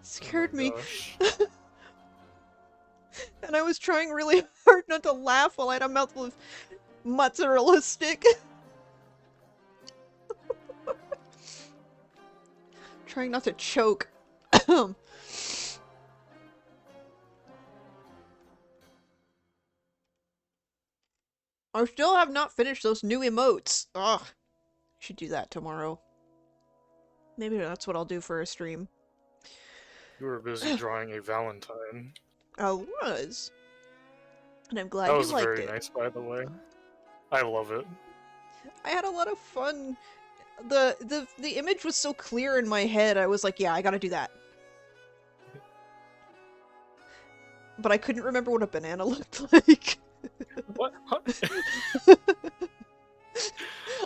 S1: Scared
S2: Oh my
S1: me.
S2: gosh.
S1: And I was trying really hard not to laugh while I had a mouthful of mozzarella stick. Trying not to choke. I still have not finished those new emotes. Ugh. Should do that tomorrow. Maybe that's what I'll do for a stream.
S2: You were busy drawing a Valentine.
S1: I was. And I'm glad
S2: That
S1: you
S2: was
S1: liked
S2: very
S1: it.
S2: nice, by the way. I love it.
S1: I had a lot of fun. The image was so clear in my head, I was like, yeah, I gotta do that. But I couldn't remember what a banana looked like.
S2: What? Huh?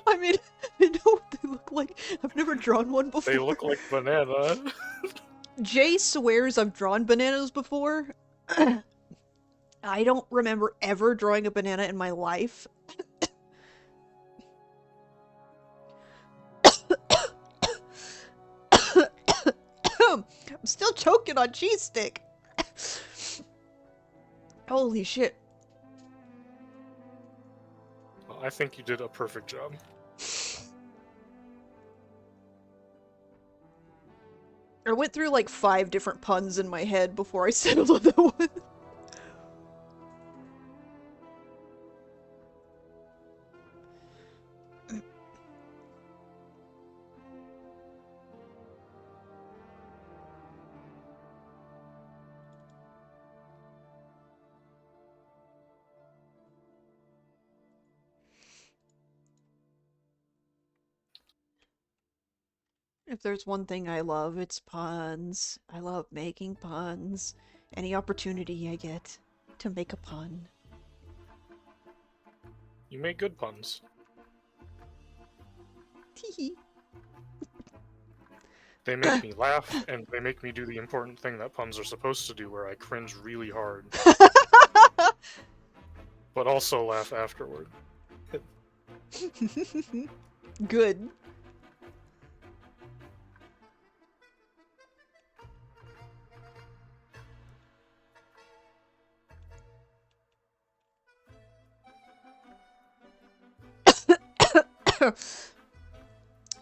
S1: I mean, I know what they look like. I've never drawn one before.
S2: They look like banana.
S1: Jay swears I've drawn bananas before. I don't remember ever drawing a banana in my life. I'm still choking on cheese stick. Holy shit.
S2: Well, I think you did a perfect job.
S1: I went through like 5 different puns in my head before I settled on that one. If there's one thing I love, it's puns. I love making puns. Any opportunity I get to make a pun.
S2: You make good puns.
S1: Teehee.
S2: They make me laugh, and they make me do the important thing that puns are supposed to do, where I cringe really hard, but also laugh afterward.
S1: Good.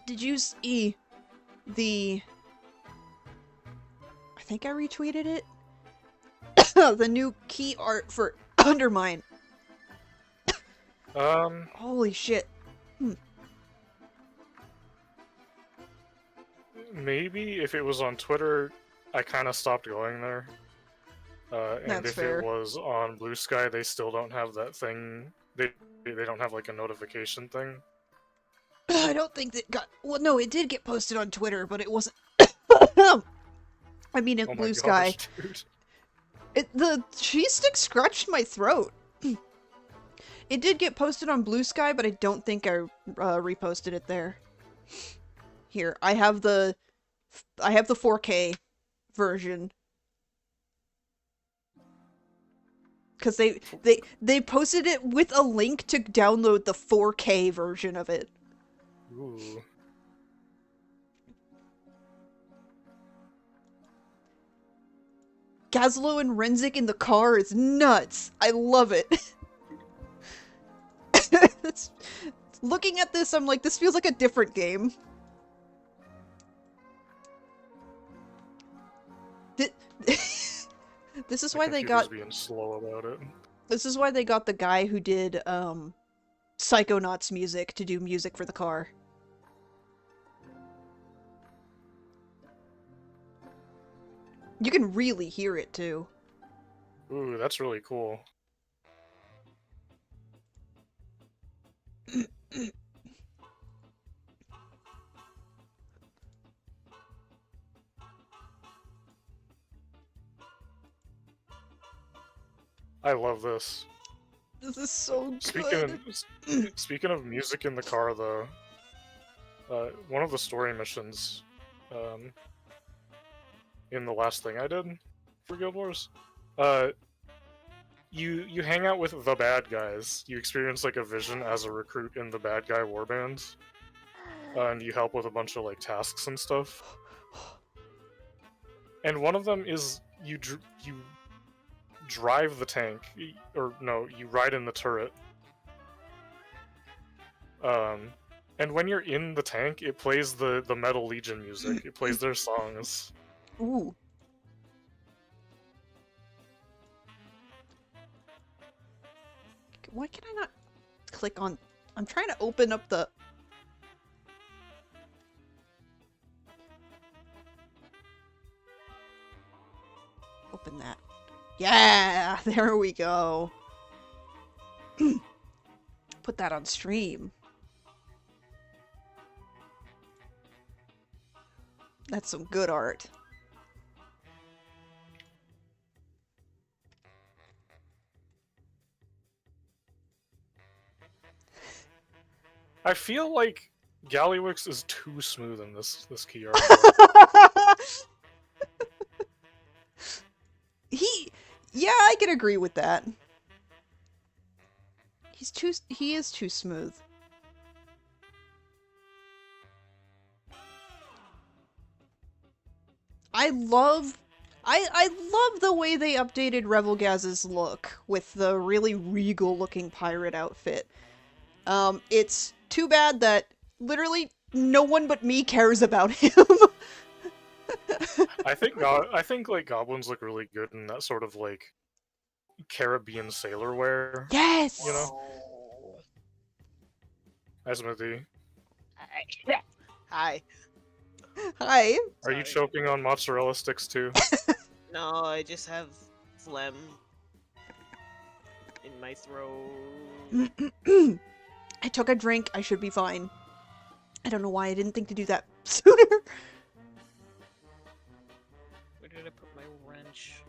S1: Did you see the... I think I retweeted it? The new key art for Undermine. Holy shit.
S2: Maybe if it was on Twitter, I kind of stopped going there. And
S1: That's
S2: if
S1: fair.
S2: it was on Blue Sky, they still don't have that thing. They don't have like a notification thing.
S1: I don't think that got... Well, no, it did get posted on Twitter, but it wasn't... I mean, in
S2: Oh my
S1: Blue Sky.
S2: gosh, dude.
S1: The cheese stick scratched my throat. It did get posted on Blue Sky, but I don't think I reposted it there. Here, I have the 4K version. Because they posted it with a link to download the 4K version of it.
S2: Ooh.
S1: Gazlo and Renzik in the car is nuts. I love it. Looking at this, I'm like, this feels like a different game. This is why they got.
S2: Being slow about it.
S1: This is why they got the guy who did Psychonauts music to do music for the car. You can really hear it too.
S2: Ooh, that's really cool. I love this.
S1: This is so
S2: Speaking
S1: good.
S2: speaking of music in the car, though, one of the story missions, in the last thing I did for Guild Wars, you hang out with the bad guys. You experience like a vision as a recruit in the bad guy warband, and you help with a bunch of like tasks and stuff. And one of them is you drive the tank, or no, you ride in the turret. And when you're in the tank, it plays the Metal Legion music. It plays their songs.
S1: Ooh. Why can I not click on... I'm trying to open up the... Open that. Yeah! There we go. Put that on stream. That's some good art.
S2: I feel like Gallywix is too smooth in this key art.
S1: Yeah, I can agree with that. He is too smooth. I love the way they updated Revelgaz's look with the really regal looking pirate outfit. It's too bad that literally no one but me cares about him.
S2: I think like goblins look really good in that sort of like Caribbean sailor wear.
S1: Yes.
S2: You know. Hi, Smithy.
S6: Hi.
S1: Hi.
S2: Are you choking on mozzarella sticks too?
S6: No, I just have phlegm in my throat.
S1: I took a drink. I should be fine. I don't know why I didn't think to do that sooner.
S6: Where did I put my wrench?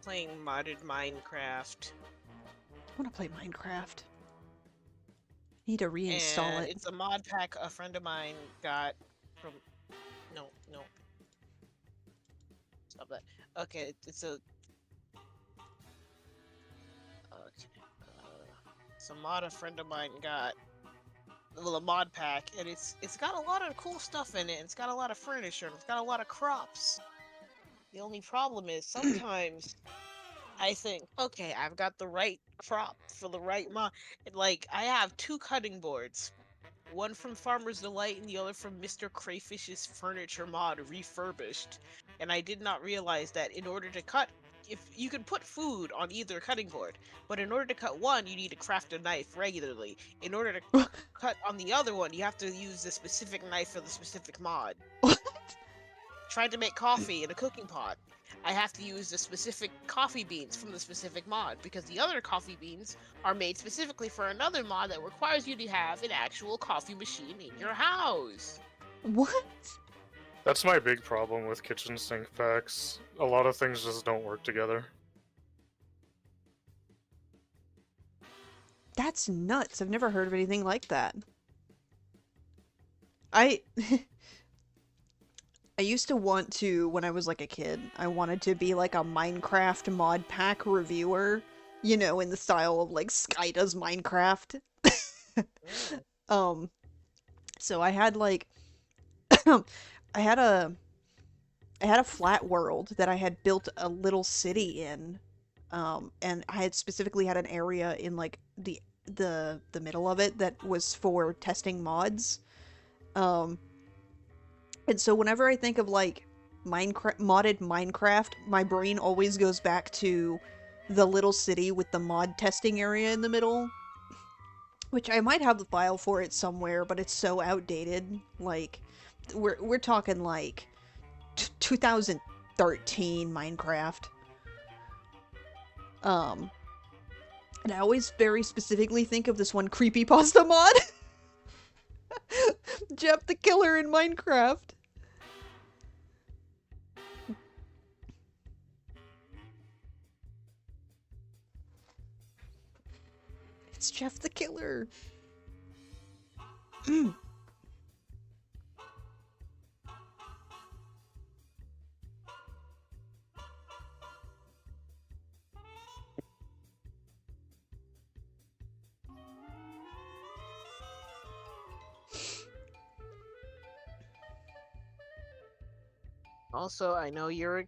S6: Playing modded Minecraft.
S1: I want to play Minecraft. Need to reinstall
S6: And
S1: it.
S6: it's a mod pack a friend of mine got from... No. Stop that. Okay, it's a... Okay. It's a mod a friend of mine got. Well, a mod pack, and it's got a lot of cool stuff in it. And it's got a lot of furniture, and it's got a lot of crops. The only problem is sometimes I think, okay, I've got the right crop for the right mod. Like, I have 2 cutting boards. One from Farmer's Delight and the other from Mr. Crayfish's Furniture Mod Refurbished. And I did not realize that in order to cut, if you can put food on either cutting board, but in order to cut one, you need to craft a knife regularly. In order to cut on the other one, you have to use the specific knife for the specific mod.
S1: What?
S6: Trying to make coffee in a cooking pot, I have to use the specific coffee beans from the specific mod, because the other coffee beans are made specifically for another mod that requires you to have an actual coffee machine in your house.
S1: What?
S2: That's my big problem with kitchen sink packs. A lot of things just don't work together.
S1: That's nuts. I've never heard of anything like that. I I used to want to, when I was like a kid, I wanted to be like a Minecraft mod pack reviewer, you know, in the style of like Sky does Minecraft.
S6: Mm.
S1: Um, so I had like I had a I had a flat world that I had built a little city in. And I had specifically had an area in like the middle of it that was for testing mods. Um, and so whenever I think of like modded Minecraft, my brain always goes back to the little city with the mod testing area in the middle, which I might have the file for it somewhere, but it's so outdated. Like we're talking like 2013 Minecraft. Um, and I always very specifically think of this one creepypasta mod. Jeff the Killer in Minecraft. It's Jeff the Killer.
S6: Also, I know you're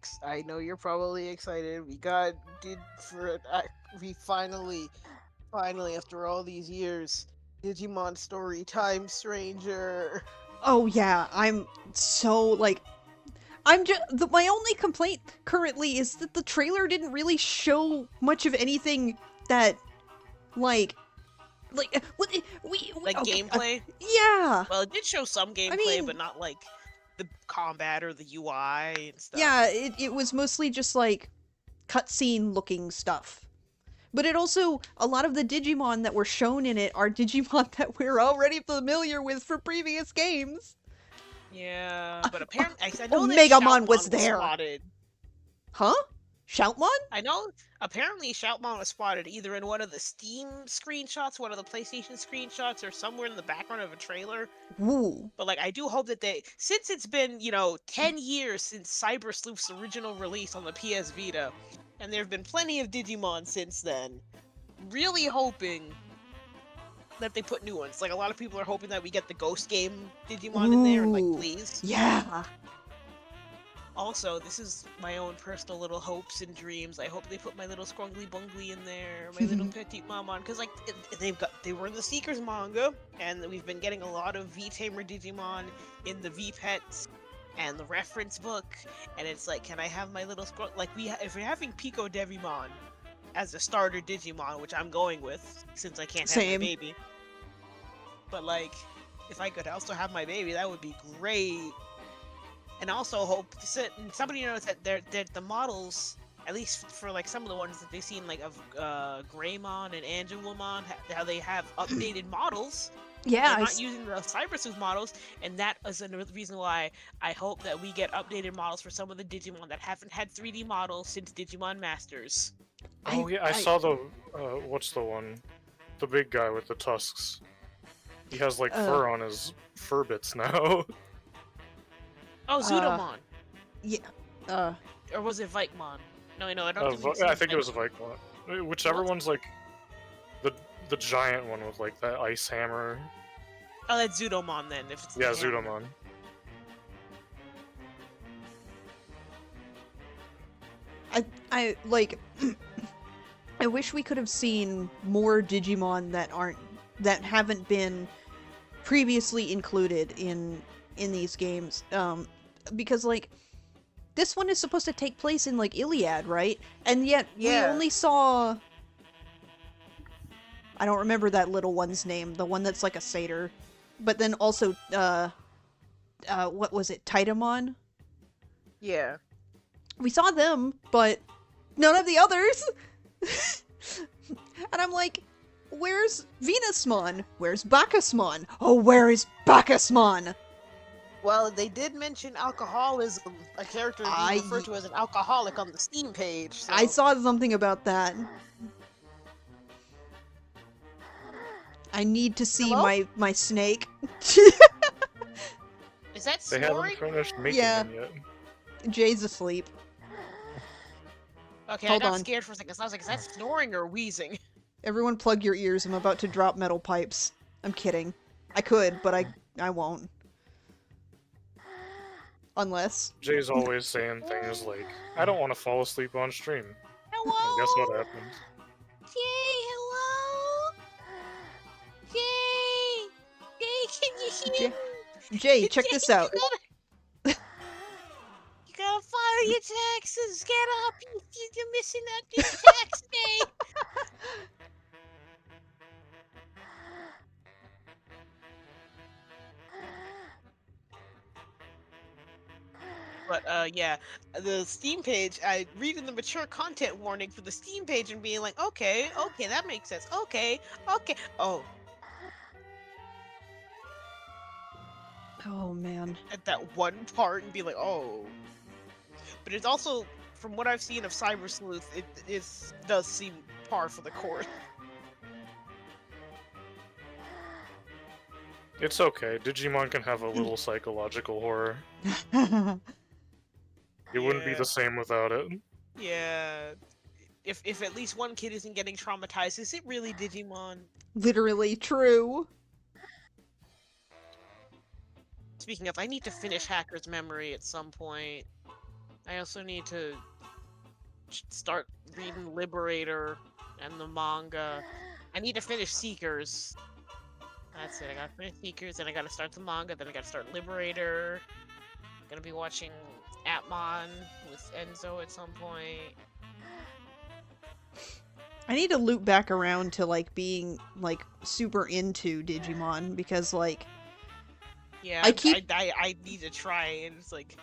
S6: probably excited. We finally after all these years, Digimon Story Time Stranger.
S1: Oh yeah, I'm so like I'm just my only complaint currently is that the trailer didn't really show much of anything that like what
S6: Like
S1: okay,
S6: gameplay.
S1: yeah.
S6: Well, it did show some gameplay,
S1: mean-
S6: but not like the combat or the UI and stuff.
S1: Yeah, it was mostly just like cutscene looking stuff. But it also, a lot of the Digimon that were shown in it are Digimon that we're already familiar with from previous games.
S6: Yeah, but apparently I know that
S1: Megamon
S6: Shoutmon
S1: was there.
S6: spotted.
S1: Huh? Shoutmon?
S6: I know apparently Shoutmon was spotted either in one of the Steam screenshots, one of the PlayStation screenshots, or somewhere in the background of a trailer.
S1: Woo.
S6: But like I do hope that since it's been, 10 years since Cyber Sleuth's original release on the PS Vita, and there have been plenty of Digimon since then, really hoping that they put new ones. Like a lot of people are hoping that we get the Ghost Game Digimon in there, and like
S1: Ooh.
S6: please.
S1: Yeah.
S6: Also, this is my own personal little hopes and dreams. I hope they put my little Scrungly Bungly in there, my little Petite Mamon, because like they were in the Seekers manga, and we've been getting a lot of V-Tamer Digimon in the V-Pets and the reference book, and it's like, can I have my little if we're having Pico Devimon as a starter Digimon, which I'm going with since I can't have
S1: Same.
S6: my baby, but like if I could also have my baby, that would be great. And also hope somebody knows that the models, at least for like some of the ones that they've seen, like of Greymon and Angelomon, how they have updated models.
S1: Yeah.
S6: They're not using the Cybersuit models, and that is another reason why I hope that we get updated models for some of the Digimon that haven't had 3D models since Digimon Masters.
S2: Oh yeah, I saw the what's the one? The big guy with the tusks. He has like fur on his fur bits now.
S6: Oh, Zudomon.
S1: Yeah.
S6: Or was it Vikemon? No, I don't think we've
S2: I
S6: seen
S2: think it was a
S6: Vikemon.
S2: Vikemon. Whichever
S6: What?
S2: one's like the giant one with like that ice hammer.
S6: Oh, that's Zudomon then. If it's the
S2: Yeah,
S6: hammer.
S2: Zudomon.
S1: I like I wish we could have seen more Digimon that haven't been previously included in these games. Because like this one is supposed to take place in like Iliad, right? And yet we
S6: Yeah.
S1: only saw I don't remember that little one's name, the one that's like a satyr. But then also what was it? Titamon?
S6: Yeah.
S1: We saw them, but none of the others. And I'm like, where's Venusmon? Where's Bacchusmon? Oh, where is Bacchusmon?
S6: Well, they did mention alcoholism, a character being referred to as an alcoholic on the Steam page. So.
S1: I saw something about that. I need to see
S6: Hello?
S1: my snake.
S6: Is that
S2: They haven't
S6: snoring?
S2: finished making
S1: Yeah.
S2: them yet.
S1: Jay's asleep.
S6: Okay,
S1: Hold
S6: I got
S1: on.
S6: scared for a second. So I was like, is that snoring or wheezing?
S1: Everyone plug your ears. I'm about to drop metal pipes. I'm kidding. I could, but I won't. Unless.
S2: Jay's always saying things like, I don't want to fall asleep on stream. And guess
S6: Hello?
S2: what happens?
S6: Jay, hello? Jay! Jay, can you hear
S1: Jay,
S6: me?
S1: Jay, check this out.
S6: You gotta file your taxes. Get up. You're missing out this tax day. But yeah, the Steam page, I reading the mature content warning for the Steam page and being like, okay, that makes sense. Okay. Oh,
S1: Oh man.
S6: at that one part and be like, oh. But it's also, from what I've seen of Cyber Sleuth, does seem par for the course.
S2: It's okay. Digimon can have a little psychological horror. It wouldn't be
S6: Yeah.
S2: the same without it.
S6: Yeah. If at least one kid isn't getting traumatized, is it really Digimon?
S1: Literally true.
S6: Speaking of, I need to finish Hacker's Memory at some point. I also need to start reading Liberator and the manga. I need to finish Seekers. That's it. I gotta finish Seekers, then I gotta start the manga, then I gotta start Liberator. I'm gonna be watching Atmon with Enzo at some point.
S1: I need to loop back around to like being like super into Digimon because like
S6: Yeah, I need to try, and it's like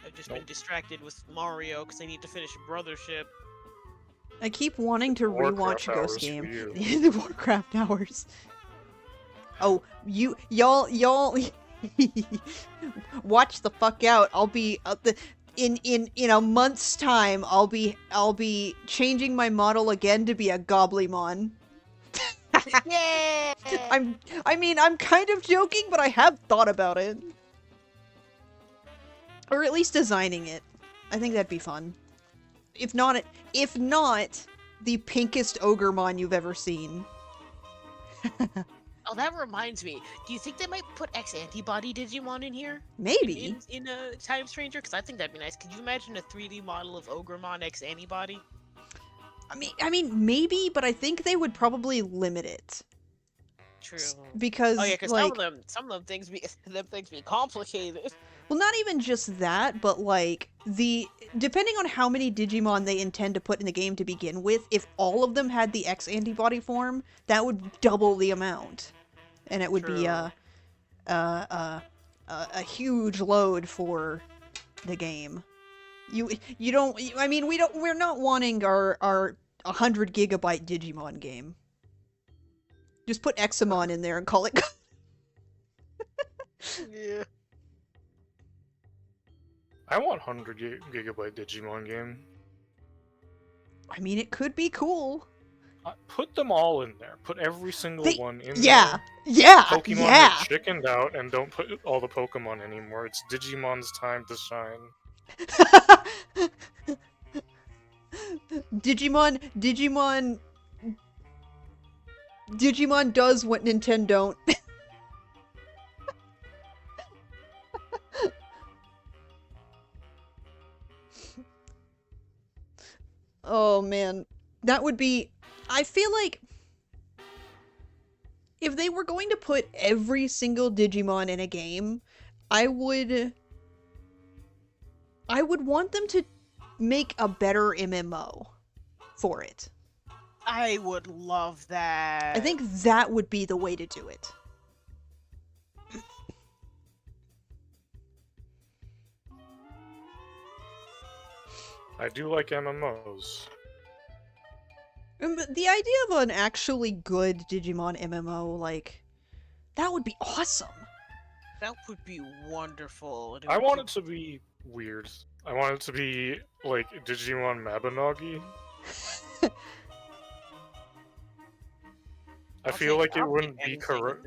S6: I've just been distracted with Mario because I need to finish Brothership.
S1: I keep wanting to
S2: Warcraft
S1: rewatch Ghost
S2: hours for
S1: Game.
S2: you.
S1: The Warcraft hours. Oh, y'all watch the fuck out. I'll be in a month's time. I'll be changing my model again to be a Goblimon.
S6: Yeah.
S1: I'm kind of joking, but I have thought about it. Or at least designing it. I think that'd be fun. If not, the pinkest Ogremon you've ever seen.
S6: Oh, that reminds me. Do you think they might put X-Antibody Digimon in here?
S1: Maybe.
S6: In a Time Stranger? Because I think that'd be nice. Could you imagine a 3D model of Ogremon X-Antibody?
S1: I mean, maybe, but I think they would probably limit it.
S6: True.
S1: Because,
S6: Oh yeah, because
S1: like,
S6: some of them things be complicated.
S1: well, not even just that, but like depending on how many Digimon they intend to put in the game to begin with, if all of them had the X antibody form, that would double the amount, and it would be a huge load for the game. We're not wanting our 100 gigabyte Digimon game. Just put Examon in there and call it.
S6: Yeah.
S2: I want 100 gigabyte Digimon game.
S1: I mean, it could be cool.
S2: Put them all in there. Put every single one in
S1: Yeah,
S2: there.
S1: yeah,
S2: Pokemon
S1: yeah.
S2: have chickened out and don't put all the Pokemon anymore. It's Digimon's time to shine.
S1: Digimon does what Nintendo don't. Oh man, that would be. I feel like if they were going to put every single Digimon in a game, I would want them to make a better MMO for it.
S6: I would love that.
S1: I think that would be the way to do it.
S2: I do like MMOs.
S1: The idea of an actually good Digimon MMO, like, that would be awesome.
S6: That would be wonderful.
S2: I want it to be weird. I want it to be like Digimon Mabinogi. I feel like it wouldn't be correct.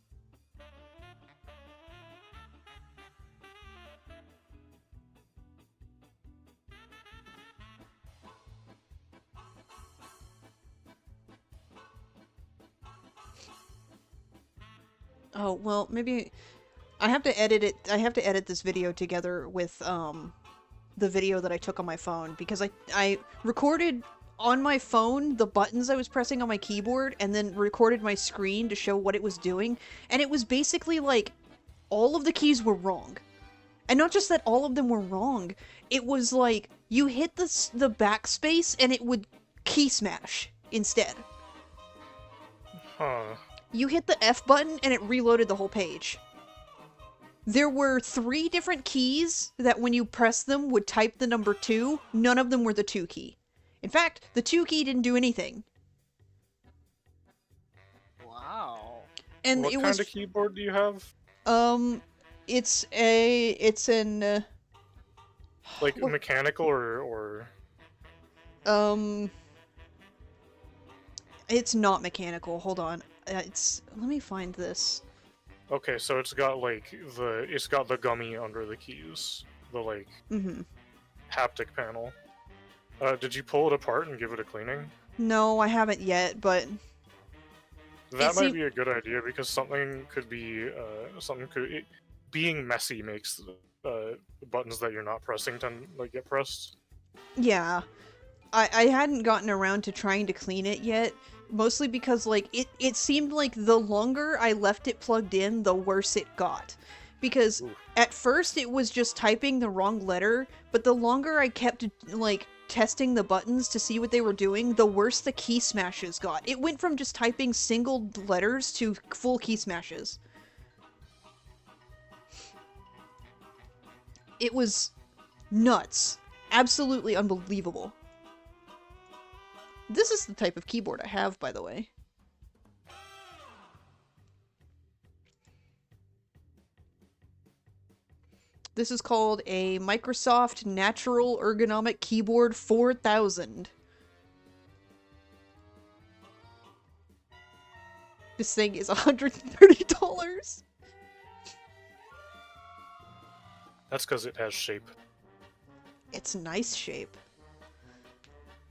S1: Oh, well, maybe I have to edit it. I have to edit this video together with the video that I took on my phone because I recorded on my phone the buttons I was pressing on my keyboard and then recorded my screen to show what it was doing, and it was basically like all of the keys were wrong. And not just that all of them were wrong, it was like you hit the backspace and it would key smash instead.
S2: Huh.
S1: You hit the F button and it reloaded the whole page. There were 3 different keys that when you press them would type the number 2. None of them were the 2 key. In fact, the 2 key didn't do anything.
S6: Wow.
S1: And
S2: What
S1: it
S2: kind
S1: was
S2: of keyboard do you have?
S1: it's an
S2: Like
S1: what-
S2: mechanical or
S1: it's not mechanical. Hold on. Let me find this.
S2: okay, so it's got like it's got the gummy under the keys, the like
S1: Mhm.
S2: haptic panel. Did you pull it apart and give it a cleaning?
S1: No, I haven't yet, but
S2: That might
S1: seem-
S2: be a good idea because something could be being messy makes buttons that you're not pressing tend like get pressed.
S1: yeah. I hadn't gotten around to trying to clean it yet, mostly because like it seemed like the longer I left it plugged in, the worse it got. Because
S2: Oof.
S1: at first it was just typing the wrong letter, but the longer I kept like testing the buttons to see what they were doing, the worse the key smashes got. It went from just typing single letters to full key smashes. It was nuts. Absolutely unbelievable. This is the type of keyboard I have, by the way. This is called a Microsoft Natural Ergonomic Keyboard 4000. This thing is $130.
S2: That's because it has shape.
S1: It's nice shape.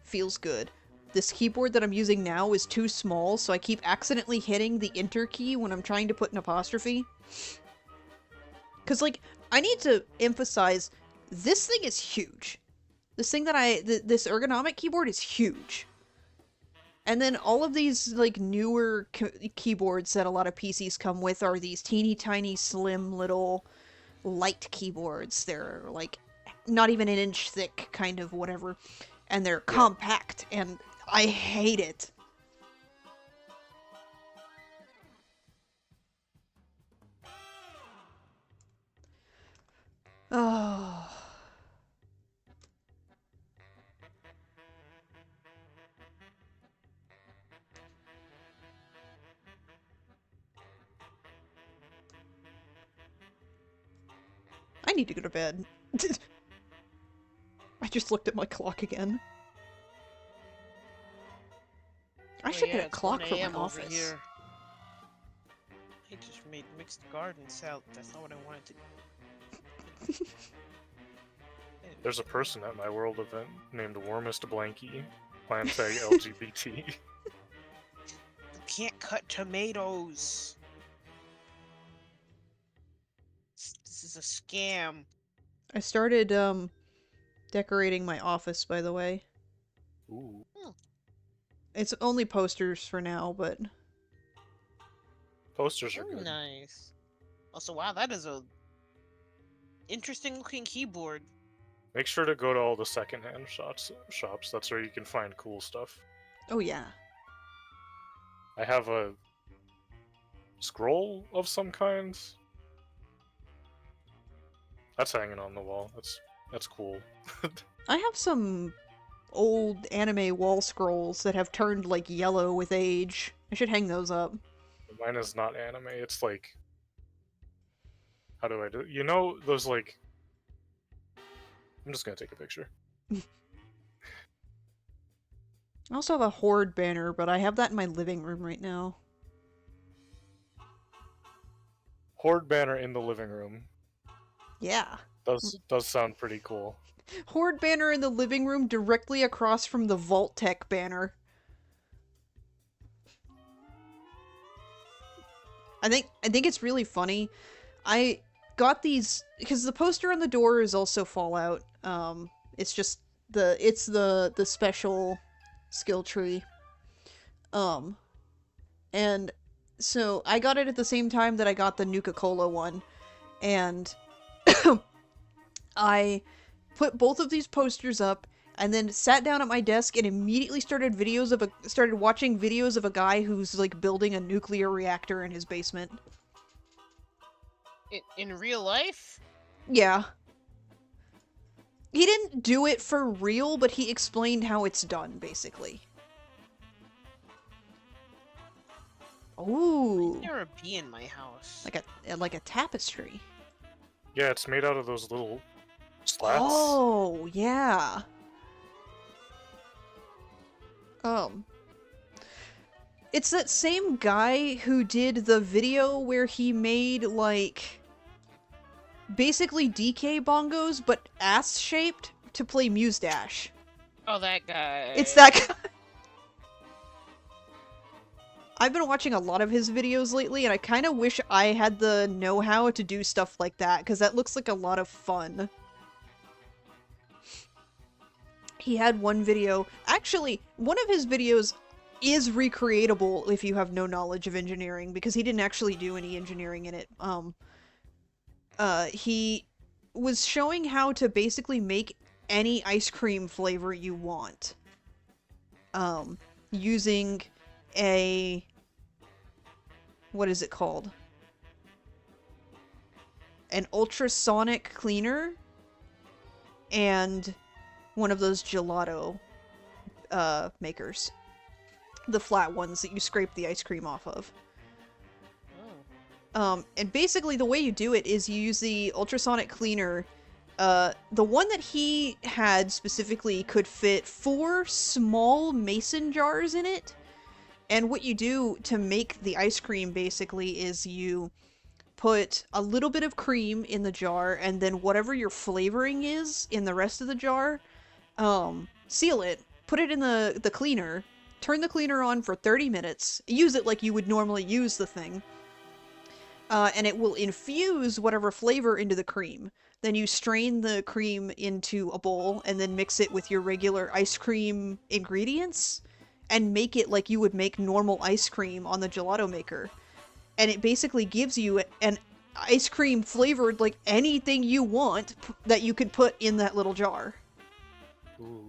S1: Feels good. This keyboard that I'm using now is too small, so I keep accidentally hitting the enter key when I'm trying to put an apostrophe. Cause like, I need to emphasize, this thing is huge. This thing that this ergonomic keyboard is huge. And then all of these like newer keyboards that a lot of PCs come with are these teeny tiny slim little light keyboards. They're like not even an inch thick, kind of whatever. And they're compact, and I hate it. Oh. I need to go to bed. I just looked at my clock again. I should get a
S6: it's
S1: clock
S6: 1
S1: for my
S6: a.m. over
S1: office.
S6: here. I just made mixed garden salad. That's not what I wanted to do.
S2: There's a person at my world event named Warmest Blanky, plan tag LGBT.
S6: You can't cut tomatoes. This is a scam.
S1: I started, decorating my office, by the way.
S2: Ooh.
S1: It's only posters for now, but...
S2: Posters are
S6: Very
S2: good.
S6: nice. Also, wow, that is a interesting looking keyboard.
S2: Make sure to go to all the secondhand shops. That's where you can find cool stuff.
S1: Oh yeah.
S2: I have a scroll of some kind. That's hanging on the wall. That's cool.
S1: I have some old anime wall scrolls that have turned, like, yellow with age. I should hang those up.
S2: Mine is not anime. It's like, how do I do? You know those like. I'm just gonna take a picture.
S1: I also have a Horde banner, but I have that in my living room right now.
S2: Horde banner in the living room.
S1: Yeah.
S2: Does sound pretty cool.
S1: Horde banner in the living room directly across from the Vault Tech banner. I think it's really funny. I got these because the poster on the door is also Fallout. It's just the special skill tree. Um, and so I got it at the same time that I got the Nuka-Cola one, and I put both of these posters up and then sat down at my desk and immediately started watching videos of a guy who's like building a nuclear reactor in his basement.
S6: In real life?
S1: Yeah. He didn't do it for real, but he explained how it's done, basically. Ooh.
S6: There a bee in my house.
S1: Like a tapestry.
S2: Yeah, it's made out of those little slats.
S1: Oh, yeah. It's that same guy who did the video where he made, like, basically DK bongos, but ass-shaped to play Muse Dash.
S6: Oh, that guy.
S1: It's that guy. I've been watching a lot of his videos lately, and I kind of wish I had the know-how to do stuff like that, because that looks like a lot of fun. He had one video... Actually, one of his videos is recreatable if you have no knowledge of engineering, because he didn't actually do any engineering in it. He was showing how to basically make any ice cream flavor you want. Using a... what is it called? An ultrasonic cleaner and one of those gelato makers. The flat ones that you scrape the ice cream off of. And basically the way you do it is you use the ultrasonic cleaner. The one that he had specifically could fit 4 small mason jars in it. And what you do to make the ice cream, basically, is you put a little bit of cream in the jar, and then whatever your flavoring is in the rest of the jar, seal it, put it in the cleaner, turn the cleaner on for 30 minutes, use it like you would normally use the thing, and it will infuse whatever flavor into the cream. Then you strain the cream into a bowl, and then mix it with your regular ice cream ingredients, and make it like you would make normal ice cream on the gelato maker. And it basically gives you an ice cream flavored like anything you want that you could put in that little jar.
S2: Ooh.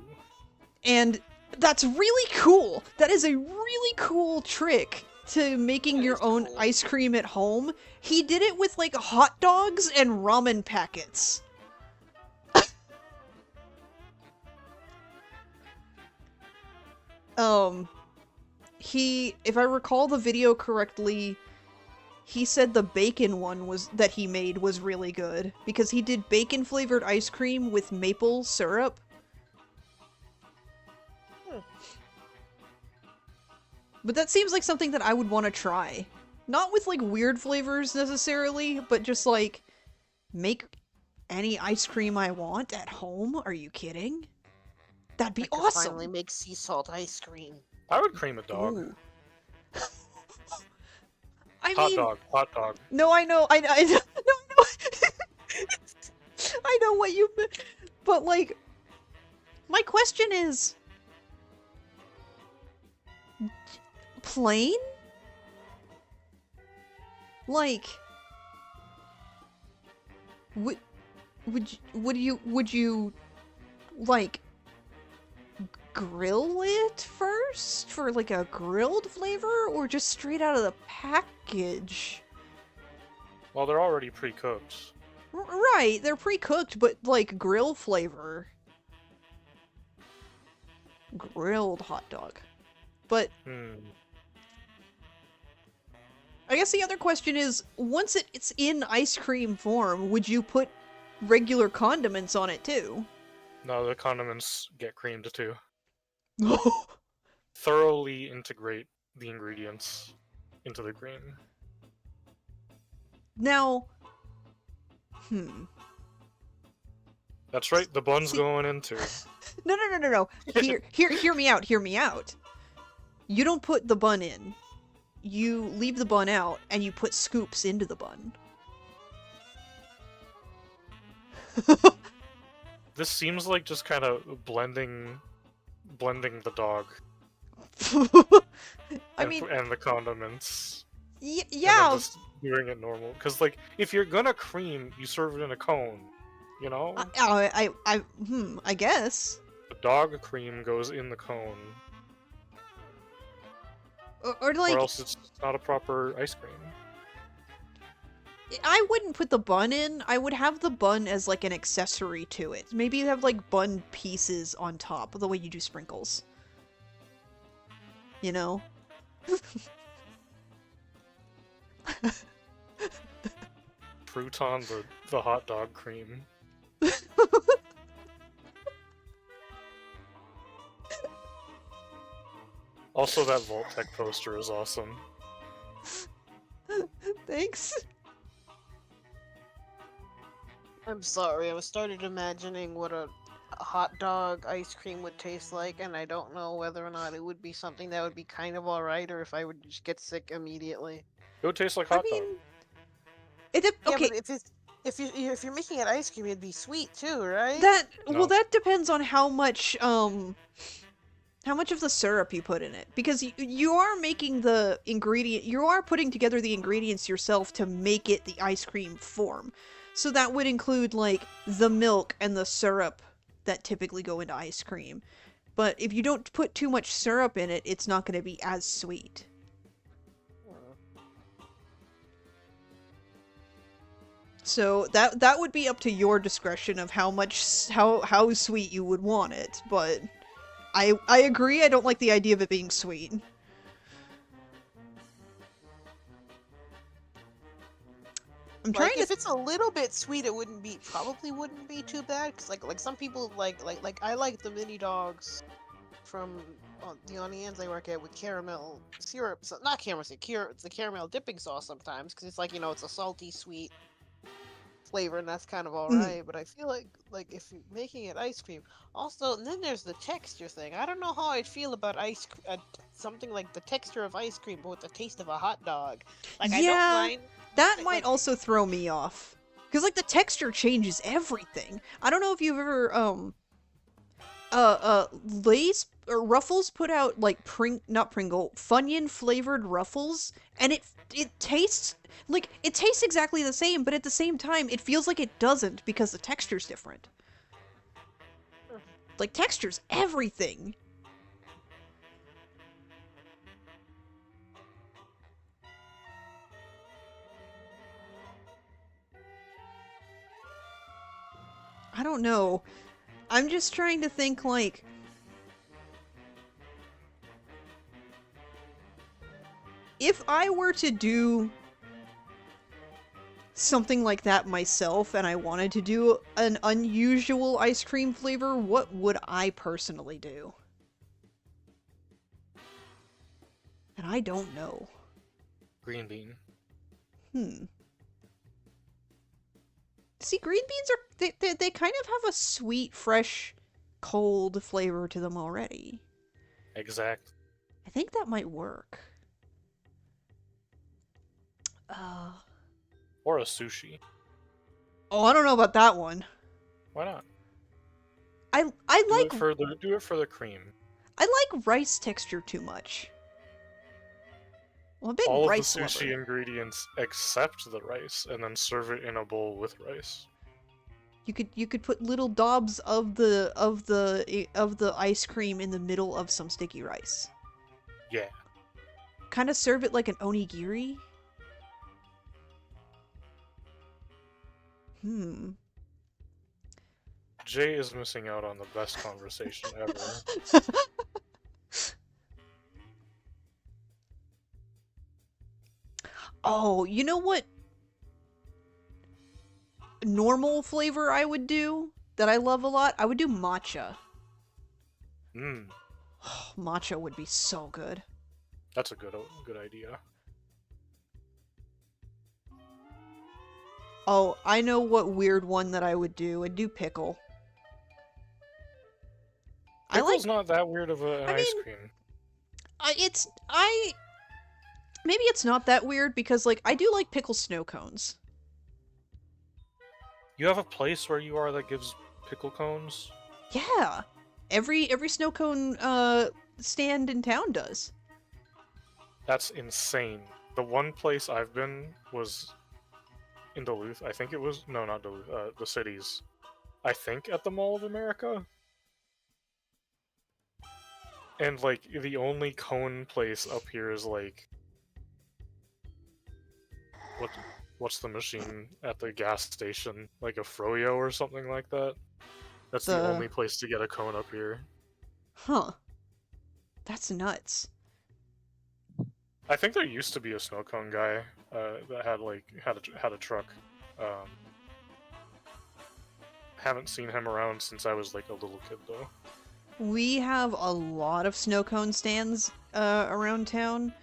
S1: And that's really cool! That is a really cool trick to making
S6: That
S1: your
S6: is
S1: own
S6: cool.
S1: ice cream at home. He did it with like hot dogs and ramen packets. If I recall the video correctly, he said the bacon one that he made was really good, because he did bacon flavored ice cream with maple syrup. But that seems like something that I would want to try. Not with like weird flavors necessarily, but just like make any ice cream I want at home. Are you kidding? That'd be
S6: I could
S1: awesome.
S6: finally make sea salt ice cream.
S2: I would cream a dog.
S1: Ooh. I
S2: Hot
S1: mean,
S2: dog, hot dog.
S1: no, I know, no, I know what you meant, but like, my question is, plain? Like, would you like grill it first for like a grilled flavor, or just straight out of the package?
S2: Well, they're already pre-cooked.
S1: Right, they're pre-cooked, but like grill flavor. Grilled hot dog. But I guess the other question is, once it's in ice cream form, would you put regular condiments on it too?
S2: No, the condiments get creamed too.
S1: No.
S2: Thoroughly integrate the ingredients into the cream.
S1: Now,
S2: That's right, the bun's
S1: See-
S2: going into.
S1: No. Hear me out. You don't put the bun in. you leave the bun out and you put scoops into the bun.
S2: This seems like just kind of blending the dog
S1: I mean,
S2: and the condiments. And then
S1: yeah,
S2: just doing it normal. Because, like, if you're gonna cream, you serve it in a cone. You know?
S1: I guess.
S2: The dog cream goes in the cone.
S1: Or like,
S2: Or else it's not a proper ice cream.
S1: I wouldn't put the bun in. I would have the bun as like an accessory to it. Maybe you have like bun pieces on top, the way you do sprinkles. You know?
S2: Crouton the hot dog cream. Also, that Vault-Tec poster is awesome.
S1: Thanks.
S6: I'm sorry, I was started imagining what a hot dog ice cream would taste like, and I don't know whether or not it would be something that would be kind of alright, or if I would just get sick immediately.
S2: It would taste like
S1: I
S2: hot
S1: mean,
S2: dog.
S6: Yeah,
S1: okay.
S6: but if you're making it ice cream, it'd be sweet too, right?
S2: No.
S1: Well, that depends on how much of the syrup you put in it, because you are making the ingredient, you are putting together the ingredients yourself to make it the ice cream form. So that would include like the milk and the syrup that typically go into ice cream. But if you don't put too much syrup in it, it's not going to be as sweet. So that would be up to your discretion of how sweet you would want it, but I agree, I don't like the idea of it being sweet. I'm trying
S6: Like,
S1: to
S6: if it's a little bit sweet, it probably wouldn't be too bad. Cause like some people like I like the mini dogs from the onions I work at with caramel syrup. So, not caramel syrup, it's the caramel dipping sauce sometimes. Cause it's like, it's a salty sweet flavor, and that's kind of alright. But I feel like if you're making it ice cream, also, and then there's the texture thing. I don't know how I'd feel about something like the texture of ice cream, but with the taste of a hot dog. Like, I don't
S1: Yeah.
S6: mind.
S1: That might also throw me off. Because, like, the texture changes everything. I don't know if you've ever, Lay's, or Ruffles put out, like, not Pringle, Funyun-flavored Ruffles, and it tastes, like, it tastes exactly the same, but at the same time, it feels like it doesn't, because the texture's different. Like, texture's everything. I don't know. I'm just trying to think, like... if I were to do something like that myself, and I wanted to do an unusual ice cream flavor, what would I personally do? And I don't know.
S2: Green bean.
S1: See, green beans are... they kind of have a sweet, fresh, cold flavor to them already.
S2: Exact.
S1: I think that might work.
S2: Or a sushi.
S1: Oh, I don't know about that one.
S2: Why not?
S1: I like...
S2: do it for the cream.
S1: I like rice texture too much. Well, I'm a big
S2: All of the
S1: rice
S2: sushi
S1: lover.
S2: ingredients except the rice, and then serve it in a bowl with rice.
S1: You could put little daubs of the ice cream in the middle of some sticky rice.
S2: Yeah.
S1: Kind of serve it like an onigiri.
S2: Jay is missing out on the best conversation ever.
S1: Oh, you know what normal flavor I would do that I love a lot? I would do matcha. Matcha would be so good.
S2: That's a good idea.
S1: Oh, I know what weird one that I would do. I'd do pickle.
S2: Pickle's not that weird of an ice cream.
S1: maybe it's not that weird because like I do like pickle snow cones.
S2: You have a place where you are that gives pickle cones?
S1: Yeah. Every snow cone stand in town does.
S2: That's insane. The one place I've been was in Duluth. I think it was no, not Duluth. The cities. I think at the Mall of America. And like the only cone place up here is like what what's the machine at the gas station? Like a Froyo or something like that. That's the
S1: The
S2: only place to get a cone up here.
S1: Huh. That's nuts.
S2: I think there used to be a snow cone guy that had a truck. Um, haven't seen him around since I was like a little kid though.
S1: We have a lot of snow cone stands around town.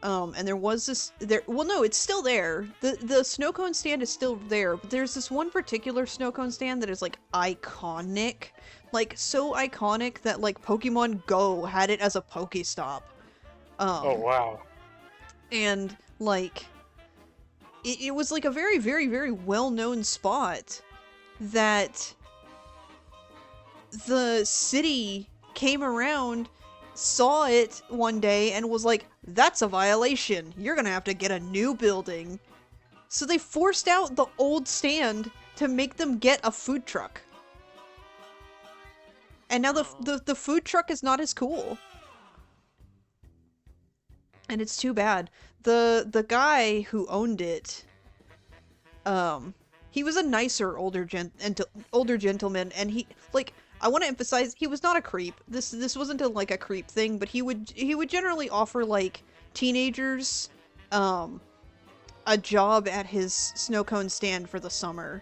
S1: And there was this there well no, it's still there. The snow cone stand is still there, but there's this one particular snow cone stand that is like iconic. Like so iconic that like Pokemon Go had it as a Pokestop.
S2: Oh wow.
S1: And like it was like a very, very, very well-known spot that the city came around, saw it one day, and was like, that's a violation. You're gonna have to get a new building. So they forced out the old stand to make them get a food truck. And now the food truck is not as cool. And it's too bad. The guy who owned it, he was a nicer older gentleman, and he like I want to emphasize he was not a creep. This wasn't like a creep thing, but he would generally offer like teenagers a job at his snow cone stand for the summer.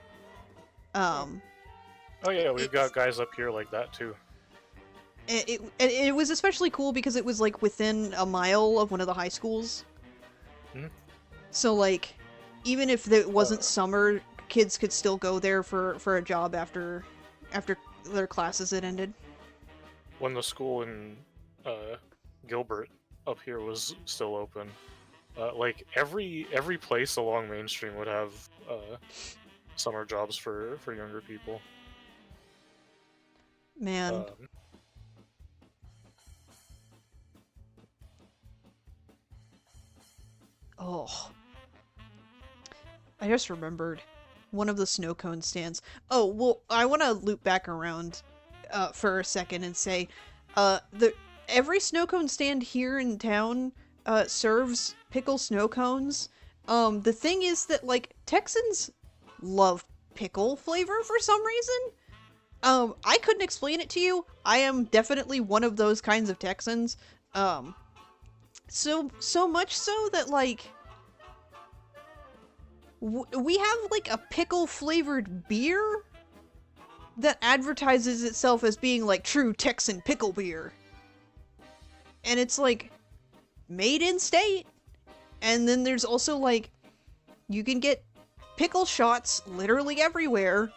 S2: Oh yeah, we've got guys up here like that too.
S1: It was especially cool because it was like within a mile of one of the high schools.
S2: Mhm.
S1: So like, even if it wasn't summer, kids could still go there for a job after their classes had ended.
S2: When the school in Gilbert up here was still open, like every place along Main Street would have summer jobs for younger people.
S1: Man, oh, I just remembered one of the snow cone stands. Oh, well, I want to loop back around for a second and say every snow cone stand here in town serves pickle snow cones. The thing is that like Texans love pickle flavor for some reason. I couldn't explain it to you. I am definitely one of those kinds of Texans. So much so that like we have like a pickle flavored beer that advertises itself as being like true Texan pickle beer. And it's like made in state. And then there's also like you can get pickle shots literally everywhere.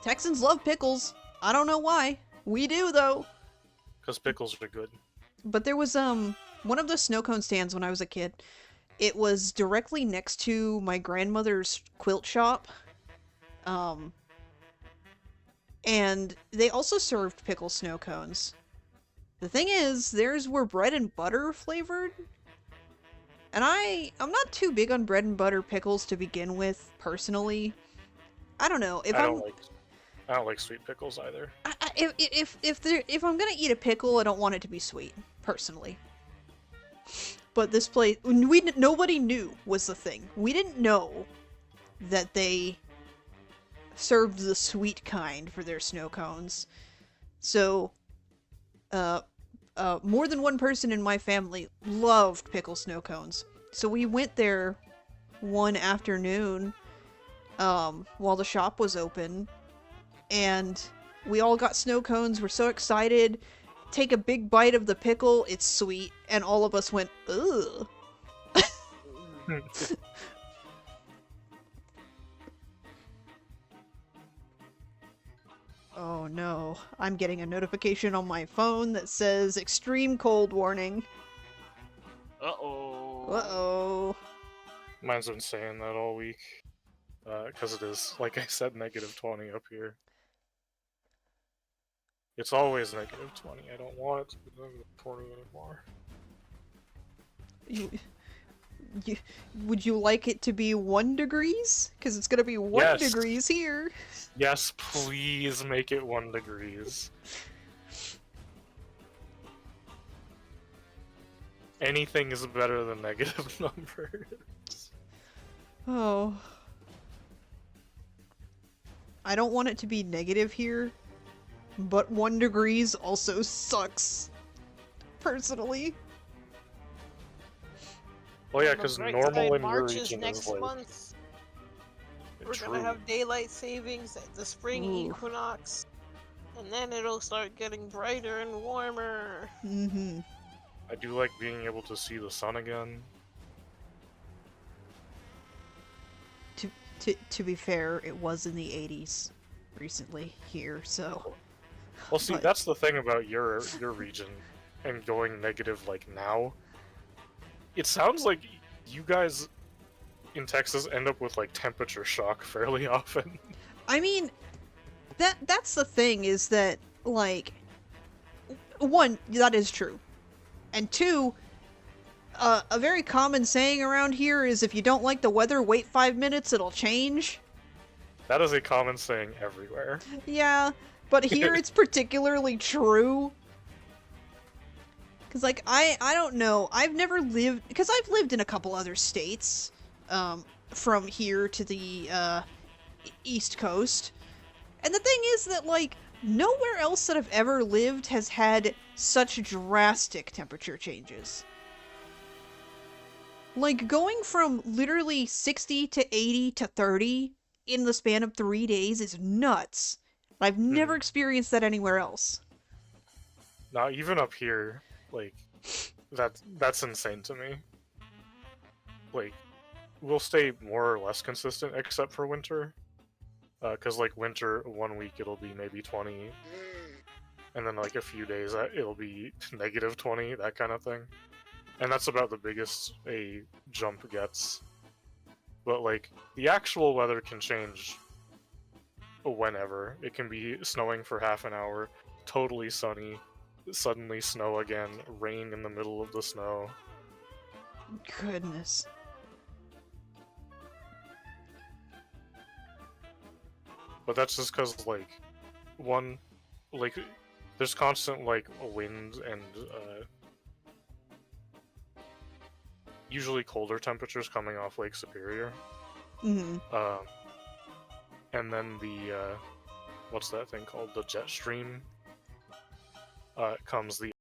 S1: Texans love pickles. I don't know why. We do though.
S2: Because pickles are good.
S1: But there was one of the snow cone stands when I was a kid. It was directly next to my grandmother's quilt shop. And they also served pickle snow cones. The thing is, theirs were bread and butter flavored. And I'm not too big on bread and butter pickles to begin with, personally. I don't know. If
S2: I don't like sweet pickles either.
S1: if I'm gonna eat a pickle, I don't want it to be sweet, personally. But this place, nobody knew was the thing. We didn't know that they served the sweet kind for their snow cones. So, more than one person in my family loved pickle snow cones. So we went there one afternoon, while the shop was open, and we all got snow cones. We're so excited. Take a big bite of the pickle. It's sweet. And all of us went, ugh. Oh no. I'm getting a notification on my phone that says extreme cold warning.
S6: Uh-oh.
S1: Uh-oh.
S2: Mine's been saying that all week. Because it is, like I said, -20 up here. It's always -20. I don't want it to be -20 anymore.
S1: You, you, would you like it to be 1 degrees? Because it's gonna be 1
S2: Yes.
S1: degrees here.
S2: Yes, please make it 1 degrees. Anything is better than negative numbers.
S1: Oh. I don't want it to be negative here, but 1 degrees also sucks. Personally.
S2: Well, yeah,
S6: On the
S2: because
S6: bright
S2: normal
S6: side,
S2: in your
S6: March is
S2: region
S6: next
S2: is like
S6: month. We're
S2: true.
S6: gonna have daylight savings at the spring
S1: Ooh.
S6: equinox, and then it'll start getting brighter and warmer.
S1: Mm-hmm.
S2: I do like being able to see the sun again.
S1: To be fair, it was in the 80s recently here, so...
S2: Well, see,
S1: But-
S2: that's the thing about your region and going negative like now. It sounds like you guys in Texas end up with like temperature shock fairly often.
S1: I mean, that's the thing, is that, like... 1, that is true. And 2, a very common saying around here is if you don't like the weather, wait 5 minutes, it'll change.
S2: That is a common saying everywhere.
S1: Yeah, but here it's particularly true. Because, like, I don't know, I've never lived... Because I've lived in a couple other states, from here to the, East Coast. And the thing is that, like, nowhere else that I've ever lived has had such drastic temperature changes. Like, going from literally 60 to 80 to 30 in the span of 3 days is nuts. I've never experienced that anywhere else.
S2: Now, even up here, like, that's insane to me. Like, we'll stay more or less consistent except for winter. Because, like, winter, 1 week it'll be maybe 20, and then, like, a few days it'll be -20, that kind of thing. And that's about the biggest a jump gets. But, like, the actual weather can change whenever. It can be snowing for half an hour, totally sunny, suddenly snow again, rain in the middle of the snow.
S1: Goodness.
S2: But that's just because, like, one, like, there's constant, like, wind and, usually colder temperatures coming off Lake Superior.
S1: Mm-hmm.
S2: And then the, what's that thing called? The jet stream, comes the